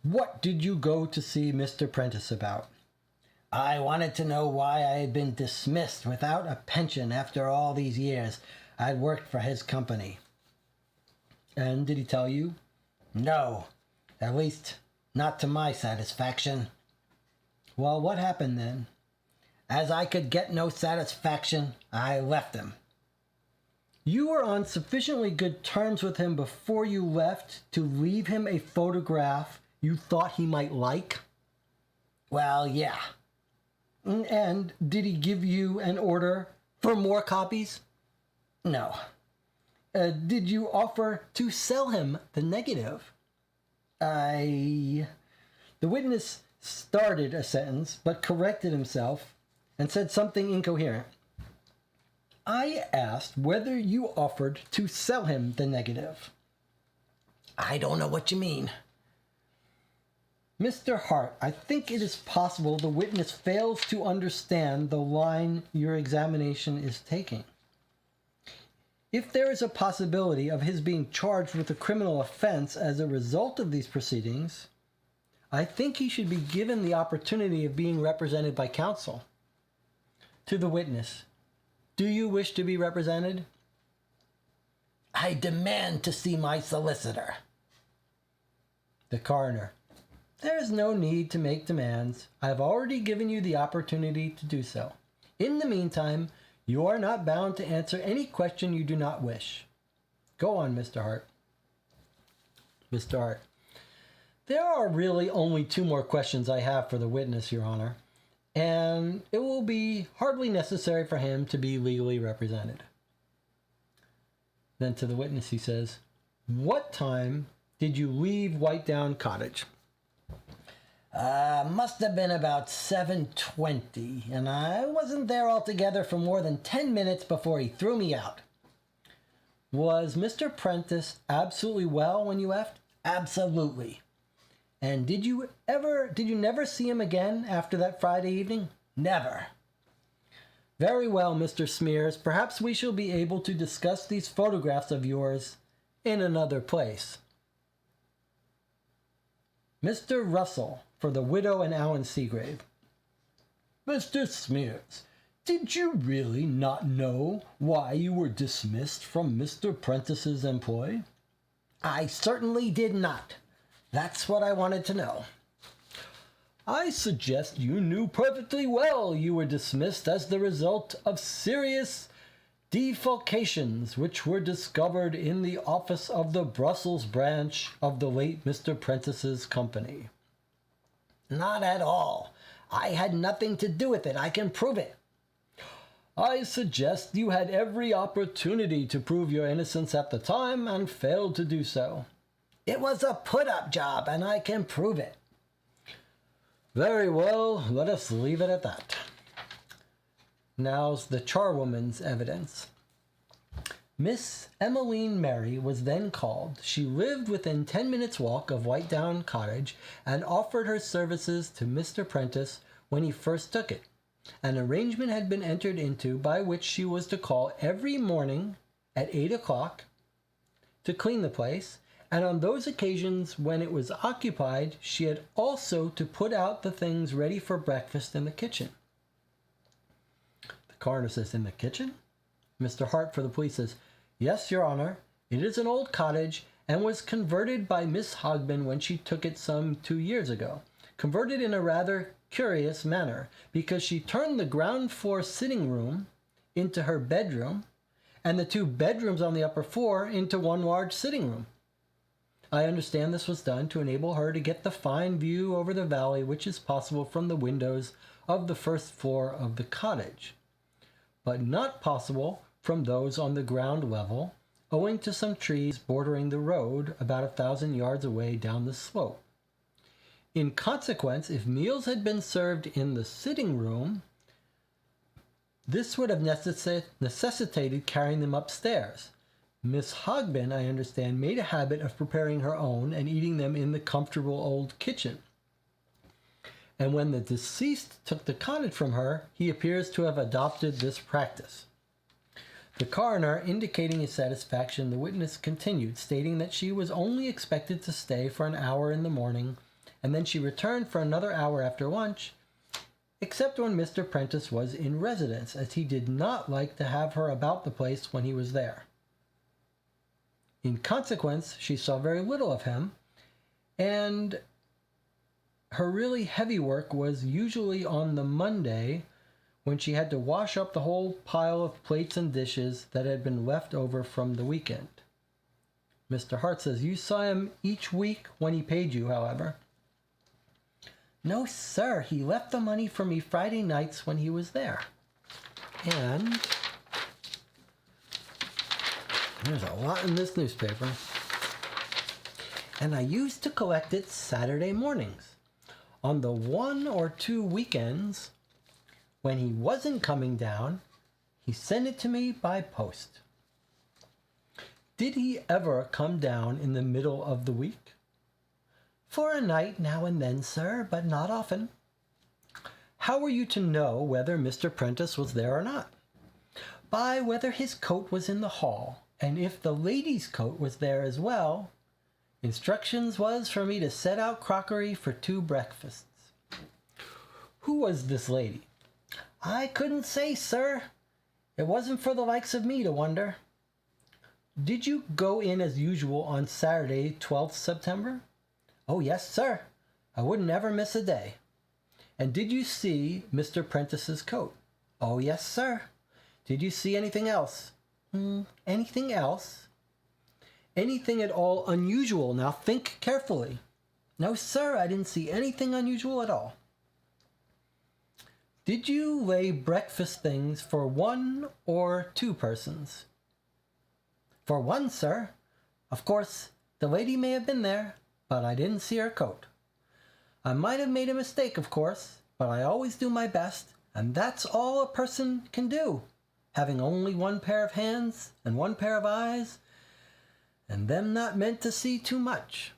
"What did you go to see Mr. Prentice about?" "I wanted to know why I had been dismissed without a pension after all these years I'd worked for his company." "And did he tell you?" "No, at least not to my satisfaction." "Well, what happened then?" "As I could get no satisfaction, I left him." "You were on sufficiently good terms with him before you left to leave him a photograph you thought he might like?" "Well, yeah." "And did he give you an order for more copies?" "No." Did you offer to sell him the negative?" The witness started a sentence, but corrected himself and said something incoherent. "I asked whether you offered to sell him the negative." "I don't know what you mean." "Mr. Hart, I think it is possible the witness fails to understand the line your examination is taking. If there is a possibility of his being charged with a criminal offense as a result of these proceedings, I think he should be given the opportunity of being represented by counsel." To the witness, "Do you wish to be represented?" "I demand to see my solicitor." The coroner, "There is no need to make demands. I have already given you the opportunity to do so. In the meantime, you are not bound to answer any question you do not wish. Go on, Mr. Hart." Mr. Hart, "There are really only 2 more questions I have for the witness, Your Honor, and it will be hardly necessary for him to be legally represented." Then to the witness he says, "What time did you leave Whitedown Cottage?" Must have been about 7:20, and I wasn't there altogether for more than 10 minutes before he threw me out." "Was Mr. Prentice absolutely well when you left?" "Absolutely." "And did you never see him again after that Friday evening?" "Never." "Very well, Mr. Smears. Perhaps we shall be able to discuss these photographs of yours in another place." Mr. Russell, for the widow and Alan Seagrave. "Mr. Smears, did you really not know why you were dismissed from Mr. Prentice's employ?" "I certainly did not. That's what I wanted to know." "I suggest you knew perfectly well you were dismissed as the result of serious defalcations which were discovered in the office of the Brussels branch of the late Mr. Prentice's company. Not at all. I had nothing to do with it. I can prove it. I suggest you had every opportunity to prove your innocence at the time and failed to do so. It was a put-up job, and I can prove it. Very well, let us leave it at that. Now's the charwoman's evidence. Miss Emmeline Mary was then called. She lived within 10 minutes' walk of Whitedown Cottage and offered her services to Mr. Prentice when he first took it. An arrangement had been entered into by which she was to call every morning at 8 o'clock to clean the place, and on those occasions when it was occupied, she had also to put out the things ready for breakfast in the kitchen. The coroner says, in the kitchen? Mr. Hart for the police says, yes, Your Honor. It is an old cottage and was converted by Miss Hogben when she took it some 2 years ago. Converted in a rather curious manner, because she turned the ground floor sitting room into her bedroom and the 2 bedrooms on the upper floor into one large sitting room. I understand this was done to enable her to get the fine view over the valley which is possible from the windows of the first floor of the cottage, but not possible from those on the ground level, owing to some trees bordering the road about 1,000 yards away down the slope. In consequence, if meals had been served in the sitting room, this would have necessitated carrying them upstairs. Miss Hogben, I understand, made a habit of preparing her own and eating them in the comfortable old kitchen. And when the deceased took the cottage from her, he appears to have adopted this practice. The coroner, indicating his satisfaction, the witness continued, stating that she was only expected to stay for an hour in the morning, and then she returned for another hour after lunch, except when Mr. Prentice was in residence, as he did not like to have her about the place when he was there. In consequence, she saw very little of him, and her really heavy work was usually on the Monday, when she had to wash up the whole pile of plates and dishes that had been left over from the weekend. Mr. Hart says, you saw him each week when he paid you, however. No, sir, he left the money for me Friday nights when he was there. And there's a lot in this newspaper. And I used to collect it Saturday mornings. On the 1 or 2 weekends, when he wasn't coming down, he sent it to me by post. Did he ever come down in the middle of the week? For a night now and then, sir, but not often. How were you to know whether Mr. Prentice was there or not? By whether his coat was in the hall, and if the lady's coat was there as well. Instructions was for me to set out crockery for 2 breakfasts. Who was this lady? I couldn't say, sir. It wasn't for the likes of me to wonder. Did you go in as usual on Saturday, 12th September? Oh, yes, sir. I wouldn't ever miss a day. And did you see Mr. Prentice's coat? Oh, yes, sir. Did you see anything else? Anything else? Anything at all unusual? Now think carefully. No, sir, I didn't see anything unusual at all. Did you lay breakfast things for 1 or 2 persons? For 1, sir. Of course, the lady may have been there, but I didn't see her coat. I might have made a mistake, of course, but I always do my best, and that's all a person can do, having only 1 pair of hands and 1 pair of eyes, and them not meant to see too much.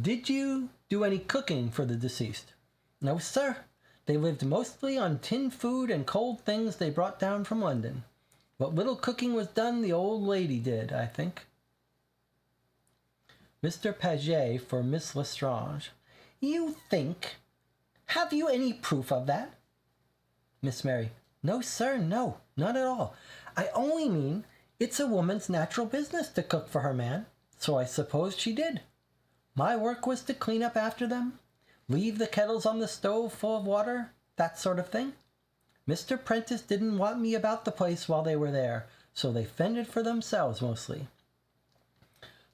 Did you do any cooking for the deceased? No, sir. They lived mostly on tinned food and cold things they brought down from London. What little cooking was done, the old lady did, I think. Mr. Paget for Miss Lestrange. You think? Have you any proof of that? Miss Mary. No, sir, no, not at all. I only mean it's a woman's natural business to cook for her man, so I supposed she did. My work was to clean up after them, leave the kettles on the stove full of water, that sort of thing. Mr. Prentice didn't want me about the place while they were there, so they fended for themselves mostly.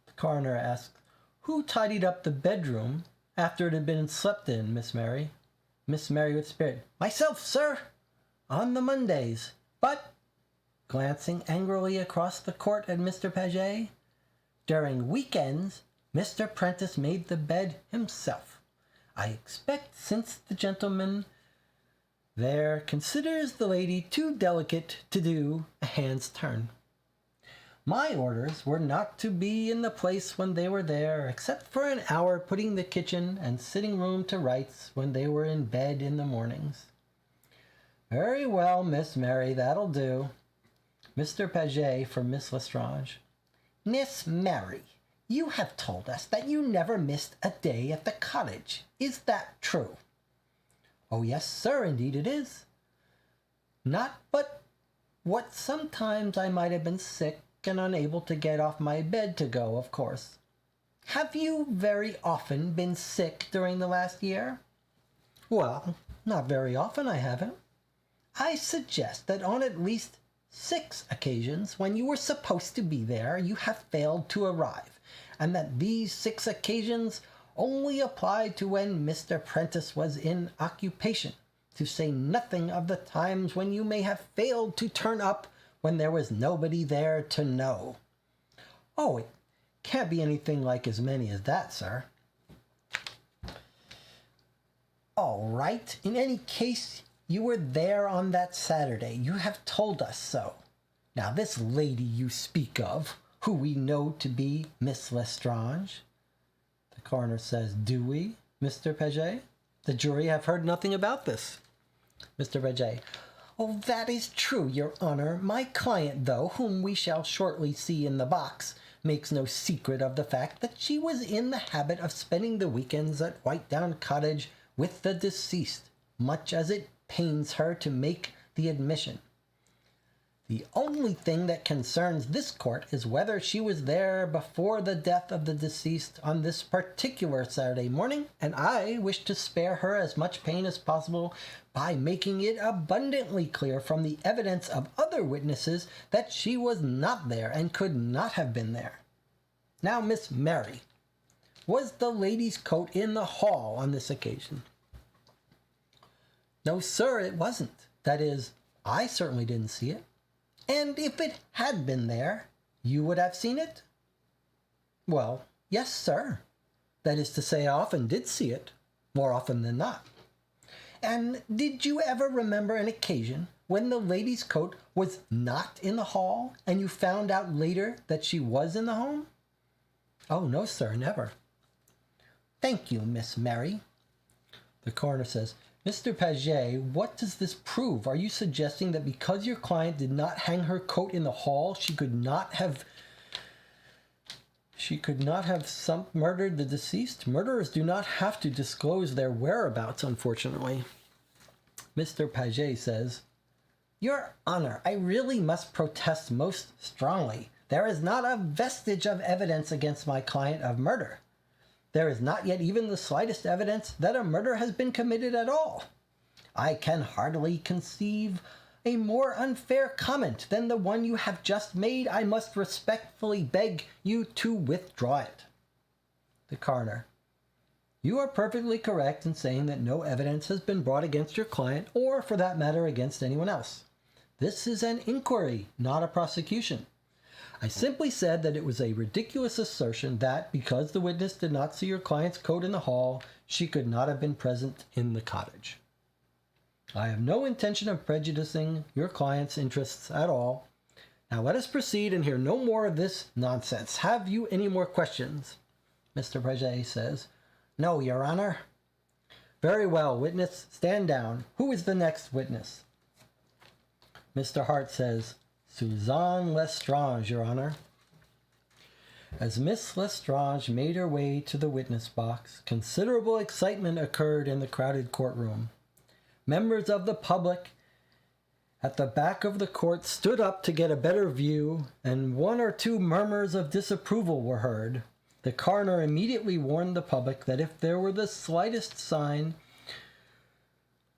The coroner asked, "Who tidied up the bedroom after it had been slept in, Miss Mary?" Miss Mary with spirit, "Myself, sir, on the Mondays. But," glancing angrily across the court at Mr. Paget, "during weekends, Mr. Prentice made the bed himself. I expect since the gentleman there considers the lady too delicate to do a hand's turn. My orders were not to be in the place when they were there, except for an hour putting the kitchen and sitting room to rights when they were in bed in the mornings." "Very well, Miss Mary, that'll do." Mr. Paget for Miss Lestrange. "Miss Mary, you have told us that you never missed a day at the cottage. Is that true?" "Oh, yes, sir, indeed it is. Not but what sometimes I might have been sick and unable to get off my bed to go, of course." "Have you very often been sick during the last year?" "Well, not very often, I haven't." "I suggest that on at least 6 occasions when you were supposed to be there, you have failed to arrive, and that these 6 occasions only applied to when Mr. Prentice was in occupation, to say nothing of the times when you may have failed to turn up when there was nobody there to know." "Oh, it can't be anything like as many as that, sir." "All right. In any case, you were there on that Saturday. You have told us so. Now, this lady you speak of, who we know to be Miss Lestrange." The coroner says, "Do we, Mr. Paget? The jury have heard nothing about this." Mr. Paget, "Oh, that is true, Your Honor. My client, though, whom we shall shortly see in the box, makes no secret of the fact that she was in the habit of spending the weekends at Whitedown Cottage with the deceased, much as it pains her to make the admission. The only thing that concerns this court is whether she was there before the death of the deceased on this particular Saturday morning, and I wish to spare her as much pain as possible by making it abundantly clear from the evidence of other witnesses that she was not there and could not have been there. Now, Miss Mary, was the lady's coat in the hall on this occasion?" "No, sir, it wasn't. That is, I certainly didn't see it." "And if it had been there, you would have seen it?" "Well, yes, sir. That is to say, I often did see it, more often than not." "And did you ever remember an occasion when the lady's coat was not in the hall, and you found out later that she was in the home?" "Oh, no, sir, never." "Thank you, Miss Mary." The coroner says, "Mr. Paget, what does this prove? Are you suggesting that because your client did not hang her coat in the hall, she could not have murdered the deceased? Murderers do not have to disclose their whereabouts, unfortunately." Mr. Paget says, "Your Honor, I really must protest most strongly. There is not a vestige of evidence against my client of murder. There is not yet even the slightest evidence that a murder has been committed at all. I can hardly conceive a more unfair comment than the one you have just made. I must respectfully beg you to withdraw it." The coroner, "You are perfectly correct in saying that no evidence has been brought against your client, or for that matter against anyone else. This is an inquiry, not a prosecution. I simply said that it was a ridiculous assertion that, because the witness did not see your client's coat in the hall, she could not have been present in the cottage. I have no intention of prejudicing your client's interests at all. Now let us proceed and hear no more of this nonsense. Have you any more questions?" Mr. Paget says, "No, Your Honor." "Very well, witness, stand down. Who is the next witness?" Mr. Hart says, "Suzanne Lestrange, Your Honor." As Miss Lestrange made her way to the witness box, considerable excitement occurred in the crowded courtroom. Members of the public at the back of the court stood up to get a better view, and 1 or 2 murmurs of disapproval were heard. The coroner immediately warned the public that if there were the slightest sign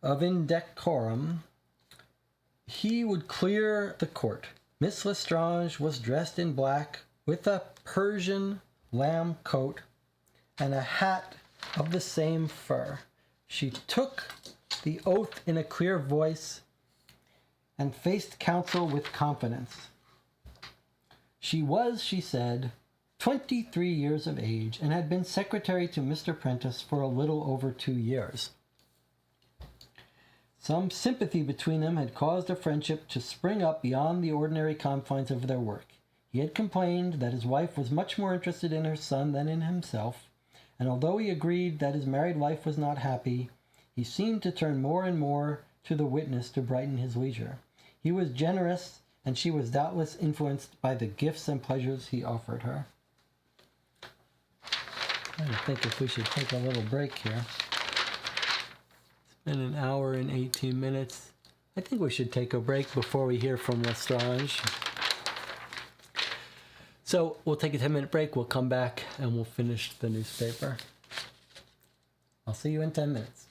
of indecorum, he would clear the court. Miss Lestrange was dressed in black with a Persian lamb coat and a hat of the same fur. She took the oath in a clear voice and faced counsel with confidence. She was, she said, 23 years of age and had been secretary to Mr. Prentice for a little over 2 years. Some sympathy between them had caused a friendship to spring up beyond the ordinary confines of their work. He had complained that his wife was much more interested in her son than in himself, and although he agreed that his married life was not happy, he seemed to turn more and more to the witness to brighten his leisure. He was generous, and she was doubtless influenced by the gifts and pleasures he offered her. I think if we should take a little break here. It's been an hour and 18 minutes. I think we should take a break before we hear from Lestrange. So we'll take a 10-minute break. We'll come back and we'll finish the newspaper. I'll see you in 10 minutes.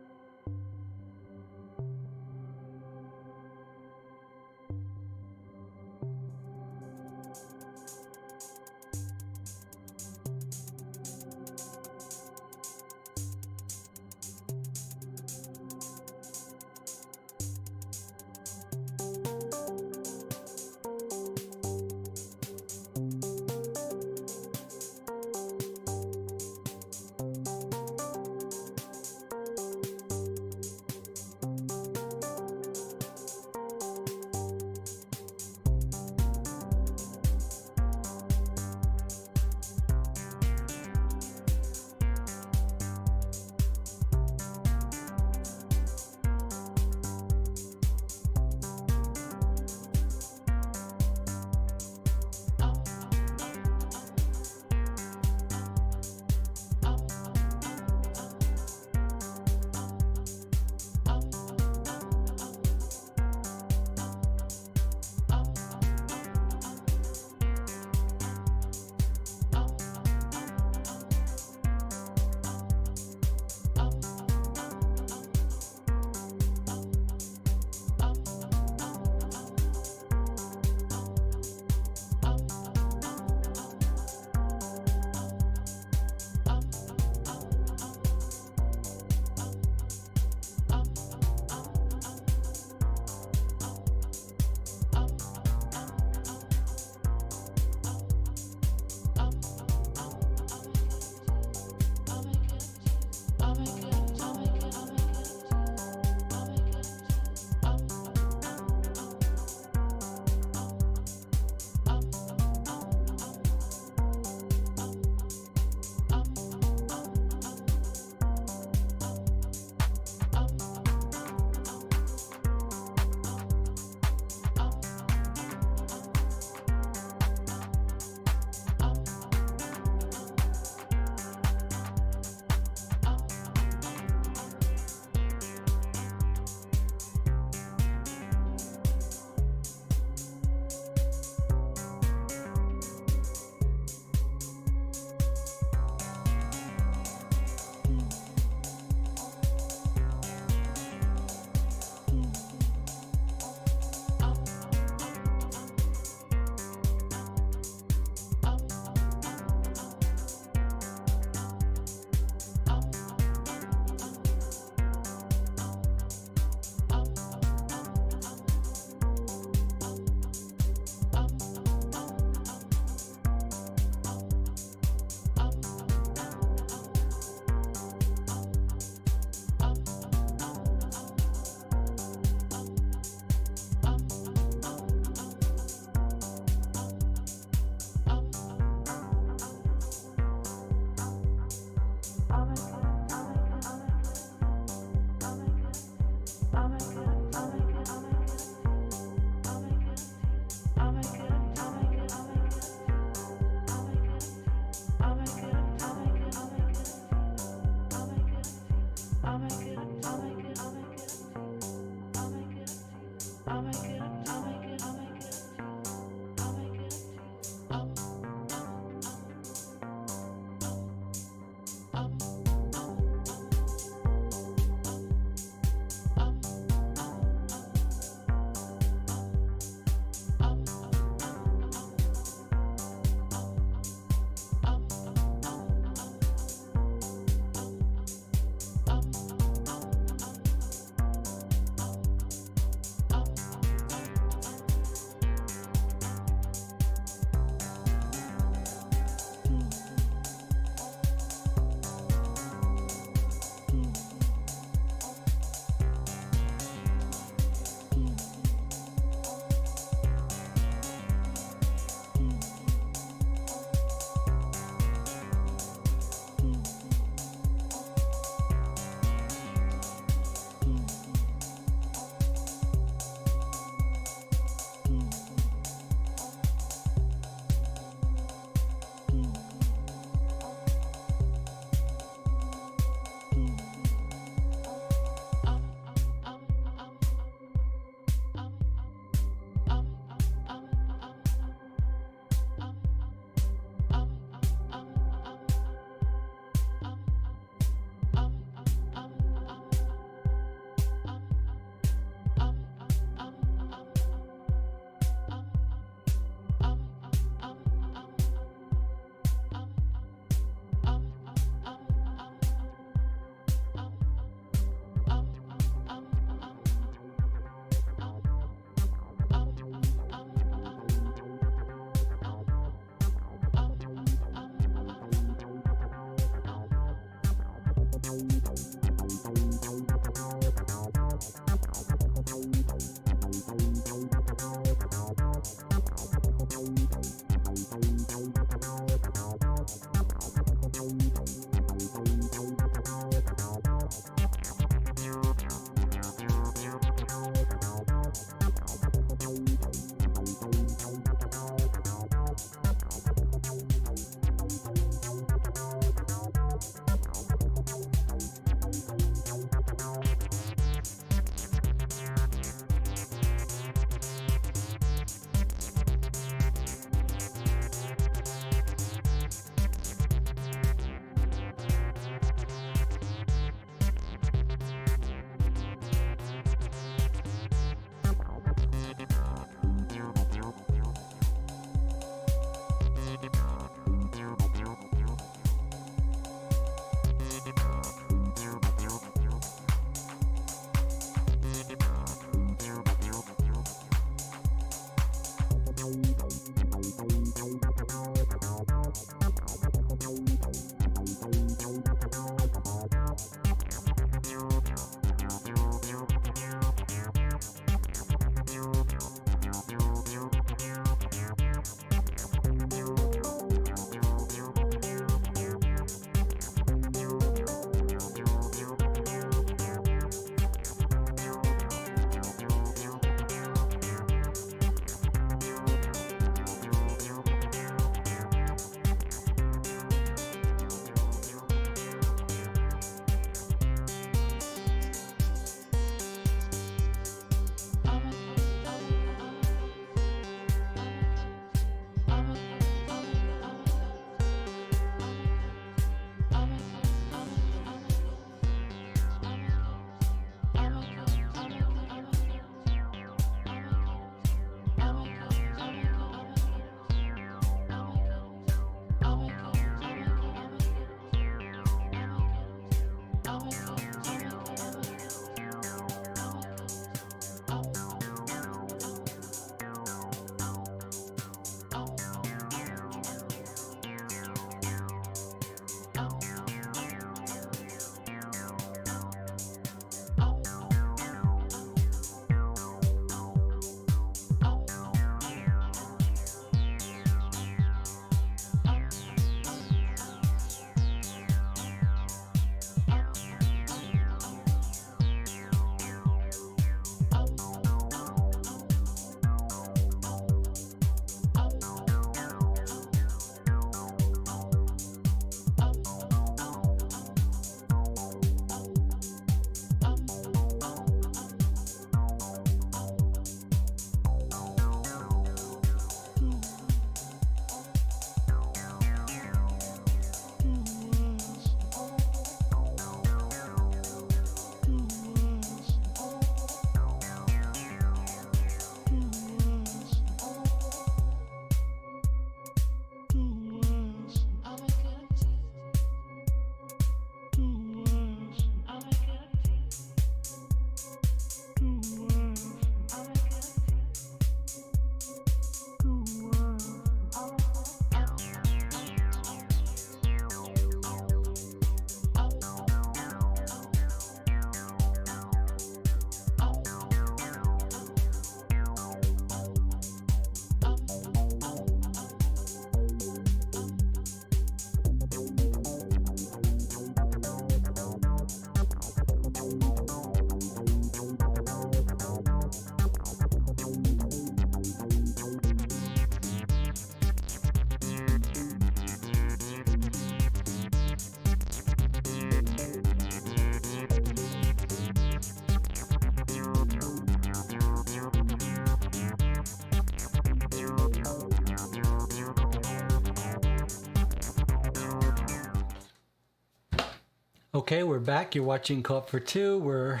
Okay, we're back. You're watching Caught for Two. We're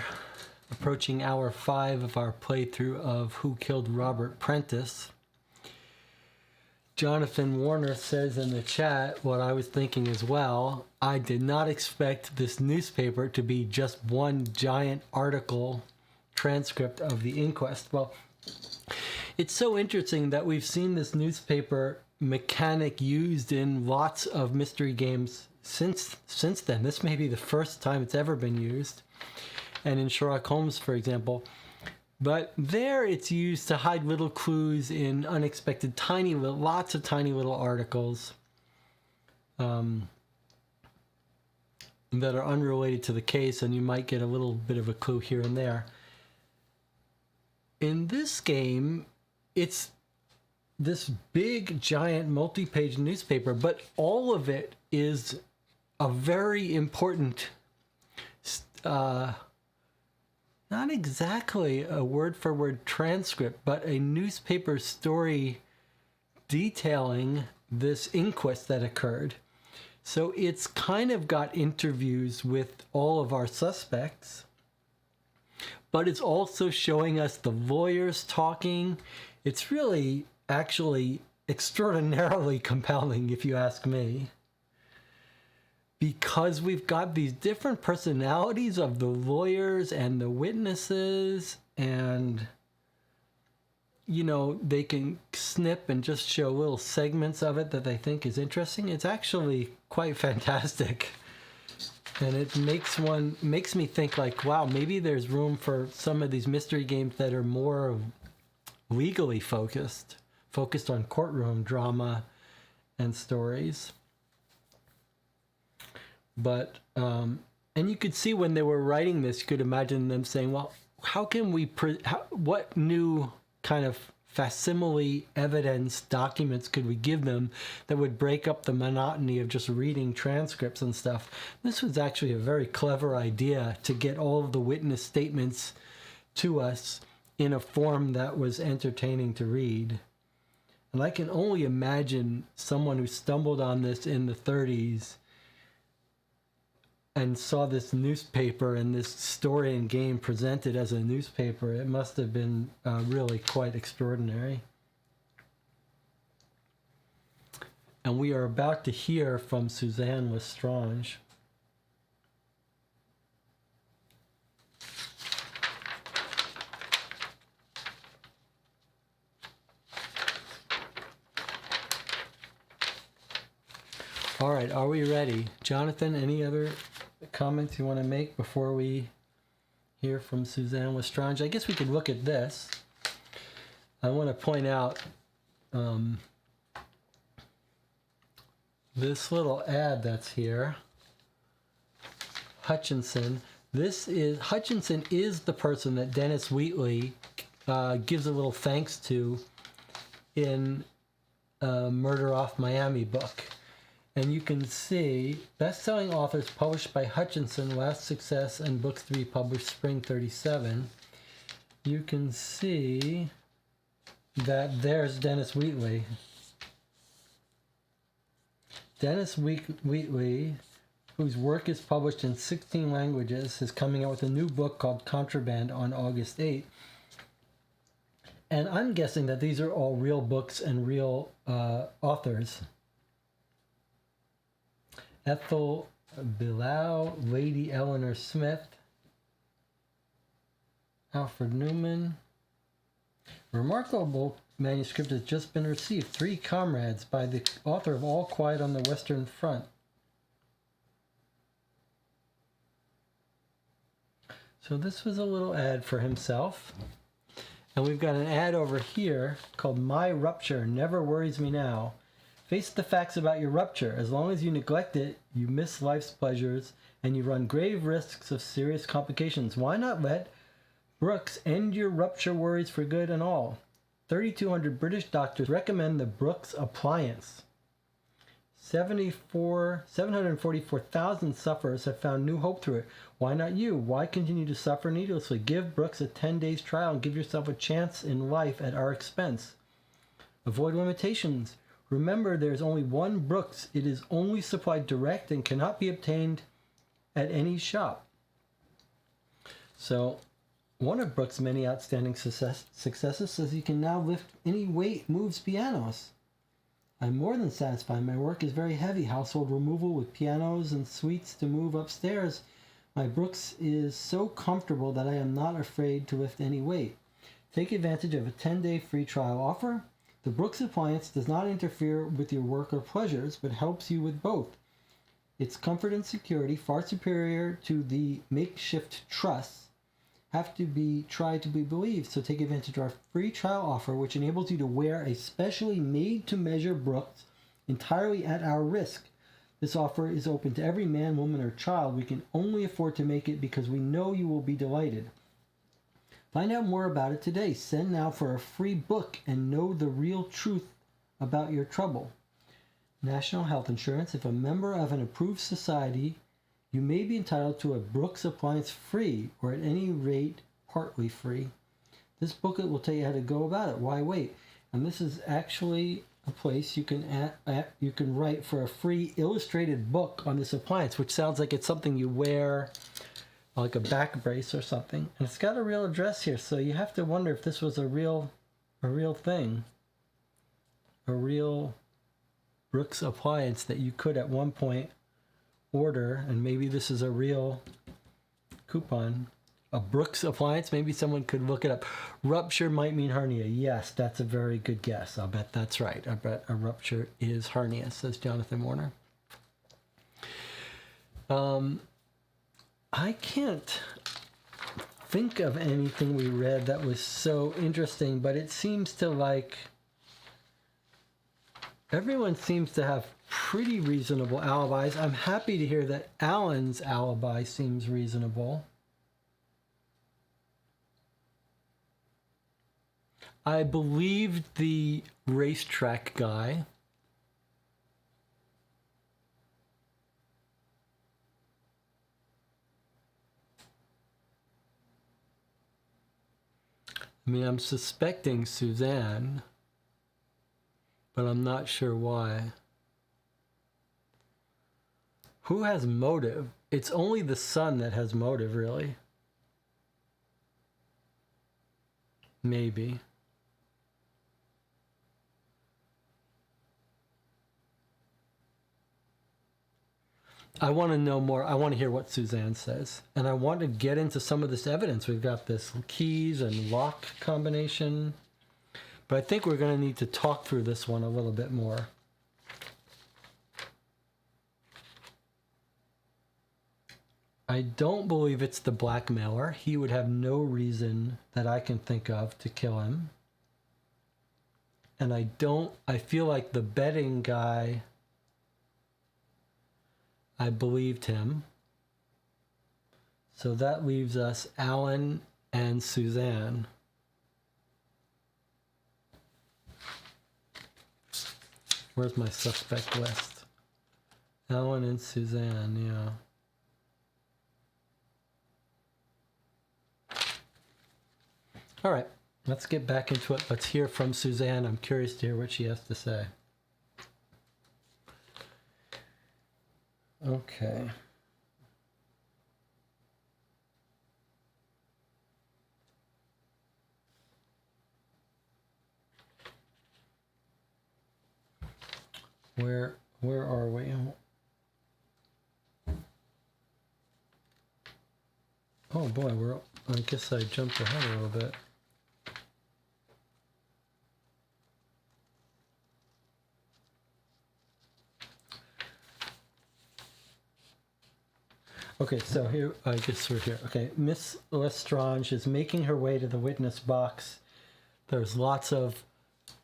approaching hour 5 of our playthrough of Who Killed Robert Prentice. Jonathan Warner says in the chat what I was thinking as well. I did not expect this newspaper to be just one giant article transcript of the inquest. Well, it's so interesting that we've seen this newspaper mechanic used in lots of mystery games since then. This may be the first time it's ever been used, and in Sherlock Holmes, for example. But there it's used to hide little clues in unexpected lots of tiny little articles that are unrelated to the case, and you might get a little bit of a clue here and there. In this game, it's this big, giant, multi-page newspaper, but all of it is a very important, not exactly a word-for-word transcript, but a newspaper story detailing this inquest that occurred. So it's kind of got interviews with all of our suspects, but it's also showing us the lawyers talking. It's really actually extraordinarily compelling, if you ask me, because we've got these different personalities of the lawyers and the witnesses, and you know, they can snip and just show little segments of it that they think is interesting. It's actually quite fantastic. And it makes me think like, wow, maybe there's room for some of these mystery games that are more legally focused on courtroom drama and stories. But, and you could see when they were writing this, you could imagine them saying, well, how can we, what new kind of facsimile evidence documents could we give them that would break up the monotony of just reading transcripts and stuff? This was actually a very clever idea to get all of the witness statements to us in a form that was entertaining to read. And I can only imagine someone who stumbled on this in the 30s and saw this newspaper and this story and game presented as a newspaper. It must have been really quite extraordinary. And we are about to hear from Suzanne Lestrange. All right, are we ready? Jonathan, any other comments you want to make before we hear from Suzanne Lestrange? I guess we could look at this. I want to point out this little ad that's here. Hutchinson. Hutchinson is the person that Dennis Wheatley gives a little thanks to in Murder Off Miami book. And you can see best-selling authors published by Hutchinson, last success, and books to be published spring 37. You can see that there's Dennis Wheatley. Dennis Wheatley, whose work is published in 16 languages, is coming out with a new book called Contraband on August 8th. And I'm guessing that these are all real books and real authors. Ethel Billow, Lady Eleanor Smith, Alfred Newman. Remarkable manuscript has just been received. 3 Comrades by the author of All Quiet on the Western Front. So this was a little ad for himself. And we've got an ad over here called My Rupture Never Worries Me Now. Face the facts about your rupture. As long as you neglect it, you miss life's pleasures and you run grave risks of serious complications. Why not let Brooks end your rupture worries for good and all? 3,200 British doctors recommend the Brooks appliance. 744,000 sufferers have found new hope through it. Why not you? Why continue to suffer needlessly? Give Brooks a 10 days trial and give yourself a chance in life at our expense. Avoid limitations. Remember, there is only one Brooks. It is only supplied direct and cannot be obtained at any shop. So, one of Brooks' many outstanding successes says he can now lift any weight, moves pianos. I'm more than satisfied. My work is very heavy. Household removal with pianos and suites to move upstairs. My Brooks is so comfortable that I am not afraid to lift any weight. Take advantage of a 10-day free trial offer. The Brooks appliance does not interfere with your work or pleasures, but helps you with both. Its comfort and security, far superior to the makeshift trusses, have to be tried to be believed. So take advantage of our free trial offer, which enables you to wear a specially made-to-measure Brooks entirely at our risk. This offer is open to every man, woman, or child. We can only afford to make it because we know you will be delighted. Find out more about it today. Send now for a free book and know the real truth about your trouble. National Health Insurance. If a member of an approved society, you may be entitled to a Brooks appliance free, or at any rate, partly free. This booklet will tell you how to go about it. Why wait? And this is actually a place you can write for a free illustrated book on this appliance, which sounds like it's something you wear, like a back brace or something. And it's got a real address here, so you have to wonder if this was a real thing, a real Brooks appliance that you could at one point order, and maybe this is a real coupon. A Brooks appliance, maybe someone could look it up. Rupture might mean hernia. Yes, that's a very good guess. I'll bet that's right. I bet a rupture is hernia, says Jonathan Warner. I can't think of anything we read that was so interesting, but it seems to like everyone seems to have pretty reasonable alibis. I'm happy to hear that Alan's alibi seems reasonable. I believed the racetrack guy. I mean, I'm suspecting Suzanne, but I'm not sure why. Who has motive? It's only the son that has motive, really. Maybe. I want to know more. I want to hear what Suzanne says. And I want to get into some of this evidence. We've got this keys and lock combination. But I think we're going to need to talk through this one a little bit more. I don't believe it's the blackmailer. He would have no reason that I can think of to kill him. And I feel like the betting guy, I believed him. So that leaves us Alan and Suzanne. Where's my suspect list? Alan and Suzanne, yeah. All right, let's get back into it. Let's hear from Suzanne. I'm curious to hear what she has to say. Okay. Where are we? Oh boy, I guess I jumped ahead a little bit. Okay, so here, I guess we're here. Okay, Miss Lestrange is making her way to the witness box. There's lots of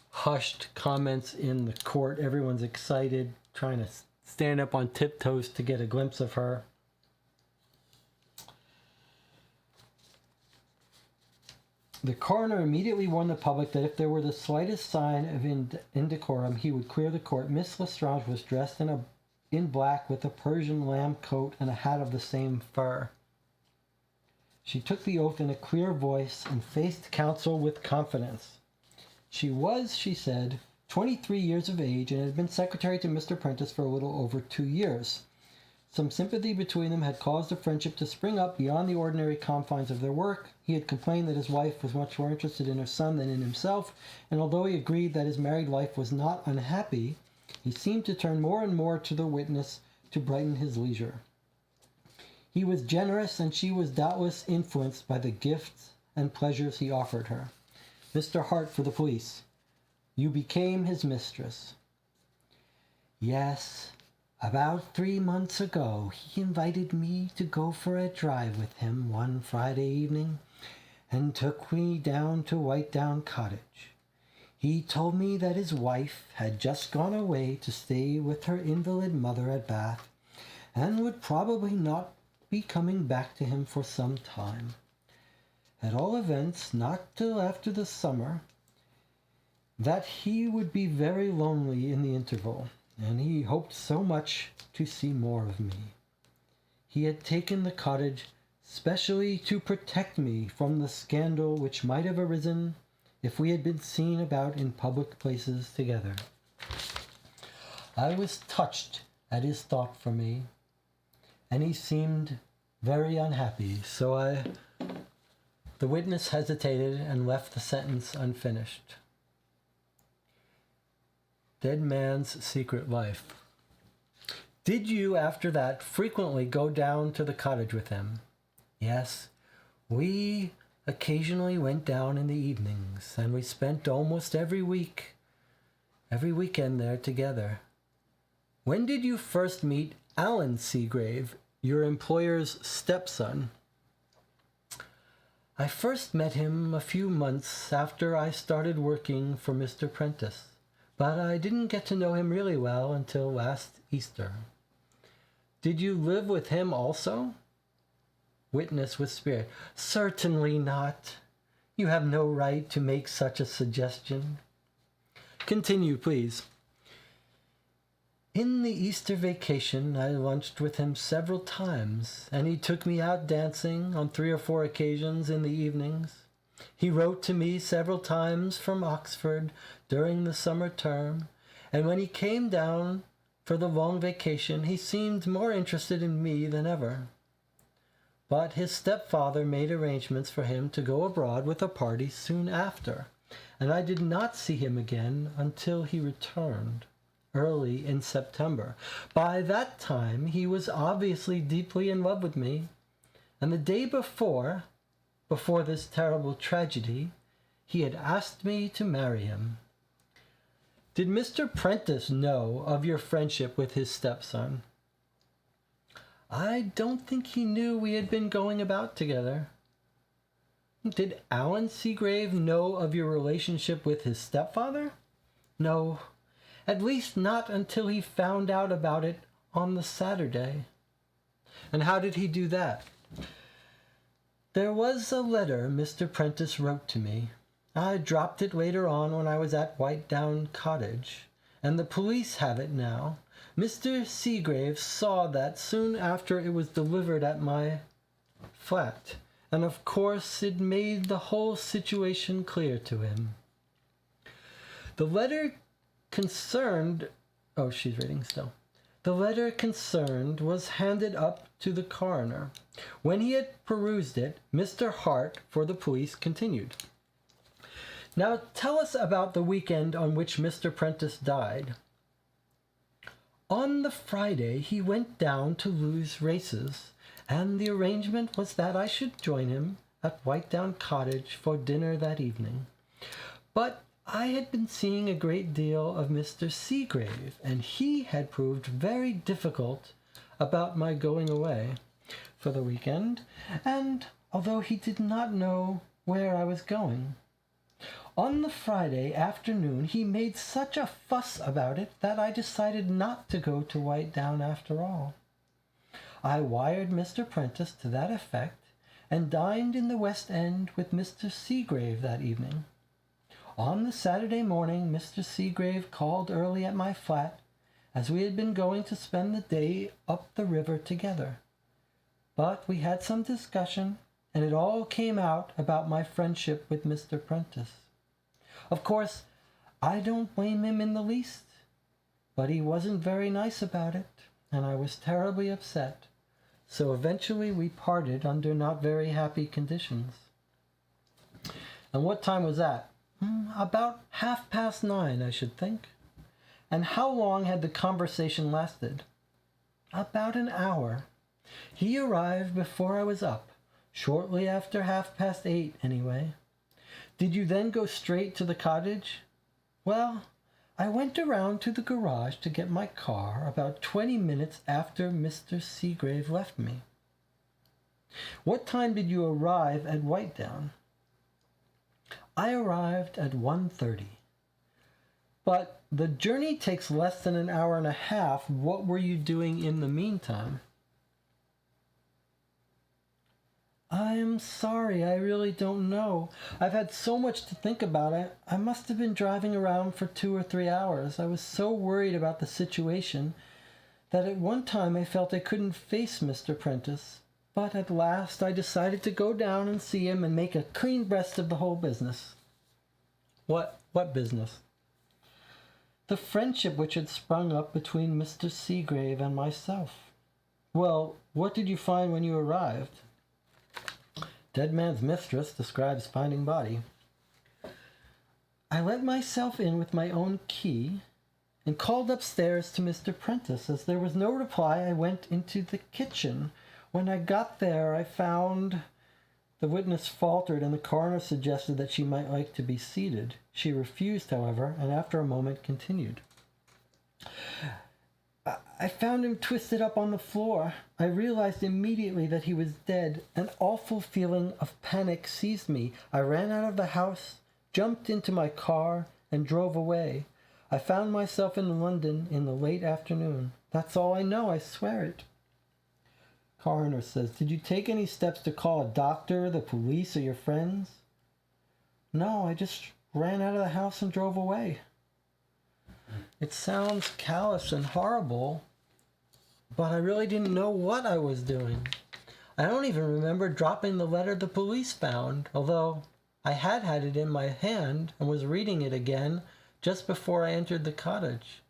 hushed comments in the court. Everyone's excited, trying to stand up on tiptoes to get a glimpse of her. The coroner immediately warned the public that if there were the slightest sign of indecorum, he would clear the court. Miss Lestrange was dressed in black with a Persian lamb coat and a hat of the same fur. She took the oath in a clear voice and faced counsel with confidence. She was, she said, 23 years of age and had been secretary to Mr. Prentice for a little over 2 years. Some sympathy between them had caused a friendship to spring up beyond the ordinary confines of their work. He had complained that his wife was much more interested in her son than in himself, and although he agreed that his married life was not unhappy, he seemed to turn more and more to the witness to brighten his leisure. He was generous, and she was doubtless influenced by the gifts and pleasures he offered her. Mr. Hart for the police. You became his mistress. Yes. About 3 months ago, he invited me to go for a drive with him one Friday evening and took me down to Whitedown Cottage. He told me that his wife had just gone away to stay with her invalid mother at Bath and would probably not be coming back to him for some time. At all events, not till after the summer, that he would be very lonely in the interval, and he hoped so much to see more of me. He had taken the cottage specially to protect me from the scandal which might have arisen if we had been seen about in public places together. I was touched at his thought for me, and he seemed very unhappy, so the witness hesitated and left the sentence unfinished. Dead man's secret life. Did you, after that, frequently go down to the cottage with him? Yes, we occasionally went down in the evenings, and we spent almost every weekend there together. When did you first meet Alan Seagrave, your employer's stepson? I first met him a few months after I started working for Mr. Prentice, but I didn't get to know him really well until last Easter. Did you live with him also? Witness with spirit. Certainly not. You have no right to make such a suggestion. Continue, please. In the Easter vacation, I lunched with him several times, and he took me out dancing on 3 or 4 occasions in the evenings. He wrote to me several times from Oxford during the summer term, and when he came down for the long vacation, he seemed more interested in me than ever. But his stepfather made arrangements for him to go abroad with a party soon after, and I did not see him again until he returned early in September. By that time, he was obviously deeply in love with me, and the day before this terrible tragedy, he had asked me to marry him. Did Mr. Prentice know of your friendship with his stepson? I don't think he knew we had been going about together. Did Alan Seagrave know of your relationship with his stepfather? No, at least not until he found out about it on the Saturday. And how did he do that? There was a letter Mr. Prentice wrote to me. I dropped it later on when I was at Whitedown Cottage, and the police have it now. Mr. Seagrave saw that soon after it was delivered at my flat, and of course it made the whole situation clear to him. The letter concerned... Oh, she's reading still. The letter concerned was handed up to the coroner. When he had perused it, Mr. Hart for the police continued. Now tell us about the weekend on which Mr. Prentice died. On the Friday he went down to Lewes races, and the arrangement was that I should join him at Whitedown Cottage for dinner that evening. But I had been seeing a great deal of Mr. Seagrave, and he had proved very difficult about my going away for the weekend, and although he did not know where I was going. On the Friday afternoon he made such a fuss about it that I decided not to go to Whitedown after all. I wired Mr. Prentice to that effect, and dined in the West End with Mr. Seagrave that evening. On the Saturday morning, Mr. Seagrave called early at my flat, as we had been going to spend the day up the river together. But we had some discussion, and it all came out about my friendship with Mr. Prentice. Of course, I don't blame him in the least, but he wasn't very nice about it, and I was terribly upset. So eventually we parted under not very happy conditions. And what time was that? About 9:30, I should think. And how long had the conversation lasted? About an hour. He arrived before I was up, shortly after 8:30 anyway. Did you then go straight to the cottage? Well, I went around to the garage to get my car about 20 minutes after Mr. Seagrave left me. What time did you arrive at Whitedown? I arrived at 1:30. But the journey takes less than an hour and a half. What were you doing in the meantime? I am sorry, I really don't know. I've had so much to think about. I must have been driving around for 2 or 3 hours. I was so worried about the situation that at one time I felt I couldn't face Mr. Prentice. But at last I decided to go down and see him and make a clean breast of the whole business. What business? The friendship which had sprung up between Mr. Seagrave and myself. Well, what did you find when you arrived? Dead man's mistress describes finding body. I let myself in with my own key and called upstairs to Mr. Prentice. As there was no reply, I went into the kitchen. When I got there, I found the witness faltered, and the coroner suggested that she might like to be seated. She refused, however, and after a moment continued. I found him twisted up on the floor. I realized immediately that he was dead. An awful feeling of panic seized me. I ran out of the house, jumped into my car, and drove away. I found myself in London in the late afternoon. That's all I know, I swear it. Coroner says, did you take any steps to call a doctor, the police, or your friends? No, I just ran out of the house and drove away. It sounds callous and horrible, but I really didn't know what I was doing. I don't even remember dropping the letter the police found, although I had it in my hand and was reading it again just before I entered the cottage.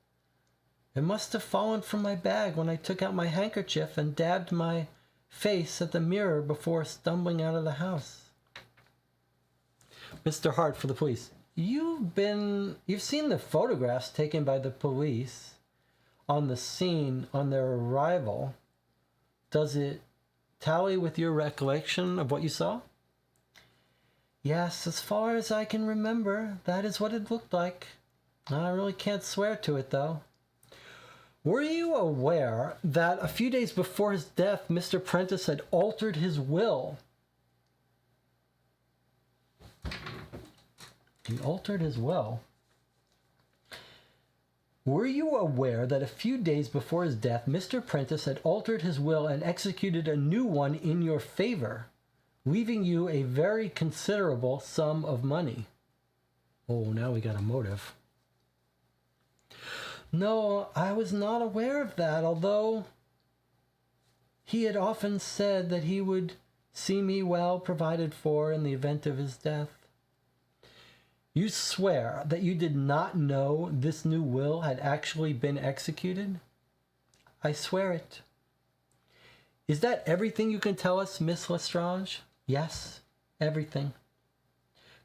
It must have fallen from my bag when I took out my handkerchief and dabbed my face at the mirror before stumbling out of the house. Mr. Hart for the police. You've seen the photographs taken by the police on the scene on their arrival. Does it tally with your recollection of what you saw? Yes, as far as I can remember, that is what it looked like. I really can't swear to it, though. Were you aware that a few days before his death, Mr. Prentice had altered his will? He altered his will. Were you aware that a few days before his death, Mr. Prentice had altered his will and executed a new one in your favor, leaving you a very considerable sum of money? Oh, now we got a motive. No, I was not aware of that, although he had often said that he would see me well provided for in the event of his death. You swear that you did not know this new will had actually been executed? I swear it. Is that everything you can tell us, Miss Lestrange? Yes, everything.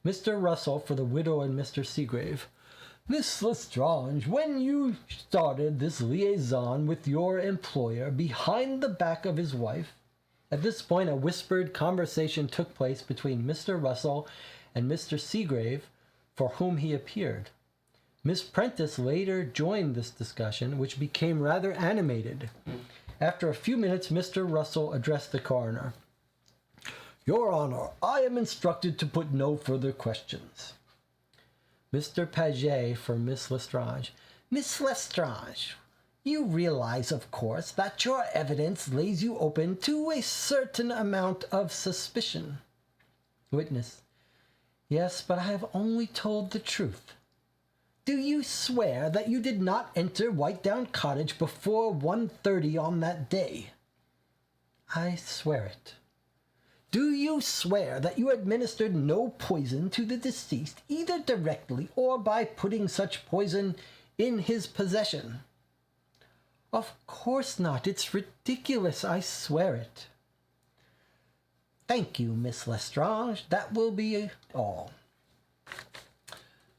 Mr. Russell for the widow and Mr. Seagrave. Miss Lestrange, when you started this liaison with your employer behind the back of his wife, at this point a whispered conversation took place between Mr. Russell and Mr. Seagrave, for whom he appeared. Miss Prentice later joined this discussion, which became rather animated. After a few minutes, Mr. Russell addressed the coroner. Your Honor, I am instructed to put no further questions. Mr. Paget for Miss Lestrange. Miss Lestrange, you realize, of course, that your evidence lays you open to a certain amount of suspicion. Witness. Yes, but I have only told the truth. Do you swear that you did not enter Whitedown Cottage before 1:30 on that day? I swear it. Do you swear that you administered no poison to the deceased, either directly or by putting such poison in his possession? Of course not. It's ridiculous. I swear it. Thank you, Miss Lestrange. That will be all.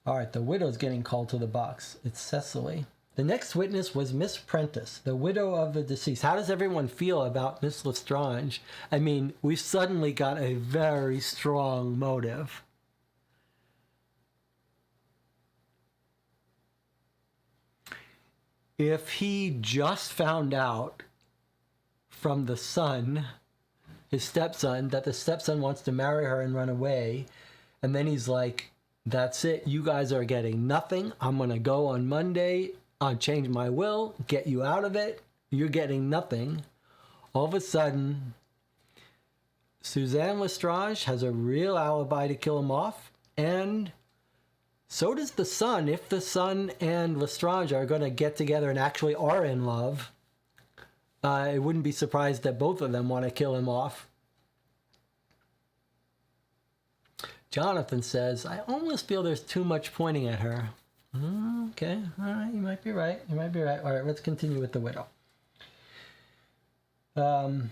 All right, the widow's getting called to the box. It's Cecily. The next witness was Miss Prentice, the widow of the deceased. How does everyone feel about Miss Lestrange? I mean, we've suddenly got a very strong motive. If he just found out from the son, his stepson, that the stepson wants to marry her and run away, and then he's like, that's it, you guys are getting nothing. I'm going to go on Monday, I'll change my will, get you out of it, you're getting nothing. All of a sudden, Suzanne Lestrange has a real alibi to kill him off, and so does the son. If the son and Lestrange are going to get together and actually are in love, I wouldn't be surprised that both of them want to kill him off. Jonathan says, I almost feel there's too much pointing at her. Okay, all right, you might be right. You might be right. All right, let's continue with the widow. The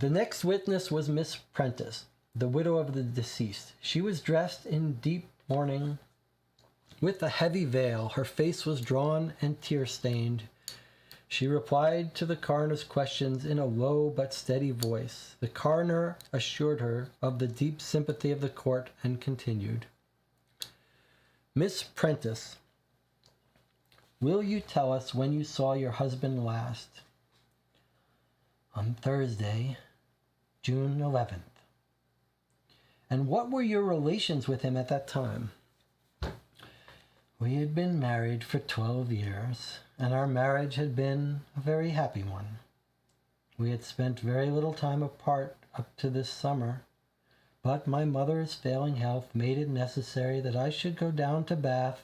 next witness was Miss Prentice, the widow of the deceased. She was dressed in deep mourning with a heavy veil. Her face was drawn and tear-stained. She replied to the coroner's questions in a low but steady voice. The coroner assured her of the deep sympathy of the court and continued. Miss Prentice, will you tell us when you saw your husband last? On Thursday, June 11th. And what were your relations with him at that time? We had been married for 12 years, and our marriage had been a very happy one. We had spent very little time apart up to this summer, but my mother's failing health made it necessary that I should go down to Bath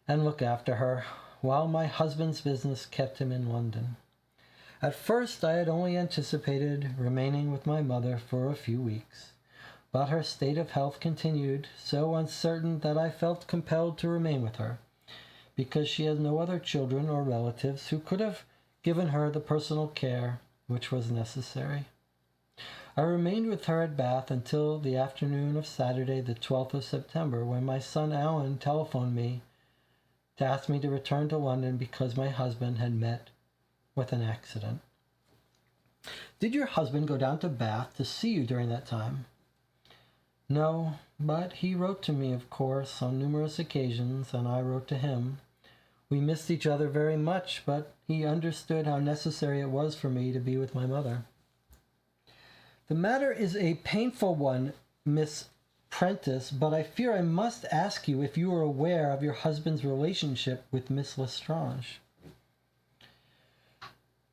and look after her, while my husband's business kept him in London. At first I had only anticipated remaining with my mother for a few weeks, but her state of health continued so uncertain that I felt compelled to remain with her, because she has no other children or relatives who could have given her the personal care which was necessary. I remained with her at Bath until the afternoon of Saturday, the 12th of September, when my son Alan telephoned me to ask me to return to London because my husband had met with an accident. Did your husband go down to Bath to see you during that time? No, but he wrote to me, of course, on numerous occasions, and I wrote to him. We missed each other very much, but he understood how necessary it was for me to be with my mother. The matter is a painful one, Miss Prentice, but I fear I must ask you if you are aware of your husband's relationship with Miss Lestrange.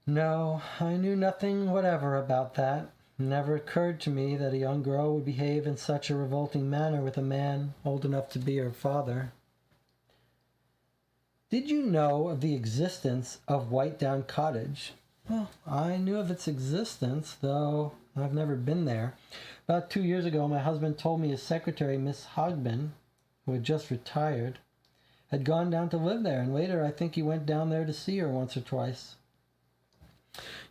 No, I knew nothing whatever about that. It never occurred to me that a young girl would behave in such a revolting manner with a man old enough to be her father. Did you know of the existence of White Down Cottage? Well, I knew of its existence, though I've never been there. About 2 years ago, my husband told me his secretary, Miss Hogben, who had just retired, had gone down to live there, and later I think he went down there to see her once or twice.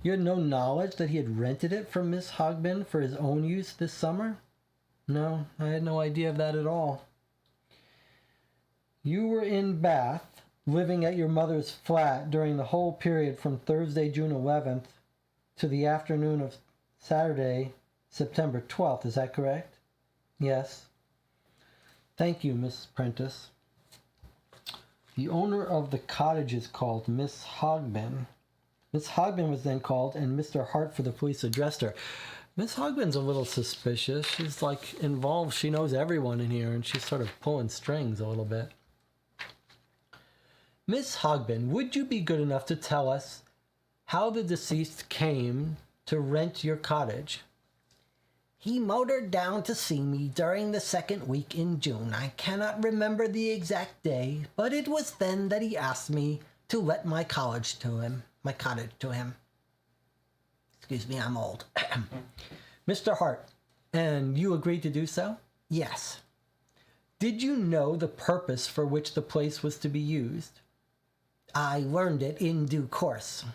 You had no knowledge that he had rented it from Miss Hogben for his own use this summer? No, I had no idea of that at all. You were in Bath, living at your mother's flat during the whole period from Thursday, June 11th to the afternoon of Saturday, September 12th. Is that correct? Yes. Thank you, Miss Prentice. The owner of the cottage is called Miss Hogben. Miss Hogben was then called, and Mr. Hartford, the police, addressed her. Miss Hogben's a little suspicious. She's like involved. She knows everyone in here, and she's sort of pulling strings a little bit. Miss Hogben, would you be good enough to tell us how the deceased came to rent your cottage? He motored down to see me during the second week in June. I cannot remember the exact day, but it was then that he asked me to let my cottage to him. Excuse me, I'm old. Mr. Hart, and you agreed to do so? Yes. Did you know the purpose for which the place was to be used? I learned it in due course.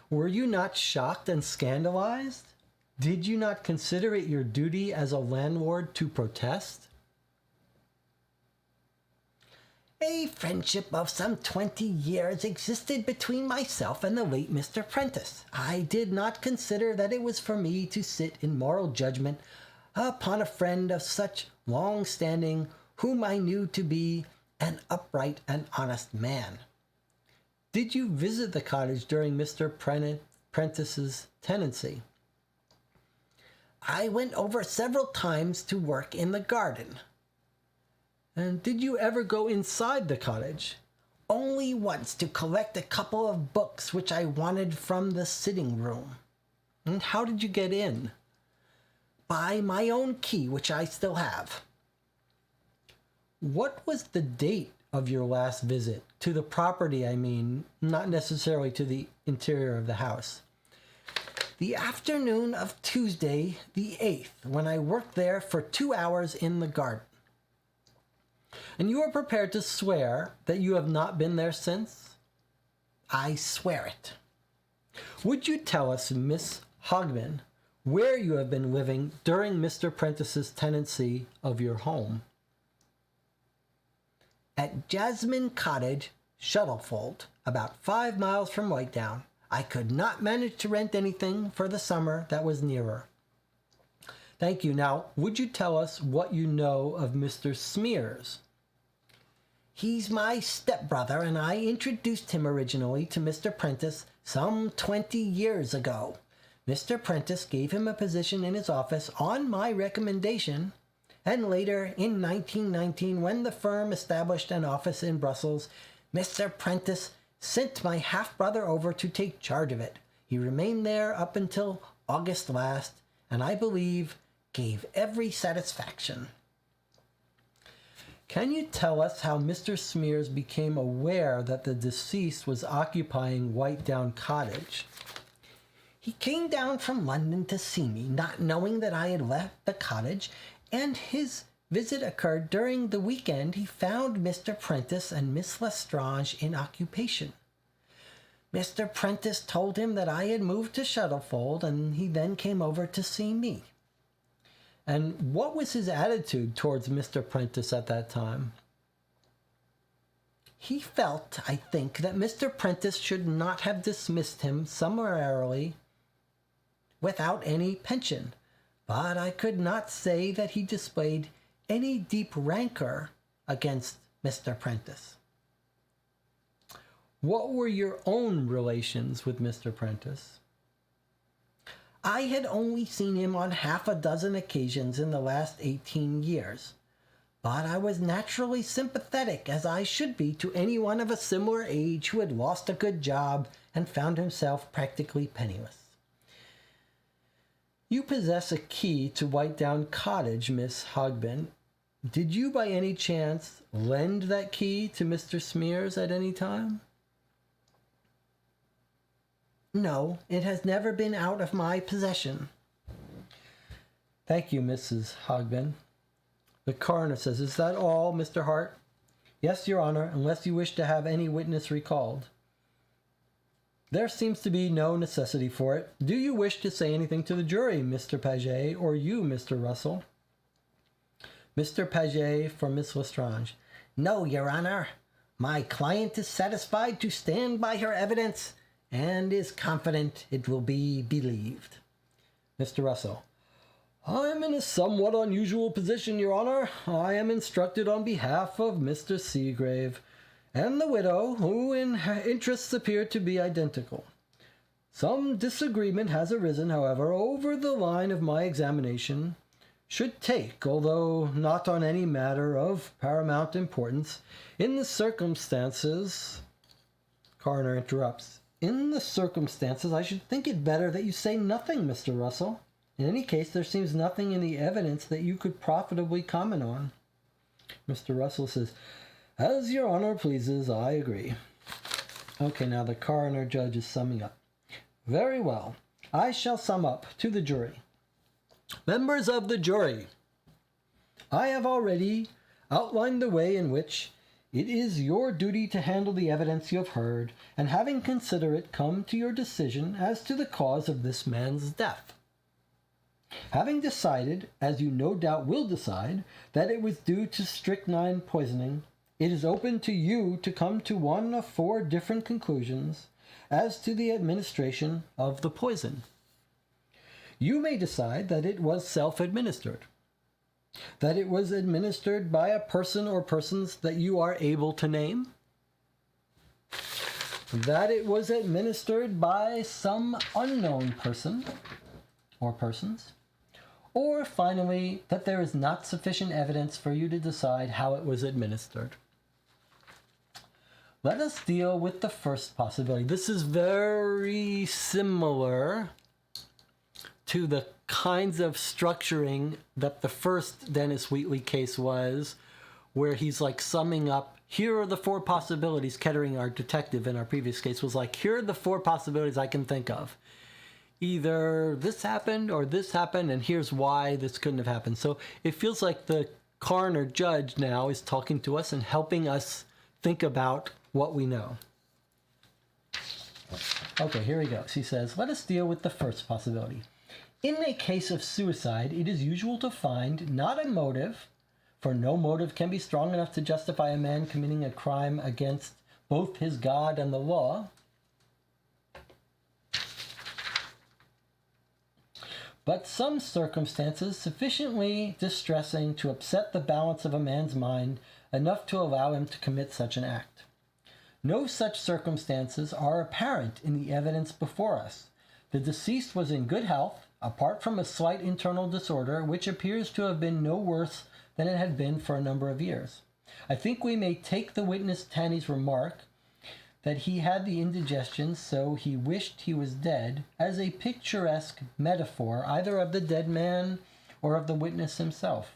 Were you not shocked and scandalized? Did you not consider it your duty as a landlord to protest? A friendship of some 20 years existed between myself and the late Mr. Prentice. I did not consider that it was for me to sit in moral judgment upon a friend of such long standing, whom I knew to be an upright and honest man. Did you visit the cottage during Mr. Prentice's tenancy? I went over several times to work in the garden. And did you ever go inside the cottage? Only once, to collect a couple of books which I wanted from the sitting room. And how did you get in? By my own key, which I still have. What was the date of your last visit? To the property, I mean, not necessarily to the interior of the house. The afternoon of Tuesday, the 8th, when I worked there for 2 hours in the garden. And you are prepared to swear that you have not been there since? I swear it. Would you tell us, Miss Hogman, where you have been living during Mr. Prentice's tenancy of your home? At Jasmine Cottage, Shuttlefold, about 5 miles from Whitedown. I could not manage to rent anything for the summer that was nearer. Thank you. Now, would you tell us what you know of Mr. Smears? He's my stepbrother, and I introduced him originally to Mr. Prentice some 20 years ago. Mr. Prentice gave him a position in his office on my recommendation, and later, in 1919, when the firm established an office in Brussels, Mr. Prentice sent my half-brother over to take charge of it. He remained there up until August last, and I believe gave every satisfaction. Can you tell us how Mr. Smears became aware that the deceased was occupying Whitedown Cottage? He came down from London to see me, not knowing that I had left the cottage, and his visit occurred during the weekend. He found Mr. Prentice and Miss Lestrange in occupation. Mr. Prentice told him that I had moved to Shuttlefold, and he then came over to see me. And what was his attitude towards Mr. Prentice at that time? He felt, I think, that Mr. Prentice should not have dismissed him summarily without any pension, but I could not say that he displayed any deep rancor against Mr. Prentice. What were your own relations with Mr. Prentice? I had only seen him on half a dozen occasions in the last 18 years, but I was naturally sympathetic, as I should be, to anyone of a similar age who had lost a good job and found himself practically penniless. You possess a key to Whitedown Cottage, Miss Hogben. Did you by any chance lend that key to Mr. Smears at any time? No, it has never been out of my possession. Thank you, Mrs. Hogben. The coroner says, is that all, Mr. Hart? Yes, Your Honor, unless you wish to have any witness recalled. There seems to be no necessity for it. Do you wish to say anything to the jury, Mr. Paget, or you, Mr. Russell? Mr. Paget for Miss Lestrange. No, Your Honor. My client is satisfied to stand by her evidence and is confident it will be believed. Mr. Russell. I am in a somewhat unusual position, Your Honor. I am instructed on behalf of Mr. Seagrave and the widow, who in interests appear to be identical. Some disagreement has arisen, however, over the line of my examination should take, although not on any matter of paramount importance. In the circumstances, coroner interrupts. In the circumstances, I should think it better that you say nothing, Mr. Russell. In any case, there seems nothing in the evidence that you could profitably comment on. Mr. Russell says, as Your Honor pleases, I agree. Okay, now the coroner judge is summing up. Very well. I shall sum up to the jury. Members of the jury, I have already outlined the way in which, it is your duty to handle the evidence you have heard, and having considered it, come to your decision as to the cause of this man's death. Having decided, as you no doubt will decide, that it was due to strychnine poisoning, it is open to you to come to one of 4 different conclusions as to the administration of the poison. You may decide that it was self-administered, that it was administered by a person or persons that you are able to name, that it was administered by some unknown person or persons, or finally, that there is not sufficient evidence for you to decide how it was administered. Let us deal with the first possibility. This is very similar to the kinds of structuring that the first Dennis Wheatley case was, where he's like summing up, here are the 4 possibilities. Kettering, our detective in our previous case, was like, here are the 4 possibilities I can think of. Either this happened or this happened, and here's why this couldn't have happened. So it feels like the coroner judge now is talking to us and helping us think about what we know. Okay, here he goes. He says, let us deal with the first possibility. In a case of suicide, it is usual to find not a motive, for no motive can be strong enough to justify a man committing a crime against both his God and the law, but some circumstances sufficiently distressing to upset the balance of a man's mind enough to allow him to commit such an act. No such circumstances are apparent in the evidence before us. The deceased was in good health, apart from a slight internal disorder, which appears to have been no worse than it had been for a number of years. I think we may take the witness Tanny's remark that he had the indigestion, so he wished he was dead, as a picturesque metaphor either of the dead man or of the witness himself.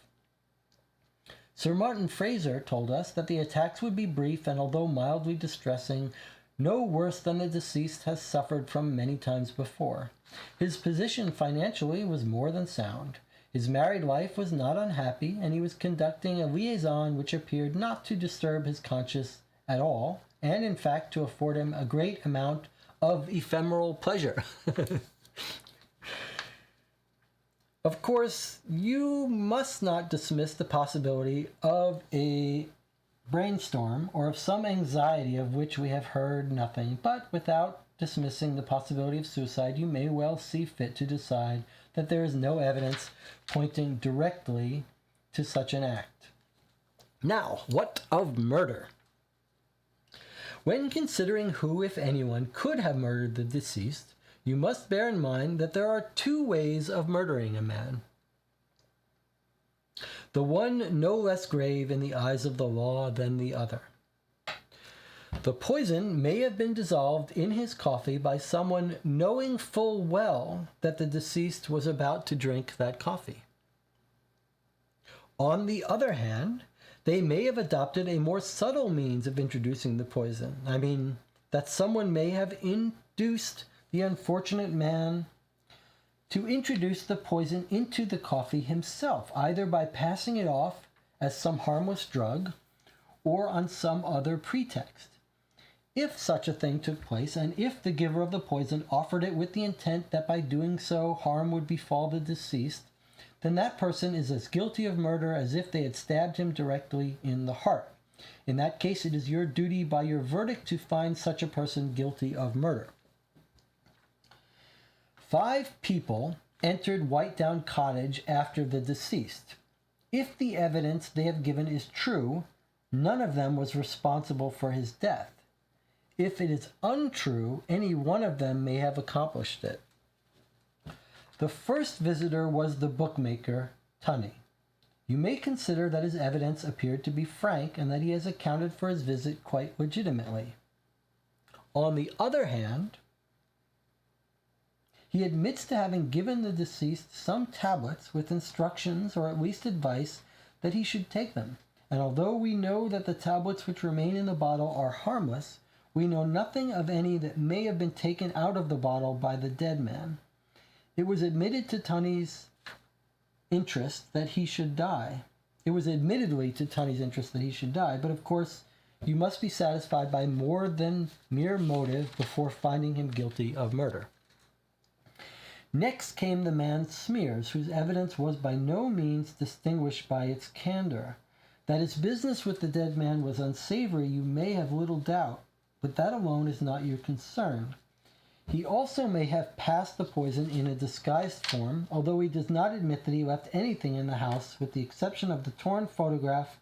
Sir Martin Fraser told us that the attacks would be brief and, although mildly distressing, no worse than the deceased has suffered from many times before. His position financially was more than sound. His married life was not unhappy, and he was conducting a liaison which appeared not to disturb his conscience at all, and in fact to afford him a great amount of ephemeral pleasure. Of course, you must not dismiss the possibility of a brainstorm or of some anxiety of which we have heard nothing, but without dismissing the possibility of suicide, you may well see fit to decide that there is no evidence pointing directly to such an act. Now, what of murder? When considering who, if anyone, could have murdered the deceased, you must bear in mind that there are 2 ways of murdering a man. The one no less grave in the eyes of the law than the other. The poison may have been dissolved in his coffee by someone knowing full well that the deceased was about to drink that coffee. On the other hand, they may have adopted a more subtle means of introducing the poison. I mean, that someone may have induced the unfortunate man to introduce the poison into the coffee himself, either by passing it off as some harmless drug or on some other pretext. If such a thing took place, and if the giver of the poison offered it with the intent that by doing so harm would befall the deceased, then that person is as guilty of murder as if they had stabbed him directly in the heart. In that case, it is your duty by your verdict to find such a person guilty of murder. 5 people entered Whitedown Cottage after the deceased. If the evidence they have given is true, none of them was responsible for his death. If it is untrue, any one of them may have accomplished it. The first visitor was the bookmaker, Tunney. You may consider that his evidence appeared to be frank and that he has accounted for his visit quite legitimately. On the other hand, he admits to having given the deceased some tablets with instructions or at least advice that he should take them, and although we know that the tablets which remain in the bottle are harmless, we know nothing of any that may have been taken out of the bottle by the dead man. It was admitted to Tunney's interest that he should die. It was admittedly to Tunney's interest that he should die, but of course You must be satisfied by more than mere motive before finding him guilty of murder. Next came the man Smears, whose evidence was by no means distinguished by its candor. That his business with the dead man was unsavory you may have little doubt, but that alone is not your concern. He also may have passed the poison in a disguised form, although he does not admit that he left anything in the house with the exception of the torn photograph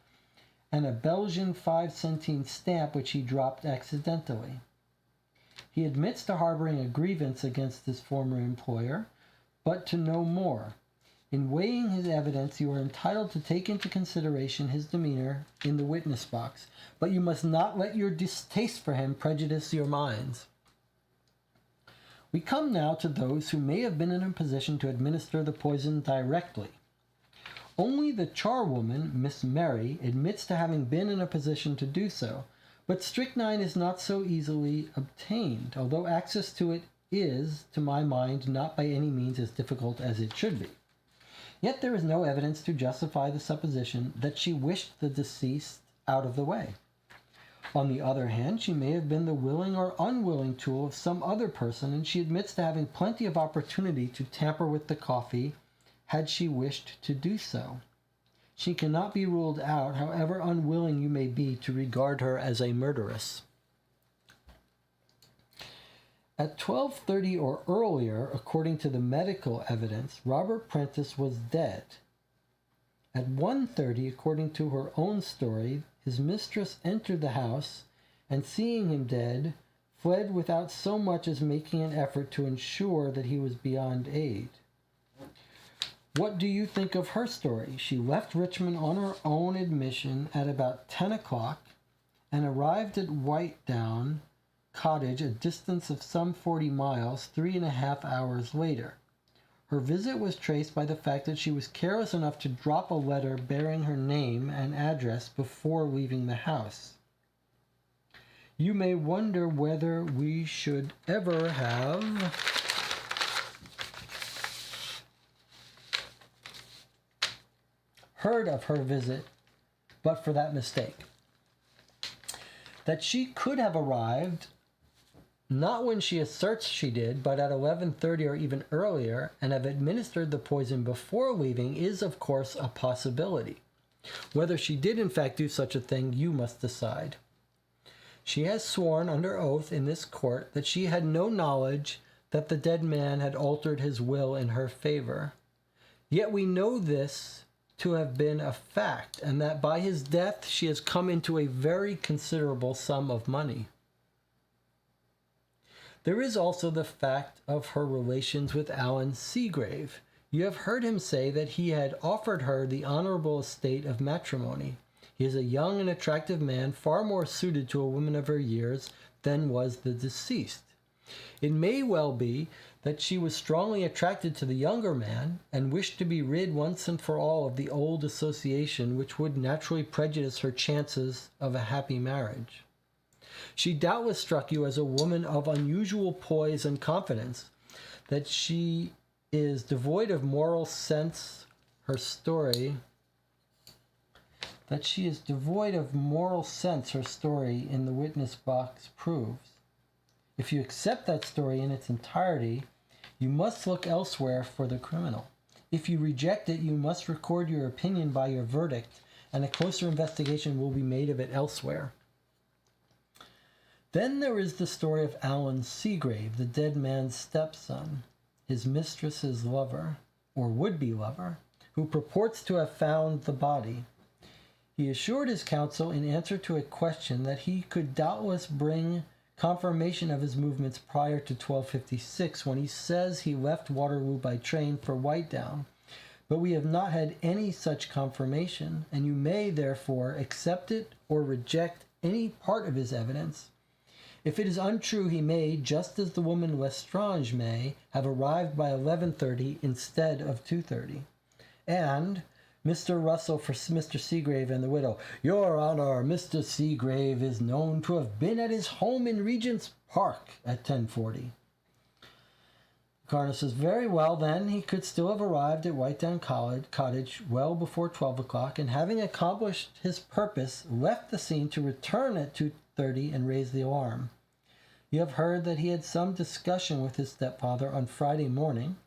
and a Belgian 5-centime stamp which he dropped accidentally. He admits to harboring a grievance against his former employer, but to no more. In weighing his evidence, you are entitled to take into consideration his demeanor in the witness box, but you must not let your distaste for him prejudice your minds. We come now to those who may have been in a position to administer the poison directly. Only the charwoman, Miss Mary, admits to having been in a position to do so, but strychnine is not so easily obtained, although access to it is, to my mind, not by any means as difficult as it should be. Yet there is no evidence to justify the supposition that she wished the deceased out of the way. On the other hand, she may have been the willing or unwilling tool of some other person, and she admits to having plenty of opportunity to tamper with the coffee had she wished to do so. She cannot be ruled out, however unwilling you may be to regard her as a murderess. At 12:30 or earlier, according to the medical evidence, Robert Prentice was dead. At 1:30, according to her own story, his mistress entered the house and, seeing him dead, fled without so much as making an effort to ensure that he was beyond aid. What do you think of her story? She left Richmond on her own admission at about 10 o'clock and arrived at Whitedown Cottage, a distance of some 40 miles, 3.5 hours later. Her visit was traced by the fact that she was careless enough to drop a letter bearing her name and address before leaving the house. You may wonder whether we should ever have heard of her visit but for that mistake. That she could have arrived not when she asserts she did, but at 11:30 or even earlier, and have administered the poison before leaving is, of course, a possibility. Whether she did in fact do such a thing, you must decide. She has sworn under oath in this court that she had no knowledge that the dead man had altered his will in her favor. Yet we know this to have been a fact, and that by his death she has come into a very considerable sum of money. There is also the fact of her relations with Alan Seagrave. You have heard him say that he had offered her the honorable estate of matrimony. He is a young and attractive man, far more suited to a woman of her years than was the deceased. It may well be that she was strongly attracted to the younger man and wished to be rid once and for all of the old association which would naturally prejudice her chances of a happy marriage. She doubtless struck you as a woman of unusual poise and confidence. That she is devoid of moral sense, her story in the witness box proves. If you accept that story in its entirety, you must look elsewhere for the criminal. If you reject it, you must record your opinion by your verdict, and a closer investigation will be made of it elsewhere. Then there is the story of Alan Seagrave, the dead man's stepson, his mistress's lover, or would-be lover, who purports to have found the body. He assured his counsel in answer to a question that he could doubtless bring confirmation of his movements prior to 12:56, when he says he left Waterloo by train for Whitedown, but we have not had any such confirmation, and you may, therefore, accept it or reject any part of his evidence. If it is untrue, he may, just as the woman Lestrange may, have arrived by 11:30 instead of 2:30. And Mr. Russell for Mr. Seagrave and the widow. Your Honor, Mr. Seagrave is known to have been at his home in Regent's Park at 10:40. Coroner says, very well then, he could still have arrived at Whitedown Cottage well before 12 o'clock, and having accomplished his purpose, left the scene to return at 2:30 and raise the alarm. You have heard that he had some discussion with his stepfather on Friday morning,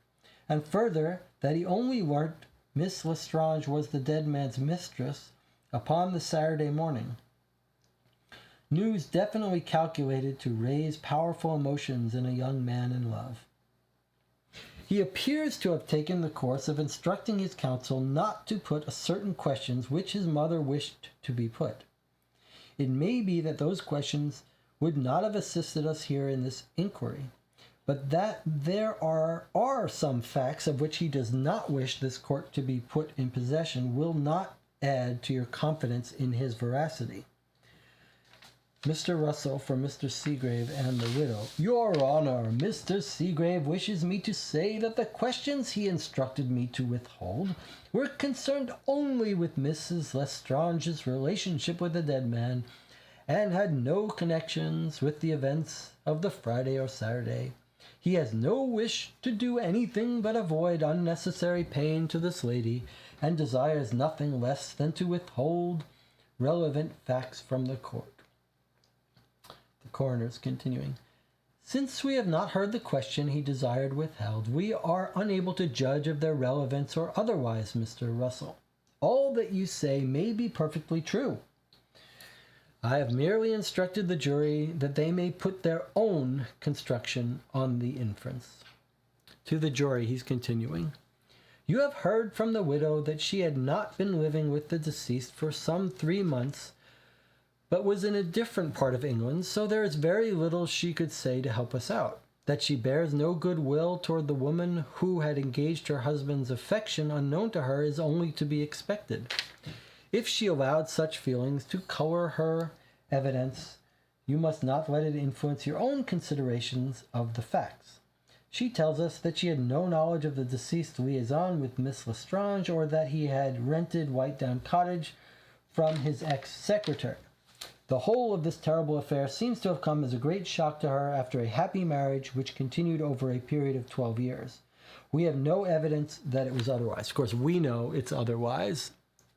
and further, that he only learnt Miss Lestrange was the dead man's mistress upon the Saturday morning. News definitely calculated to raise powerful emotions in a young man in love. He appears to have taken the course of instructing his counsel not to put certain questions which his mother wished to be put. It may be that those questions would not have assisted us here in this inquiry, but that there are some facts of which he does not wish this court to be put in possession will not add to your confidence in his veracity. Mr. Russell for Mr. Seagrave and the widow. Your Honor, Mr. Seagrave wishes me to say that the questions he instructed me to withhold were concerned only with Mrs. Lestrange's relationship with the dead man, and had no connections with the events of the Friday or Saturday. He has no wish to do anything but avoid unnecessary pain to this lady, and desires nothing less than to withhold relevant facts from the court. The coroner's continuing. Since we have not heard the question he desired withheld, we are unable to judge of their relevance or otherwise, Mr. Russell. All that you say may be perfectly true. I have merely instructed the jury that they may put their own construction on the inference. To the jury, he's continuing. You have heard from the widow that she had not been living with the deceased for some 3 months, but was in a different part of England, so there is very little she could say to help us out. That she bears no good will toward the woman who had engaged her husband's affection unknown to her is only to be expected. If she allowed such feelings to color her evidence, you must not let it influence your own considerations of the facts. She tells us that she had no knowledge of the deceased's liaison with Miss Lestrange, or that he had rented Whitedown Cottage from his ex-secretary. The whole of this terrible affair seems to have come as a great shock to her after a happy marriage which continued over a period of 12 years. We have no evidence that it was otherwise. Of course, we know it's otherwise.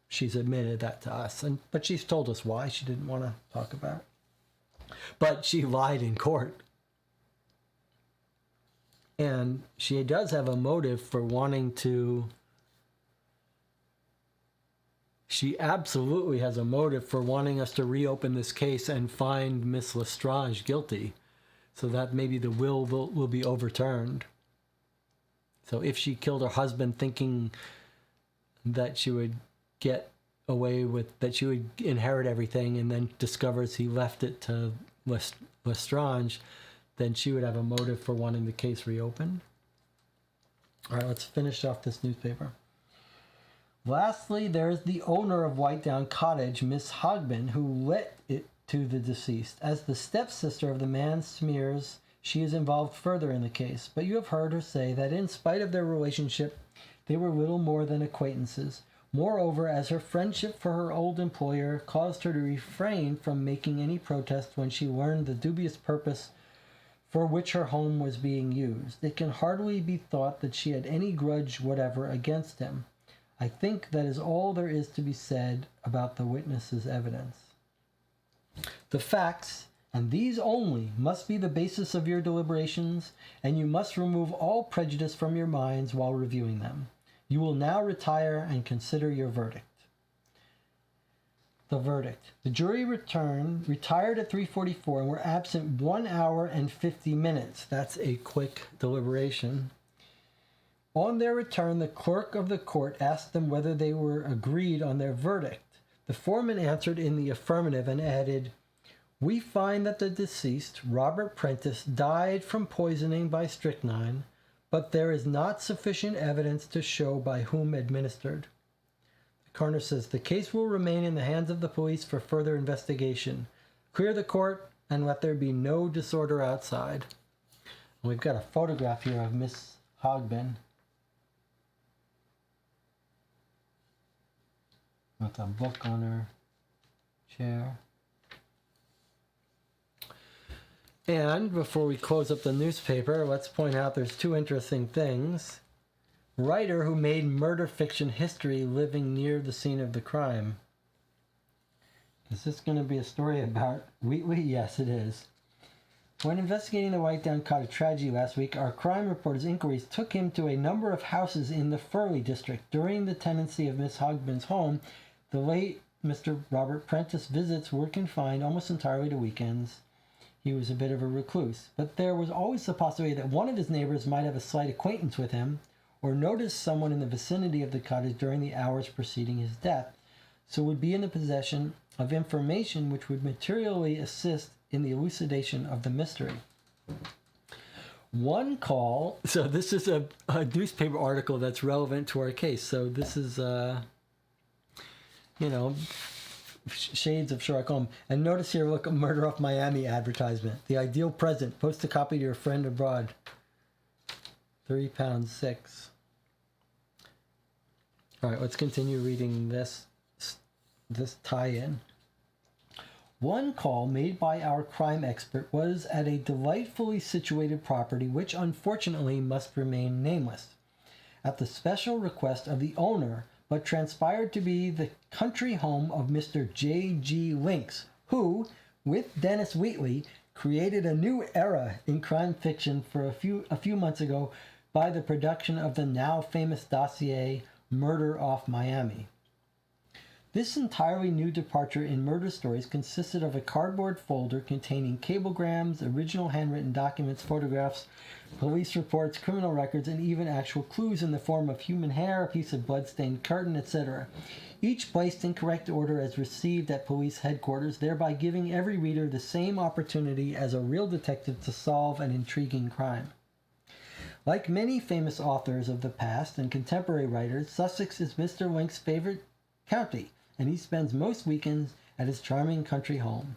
She's admitted that to us, but she's told us why she didn't want to talk about it. But she lied in court. And she does have a motive for wanting to... She absolutely has a motive for wanting us to reopen this case and find Miss Lestrange guilty, so that maybe the will be overturned. So if she killed her husband thinking that she would get away with, that she would inherit everything, and then discovers he left it to Lestrange, then she would have a motive for wanting the case reopened. All right, let's finish off this newspaper. Lastly, there is the owner of Whitedown Cottage, Miss Hogben, who let it to the deceased. As the stepsister of the man smears, she is involved further in the case, but you have heard her say that in spite of their relationship, they were little more than acquaintances. Moreover, as her friendship for her old employer caused her to refrain from making any protest when she learned the dubious purpose for which her home was being used, it can hardly be thought that she had any grudge whatever against him. I think that is all there is to be said about the witness's evidence. The facts, and these only, must be the basis of your deliberations, and you must remove all prejudice from your minds while reviewing them. You will now retire and consider your verdict. The verdict. The jury retired at 3:44 and were absent 1 hour and 50 minutes. That's a quick deliberation. On their return, the clerk of the court asked them whether they were agreed on their verdict. The foreman answered in the affirmative and added, "We find that the deceased, Robert Prentice, died from poisoning by strychnine, but there is not sufficient evidence to show by whom administered." The coroner says the case will remain in the hands of the police for further investigation. Clear the court and let there be no disorder outside. And we've got a photograph here of Miss Hogben with a book on her chair. And before we close up the newspaper, let's point out there's two interesting things. Writer who made murder fiction history living near the scene of the crime. Is this going to be a story about Wheatley? Yes, it is. When investigating the Whitedown Cottage tragedy last week, our crime reporter's inquiries took him to a number of houses in the Furley district. During the tenancy of Miss Hogben's home, the late Mr. Robert Prentice visits were confined almost entirely to weekends. He was a bit of a recluse, but there was always the possibility that one of his neighbors might have a slight acquaintance with him or notice someone in the vicinity of the cottage during the hours preceding his death, so would be in the possession of information which would materially assist in the elucidation of the mystery. One call, so this is a newspaper article that's relevant to our case. So this is, shades of Sherlock Holmes. And notice here, look, a Murder Off Miami advertisement. The ideal present. Post a copy to your friend abroad. £3.06. All right, let's continue reading this tie-in. One call made by our crime expert was at a delightfully situated property which unfortunately must remain nameless, at the special request of the owner, but transpired to be the country home of Mr. J.G. Lynx, who, with Dennis Wheatley, created a new era in crime fiction for a few months ago by the production of the now famous Dossier, Murder Off Miami. This entirely new departure in murder stories consisted of a cardboard folder containing cablegrams, original handwritten documents, photographs, police reports, criminal records, and even actual clues in the form of human hair, a piece of blood-stained curtain, etc., each placed in correct order as received at police headquarters, thereby giving every reader the same opportunity as a real detective to solve an intriguing crime. Like many famous authors of the past and contemporary writers, Sussex is Mr. Lynx's favorite county, and he spends most weekends at his charming country home.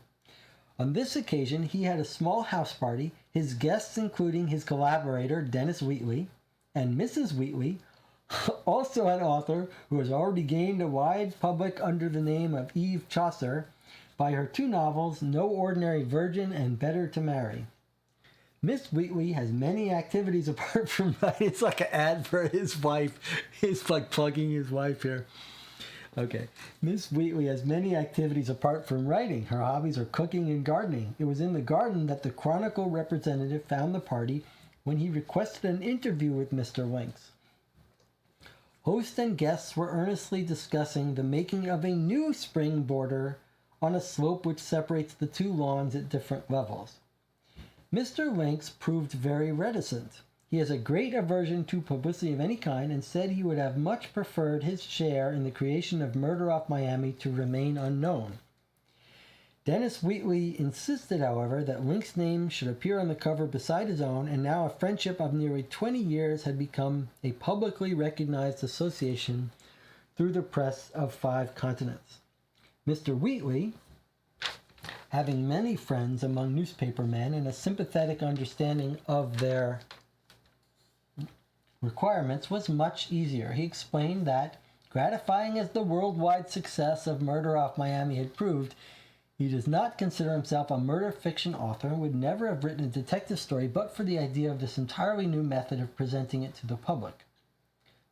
On this occasion, he had a small house party, his guests including his collaborator, Dennis Wheatley, and Mrs. Wheatley, also an author who has already gained a wide public under the name of Eve Chaucer by her two novels, No Ordinary Virgin and Better to Marry. Miss Wheatley has many activities apart from writing. It's like an ad for his wife. He's like plugging his wife here. Okay. Miss Wheatley has many activities apart from writing. Her hobbies are cooking and gardening. It was in the garden that the Chronicle representative found the party when he requested an interview with Mr. Lynx. Host and guests were earnestly discussing the making of a new spring border on a slope which separates the two lawns at different levels. Mr. Lynx proved very reticent. He has a great aversion to publicity of any kind and said he would have much preferred his share in the creation of Murder Off Miami to remain unknown. Dennis Wheatley insisted, however, that Lynx's name should appear on the cover beside his own, and now a friendship of nearly 20 years had become a publicly recognized association through the press of 5 continents. Mr. Wheatley, having many friends among newspaper men and a sympathetic understanding of their requirements, was much easier. He explained that, gratifying as the worldwide success of Murder Off Miami had proved, he does not consider himself a murder fiction author and would never have written a detective story but for the idea of this entirely new method of presenting it to the public.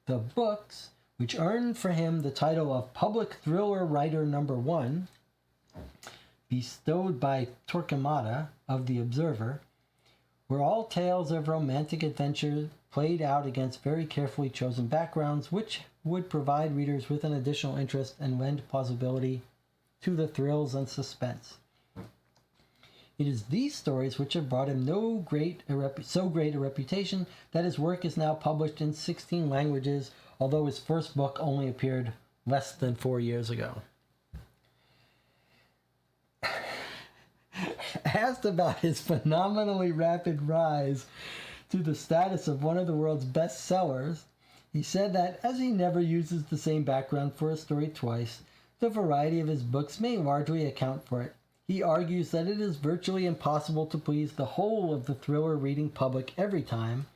The books, which earned for him the title of Public Thriller Writer No. 1, bestowed by Torquemada of The Observer, were all tales of romantic adventure played out against very carefully chosen backgrounds, which would provide readers with an additional interest and lend plausibility to the thrills and suspense. It is these stories which have brought him so great a reputation that his work is now published in 16 languages, although his first book only appeared less than 4 years ago. Asked about his phenomenally rapid rise to the status of one of the world's best sellers, he said that as he never uses the same background for a story twice, the variety of his books may largely account for it. He argues that it is virtually impossible to please the whole of the thriller reading public every time,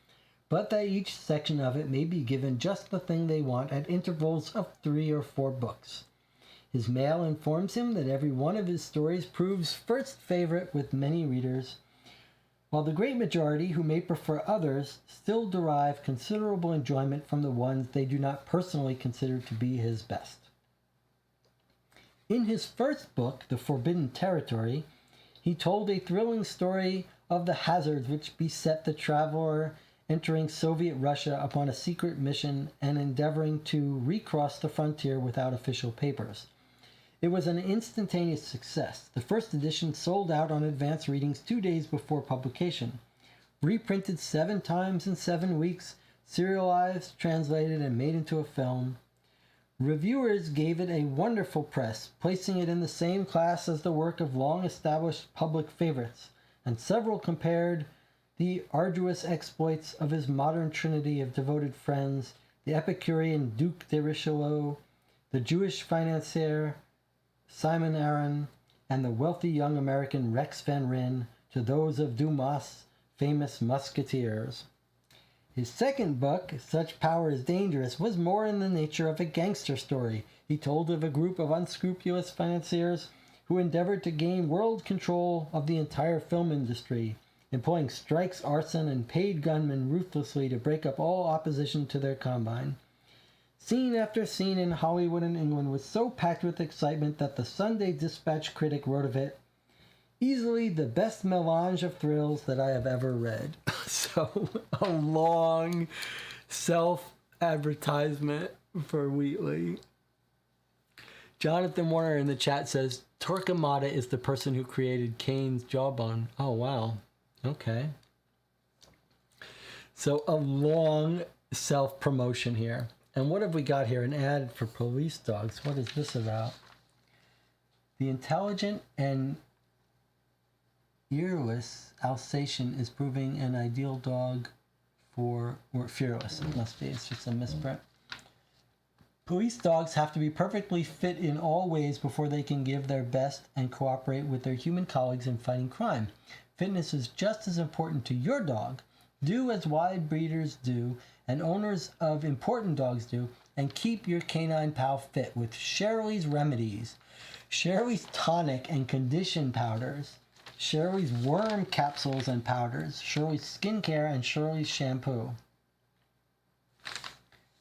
but that each section of it may be given just the thing they want at intervals of 3 or 4 books. His mail informs him that every one of his stories proves first favorite with many readers, while the great majority who may prefer others still derive considerable enjoyment from the ones they do not personally consider to be his best. In his first book, The Forbidden Territory, he told a thrilling story of the hazards which beset the traveler entering Soviet Russia upon a secret mission and endeavoring to recross the frontier without official papers. It was an instantaneous success. The first edition sold out on advance readings 2 days before publication. Reprinted 7 times in 7 weeks, serialized, translated, and made into a film. Reviewers gave it a wonderful press, placing it in the same class as the work of long-established public favorites, and several compared the arduous exploits of his modern trinity of devoted friends, the Epicurean Duc de Richelieu, the Jewish financier Simon Aron, and the wealthy young American Rex Van Ryn, to those of Dumas' famous musketeers. His second book, Such Power is Dangerous, was more in the nature of a gangster story. He told of a group of unscrupulous financiers who endeavored to gain world control of the entire film industry, employing strikes, arson, and paid gunmen ruthlessly to break up all opposition to their combine. Scene after scene in Hollywood and England was so packed with excitement that the Sunday Dispatch critic wrote of it, "Easily the best melange of thrills that I have ever read." So, a long self-advertisement for Wheatley. Jonathan Warner in the chat says, Torquemada is the person who created Kane's Jawbone. Oh, wow. Okay. So, a long self-promotion here. And what have we got here? An ad for police dogs. What is this about? The intelligent and earless Alsatian is proving an ideal dog for... or fearless, it must be. It's just a misprint. Police dogs have to be perfectly fit in all ways before they can give their best and cooperate with their human colleagues in fighting crime. Fitness is just as important to your dog. Do as wide breeders do, and owners of important dogs do, and keep your canine pal fit with Shirley's Remedies, Shirley's Tonic and Condition Powders, Shirley's Worm Capsules and Powders, Shirley's Skincare, and Shirley's Shampoo.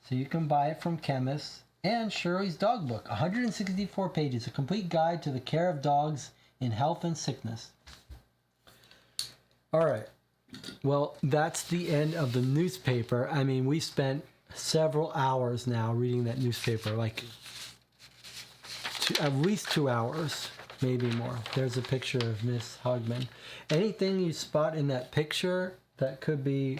So you can buy it from chemists. And Shirley's Dog Book, 164 pages, a complete guide to the care of dogs in health and sickness. All right. Well, that's the end of the newspaper. I mean, we spent several hours now reading that newspaper, like at least 2 hours, maybe more. There's a picture of Miss Hogman. Anything you spot in that picture that could be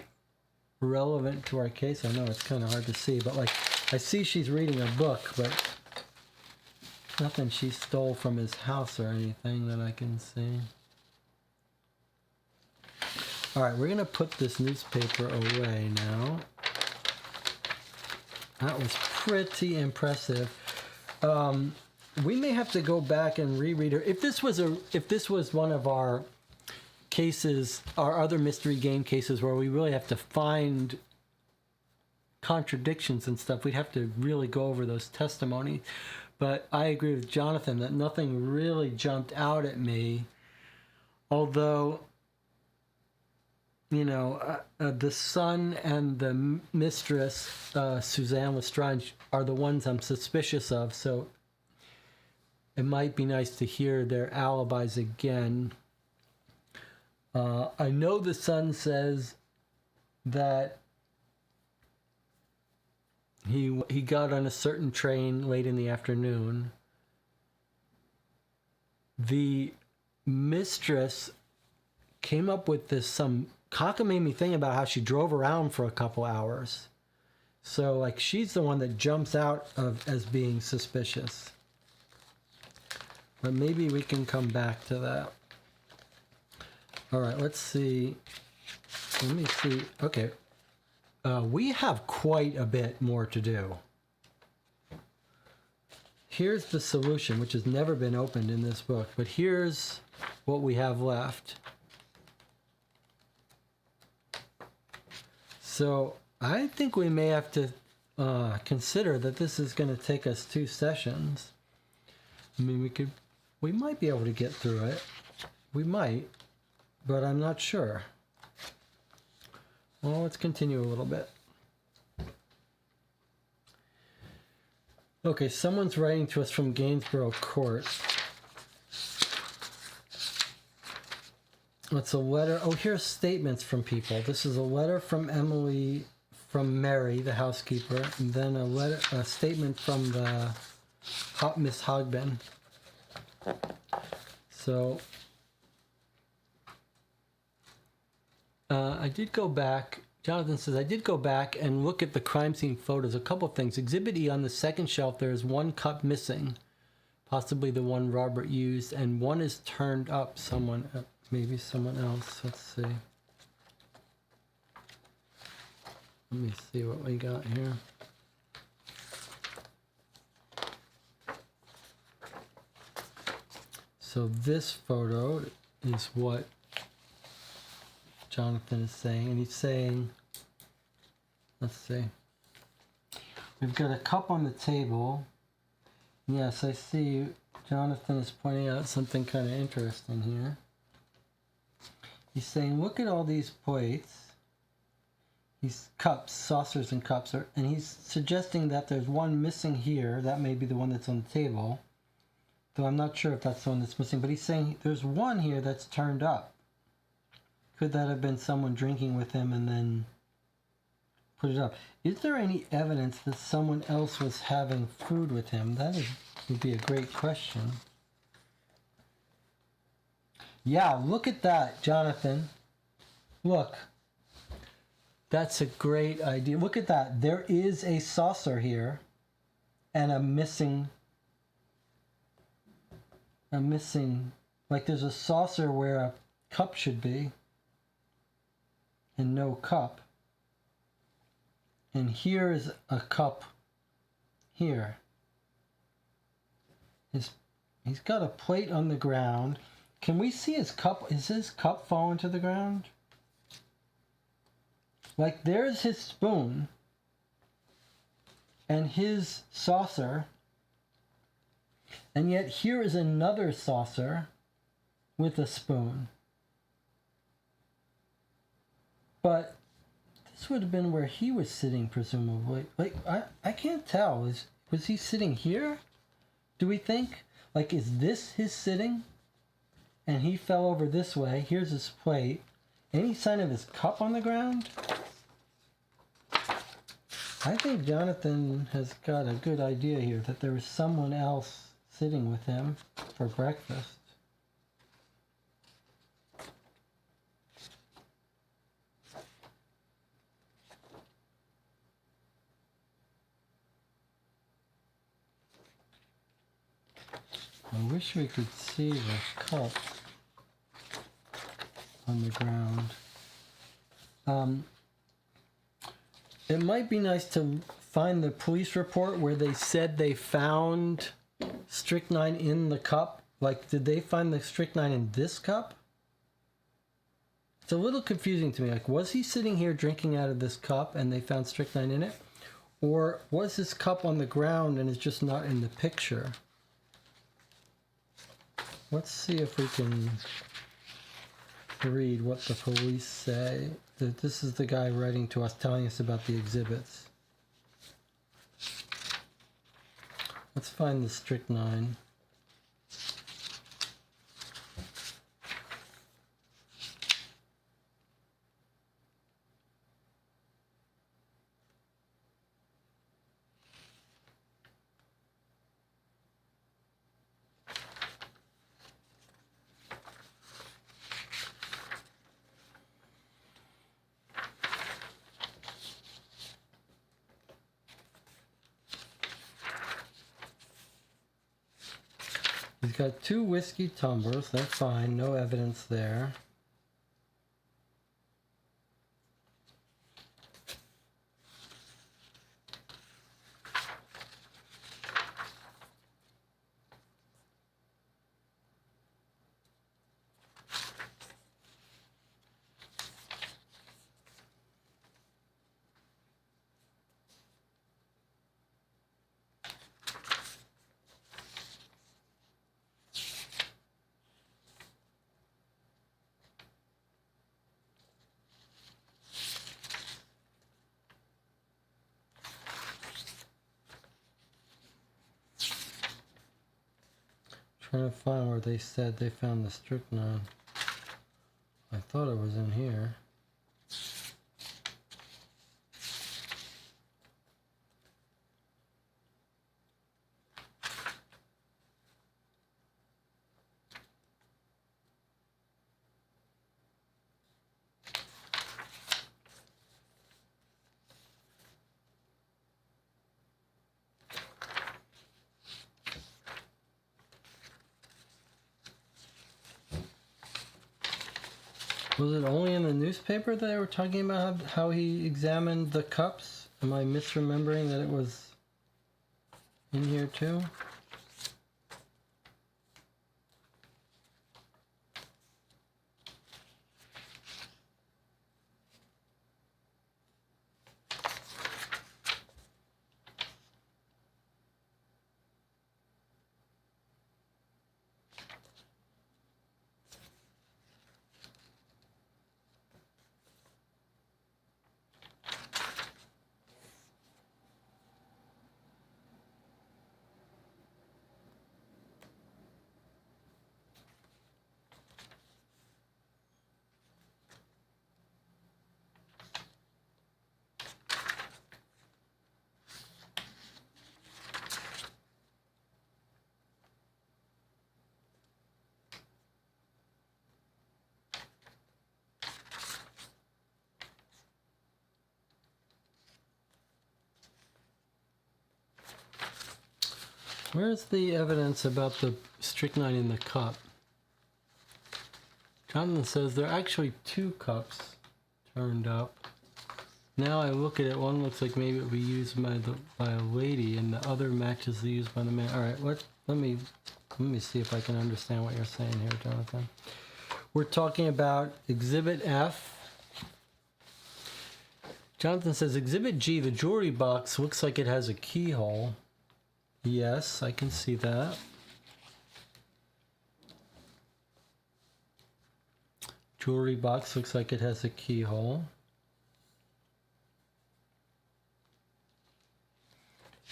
relevant to our case? I know it's kind of hard to see, but like I see she's reading a book, but nothing she stole from his house or anything that I can see. All right, we're going to put this newspaper away now. That was pretty impressive. We may have to go back and reread her. If this was one of our cases, our other mystery game cases where we really have to find contradictions and stuff, we'd have to really go over those testimonies. But I agree with Jonathan that nothing really jumped out at me. Although, you know, the son and the mistress, Suzanne Lestrange, are the ones I'm suspicious of. So it might be nice to hear their alibis again. I know the son says that he got on a certain train late in the afternoon. The mistress came up with some cockamamie thing about how she drove around for a couple hours. So, like, she's the one that jumps out as being suspicious. But maybe we can come back to that. All right, let's see. Let me see. Okay. We have quite a bit more to do. Here's the solution, which has never been opened in this book, but here's what we have left. So I think we may have to consider that this is going to take us 2 sessions. I mean, we might be able to get through it. We might, but I'm not sure. Well, let's continue a little bit. Okay, someone's writing to us from Gainsborough Court. It's a letter. Oh, here's statements from people. This is a letter from Emily, from Mary, the housekeeper, and then a statement from the Miss Hogben. So I did go back. Jonathan says, I did go back and look at the crime scene photos. A couple of things. Exhibit E, on the second shelf, there is one cup missing, possibly the one Robert used, and one is turned up. Maybe someone else. Let's see. Let me see what we got here. So this photo is what Jonathan is saying, and he's saying, let's see. We've got a cup on the table. Yes, I see Jonathan is pointing out something kind of interesting here. He's saying, look at all these plates. These cups, saucers and cups, and he's suggesting that there's one missing here. That may be the one that's on the table. Though I'm not sure if that's the one that's missing, but he's saying there's one here that's turned up. Could that have been someone drinking with him and then put it up? Is there any evidence that someone else was having food with him? That would be a great question. Yeah, look at that, Jonathan. Look. That's a great idea. Look at that. There is a saucer here and a missing, like there's a saucer where a cup should be and no cup. And here is a cup here. He's got a plate on the ground. Can we see his cup? Is his cup falling to the ground? Like there's his spoon and his saucer, and yet here is another saucer with a spoon. But this would have been where he was sitting, presumably. Like, I can't tell. Was he sitting here? Do we think? Like, is this his sitting? And he fell over this way. Here's his plate. Any sign of his cup on the ground? I think Jonathan has got a good idea here, that there was someone else sitting with him for breakfast. I wish we could see the cup on the ground. It might be nice to find the police report where they said they found strychnine in the cup. Like, did they find the strychnine in this cup? It's a little confusing to me. Like, was he sitting here drinking out of this cup and they found strychnine in it? Or was this cup on the ground and it's just not in the picture? Let's see if we can read what the police say. This is the guy writing to us, telling us about the exhibits. Let's find the strychnine. He's got 2 whiskey tumblers. That's fine. No evidence there. trying to find where they said they found the strychnine. I thought it was in here. Was it only in the newspaper that they were talking about how he examined the cups? Am I misremembering that it was in here too? Where's the evidence about the strychnine in the cup? Jonathan says there are actually 2 cups turned up. Now I look at it, one looks like maybe it would be used by a lady, and the other matches the used by the man. All right, let me see if I can understand what you're saying here, Jonathan. We're talking about Exhibit F. Jonathan says Exhibit G, the jewelry box, looks like it has a keyhole. Yes, I can see that. Jewelry box looks like it has a keyhole.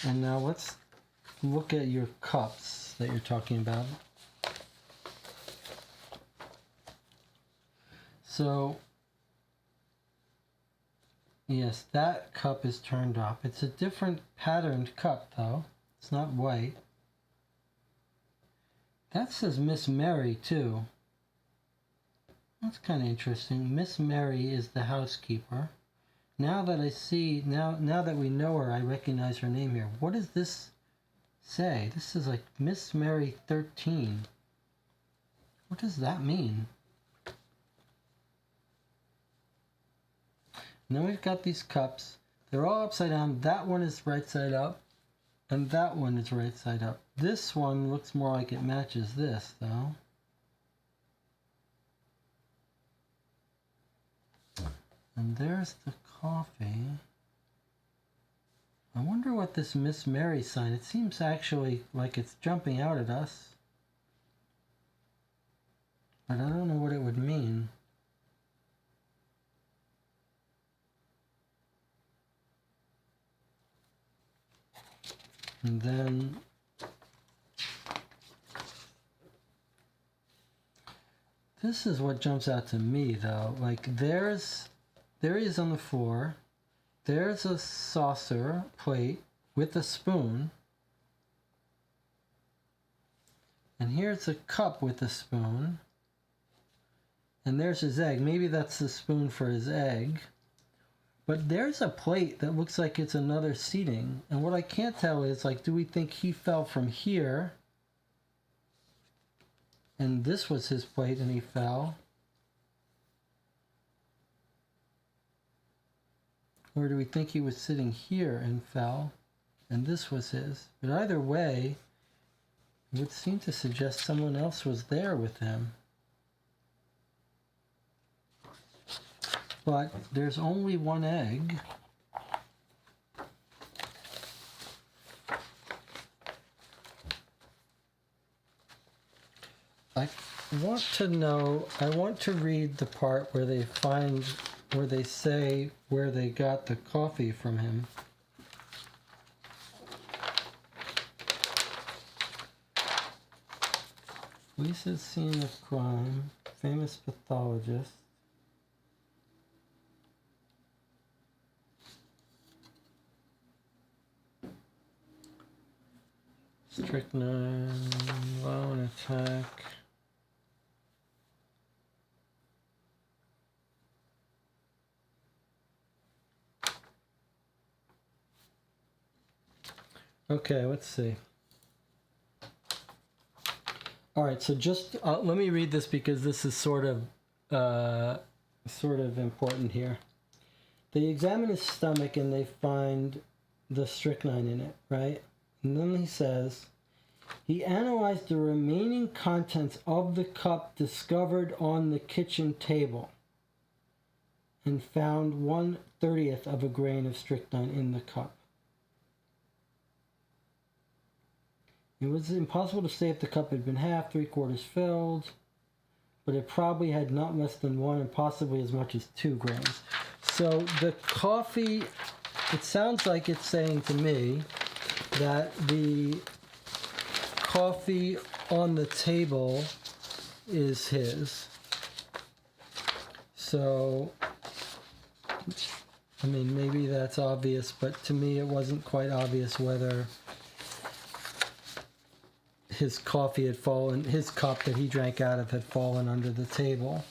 And now let's look at your cups that you're talking about. So, yes, that cup is turned up. It's a different patterned cup though. It's not white. That says Miss Mary too. That's kind of interesting. Miss Mary is the housekeeper. Now that I see, now that we know her, I recognize her name here. What does this say? This is like Miss Mary 13. What does that mean? And then we've got these cups. They're all upside down. That one is right side up. And that one is right side up. This one looks more like it matches this, though. And there's the coffee. I wonder what this Miss Mary sign, it seems actually like it's jumping out at us. But I don't know what it would mean. And then this is what jumps out to me though. Like there he is on the floor. There's a saucer plate with a spoon. And here's a cup with a spoon. And there's his egg. Maybe that's the spoon for his egg. But there's a plate that looks like it's another seating. And what I can't tell is, like, do we think he fell from here? And this was his plate and he fell? Or do we think he was sitting here and fell? And this was his? But either way, it would seem to suggest someone else was there with him. But there's only one egg. I want to read the part where they say where they got the coffee from him. Police's scene of crime. Famous pathologist. Strychnine, lone attack. Okay, let's see. All right, so just let me read this because this is sort of important here. They examine his stomach and they find the strychnine in it, right? And then he says, he analyzed the remaining contents of the cup discovered on the kitchen table and found 1/30th of a grain of strychnine in the cup. It was impossible to say if the cup had been half, 3/4 filled, but it probably had not less than 1 and possibly as much as 2 grains. So the coffee, it sounds like it's saying to me that the coffee on the table is his. So, I mean, maybe that's obvious, but to me it wasn't quite obvious whether his coffee had fallen, his cup that he drank out of had fallen under the table.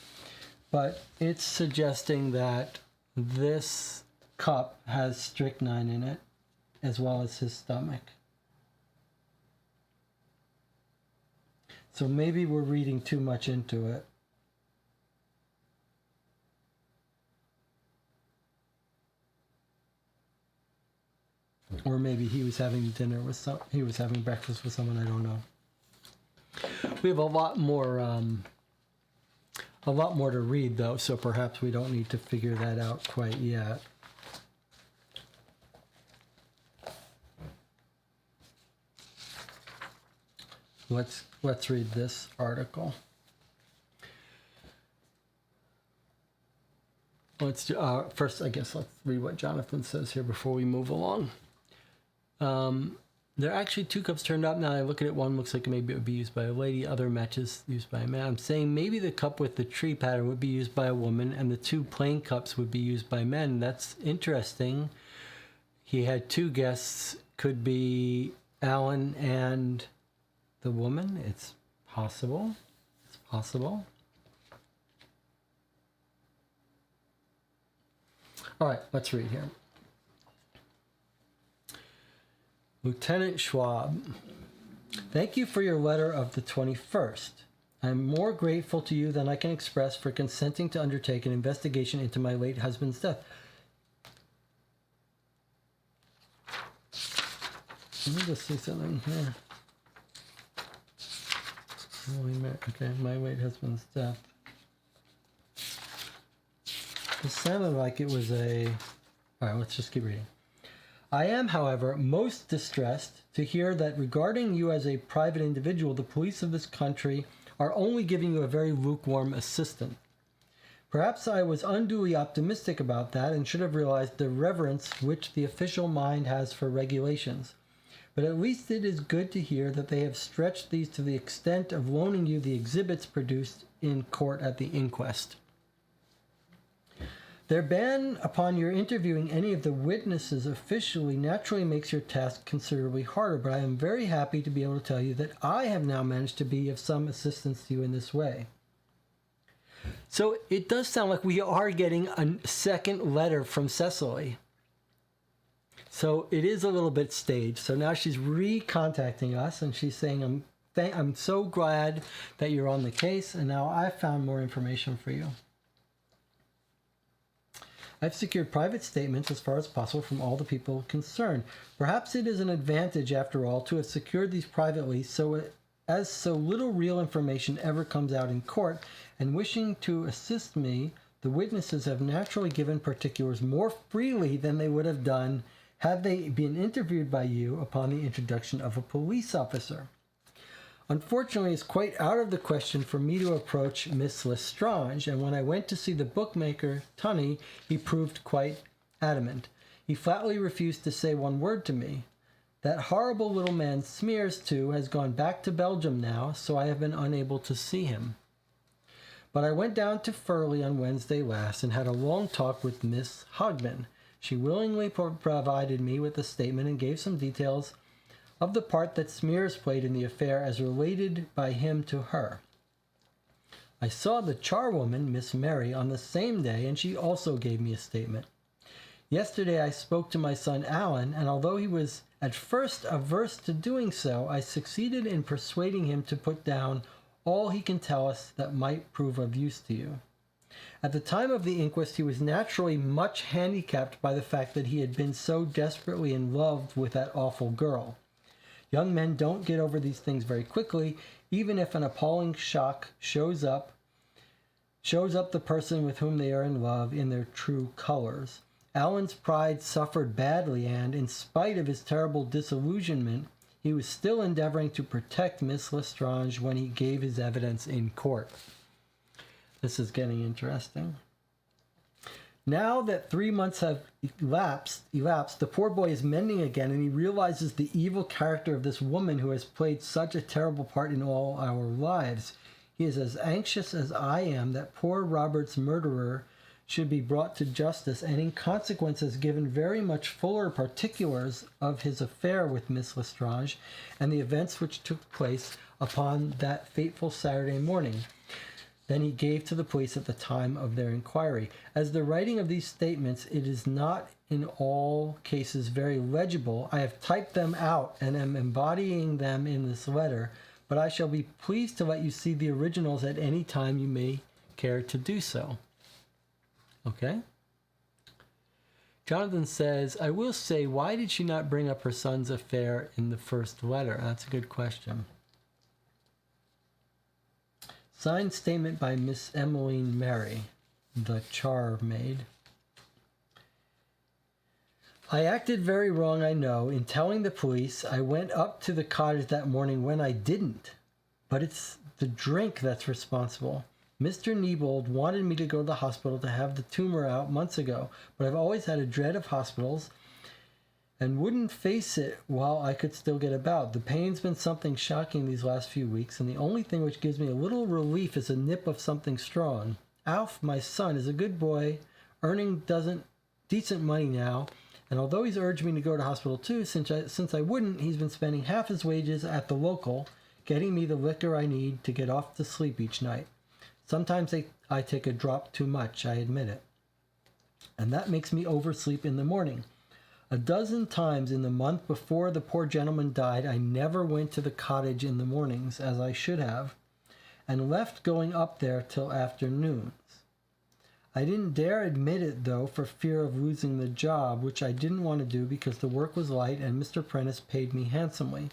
But it's suggesting that this cup has strychnine in it, as well as his stomach. So maybe we're reading too much into it. Or maybe he was having dinner with he was having breakfast with someone, I don't know. We have a lot more to read though, so perhaps we don't need to figure that out quite yet. Let's read this article. Let's do first. I guess let's read what Jonathan says here before we move along. There are actually 2 cups turned up. Now I look at it, one looks like maybe it would be used by a lady, other matches used by a man. I'm saying maybe the cup with the tree pattern would be used by a woman and the 2 plain cups would be used by men. That's interesting. He had 2 guests, could be Alan and the woman. It's possible. It's possible. All right, let's read here. Lieutenant Schwab, thank you for your letter of the 21st. I am more grateful to you than I can express for consenting to undertake an investigation into my late husband's death. Let me just see something here. Okay, my late husband's death. It sounded like it was a... All right, let's just keep reading. I am, however, most distressed to hear that regarding you as a private individual, the police of this country are only giving you a very lukewarm assistance. Perhaps I was unduly optimistic about that and should have realized the reverence which the official mind has for regulations. But at least it is good to hear that they have stretched these to the extent of loaning you the exhibits produced in court at the inquest. Their ban upon your interviewing any of the witnesses officially naturally makes your task considerably harder, but I am very happy to be able to tell you that I have now managed to be of some assistance to you in this way. So it does sound like we are getting a second letter from Cecily. So it is a little bit staged. So now she's recontacting us and she's saying, I'm so glad that you're on the case, and now I've found more information for you. I've secured private statements as far as possible from all the people concerned. Perhaps it is an advantage, after all, to have secured these privately so little real information ever comes out in court, and wishing to assist me, the witnesses have naturally given particulars more freely than they would have done had they been interviewed by you upon the introduction of a police officer. Unfortunately, it's quite out of the question for me to approach Miss Lestrange, and when I went to see the bookmaker, Tunney, he proved quite adamant. He flatly refused to say one word to me. That horrible little man Smears, too, has gone back to Belgium now, so I have been unable to see him. But I went down to Furley on Wednesday last and had a long talk with Miss Hogman. She willingly provided me with a statement and gave some details of the part that Smears played in the affair as related by him to her. I saw the charwoman, Miss Mary, on the same day, and she also gave me a statement. Yesterday I spoke to my son Alan, and although he was at first averse to doing so, I succeeded in persuading him to put down all he can tell us that might prove of use to you. At the time of the inquest, he was naturally much handicapped by the fact that he had been so desperately in love with that awful girl. Young men don't get over these things very quickly, even if an appalling shock shows up the person with whom they are in love in their true colors. Alan's pride suffered badly, and in spite of his terrible disillusionment, he was still endeavoring to protect Miss Lestrange when he gave his evidence in court. This is getting interesting. Now that 3 months have elapsed, the poor boy is mending again, and he realizes the evil character of this woman who has played such a terrible part in all our lives. He is as anxious as I am that poor Robert's murderer should be brought to justice, and in consequence has given very much fuller particulars of his affair with Miss Lestrange and the events which took place upon that fateful Saturday morning than he gave to the police at the time of their inquiry. As the writing of these statements, it is not in all cases very legible. I have typed them out and am embodying them in this letter, but I shall be pleased to let you see the originals at any time you may care to do so. Okay? Jonathan says, I will say, why did she not bring up her son's affair in the first letter? That's a good question. Signed statement by Miss Emmeline Mary, the charmaid. I acted very wrong, I know, in telling the police I went up to the cottage that morning when I didn't. But it's the drink that's responsible. Mr. Neibold wanted me to go to the hospital to have the tumor out months ago, but I've always had a dread of hospitals and wouldn't face it while I could still get about. The pain's been something shocking these last few weeks, and the only thing which gives me a little relief is a nip of something strong. Alf, my son, is a good boy, earning decent money now, and although he's urged me to go to hospital too, since I wouldn't, he's been spending half his wages at the local, getting me the liquor I need to get off to sleep each night. Sometimes I take a drop too much, I admit it. And that makes me oversleep in the morning. A dozen times in the month before the poor gentleman died, I never went to the cottage in the mornings, as I should have, and left going up there till afternoons. I didn't dare admit it, though, for fear of losing the job, which I didn't want to do because the work was light and Mr. Prentice paid me handsomely.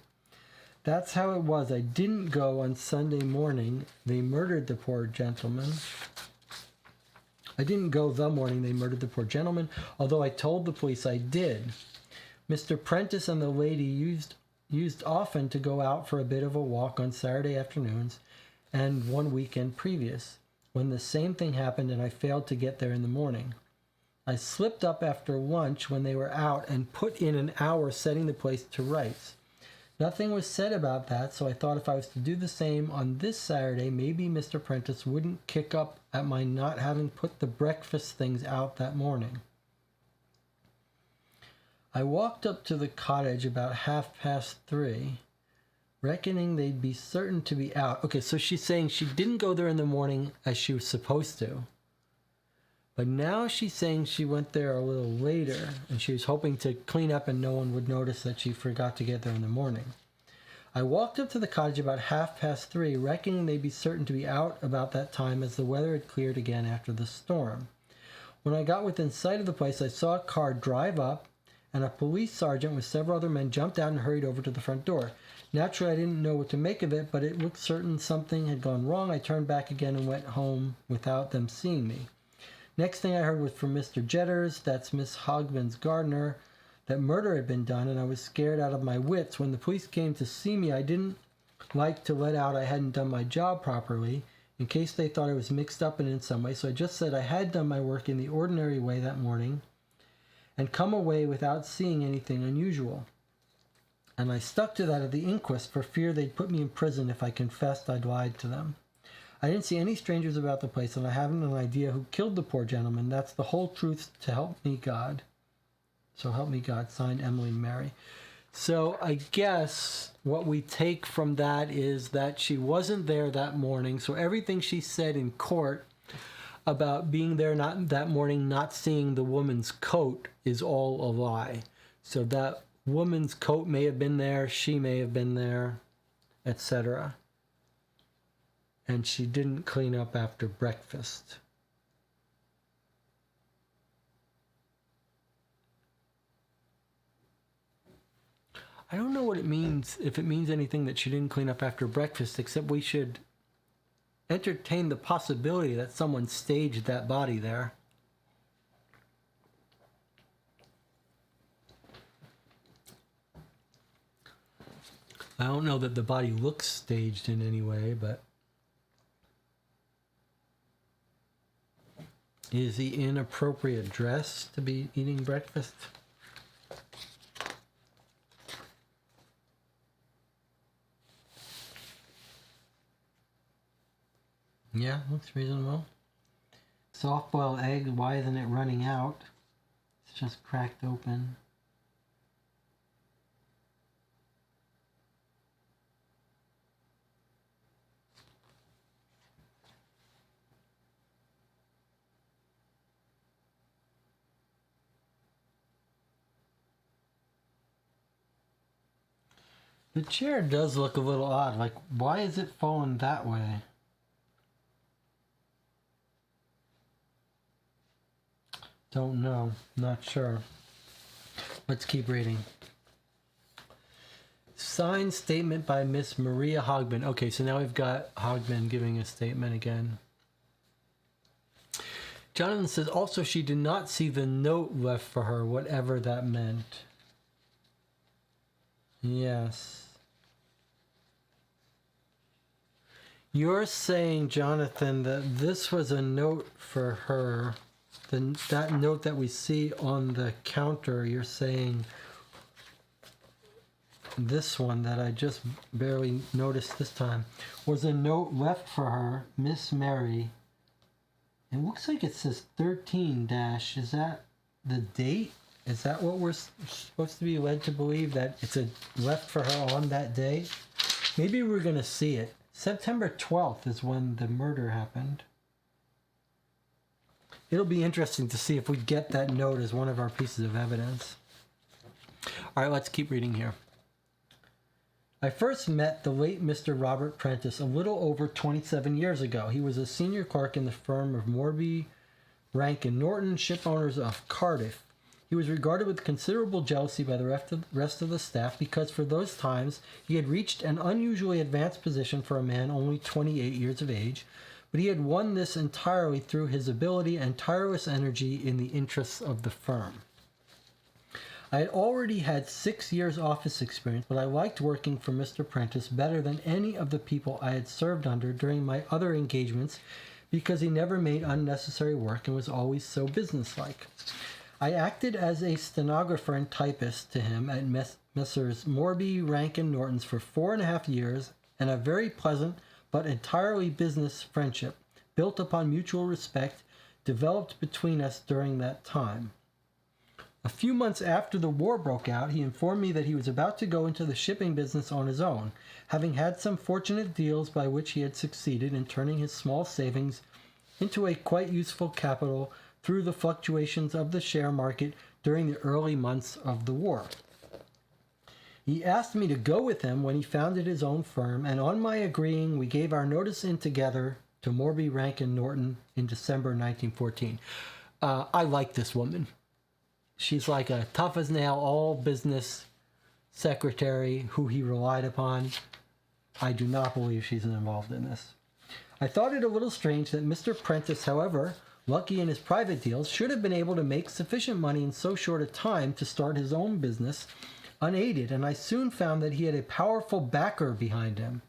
That's how it was. I didn't go on Sunday morning. They murdered the poor gentleman. I didn't go the morning they murdered the poor gentleman, although I told the police I did. Mr. Prentice and the lady used often to go out for a bit of a walk on Saturday afternoons and one weekend previous, when the same thing happened and I failed to get there in the morning. I slipped up after lunch when they were out and put in an hour setting the place to rights. Nothing was said about that, so I thought if I was to do the same on this Saturday, maybe Mr. Prentice wouldn't kick up at my not having put the breakfast things out that morning. I walked up to the cottage about 3:30, reckoning they'd be certain to be out. Okay, so she's saying she didn't go there in the morning as she was supposed to. But now she's saying she went there a little later, and she was hoping to clean up and no one would notice that she forgot to get there in the morning. I walked up to the cottage about 3:30, reckoning they'd be certain to be out about that time as the weather had cleared again after the storm. When I got within sight of the place, I saw a car drive up, and a police sergeant with several other men jumped out and hurried over to the front door. Naturally, I didn't know what to make of it, but it looked certain something had gone wrong. I turned back again and went home without them seeing me. Next thing I heard was from Mr. Jetters, that's Miss Hogman's gardener, that murder had been done, and I was scared out of my wits. When the police came to see me, I didn't like to let out I hadn't done my job properly, in case they thought I was mixed up in some way, so I just said I had done my work in the ordinary way that morning, and come away without seeing anything unusual. and I stuck to that at the inquest for fear they'd put me in prison if I confessed I'd lied to them. I didn't see any strangers about the place, and I haven't an idea who killed the poor gentleman. That's the whole truth, to help me God. So help me God, signed Emily Mary. So I guess what we take from that is that she wasn't there that morning. So everything she said in court about being there not that morning, not seeing the woman's coat, is all a lie. So that woman's coat may have been there, she may have been there, etc. And she didn't clean up after breakfast. I don't know what it means, if it means anything that she didn't clean up after breakfast, except we should entertain the possibility that someone staged that body there. I don't know that the body looks staged in any way, but is he inappropriate dressed to be eating breakfast? Yeah, looks reasonable. Soft-boiled egg, why isn't it running out? It's just cracked open. The chair does look a little odd. Like, why is it falling that way? Don't know. Not sure. Let's keep reading. Signed statement by Miss Maria Hogman. Okay, so now we've got Hogman giving a statement again. Jonathan says, also she did not see the note left for her, whatever that meant. Yes. You're saying, Jonathan, that this was a note for her. That note that we see on the counter, you're saying this one that I just barely noticed this time, was a note left for her, Miss Mary. It looks like it says 13 dash. Is that the date? Is that what we're supposed to be led to believe, that it's left for her on that day? Maybe we're going to see it. September 12th is when the murder happened. It'll be interesting to see if we get that note as one of our pieces of evidence. All right, let's keep reading here. I first met the late Mr. Robert Prentice a little over 27 years ago. He was a senior clerk in the firm of Morby, Rank and Norton, ship owners of Cardiff. He was regarded with considerable jealousy by the rest of the staff because for those times he had reached an unusually advanced position for a man only 28 years of age, but he had won this entirely through his ability and tireless energy in the interests of the firm. I had already had 6 years office experience, but I liked working for Mr. Prentice better than any of the people I had served under during my other engagements because he never made unnecessary work and was always so businesslike. I acted as a stenographer and typist to him at Messrs. Morby, Rank and Norton's for 4.5 years, and a very pleasant but entirely business friendship, built upon mutual respect, developed between us during that time. A few months after the war broke out, he informed me that he was about to go into the shipping business on his own, having had some fortunate deals by which he had succeeded in turning his small savings into a quite useful capital through the fluctuations of the share market during the early months of the war. He asked me to go with him when he founded his own firm, and on my agreeing, we gave our notice in together to Morby, Rank and Norton in December 1914. I like this woman. She's like a tough as nail, all business secretary who he relied upon. I do not believe she's involved in this. I thought it a little strange that Mr. Prentice, however, lucky in his private deals, should have been able to make sufficient money in so short a time to start his own business unaided, and I soon found that he had a powerful backer behind him.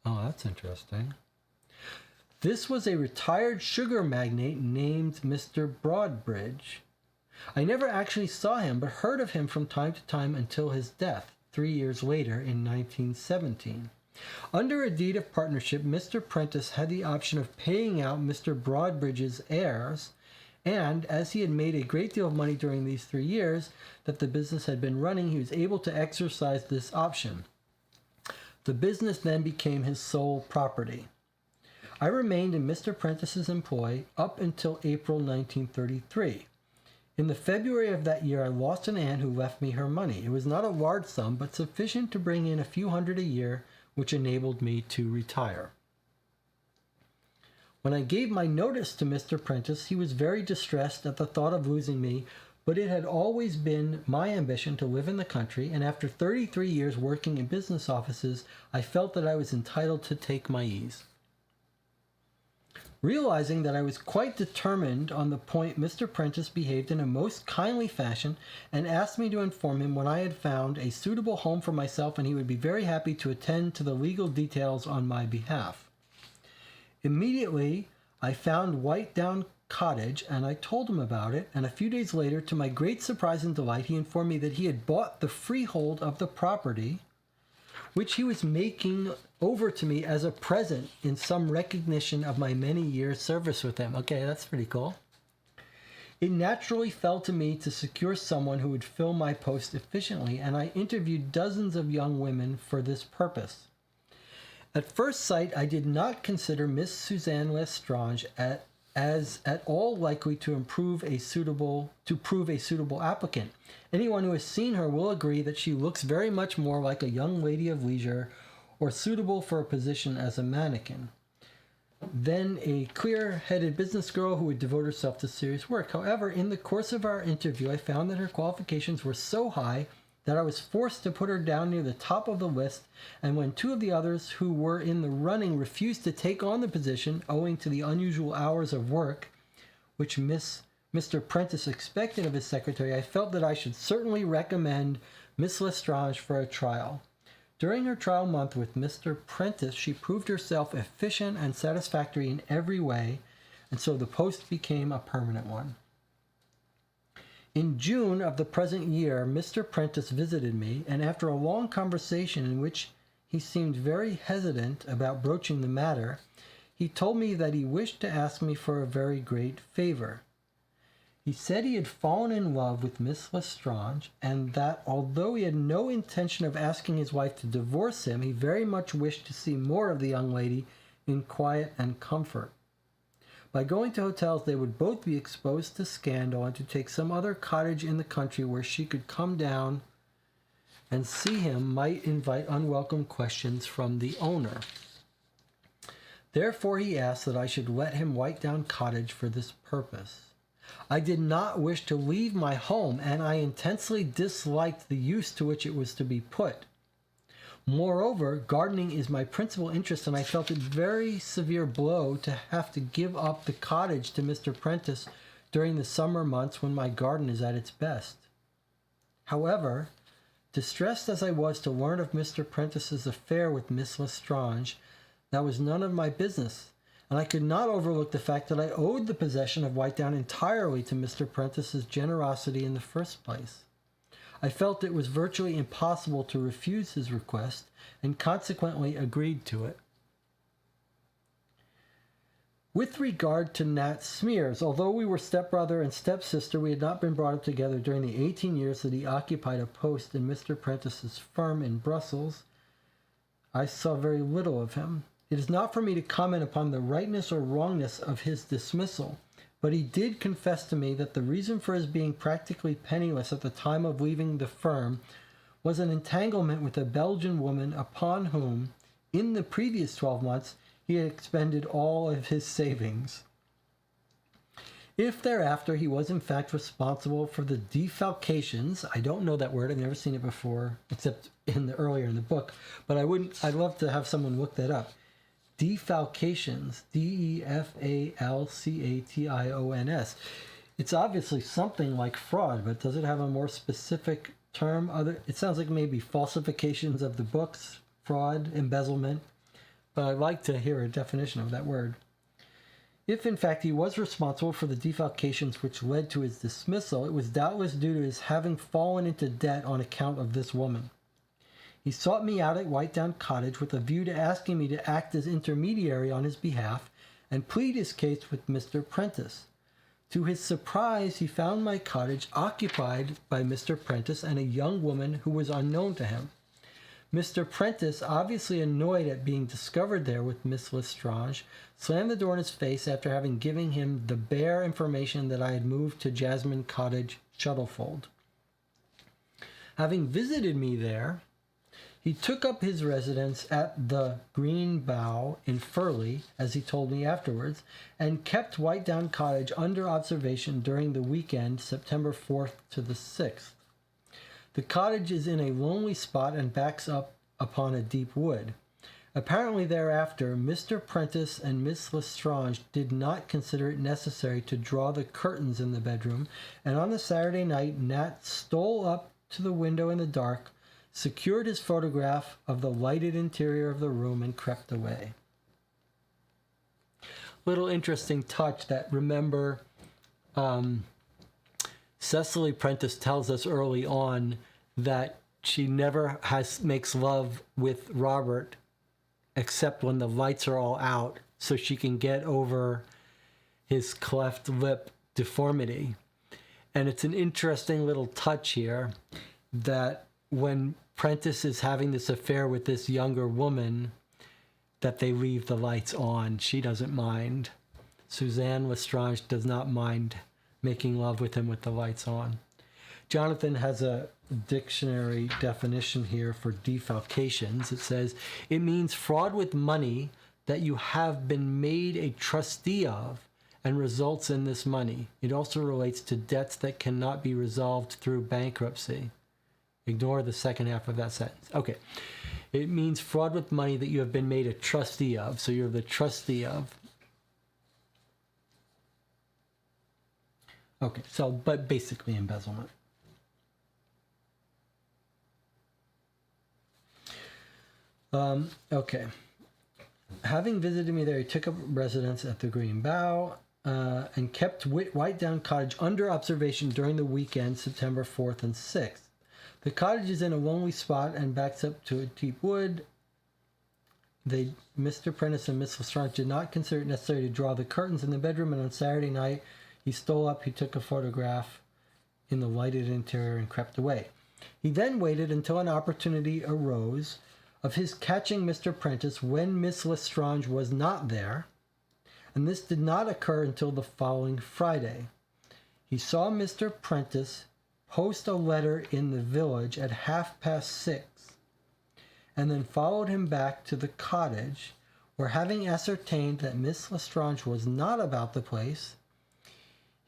Oh, that's interesting. This was a retired sugar magnate named Mr. Broadbridge. I never actually saw him, but heard of him from time to time until his death. 3 years later in 1917. Under a deed of partnership, Mr. Prentice had the option of paying out Mr. Broadbridge's heirs, and as he had made a great deal of money during these 3 years that the business had been running, he was able to exercise this option. The business then became his sole property. I remained in Mr. Prentice's employ up until April 1933. In the February of that year, I lost an aunt who left me her money. It was not a large sum, but sufficient to bring in a few hundred a year, which enabled me to retire. When I gave my notice to Mr. Prentice, he was very distressed at the thought of losing me, but it had always been my ambition to live in the country, and after 33 years working in business offices, I felt that I was entitled to take my ease. Realizing that I was quite determined on the point, Mr. Prentice behaved in a most kindly fashion and asked me to inform him when I had found a suitable home for myself, and he would be very happy to attend to the legal details on my behalf. Immediately, I found White Down Cottage, and I told him about it, and a few days later, to my great surprise and delight, he informed me that he had bought the freehold of the property, which he was making over to me as a present in some recognition of my many years' service with him. Okay, that's pretty cool. It naturally fell to me to secure someone who would fill my post efficiently, and I interviewed dozens of young women for this purpose. At first sight, I did not consider Miss Suzanne Lestrange as at all likely to prove a suitable applicant. Anyone who has seen her will agree that she looks very much more like a young lady of leisure or suitable for a position as a mannequin than a clear-headed business girl who would devote herself to serious work. However, in the course of our interview, I found that her qualifications were so high that I was forced to put her down near the top of the list, and when two of the others who were in the running refused to take on the position owing to the unusual hours of work which Mr. Prentice expected of his secretary, I felt that I should certainly recommend Miss Lestrange for a trial. During her trial month with Mr. Prentice, she proved herself efficient and satisfactory in every way, and so the post became a permanent one. In June of the present year, Mr. Prentice visited me, and after a long conversation in which he seemed very hesitant about broaching the matter, he told me that he wished to ask me for a very great favor. He said he had fallen in love with Miss Lestrange, and that although he had no intention of asking his wife to divorce him, he very much wished to see more of the young lady in quiet and comfort. By going to hotels, they would both be exposed to scandal, and to take some other cottage in the country where she could come down and see him might invite unwelcome questions from the owner. Therefore, he asked that I should let him White Down Cottage for this purpose. I did not wish to leave my home, and I intensely disliked the use to which it was to be put. Moreover, gardening is my principal interest, and I felt it a very severe blow to have to give up the cottage to Mr. Prentice during the summer months when my garden is at its best. However, distressed as I was to learn of Mr. Prentice's affair with Miss Lestrange, that was none of my business, and I could not overlook the fact that I owed the possession of White Down entirely to Mr. Prentice's generosity in the first place. I felt it was virtually impossible to refuse his request, and consequently agreed to it. With regard to Nat Smears, although we were stepbrother and stepsister, we had not been brought up together during the 18 years that he occupied a post in Mr. Prentice's firm in Brussels. I saw very little of him. It is not for me to comment upon the rightness or wrongness of his dismissal, but he did confess to me that the reason for his being practically penniless at the time of leaving the firm was an entanglement with a Belgian woman upon whom, in the previous 12 months, he had expended all of his savings. If thereafter he was in fact responsible for the defalcations, I don't know that word, I've never seen it before, except earlier in the book, but I'd love to have someone look that up. Defalcations, Defalcations. It's obviously something like fraud, but does it have a more specific term? It sounds like maybe falsifications of the books, fraud, embezzlement, but I'd like to hear a definition of that word. If in fact he was responsible for the defalcations which led to his dismissal, it was doubtless due to his having fallen into debt on account of this woman. He sought me out at Whitedown Cottage with a view to asking me to act as intermediary on his behalf and plead his case with Mr. Prentice. To his surprise, he found my cottage occupied by Mr. Prentice and a young woman who was unknown to him. Mr. Prentice, obviously annoyed at being discovered there with Miss Lestrange, slammed the door in his face after having given him the bare information that I had moved to Jasmine Cottage, Shuttlefold. Having visited me there, he took up his residence at the Green Bough in Furley, as he told me afterwards, and kept Whitedown Cottage under observation during the weekend, September 4th to the 6th. The cottage is in a lonely spot and backs up upon a deep wood. Apparently thereafter, Mr. Prentice and Miss Lestrange did not consider it necessary to draw the curtains in the bedroom, and on the Saturday night, Nat stole up to the window in the dark, secured his photograph of the lighted interior of the room, and crept away. Little interesting touch that, remember, Cecily Prentice tells us early on that she never makes love with Robert except when the lights are all out so she can get over his cleft lip deformity. And it's an interesting little touch here that when Prentice is having this affair with this younger woman, that they leave the lights on. She doesn't mind. Suzanne Lestrange does not mind making love with him with the lights on. Jonathan has a dictionary definition here for defalcations. It says, it means fraud with money that you have been made a trustee of and results in this money. It also relates to debts that cannot be resolved through bankruptcy. Ignore the second half of that sentence. Okay. It means fraud with money that you have been made a trustee of. So you're the trustee of. Okay, so, but basically embezzlement. Okay. Having visited me there, he took up residence at the Green Bough and kept Whitedown Cottage under observation during the weekend, September 4th and 6th. The cottage is in a lonely spot and backs up to a deep wood. Mr. Prentice and Miss Lestrange did not consider it necessary to draw the curtains in the bedroom, and on Saturday night, he took a photograph in the lighted interior and crept away. He then waited until an opportunity arose of his catching Mr. Prentice when Miss Lestrange was not there, and this did not occur until the following Friday. He saw Mr. Prentice post a letter in the village at 6:30, and then followed him back to the cottage, where, having ascertained that Miss Lestrange was not about the place,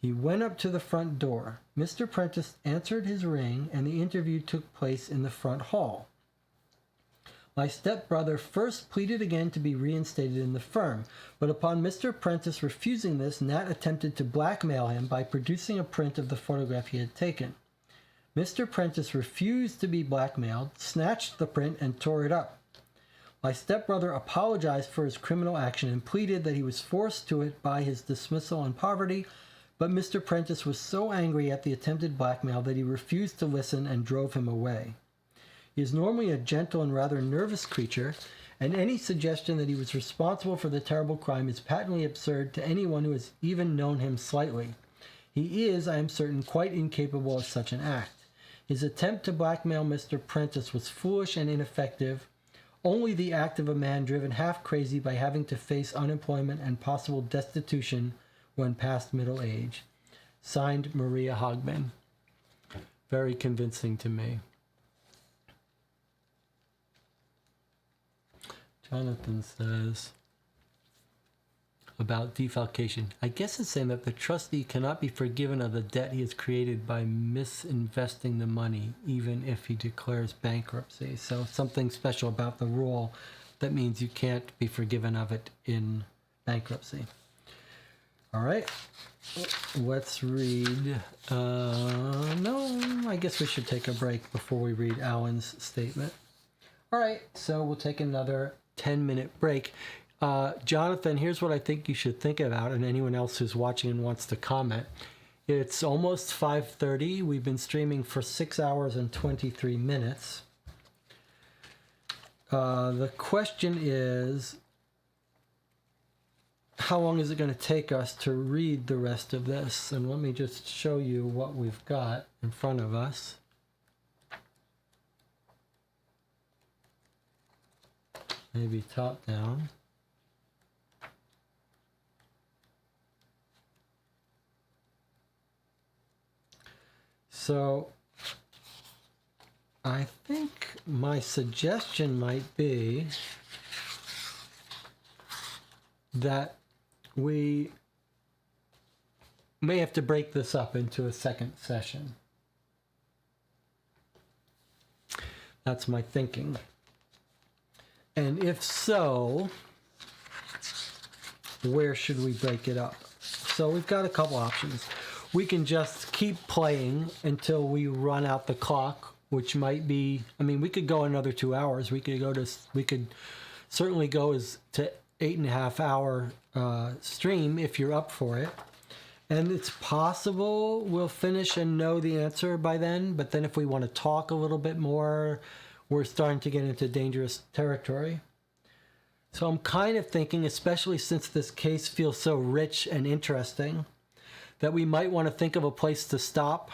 he went up to the front door. Mr. Prentice answered his ring, and the interview took place in the front hall. My stepbrother first pleaded again to be reinstated in the firm, but upon Mr. Prentice refusing this, Nat attempted to blackmail him by producing a print of the photograph he had taken. Mr. Prentice refused to be blackmailed, snatched the print, and tore it up. My stepbrother apologized for his criminal action and pleaded that he was forced to it by his dismissal and poverty, but Mr. Prentice was so angry at the attempted blackmail that he refused to listen and drove him away. He is normally a gentle and rather nervous creature, and any suggestion that he was responsible for the terrible crime is patently absurd to anyone who has even known him slightly. He is, I am certain, quite incapable of such an act. His attempt to blackmail Mr. Prentice was foolish and ineffective, only the act of a man driven half crazy by having to face unemployment and possible destitution when past middle age. Signed, Maria Hogman. Very convincing to me. Jonathan says about defalcation. I guess it's saying that the trustee cannot be forgiven of the debt he has created by misinvesting the money, even if he declares bankruptcy. So something special about the rule that means you can't be forgiven of it in bankruptcy. All right, let's read. No, I guess we should take a break before we read Alan's statement. All right, so we'll take another 10-minute break. Jonathan, here's what I think you should think about, and anyone else who's watching and wants to comment. It's almost 5:30. We've been streaming for 6 hours and 23 minutes. The question is, how long is it going to take us to read the rest of this? And let me just show you what we've got in front of us. Maybe top down. So I think my suggestion might be that we may have to break this up into a second session. That's my thinking. And if so, where should we break it up? So we've got a couple options. We can just keep playing until we run out the clock, which might be, I mean, we could go another 2 hours. We could certainly go as to 8.5 hour stream if you're up for it. And it's possible we'll finish and know the answer by then, but then if we want to talk a little bit more, we're starting to get into dangerous territory. So I'm kind of thinking, especially since this case feels so rich and interesting, that we might want to think of a place to stop,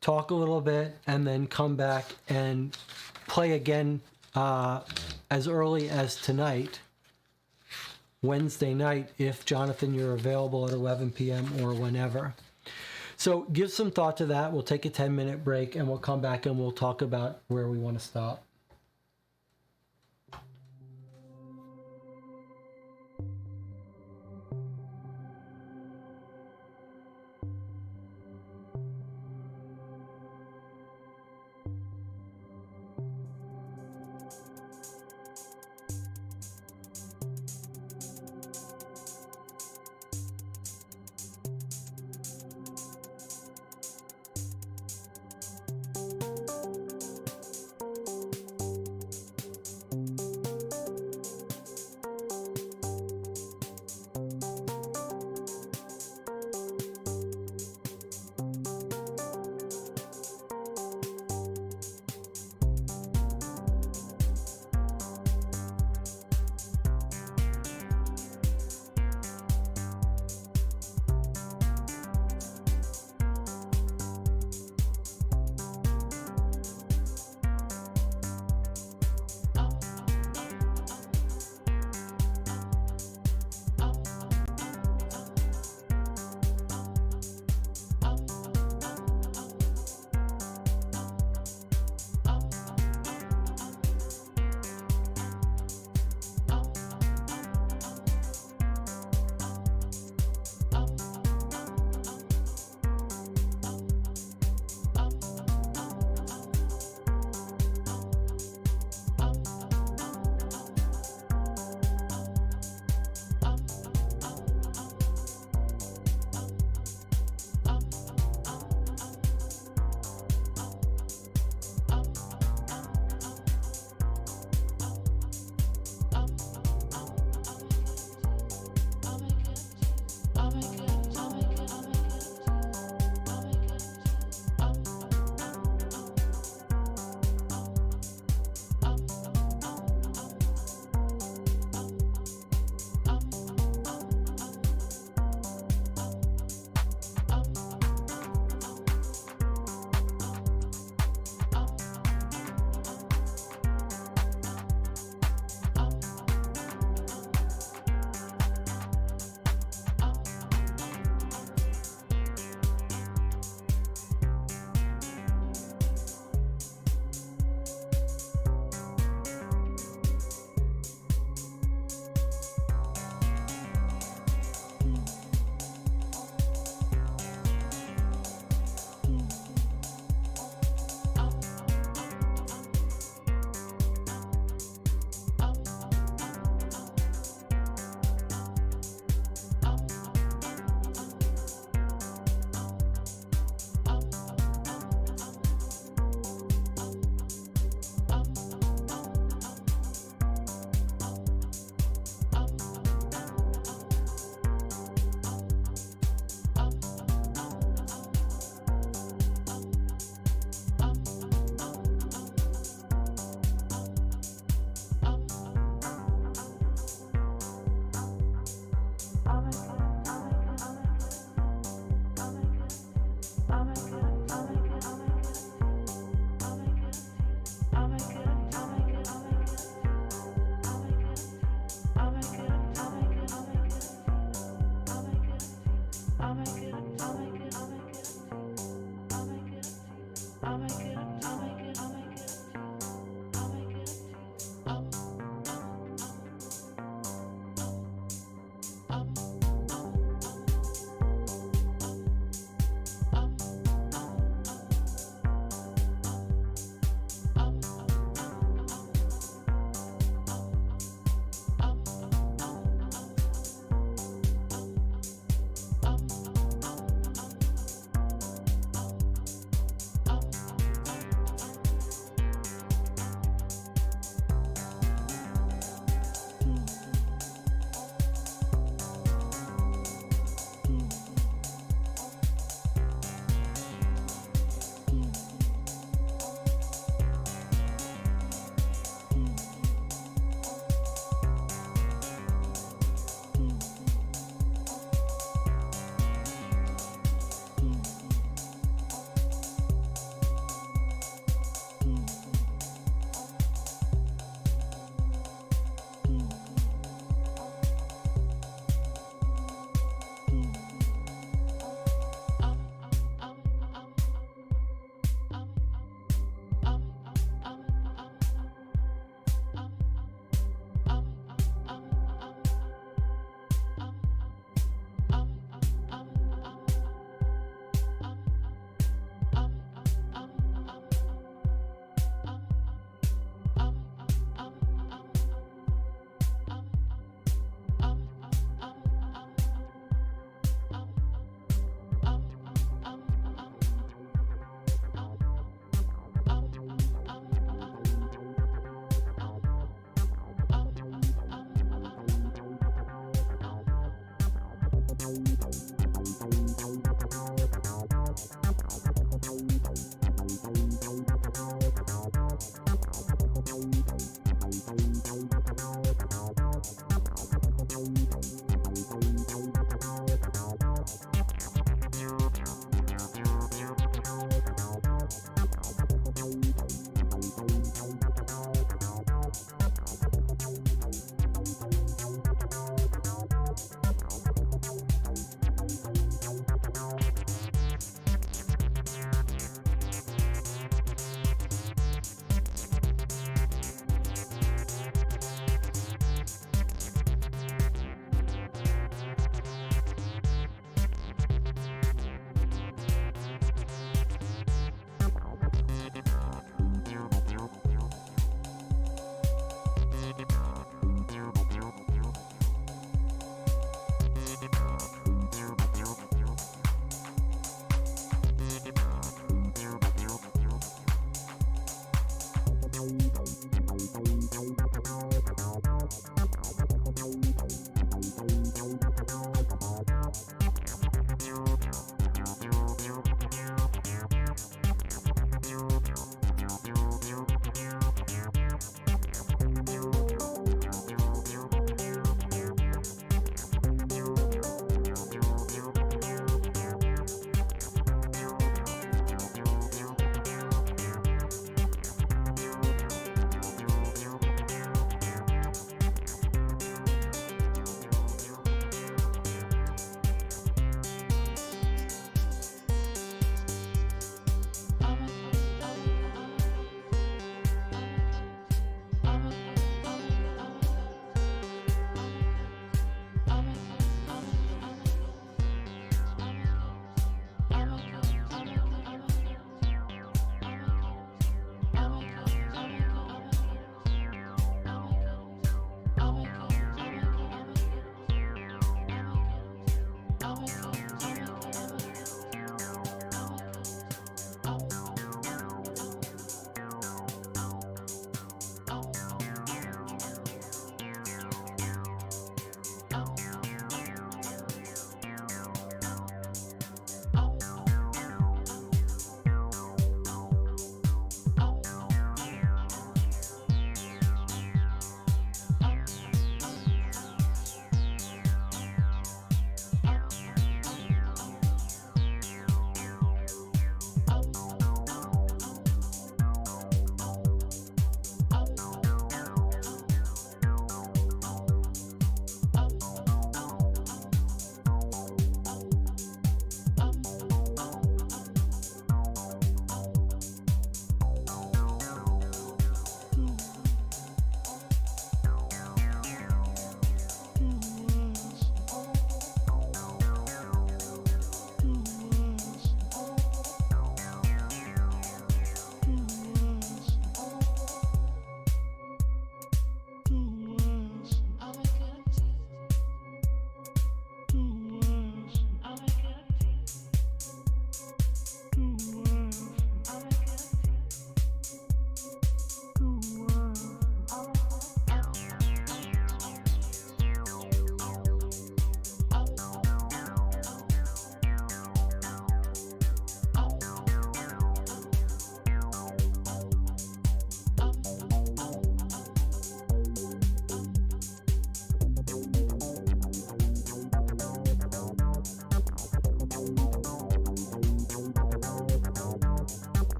talk a little bit, and then come back and play again as early as tonight, Wednesday night, if Jonathan, you're available at 11 p.m. or whenever. So give some thought to that. We'll take a 10-minute break and we'll come back and we'll talk about where we want to stop.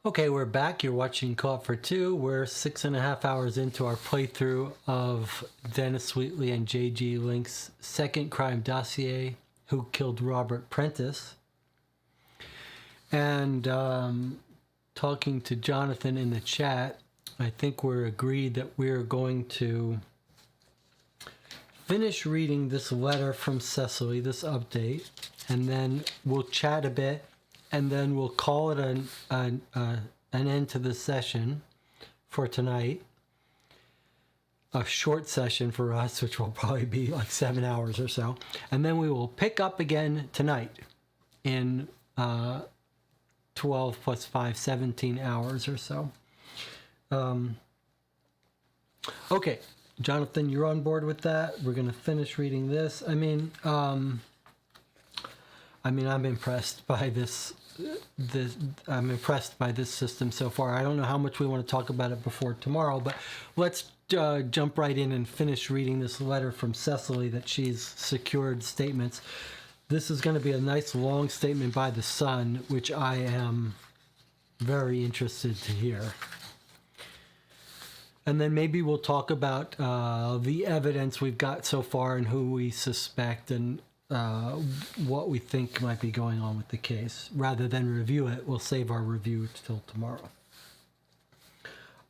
Okay, we're back. You're watching Caught for Two. We're 6.5 hours into our playthrough of Dennis Wheatley and J.G. Link's second crime dossier, Who Killed Robert Prentice. And talking to Jonathan in the chat, I think we're agreed that we're going to finish reading this letter from Cecily, this update, and then we'll chat a bit, and then we'll call it an end to the session for tonight. A short session for us, which will probably be like 7 hours or so. And then we will pick up again tonight in 12 plus 5, 17 hours or so. Okay, Jonathan, you're on board with that? We're going to finish reading this. I'm impressed by this. I'm impressed by this system so far. I don't know how much we want to talk about it before tomorrow, but let's jump right in and finish reading this letter from Cecily that she's secured statements. This is going to be a nice long statement by the Sun, which I am very interested to hear. And then maybe we'll talk about the evidence we've got so far and who we suspect and what we think might be going on with the case. Rather than review it, we'll save our review till tomorrow.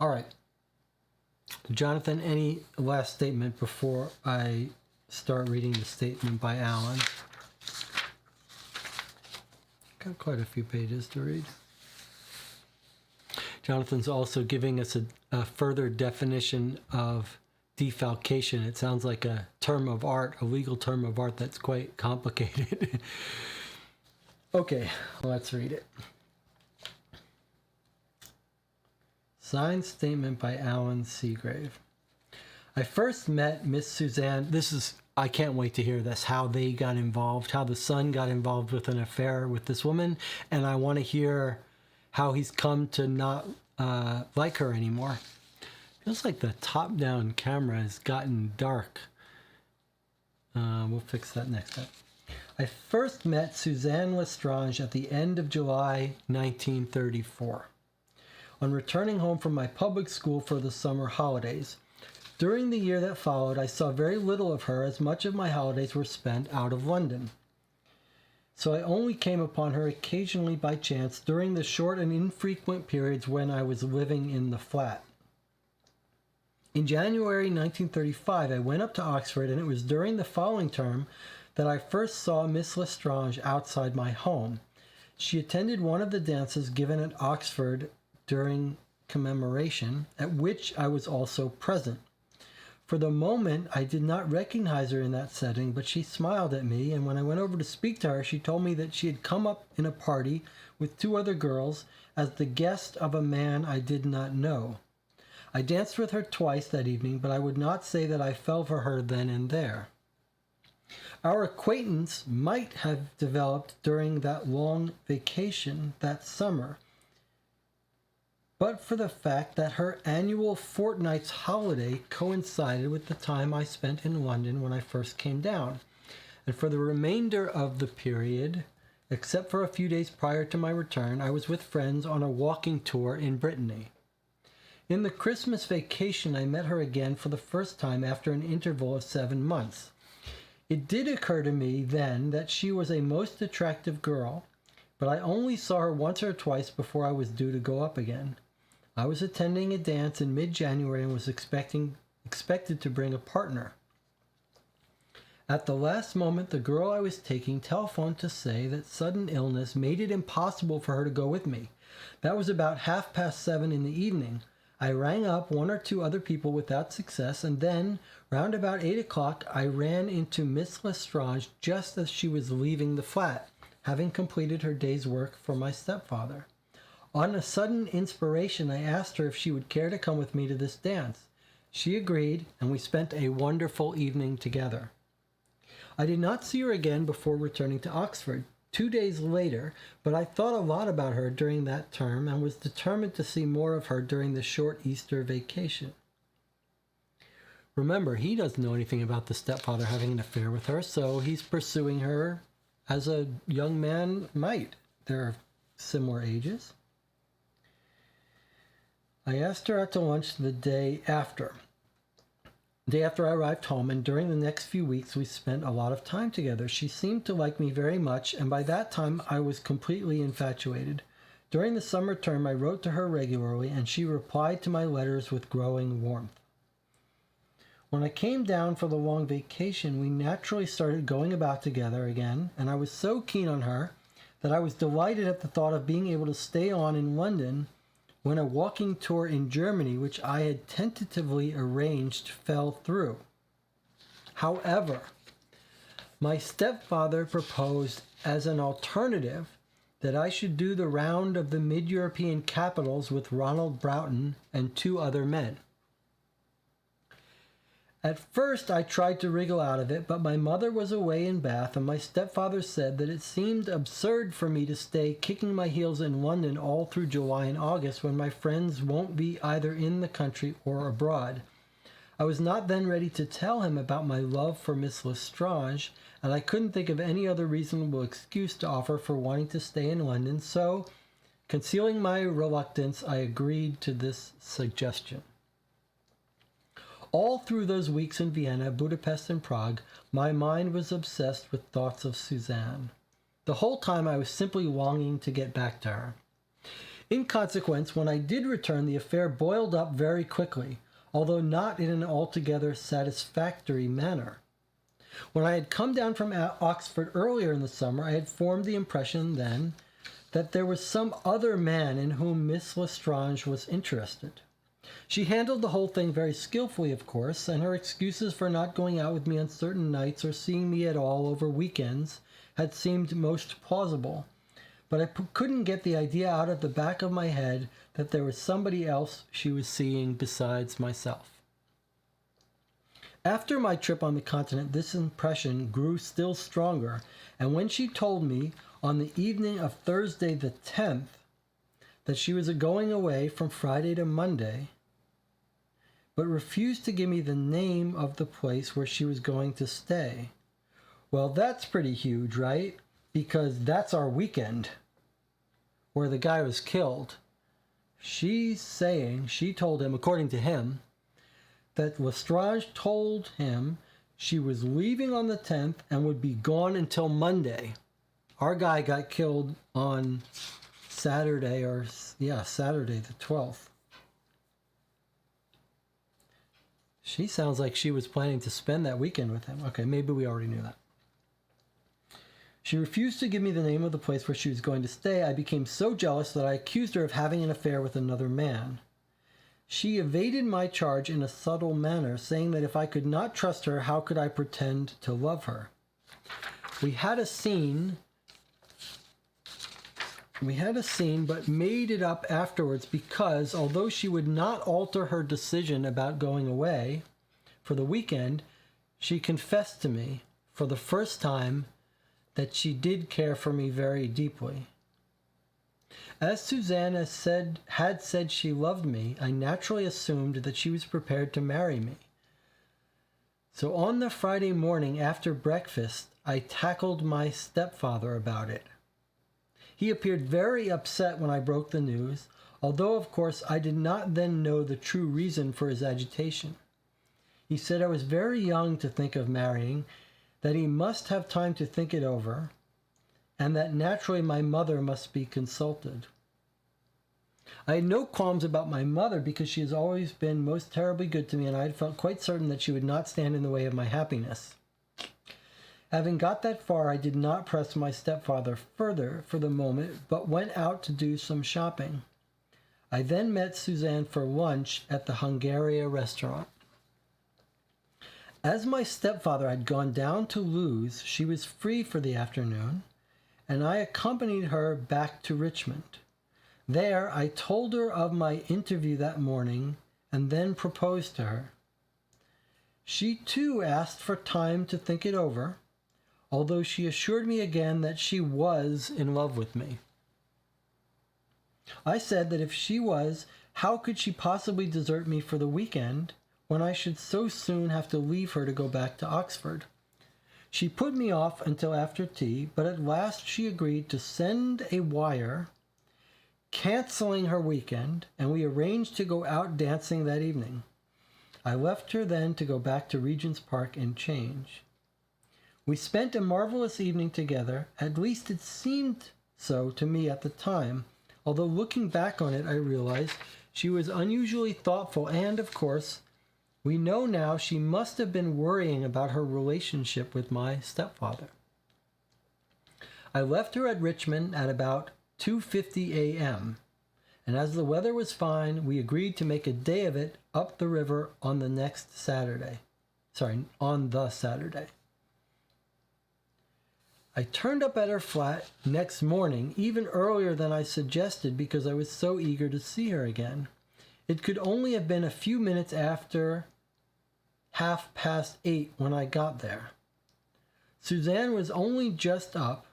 All right. Jonathan, any last statement before I start reading the statement by Alan? Got quite a few pages to read. Jonathan's also giving us a further definition of defalcation. It sounds like a term of art, a legal term of art that's quite complicated. Okay, let's read it. Signed statement by Alan Seagrave. I first met Miss Suzanne. I can't wait to hear this, how they got involved, how the son got involved with an affair with this woman, and I want to hear how he's come to not like her anymore. Feels like the top-down camera has gotten dark. We'll fix that next time. I first met Suzanne Lestrange at the end of July 1934. On returning home from my public school for the summer holidays. During the year that followed, I saw very little of her as much of my holidays were spent out of London. So I only came upon her occasionally by chance during the short and infrequent periods when I was living in the flat. In January 1935, I went up to Oxford, and it was during the following term that I first saw Miss Lestrange outside my home. She attended one of the dances given at Oxford during commemoration, at which I was also present. For the moment, I did not recognize her in that setting, but she smiled at me, and when I went over to speak to her, she told me that she had come up in a party with 2 other girls as the guest of a man I did not know. I danced with her twice that evening, but I would not say that I fell for her then and there. Our acquaintance might have developed during that long vacation that summer, but for the fact that her annual fortnight's holiday coincided with the time I spent in London when I first came down, and for the remainder of the period, except for a few days prior to my return, I was with friends on a walking tour in Brittany. In the Christmas vacation, I met her again for the first time after an interval of 7 months. It did occur to me then that she was a most attractive girl, but I only saw her once or twice before I was due to go up again. I was attending a dance in mid-January and was expected to bring a partner. At the last moment, the girl I was taking telephoned to say that sudden illness made it impossible for her to go with me. That was about 7:30 in the evening. I rang up 1 or 2 other people without success, and then, round about 8 o'clock, I ran into Miss Lestrange just as she was leaving the flat, having completed her day's work for my stepfather. On a sudden inspiration, I asked her if she would care to come with me to this dance. She agreed, and we spent a wonderful evening together. I did not see her again before returning to Oxford 2 days later, but I thought a lot about her during that term and was determined to see more of her during the short Easter vacation. Remember, he doesn't know anything about the stepfather having an affair with her, so he's pursuing her as a young man might. They're similar ages. I asked her out to lunch the day after. The day after I arrived home, and during the next few weeks we spent a lot of time together. She seemed to like me very much, and by that time I was completely infatuated. During the summer term I wrote to her regularly, and she replied to my letters with growing warmth. When I came down for the long vacation, we naturally started going about together again, and I was so keen on her that I was delighted at the thought of being able to stay on in London when a walking tour in Germany, which I had tentatively arranged, fell through. However, my stepfather proposed as an alternative that I should do the round of the mid-European capitals with Ronald Broughton and 2 other men. At first I tried to wriggle out of it, but my mother was away in Bath, and my stepfather said that it seemed absurd for me to stay kicking my heels in London all through July and August when my friends won't be either in the country or abroad. I was not then ready to tell him about my love for Miss Lestrange, and I couldn't think of any other reasonable excuse to offer for wanting to stay in London, so, concealing my reluctance, I agreed to this suggestion. All through those weeks in Vienna, Budapest, and Prague, my mind was obsessed with thoughts of Suzanne. The whole time I was simply longing to get back to her. In consequence, when I did return, the affair boiled up very quickly, although not in an altogether satisfactory manner. When I had come down from Oxford earlier in the summer, I had formed the impression then that there was some other man in whom Miss Lestrange was interested. She handled the whole thing very skillfully, of course, and her excuses for not going out with me on certain nights or seeing me at all over weekends had seemed most plausible. But I couldn't get the idea out of the back of my head that there was somebody else she was seeing besides myself. After my trip on the continent, this impression grew still stronger, and when she told me on the evening of Thursday the 10th that she was going away from Friday to Monday, but refused to give me the name of the place where she was going to stay. Well, that's pretty huge, right? Because that's our weekend where the guy was killed. She told him, according to him, that Lestrange told him she was leaving on the 10th and would be gone until Monday. Our guy got killed on Saturday the 12th. She sounds like she was planning to spend that weekend with him. Okay, maybe we already knew that. She refused to give me the name of the place where she was going to stay. I became so jealous that I accused her of having an affair with another man. She evaded my charge in a subtle manner, saying that if I could not trust her, how could I pretend to love her? We had a scene, but made it up afterwards because, although she would not alter her decision about going away for the weekend, she confessed to me, for the first time, that she did care for me very deeply. As Suzanne had said she loved me, I naturally assumed that she was prepared to marry me. So on the Friday morning after breakfast, I tackled my stepfather about it. He appeared very upset when I broke the news, although of course I did not then know the true reason for his agitation. He said I was very young to think of marrying, that he must have time to think it over, and that naturally my mother must be consulted. I had no qualms about my mother because she has always been most terribly good to me, and I had felt quite certain that she would not stand in the way of my happiness. Having got that far, I did not press my stepfather further for the moment, but went out to do some shopping. I then met Suzanne for lunch at the Hungaria restaurant. As my stepfather had gone down to Lewes, she was free for the afternoon, and I accompanied her back to Richmond. There, I told her of my interview that morning, and then proposed to her. She too asked for time to think it over, although she assured me again that she was in love with me. I said that if she was, how could she possibly desert me for the weekend when I should so soon have to leave her to go back to Oxford? She put me off until after tea, but at last she agreed to send a wire canceling her weekend, and we arranged to go out dancing that evening. I left her then to go back to Regent's Park and change. We spent a marvelous evening together, at least it seemed so to me at the time, although looking back on it I realized she was unusually thoughtful, and, of course, we know now she must have been worrying about her relationship with my stepfather. I left her at Richmond at about 2:50 a.m., and as the weather was fine, we agreed to make a day of it up the river on the Saturday. I turned up at her flat next morning, even earlier than I suggested, because I was so eager to see her again. It could only have been a few minutes after 8:30 when I got there. Suzanne was only just up.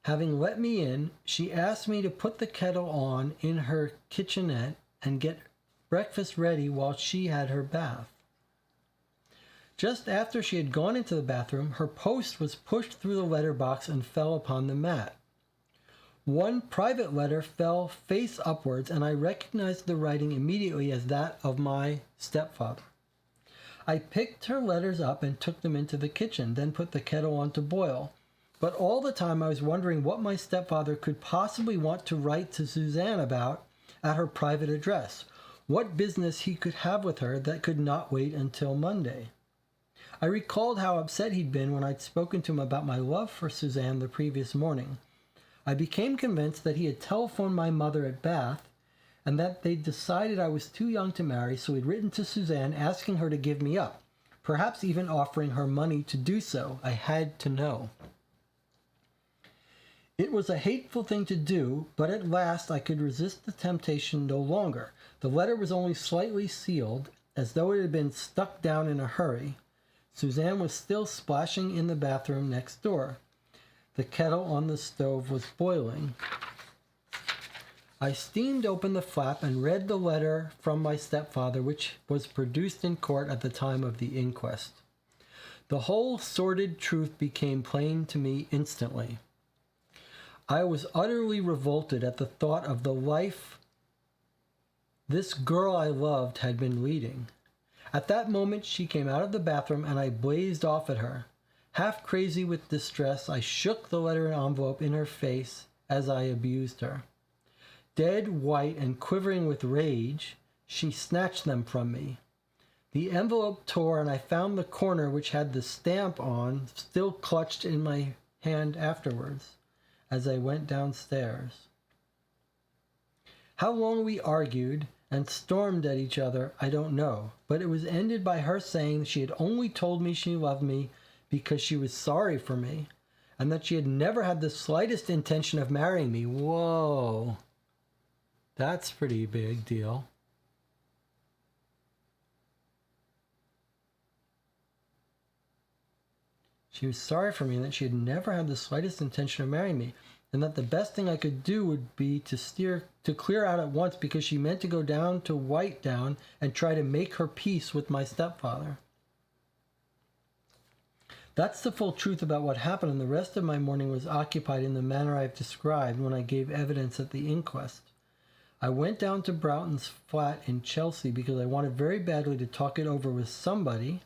Having let me in, she asked me to put the kettle on in her kitchenette and get breakfast ready while she had her bath. Just after she had gone into the bathroom, her post was pushed through the letter box and fell upon the mat. One private letter fell face upwards, and I recognized the writing immediately as that of my stepfather. I picked her letters up and took them into the kitchen, then put the kettle on to boil. But all the time I was wondering what my stepfather could possibly want to write to Suzanne about at her private address, what business he could have with her that could not wait until Monday. I recalled how upset he'd been when I'd spoken to him about my love for Suzanne the previous morning. I became convinced that he had telephoned my mother at Bath, and that they'd decided I was too young to marry, so he'd written to Suzanne asking her to give me up, perhaps even offering her money to do so. I had to know. It was a hateful thing to do, but at last I could resist the temptation no longer. The letter was only slightly sealed, as though it had been stuck down in a hurry. Suzanne was still splashing in the bathroom next door. The kettle on the stove was boiling. I steamed open the flap and read the letter from my stepfather, which was produced in court at the time of the inquest. The whole sordid truth became plain to me instantly. I was utterly revolted at the thought of the life this girl I loved had been leading. At that moment she came out of the bathroom, and I blazed off at her. Half crazy with distress, I shook the letter and envelope in her face as I abused her. Dead white and quivering with rage, she snatched them from me. The envelope tore, and I found the corner which had the stamp on still clutched in my hand afterwards, as I went downstairs. How long we argued and stormed at each other, I don't know, but it was ended by her saying she had only told me she loved me because she was sorry for me, and that she had never had the slightest intention of marrying me. Whoa. That's a pretty big deal. She was sorry for me, and that she had never had the slightest intention of marrying me, and that the best thing I could do would be to clear out at once, because she meant to go down to Whitetown and try to make her peace with my stepfather. That's the full truth about what happened, and the rest of my morning was occupied in the manner I've described when I gave evidence at the inquest. I went down to Broughton's flat in Chelsea because I wanted very badly to talk it over with somebody,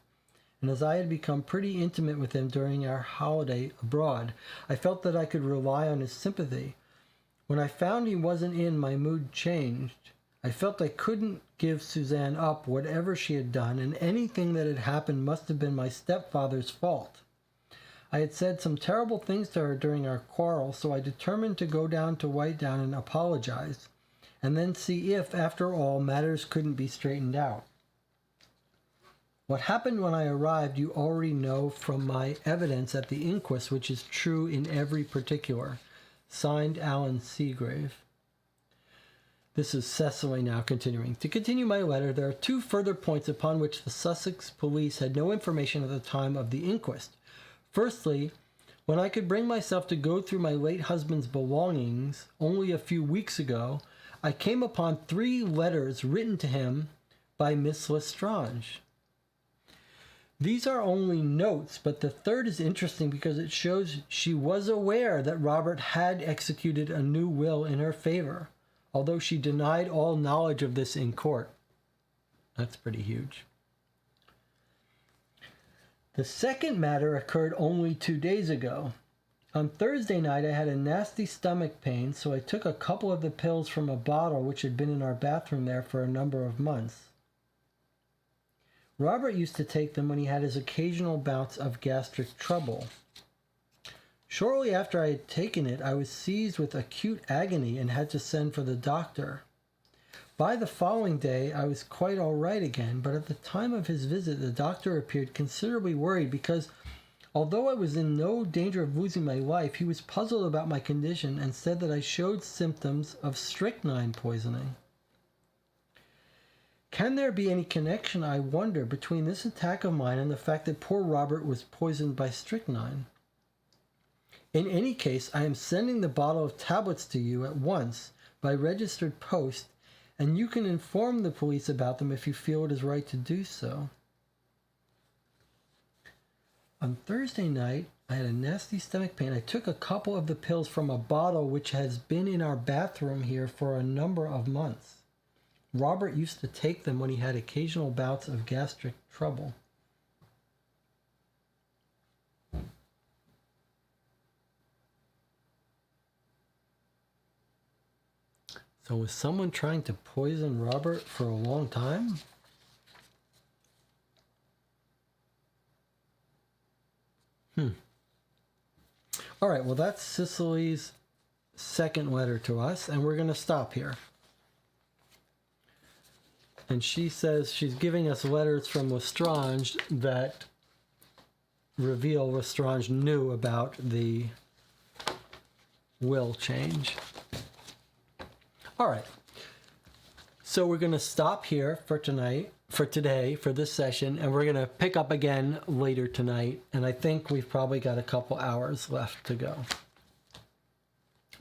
and as I had become pretty intimate with him during our holiday abroad, I felt that I could rely on his sympathy. When I found he wasn't in, my mood changed. I felt I couldn't give Suzanne up, whatever she had done, and anything that had happened must have been my stepfather's fault. I had said some terrible things to her during our quarrel, so I determined to go down to Whitetown and apologize, and then see if, after all, matters couldn't be straightened out. What happened when I arrived you already know from my evidence at the inquest, which is true in every particular. Signed, Alan Seagrave. This is Cecily now continuing. To continue my letter, there are two further points upon which the Sussex police had no information at the time of the inquest. Firstly, when I could bring myself to go through my late husband's belongings only a few weeks ago, I came upon 3 letters written to him by Miss Lestrange. These are only notes, but the third is interesting because it shows she was aware that Robert had executed a new will in her favor, although she denied all knowledge of this in court. That's pretty huge. The second matter occurred only 2 days ago. On Thursday night, I had a nasty stomach pain, so I took a couple of the pills from a bottle which had been in our bathroom there for a number of months. Robert used to take them when he had his occasional bouts of gastric trouble. Shortly after I had taken it, I was seized with acute agony and had to send for the doctor. By the following day, I was quite all right again, but at the time of his visit, the doctor appeared considerably worried because, although I was in no danger of losing my life, he was puzzled about my condition and said that I showed symptoms of strychnine poisoning. Can there be any connection, I wonder, between this attack of mine and the fact that poor Robert was poisoned by strychnine? In any case, I am sending the bottle of tablets to you at once by registered post, and you can inform the police about them if you feel it is right to do so. On Thursday night, I had a nasty stomach pain. I took a couple of the pills from a bottle which has been in our bathroom here for a number of months. Robert used to take them when he had occasional bouts of gastric trouble. So was someone trying to poison Robert for a long time? All right, well, that's Cicely's second letter to us, and we're going to stop here. And she says she's giving us letters from Lestrange that reveal Lestrange knew about the will change. All right. So we're going to stop here for today, for this session, and we're going to pick up again later tonight. And I think we've probably got a couple hours left to go.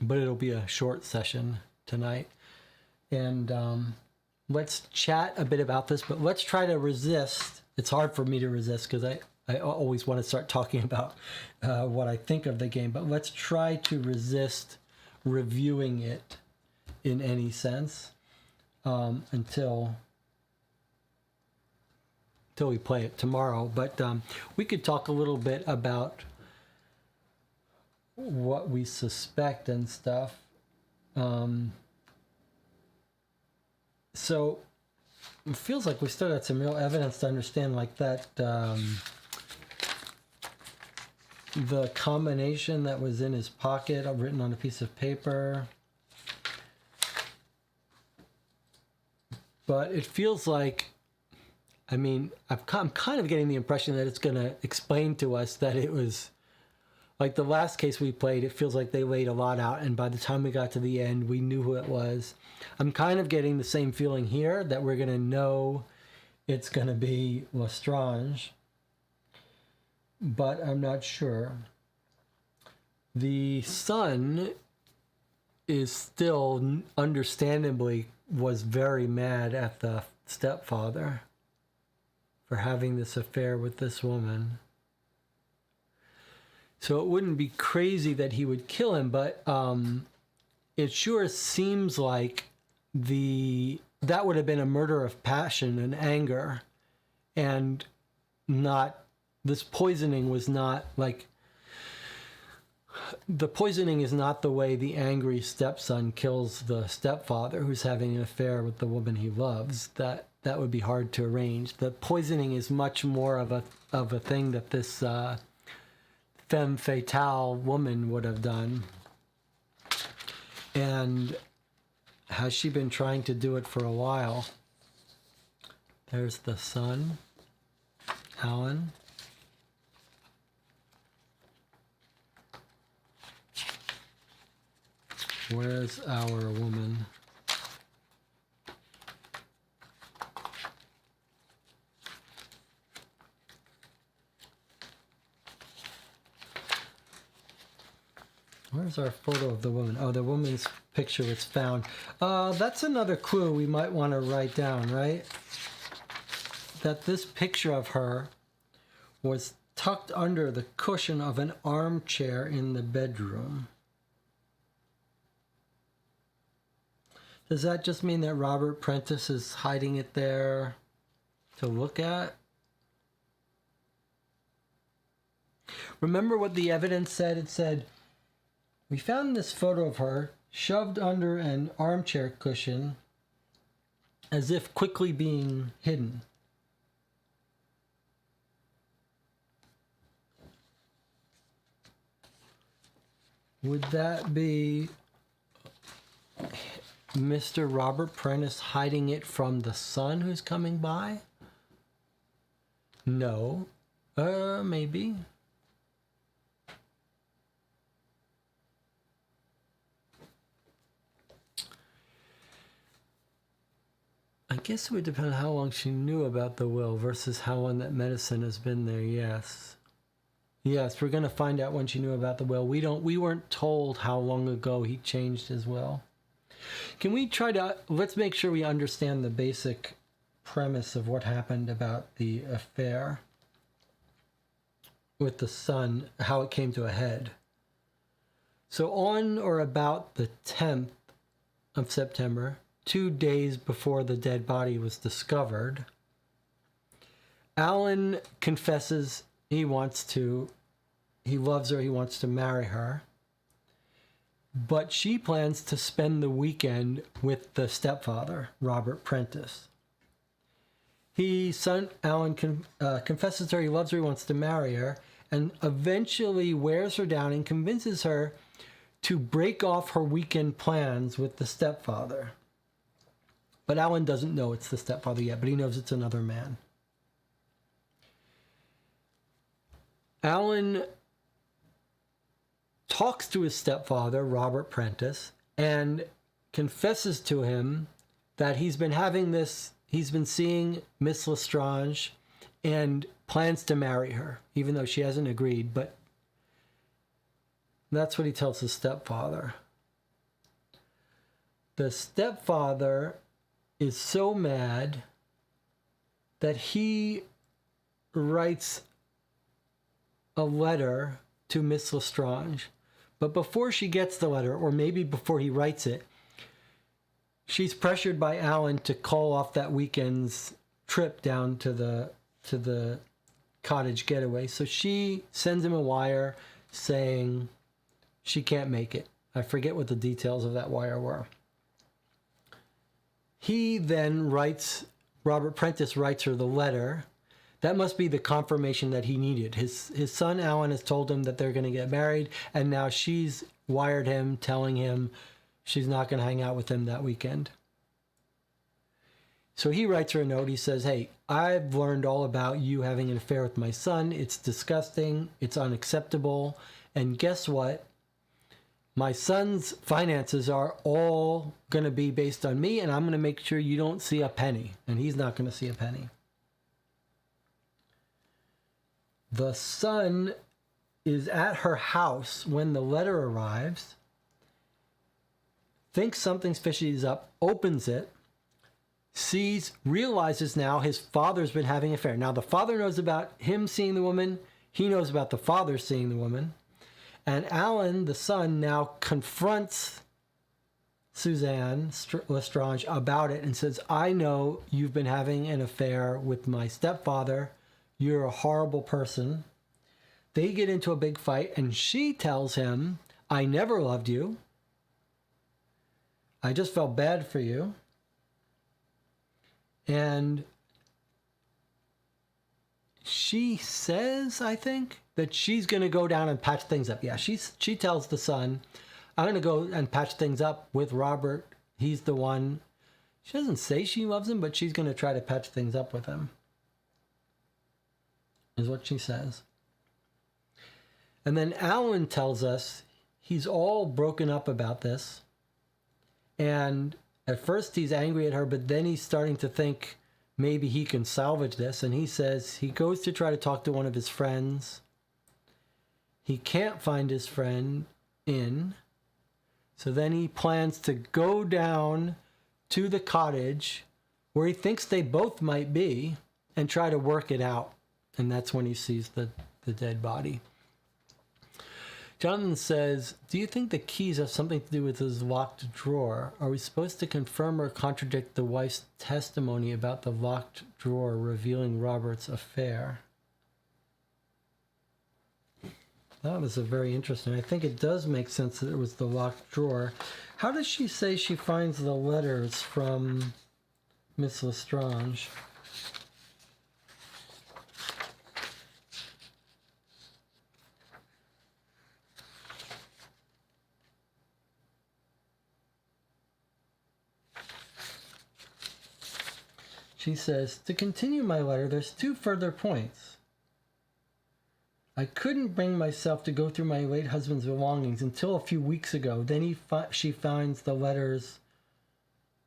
But it'll be a short session tonight. And let's chat a bit about this, but let's try to resist. It's hard for me to resist because I always want to start talking about what I think of the game, but let's try to resist reviewing it in any sense until we play it tomorrow. But we could talk a little bit about what we suspect and stuff. So it feels like we still got some real evidence to understand, like that the combination that was in his pocket, written on a piece of paper. But it feels like, I mean, I'm kind of getting the impression that it's going to explain to us that it was, like the last case we played, it feels like they laid a lot out, and by the time we got to the end, we knew who it was. I'm kind of getting the same feeling here, that we're going to know it's going to be Lestrange, but I'm not sure. The son is still, understandably, was very mad at the stepfather for having this affair with this woman. So it wouldn't be crazy that he would kill him, but it sure seems like that would have been a murder of passion and anger, and not, this poisoning was not like, the poisoning is not the way the angry stepson kills the stepfather who's having an affair with the woman he loves. That would be hard to arrange. The poisoning is much more of a thing that this femme fatale woman would have done. And has she been trying to do it for a while? There's the son, Alan. Where's our woman? Where's our photo of the woman? Oh, the woman's picture was found. That's another clue we might want to write down, right? That this picture of her was tucked under the cushion of an armchair in the bedroom. Does that just mean that Robert Prentice is hiding it there to look at? Remember what the evidence said? It said, we found this photo of her shoved under an armchair cushion as if quickly being hidden. Would that be Mr. Robert Prentice hiding it from the son who's coming by? No. Maybe. I guess it would depend on how long she knew about the will versus how long that medicine has been there, yes. Yes, we're going to find out when she knew about the will. We weren't told how long ago he changed his will. Can we let's make sure we understand the basic premise of what happened about the affair with the son, how it came to a head. So on or about the 10th of September, 2 days before the dead body was discovered, Alan confesses he loves her, he wants to marry her, but she plans to spend the weekend with the stepfather, Robert Prentice. Alan confesses to her he loves her, he wants to marry her, and eventually wears her down and convinces her to break off her weekend plans with the stepfather. But Alan doesn't know it's the stepfather yet, but he knows it's another man. Alan talks to his stepfather, Robert Prentice, and confesses to him that he's been seeing Miss Lestrange and plans to marry her, even though she hasn't agreed, but that's what he tells his stepfather. The stepfather is so mad that he writes a letter to Miss Lestrange. But before she gets the letter, or maybe before he writes it, she's pressured by Alan to call off that weekend's trip down to the cottage getaway. So she sends him a wire saying she can't make it. I forget what the details of that wire were. He then Robert Prentice writes her the letter. That must be the confirmation that he needed. His son Alan has told him that they're going to get married, and now she's wired him, telling him she's not going to hang out with him that weekend. So he writes her a note. He says, hey, I've learned all about you having an affair with my son. It's disgusting. It's unacceptable. And guess what? My son's finances are all going to be based on me, and I'm going to make sure you don't see a penny. And he's not going to see a penny. The son is at her house when the letter arrives, thinks something's fishy is up, opens it, realizes now his father's been having an affair. Now the father knows about him seeing the woman. He knows about the father seeing the woman. And Alan, the son, now confronts Suzanne Lestrange about it and says, I know you've been having an affair with my stepfather. You're a horrible person. They get into a big fight, and she tells him, I never loved you. I just felt bad for you. And she says, I think, that she's going to go down and patch things up. Yeah, she tells the son, I'm going to go and patch things up with Robert. He's the one. She doesn't say she loves him, but she's going to try to patch things up with him, is what she says. And then Alan tells us he's all broken up about this. And at first he's angry at her, but then he's starting to think maybe he can salvage this. And he says he goes to try to talk to one of his friends. He can't find his friend in. So then he plans to go down to the cottage where he thinks they both might be and try to work it out. And that's when he sees the dead body. Jonathan says, do you think the keys have something to do with his locked drawer? Are we supposed to confirm or contradict the wife's testimony about the locked drawer revealing Robert's affair? That was a very interesting. I think it does make sense that it was the locked drawer. How does she say she finds the letters from Miss Lestrange? She says, to continue my letter, there's 2 further points. I couldn't bring myself to go through my late husband's belongings until a few weeks ago. Then she finds the letters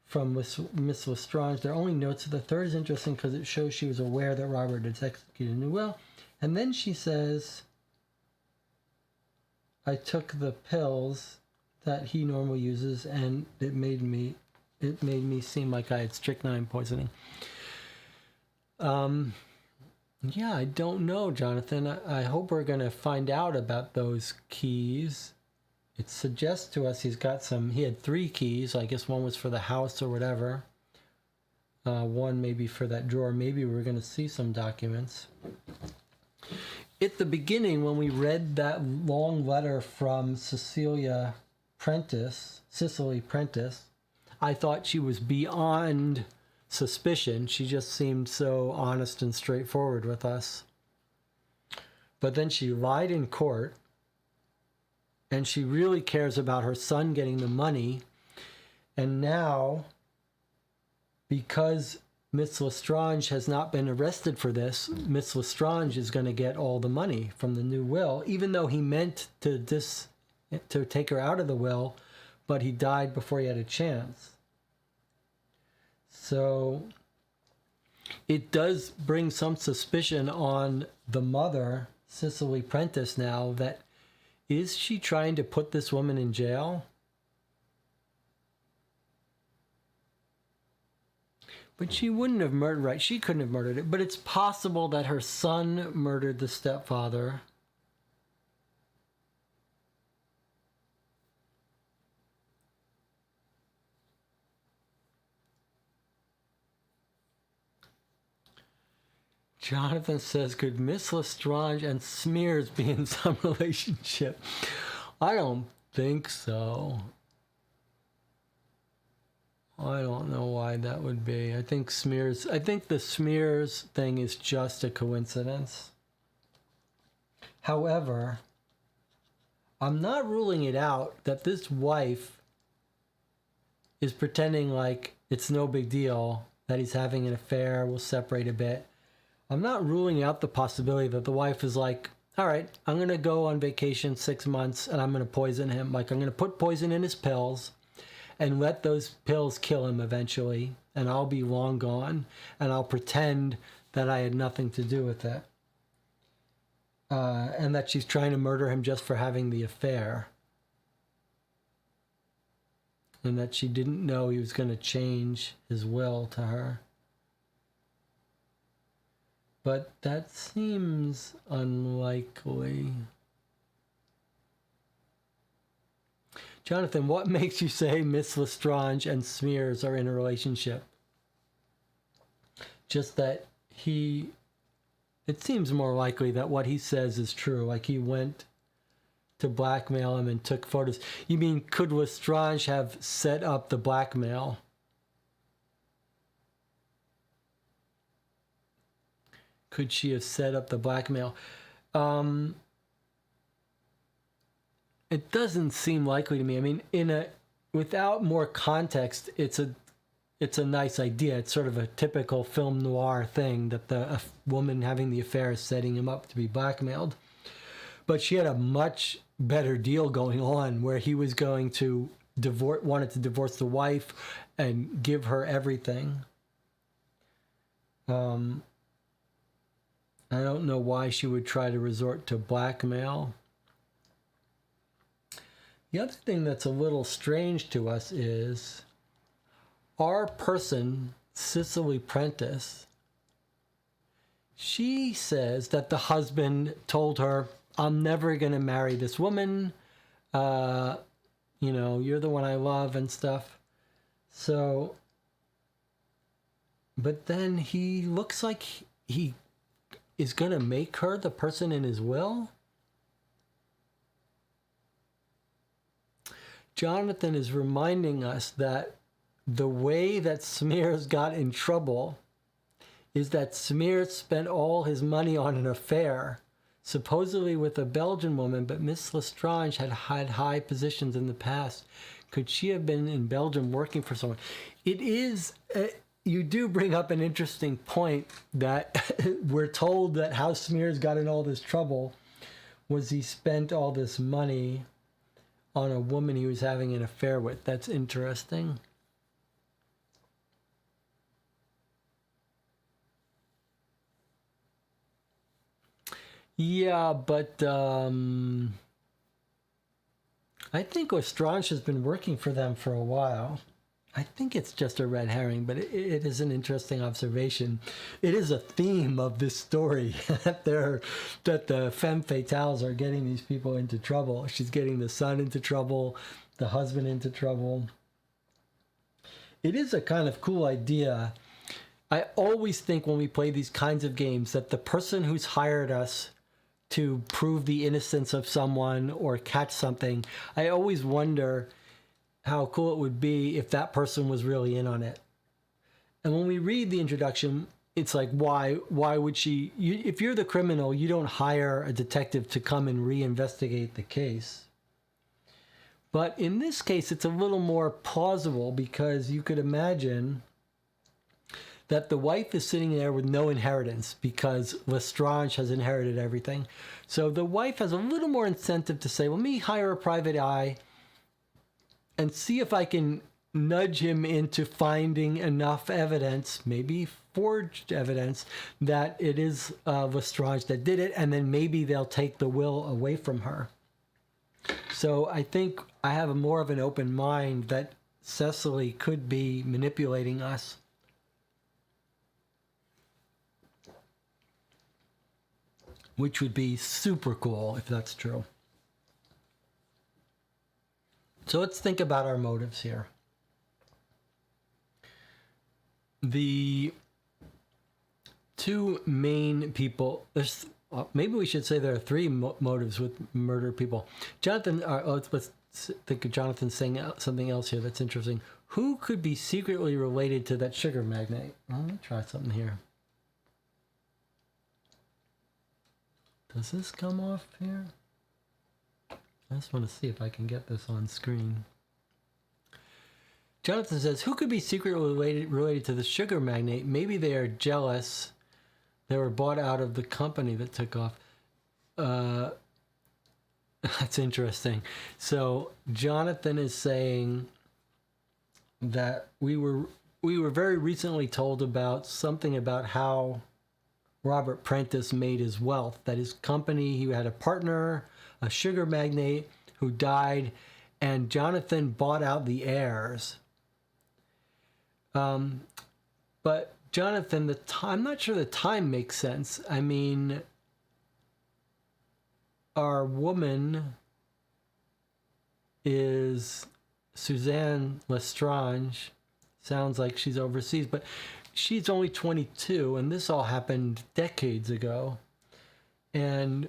from Miss Lestrange. They're only notes. The 3rd is interesting because it shows she was aware that Robert had executed a new will. And then she says, I took the pills that he normally uses, and it made me seem like I had strychnine poisoning. Yeah, I don't know, Jonathan. I hope we're going to find out about those keys. It suggests to us he had 3 keys. I guess one was for the house or whatever. One maybe for that drawer. Maybe we're going to see some documents. At the beginning, when we read that long letter from Cicely Prentice, I thought she was beyond suspicion. She just seemed so honest and straightforward with us. But then she lied in court, and she really cares about her son getting the money. And now, because Miss Lestrange has not been arrested for this, Miss Lestrange is going to get all the money from the new will, even though he meant to take her out of the will, but he died before he had a chance. So it does bring some suspicion on the mother, Cicely Prentice, now, that is she trying to put this woman in jail? But she wouldn't have murdered, right? She couldn't have murdered it. But it's possible that her son murdered the stepfather. Jonathan says, could Miss Lestrange and Smears be in some relationship? I don't think so. I don't know why that would be. I think the Smears thing is just a coincidence. However, I'm not ruling it out that this wife is pretending like it's no big deal, that he's having an affair, we'll separate a bit. I'm not ruling out the possibility that the wife is like, all right, I'm going to go on vacation 6 months and I'm going to poison him. Like, I'm going to put poison in his pills and let those pills kill him eventually, and I'll be long gone, and I'll pretend that I had nothing to do with it. And that she's trying to murder him just for having the affair. And that she didn't know he was going to change his will to her. But that seems unlikely. Jonathan, what makes you say Miss Lestrange and Smears are in a relationship? Just that it seems more likely that what he says is true. Like he went to blackmail him and took photos. You mean, could Lestrange have set up the blackmail? Could she have set up the blackmail? It doesn't seem likely to me. I mean, without more context, it's a nice idea. It's sort of a typical film noir thing that the woman having the affair is setting him up to be blackmailed. But she had a much better deal going on, where he was going to wanted to divorce the wife and give her everything. I don't know why she would try to resort to blackmail. The other thing that's a little strange to us is our person, Cicely Prentice, She says that the husband told her, I'm never going to marry this woman. You're the one I love and stuff. So, but then he looks like he is going to make her the person in his will. Jonathan is reminding us that the way that Smears got in trouble is that Smears spent all his money on an affair, supposedly with a Belgian woman, but Miss Lestrange had had high positions in the past. Could she have been in Belgium working for someone? It is, you do bring up an interesting point that we're told that how Smears got in all this trouble was he spent all this money on a woman he was having an affair with. That's interesting. Yeah, but I think Lestrange has been working for them for a while. I think it's just a red herring, but it is an interesting observation. It is a theme of this story that the femme fatales are getting these people into trouble. She's getting the son into trouble, the husband into trouble. It is a kind of cool idea. I always think when we play these kinds of games that the person who's hired us to prove the innocence of someone or catch something, I always wonder how cool it would be if that person was really in on it. And when we read the introduction, it's like, why would she? If you're the criminal, you don't hire a detective to come and reinvestigate the case. But in this case, it's a little more plausible because you could imagine that the wife is sitting there with no inheritance because Lestrange has inherited everything. So the wife has a little more incentive to say, let me hire a private eye and see if I can nudge him into finding enough evidence, maybe forged evidence, that it is Lestrange that did it, and then maybe they'll take the will away from her. So I think I have more of an open mind that Cecily could be manipulating us. Which would be super cool if that's true. So let's think about our motives here. The two main people, maybe we should say there are three motives with murder people. Jonathan, let's think of Jonathan saying something else here that's interesting. Who could be secretly related to that sugar magnate? Well, let me try something here. Does this come off here? I just want to see if I can get this on screen. Jonathan says, who could be secretly related to the sugar magnate? Maybe they are jealous. They were bought out of the company that took off. That's interesting. So Jonathan is saying that we were very recently told about something about how Robert Prentice made his wealth, that his company, he had a partner, a sugar magnate who died, and Jonathan bought out the heirs. But Jonathan, I'm not sure the time makes sense. I mean, our woman is Suzanne Lestrange. Sounds like she's overseas, but she's only 22, and this all happened decades ago. And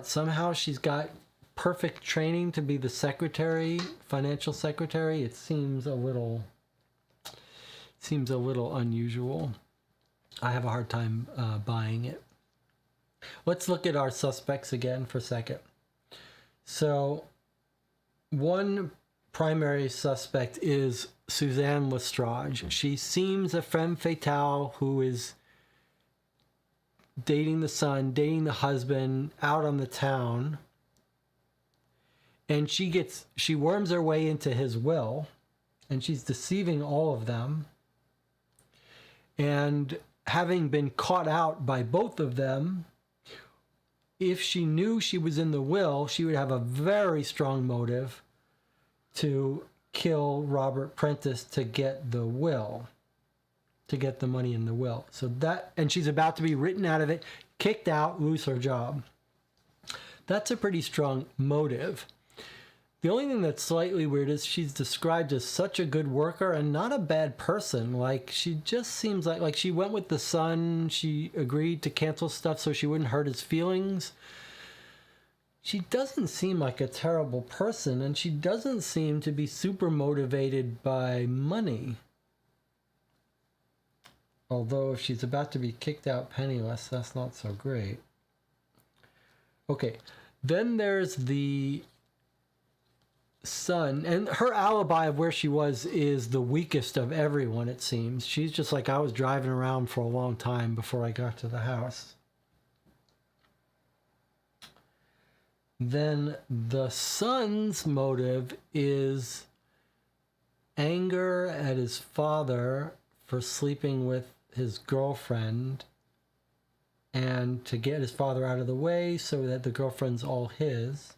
somehow she's got perfect training to be the secretary, financial secretary? It seems a little unusual. I have a hard time buying it. Let's look at our suspects again for a second. So one primary suspect is Suzanne Lestrange. She seems a femme fatale who is dating the son, dating the husband out on the town. And she worms her way into his will, and she's deceiving all of them. And having been caught out by both of them, if she knew she was in the will, she would have a very strong motive to kill Robert Prentice to get the will, to get the money in the will. So that, and she's about to be written out of it, kicked out, lose her job. That's a pretty strong motive. The only thing that's slightly weird is she's described as such a good worker and not a bad person. Like, she just seems like she went with the son. She agreed to cancel stuff so she wouldn't hurt his feelings. She doesn't seem like a terrible person, and she doesn't seem to be super motivated by money. Although if she's about to be kicked out penniless, that's not so great. Okay, then there's the son, and her alibi of where she was is the weakest of everyone, it seems. She's just like, I was driving around for a long time before I got to the house. Then the son's motive is anger at his father for sleeping with his girlfriend and to get his father out of the way so that the girlfriend's all his.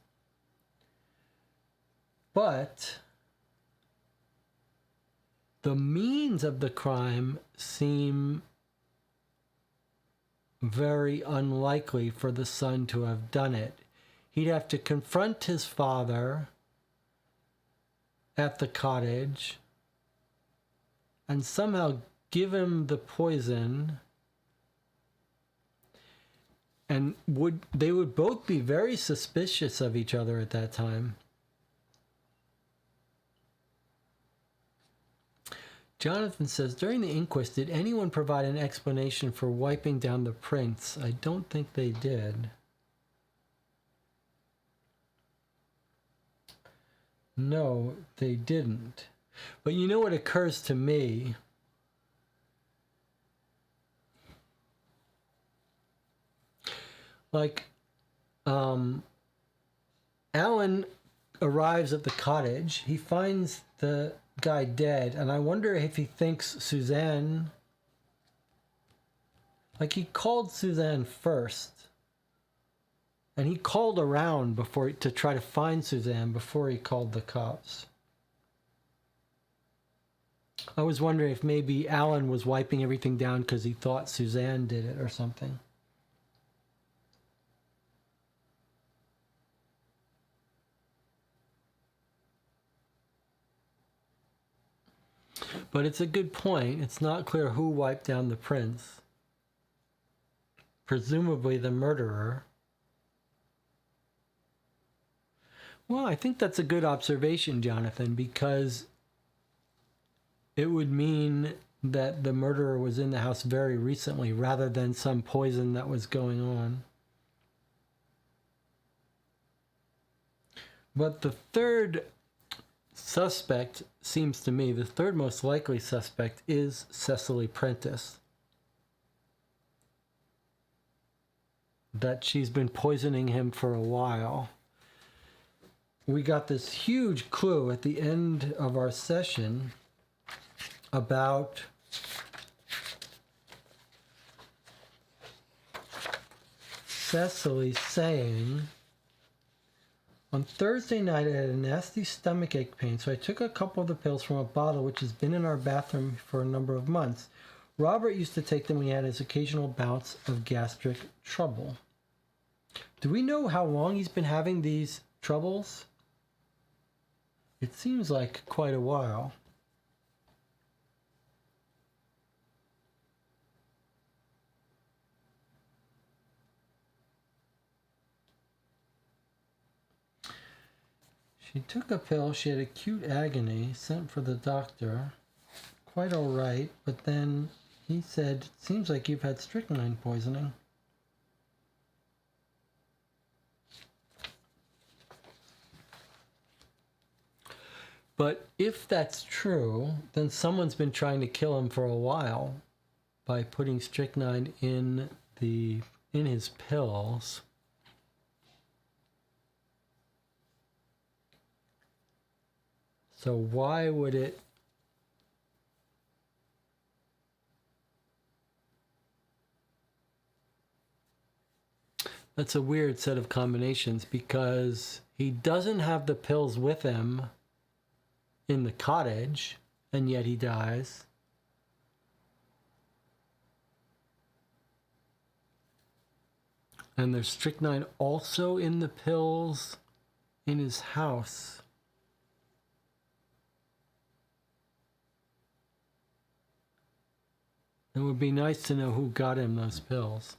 But the means of the crime seem very unlikely for the son to have done it. He'd have to confront his father at the cottage and somehow give him the poison, and they would both be very suspicious of each other at that time. Jonathan says, during the inquest, did anyone provide an explanation for wiping down the prints? I don't think they did. No, they didn't. But you know what occurs to me? Like, Alan arrives at the cottage. He finds the guy dead, and I wonder if he thinks Suzanne... Like, he called Suzanne first. And he called around to try to find Suzanne before he called the cops. I was wondering if maybe Alan was wiping everything down because he thought Suzanne did it or something. But it's a good point. It's not clear who wiped down the prints. Presumably the murderer. Well, I think that's a good observation, Jonathan, because it would mean that the murderer was in the house very recently rather than some poison that was going on. But the third suspect, seems to me, the third most likely suspect is Cecily Prentice. That she's been poisoning him for a while. We got this huge clue at the end of our session about Cecily saying, on Thursday night I had a nasty stomachache pain, so I took a couple of the pills from a bottle which has been in our bathroom for a number of months. Robert used to take them when he had his occasional bouts of gastric trouble. Do we know how long he's been having these troubles? It seems like quite a while. She took a pill, she had acute agony, sent for the doctor. Quite all right, but then he said, it seems like you've had strychnine poisoning. But if that's true, then someone's been trying to kill him for a while by putting strychnine in his pills. So why would it... That's a weird set of combinations because he doesn't have the pills with him in the cottage, and yet he dies. And there's strychnine also in the pills in his house. It would be nice to know who got him those pills.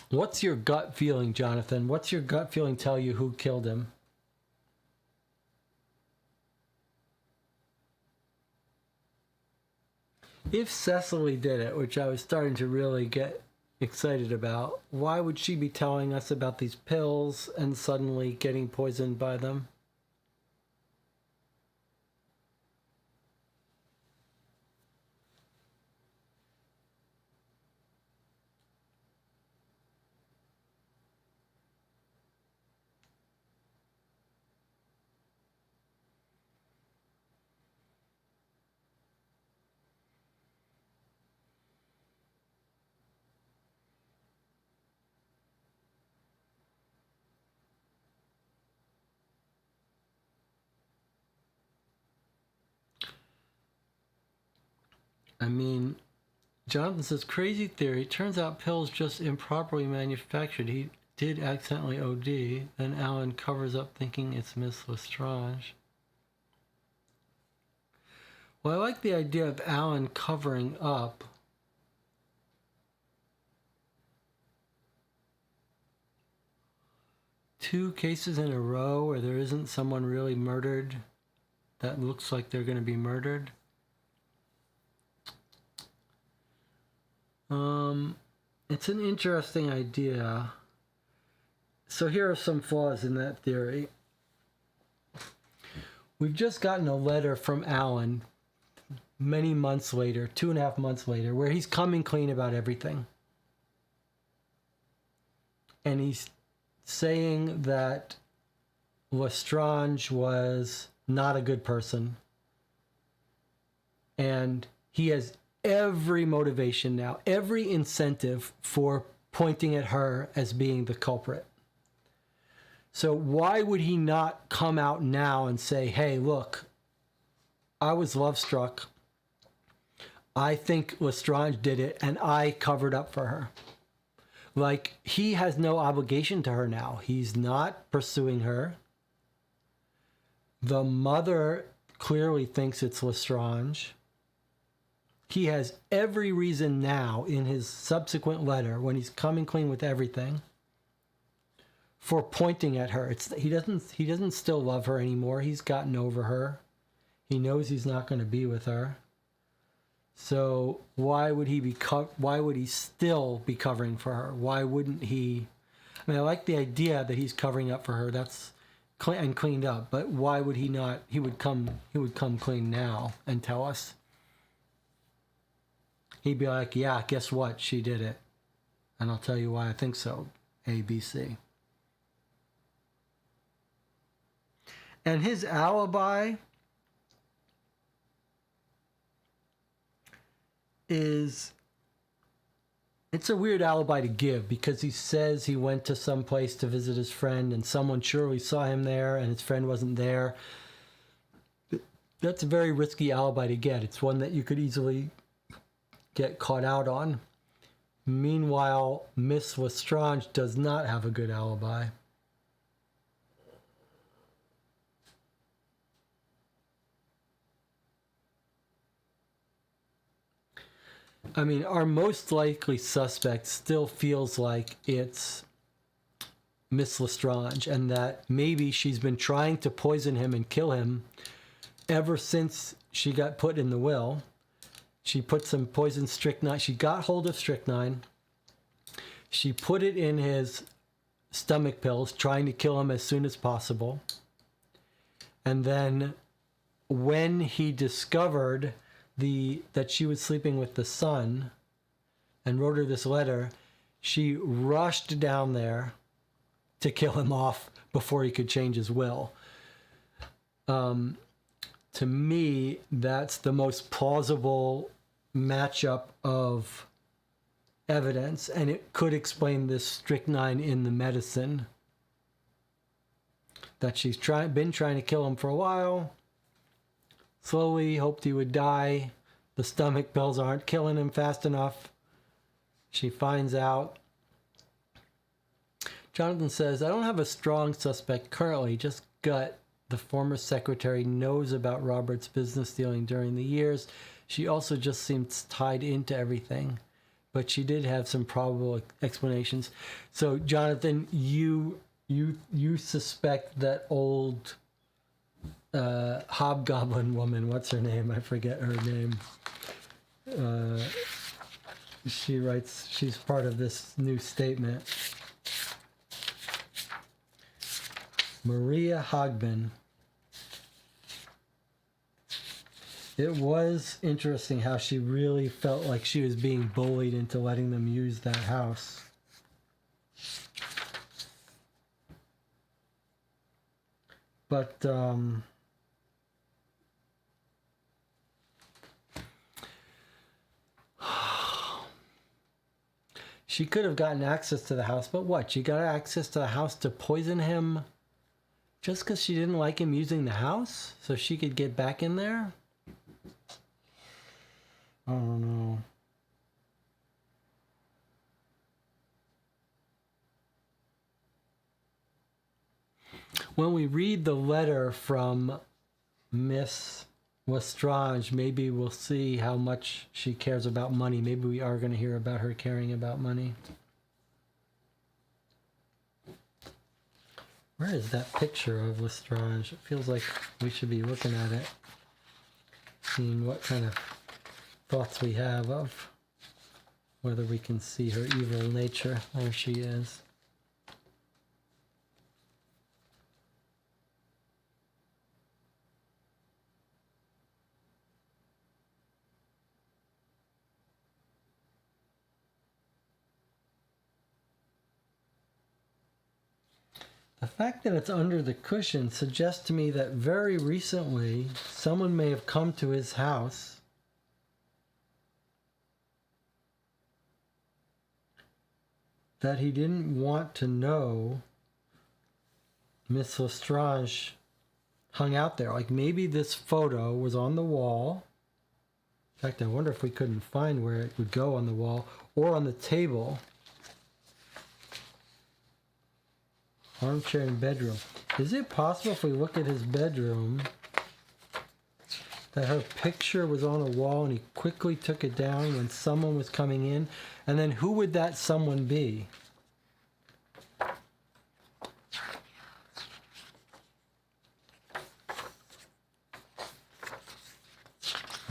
What's your gut feeling, Jonathan? What's your gut feeling tell you who killed him? If Cecily did it, which I was starting to really get excited about, why would she be telling us about these pills and suddenly getting poisoned by them? I mean, Jonathan says, crazy theory. Turns out pills just improperly manufactured. He did accidentally OD. Then Alan covers up thinking it's Miss Lestrange. Well, I like the idea of Alan covering up. Two cases in a row where there isn't someone really murdered that looks like they're going to be murdered. It's an interesting idea. So here are some flaws in that theory. We've just gotten a letter from Alan many months later, 2.5 months later, where he's coming clean about everything. And he's saying that Lestrange was not a good person. And he has every motivation now, every incentive for pointing at her as being the culprit. So why would he not come out now and say, hey, look, I was love struck. I think Lestrange did it, and I covered up for her. Like, he has no obligation to her now. He's not pursuing her. The mother clearly thinks it's Lestrange. He has every reason now in his subsequent letter, when he's coming clean with everything, for pointing at her. He doesn't still love her anymore. He's gotten over her. He knows he's not going to be with her. So why would he still be covering for her? Why wouldn't he? I mean, I like the idea that he's covering up for her. That's and cleaned up. But why would he not? He would come clean now and tell us. He'd be like, yeah, guess what? She did it. And I'll tell you why I think so. A, B, C. And his alibi it's a weird alibi to give, because he says he went to some place to visit his friend and someone surely saw him there and his friend wasn't there. That's a very risky alibi to get. It's one that you could easily get caught out on. Meanwhile, Miss Lestrange does not have a good alibi. I mean, our most likely suspect still feels like it's Miss Lestrange, and that maybe she's been trying to poison him and kill him ever since she got put in the will. She put some poison strychnine. She got hold of strychnine. She put it in his stomach pills, trying to kill him as soon as possible. And then when he discovered that she was sleeping with the son and wrote her this letter, she rushed down there to kill him off before he could change his will. To me, that's the most plausible matchup of evidence, and it could explain this strychnine in the medicine. That she's been trying to kill him for a while, slowly hoped he would die, The stomach pills aren't killing him fast enough. She finds out. Jonathan says, I don't have a strong suspect currently, just gut. The former secretary knows about Robert's business dealing during the years. She also just seems tied into everything. But she did have some probable explanations. So, Jonathan, you suspect that old hobgoblin woman, what's her name? I forget her name. She writes, she's part of this new statement. Maria Hogbin. It was interesting how she really felt like she was being bullied into letting them use that house. But she could have gotten access to the house, but what? She got access to the house to poison him just because she didn't like him using the house? So she could get back in there? I don't know. When we read the letter from Miss Lestrange, maybe we'll see how much she cares about money. Maybe we are going to hear about her caring about money. Where is that picture of Lestrange? It feels like we should be looking at it, seeing what kind of thoughts we have of whether we can see her evil nature. There she is. The fact that it's under the cushion suggests to me that very recently someone may have come to his house that he didn't want to know Miss Lestrange hung out there. Like maybe this photo was on the wall. In fact, I wonder if we couldn't find where it would go on the wall or on the table. Armchair in bedroom. Is it possible if we look at his bedroom that her picture was on a wall and he quickly took it down when someone was coming in? And then who would that someone be?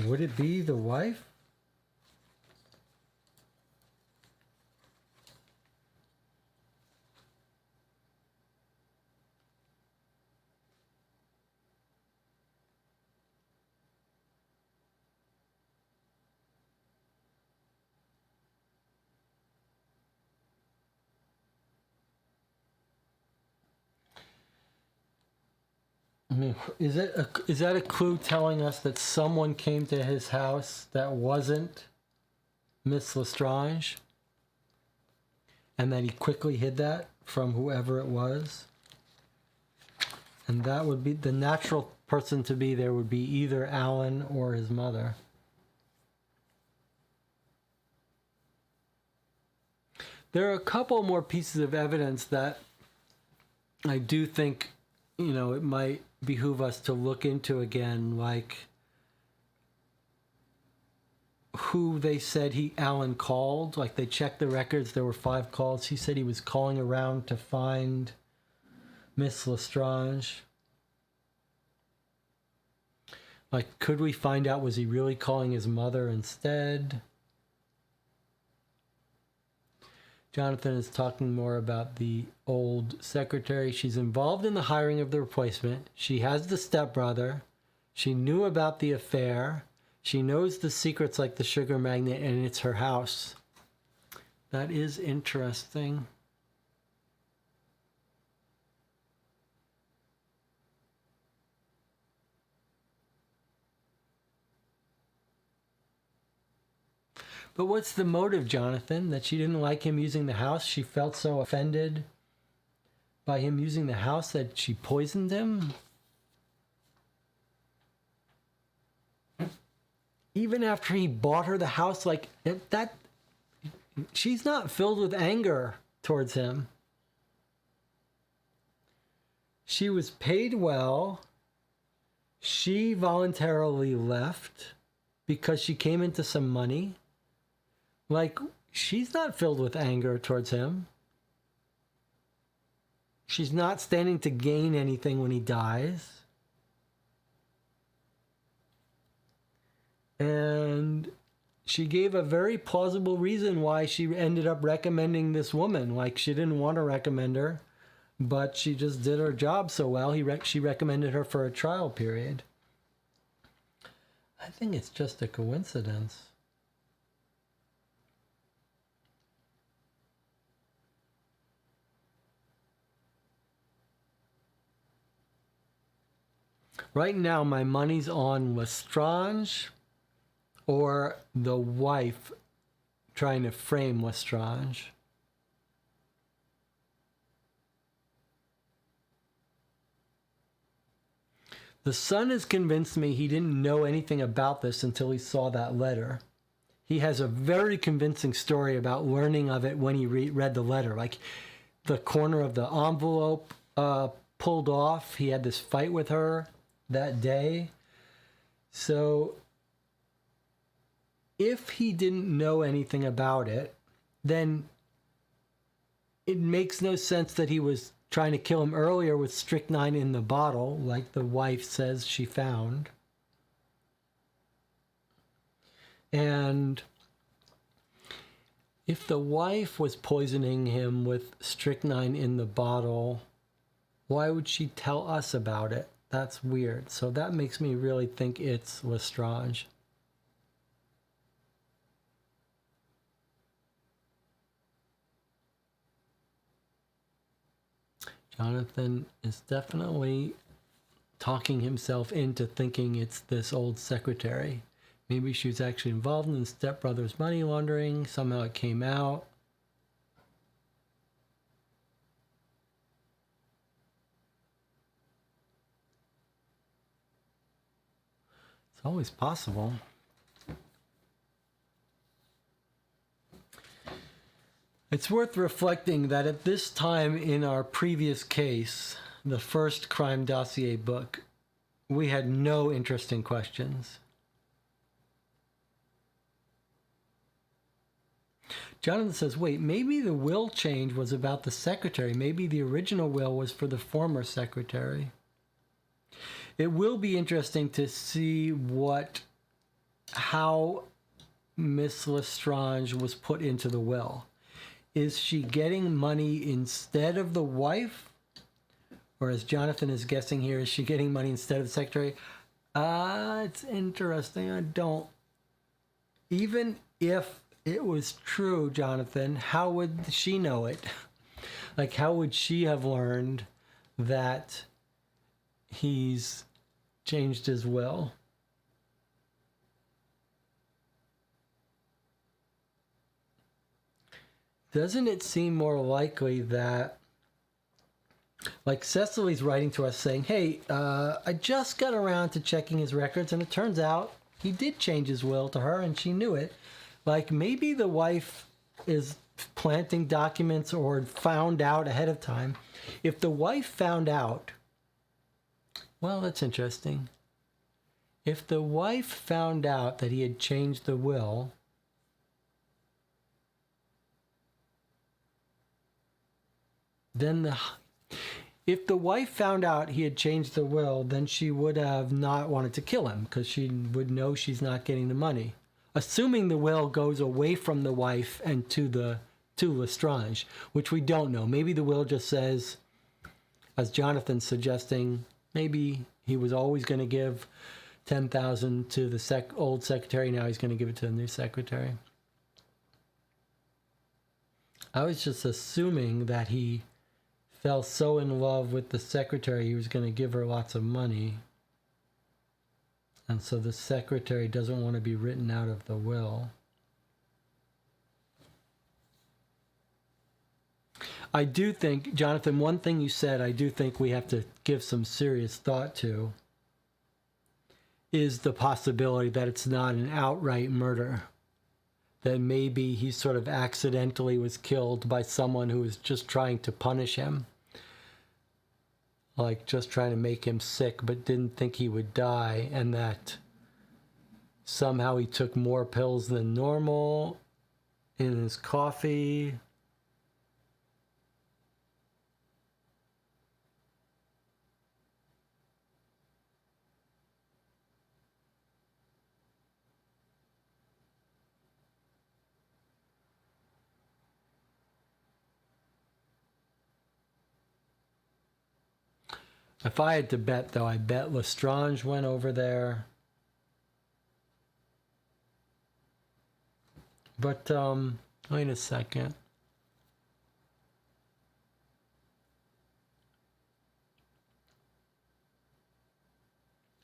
Would it be the wife? I mean, is that a clue telling us that someone came to his house that wasn't Miss Lestrange? And that he quickly hid that from whoever it was? And that would be the natural person to be there would be either Alan or his mother. There are a couple more pieces of evidence that I do think, it might behoove us to look into again, like who they said Alan called. Like they checked the records, there were 5 calls. He said he was calling around to find Miss Lestrange. Like, could we find out, was he really calling his mother instead? Jonathan is talking more about the old secretary. She's involved in the hiring of the replacement. She has the stepbrother. She knew about the affair. She knows the secrets like the sugar magnet, and it's her house. That is interesting. But what's the motive, Jonathan? That she didn't like him using the house? She felt so offended by him using the house that she poisoned him? even after he bought her the house, like that, she's not filled with anger towards him. She was paid well. She voluntarily left because she came into some money. Like, she's not filled with anger towards him. She's not standing to gain anything when he dies. And she gave a very plausible reason why she ended up recommending this woman. Like, she didn't want to recommend her, but she just did her job so well, she recommended her for a trial period. I think it's just a coincidence. Right now, my money's on Lestrange or the wife trying to frame Lestrange. The son has convinced me he didn't know anything about this until he saw that letter. He has a very convincing story about learning of it when he read the letter. Like, the corner of the envelope pulled off. He had this fight with her that day. So if he didn't know anything about it, then it makes no sense that he was trying to kill him earlier with strychnine in the bottle, like the wife says she found. And if the wife was poisoning him with strychnine in the bottle, why would she tell us about it? That's weird. So that makes me really think it's Lestrange. Jonathan is definitely talking himself into thinking it's this old secretary. Maybe she was actually involved in the stepbrother's money laundering. Somehow it came out. It's always possible. It's worth reflecting that at this time in our previous case, the first crime dossier book, we had no interesting questions. Jonathan says, wait, maybe the will change was about the secretary. Maybe the original will was for the former secretary. It will be interesting to see how Miss Lestrange was put into the will. Is she getting money instead of the wife? Or as Jonathan is guessing here, is she getting money instead of the secretary? It's interesting. Even if it was true, Jonathan, how would she know it? Like, how would she have learned that he's changed his will? Doesn't it seem more likely that, like, Cecily's writing to us saying, hey, I just got around to checking his records, and it turns out he did change his will to her, and she knew it. Like, maybe the wife is planting documents or found out ahead of time. If the wife found out, well, that's interesting. If the wife found out that he had changed the will, then if the wife found out he had changed the will, then she would have not wanted to kill him because she would know she's not getting the money. Assuming the will goes away from the wife and to Lestrange, which we don't know. Maybe the will just says, as Jonathan's suggesting, maybe he was always going to give $10,000 to the old secretary. Now he's going to give it to the new secretary. I was just assuming that he fell so in love with the secretary he was going to give her lots of money. And so the secretary doesn't want to be written out of the will. I do think, Jonathan, one thing you said, I do think we have to give some serious thought to. is the possibility that it's not an outright murder. That maybe he sort of accidentally was killed by someone who was just trying to punish him. Like just trying to make him sick, but didn't think he would die, and that somehow he took more pills than normal in his coffee. If I had to bet, though, I bet Lestrange went over there. But, wait a second.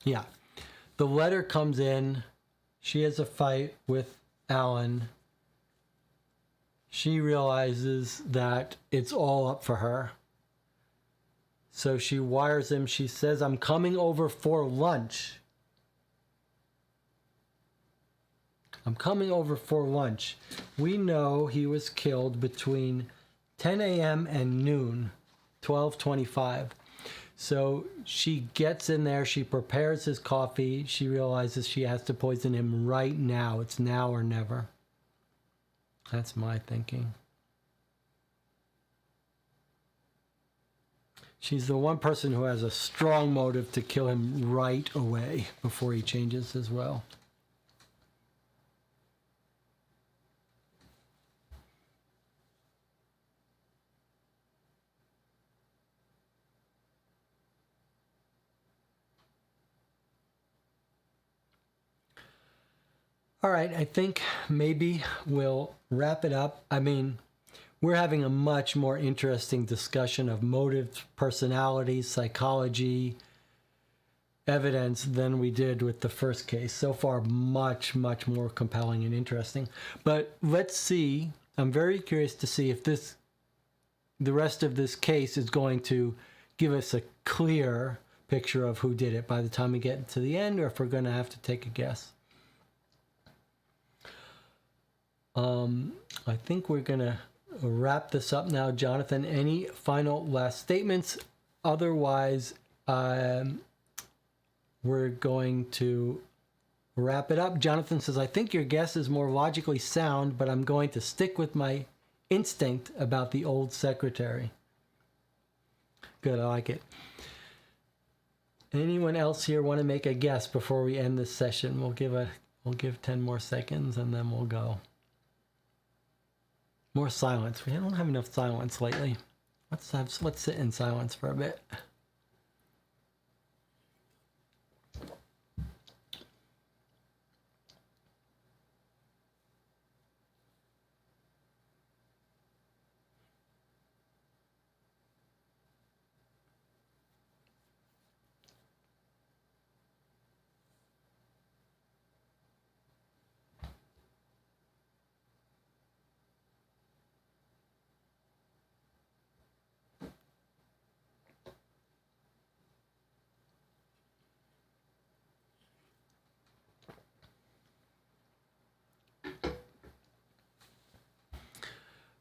Yeah. The letter comes in. She has a fight with Alan. She realizes that it's all up for her. So she wires him. She says, I'm coming over for lunch. I'm coming over for lunch. We know he was killed between 10 a.m. and noon, 12:25. So she gets in there. She prepares his coffee. She realizes she has to poison him right now. It's now or never. That's my thinking. She's the one person who has a strong motive to kill him right away before he changes his will. All right, I think maybe we'll wrap it up. I mean, we're having a much more interesting discussion of motives, personalities, psychology, evidence than we did with the first case. So far, much, much more compelling and interesting. But let's see. I'm very curious to see if the rest of this case is going to give us a clear picture of who did it by the time we get to the end, or if we're going to have to take a guess. I think we're going to wrap this up now. Jonathan, any final last statements? Otherwise, we're going to wrap it up. Jonathan says, I think your guess is more logically sound, but I'm going to stick with my instinct about the old secretary. Good, I like it. Anyone else here want to make a guess before we end this session? We'll give 10 more seconds and then we'll go. More silence. We don't have enough silence lately. Let's sit in silence for a bit.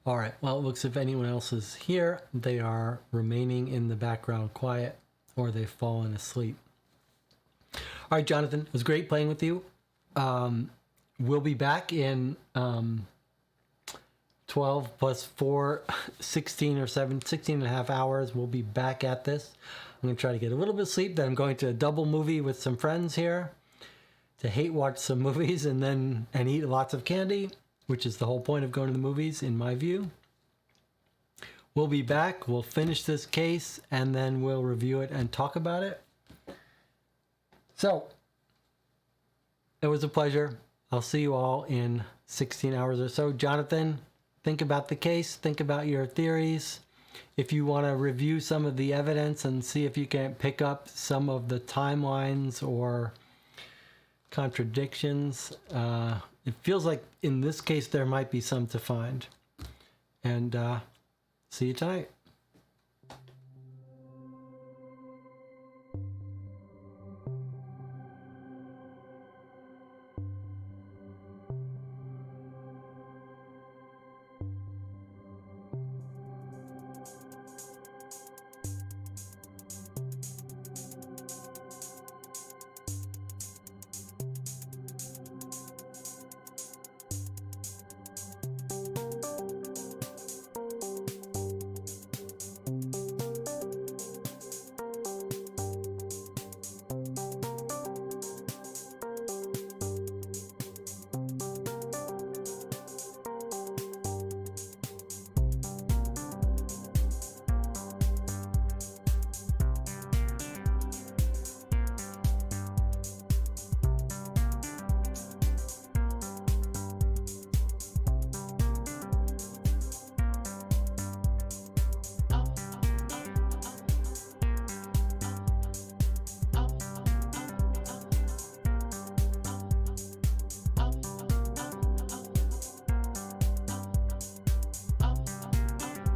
All right, well, it looks if anyone else is here, they are remaining in the background quiet or they've fallen asleep. All right, Jonathan, it was great playing with you. We'll be back in 12 plus 4, 16 or 16 and a half hours. We'll be back at this. I'm going to try to get a little bit of sleep. Then I'm going to a double movie with some friends here to hate watch some movies and eat lots of candy, which is the whole point of going to the movies, in my view. We'll be back. We'll finish this case, and then we'll review it and talk about it. So, it was a pleasure. I'll see you all in 16 hours or so. Jonathan, think about the case. Think about your theories. If you want to review some of the evidence and see if you can pick up some of the timelines or contradictions, it feels like in this case there might be some to find. And see you tonight.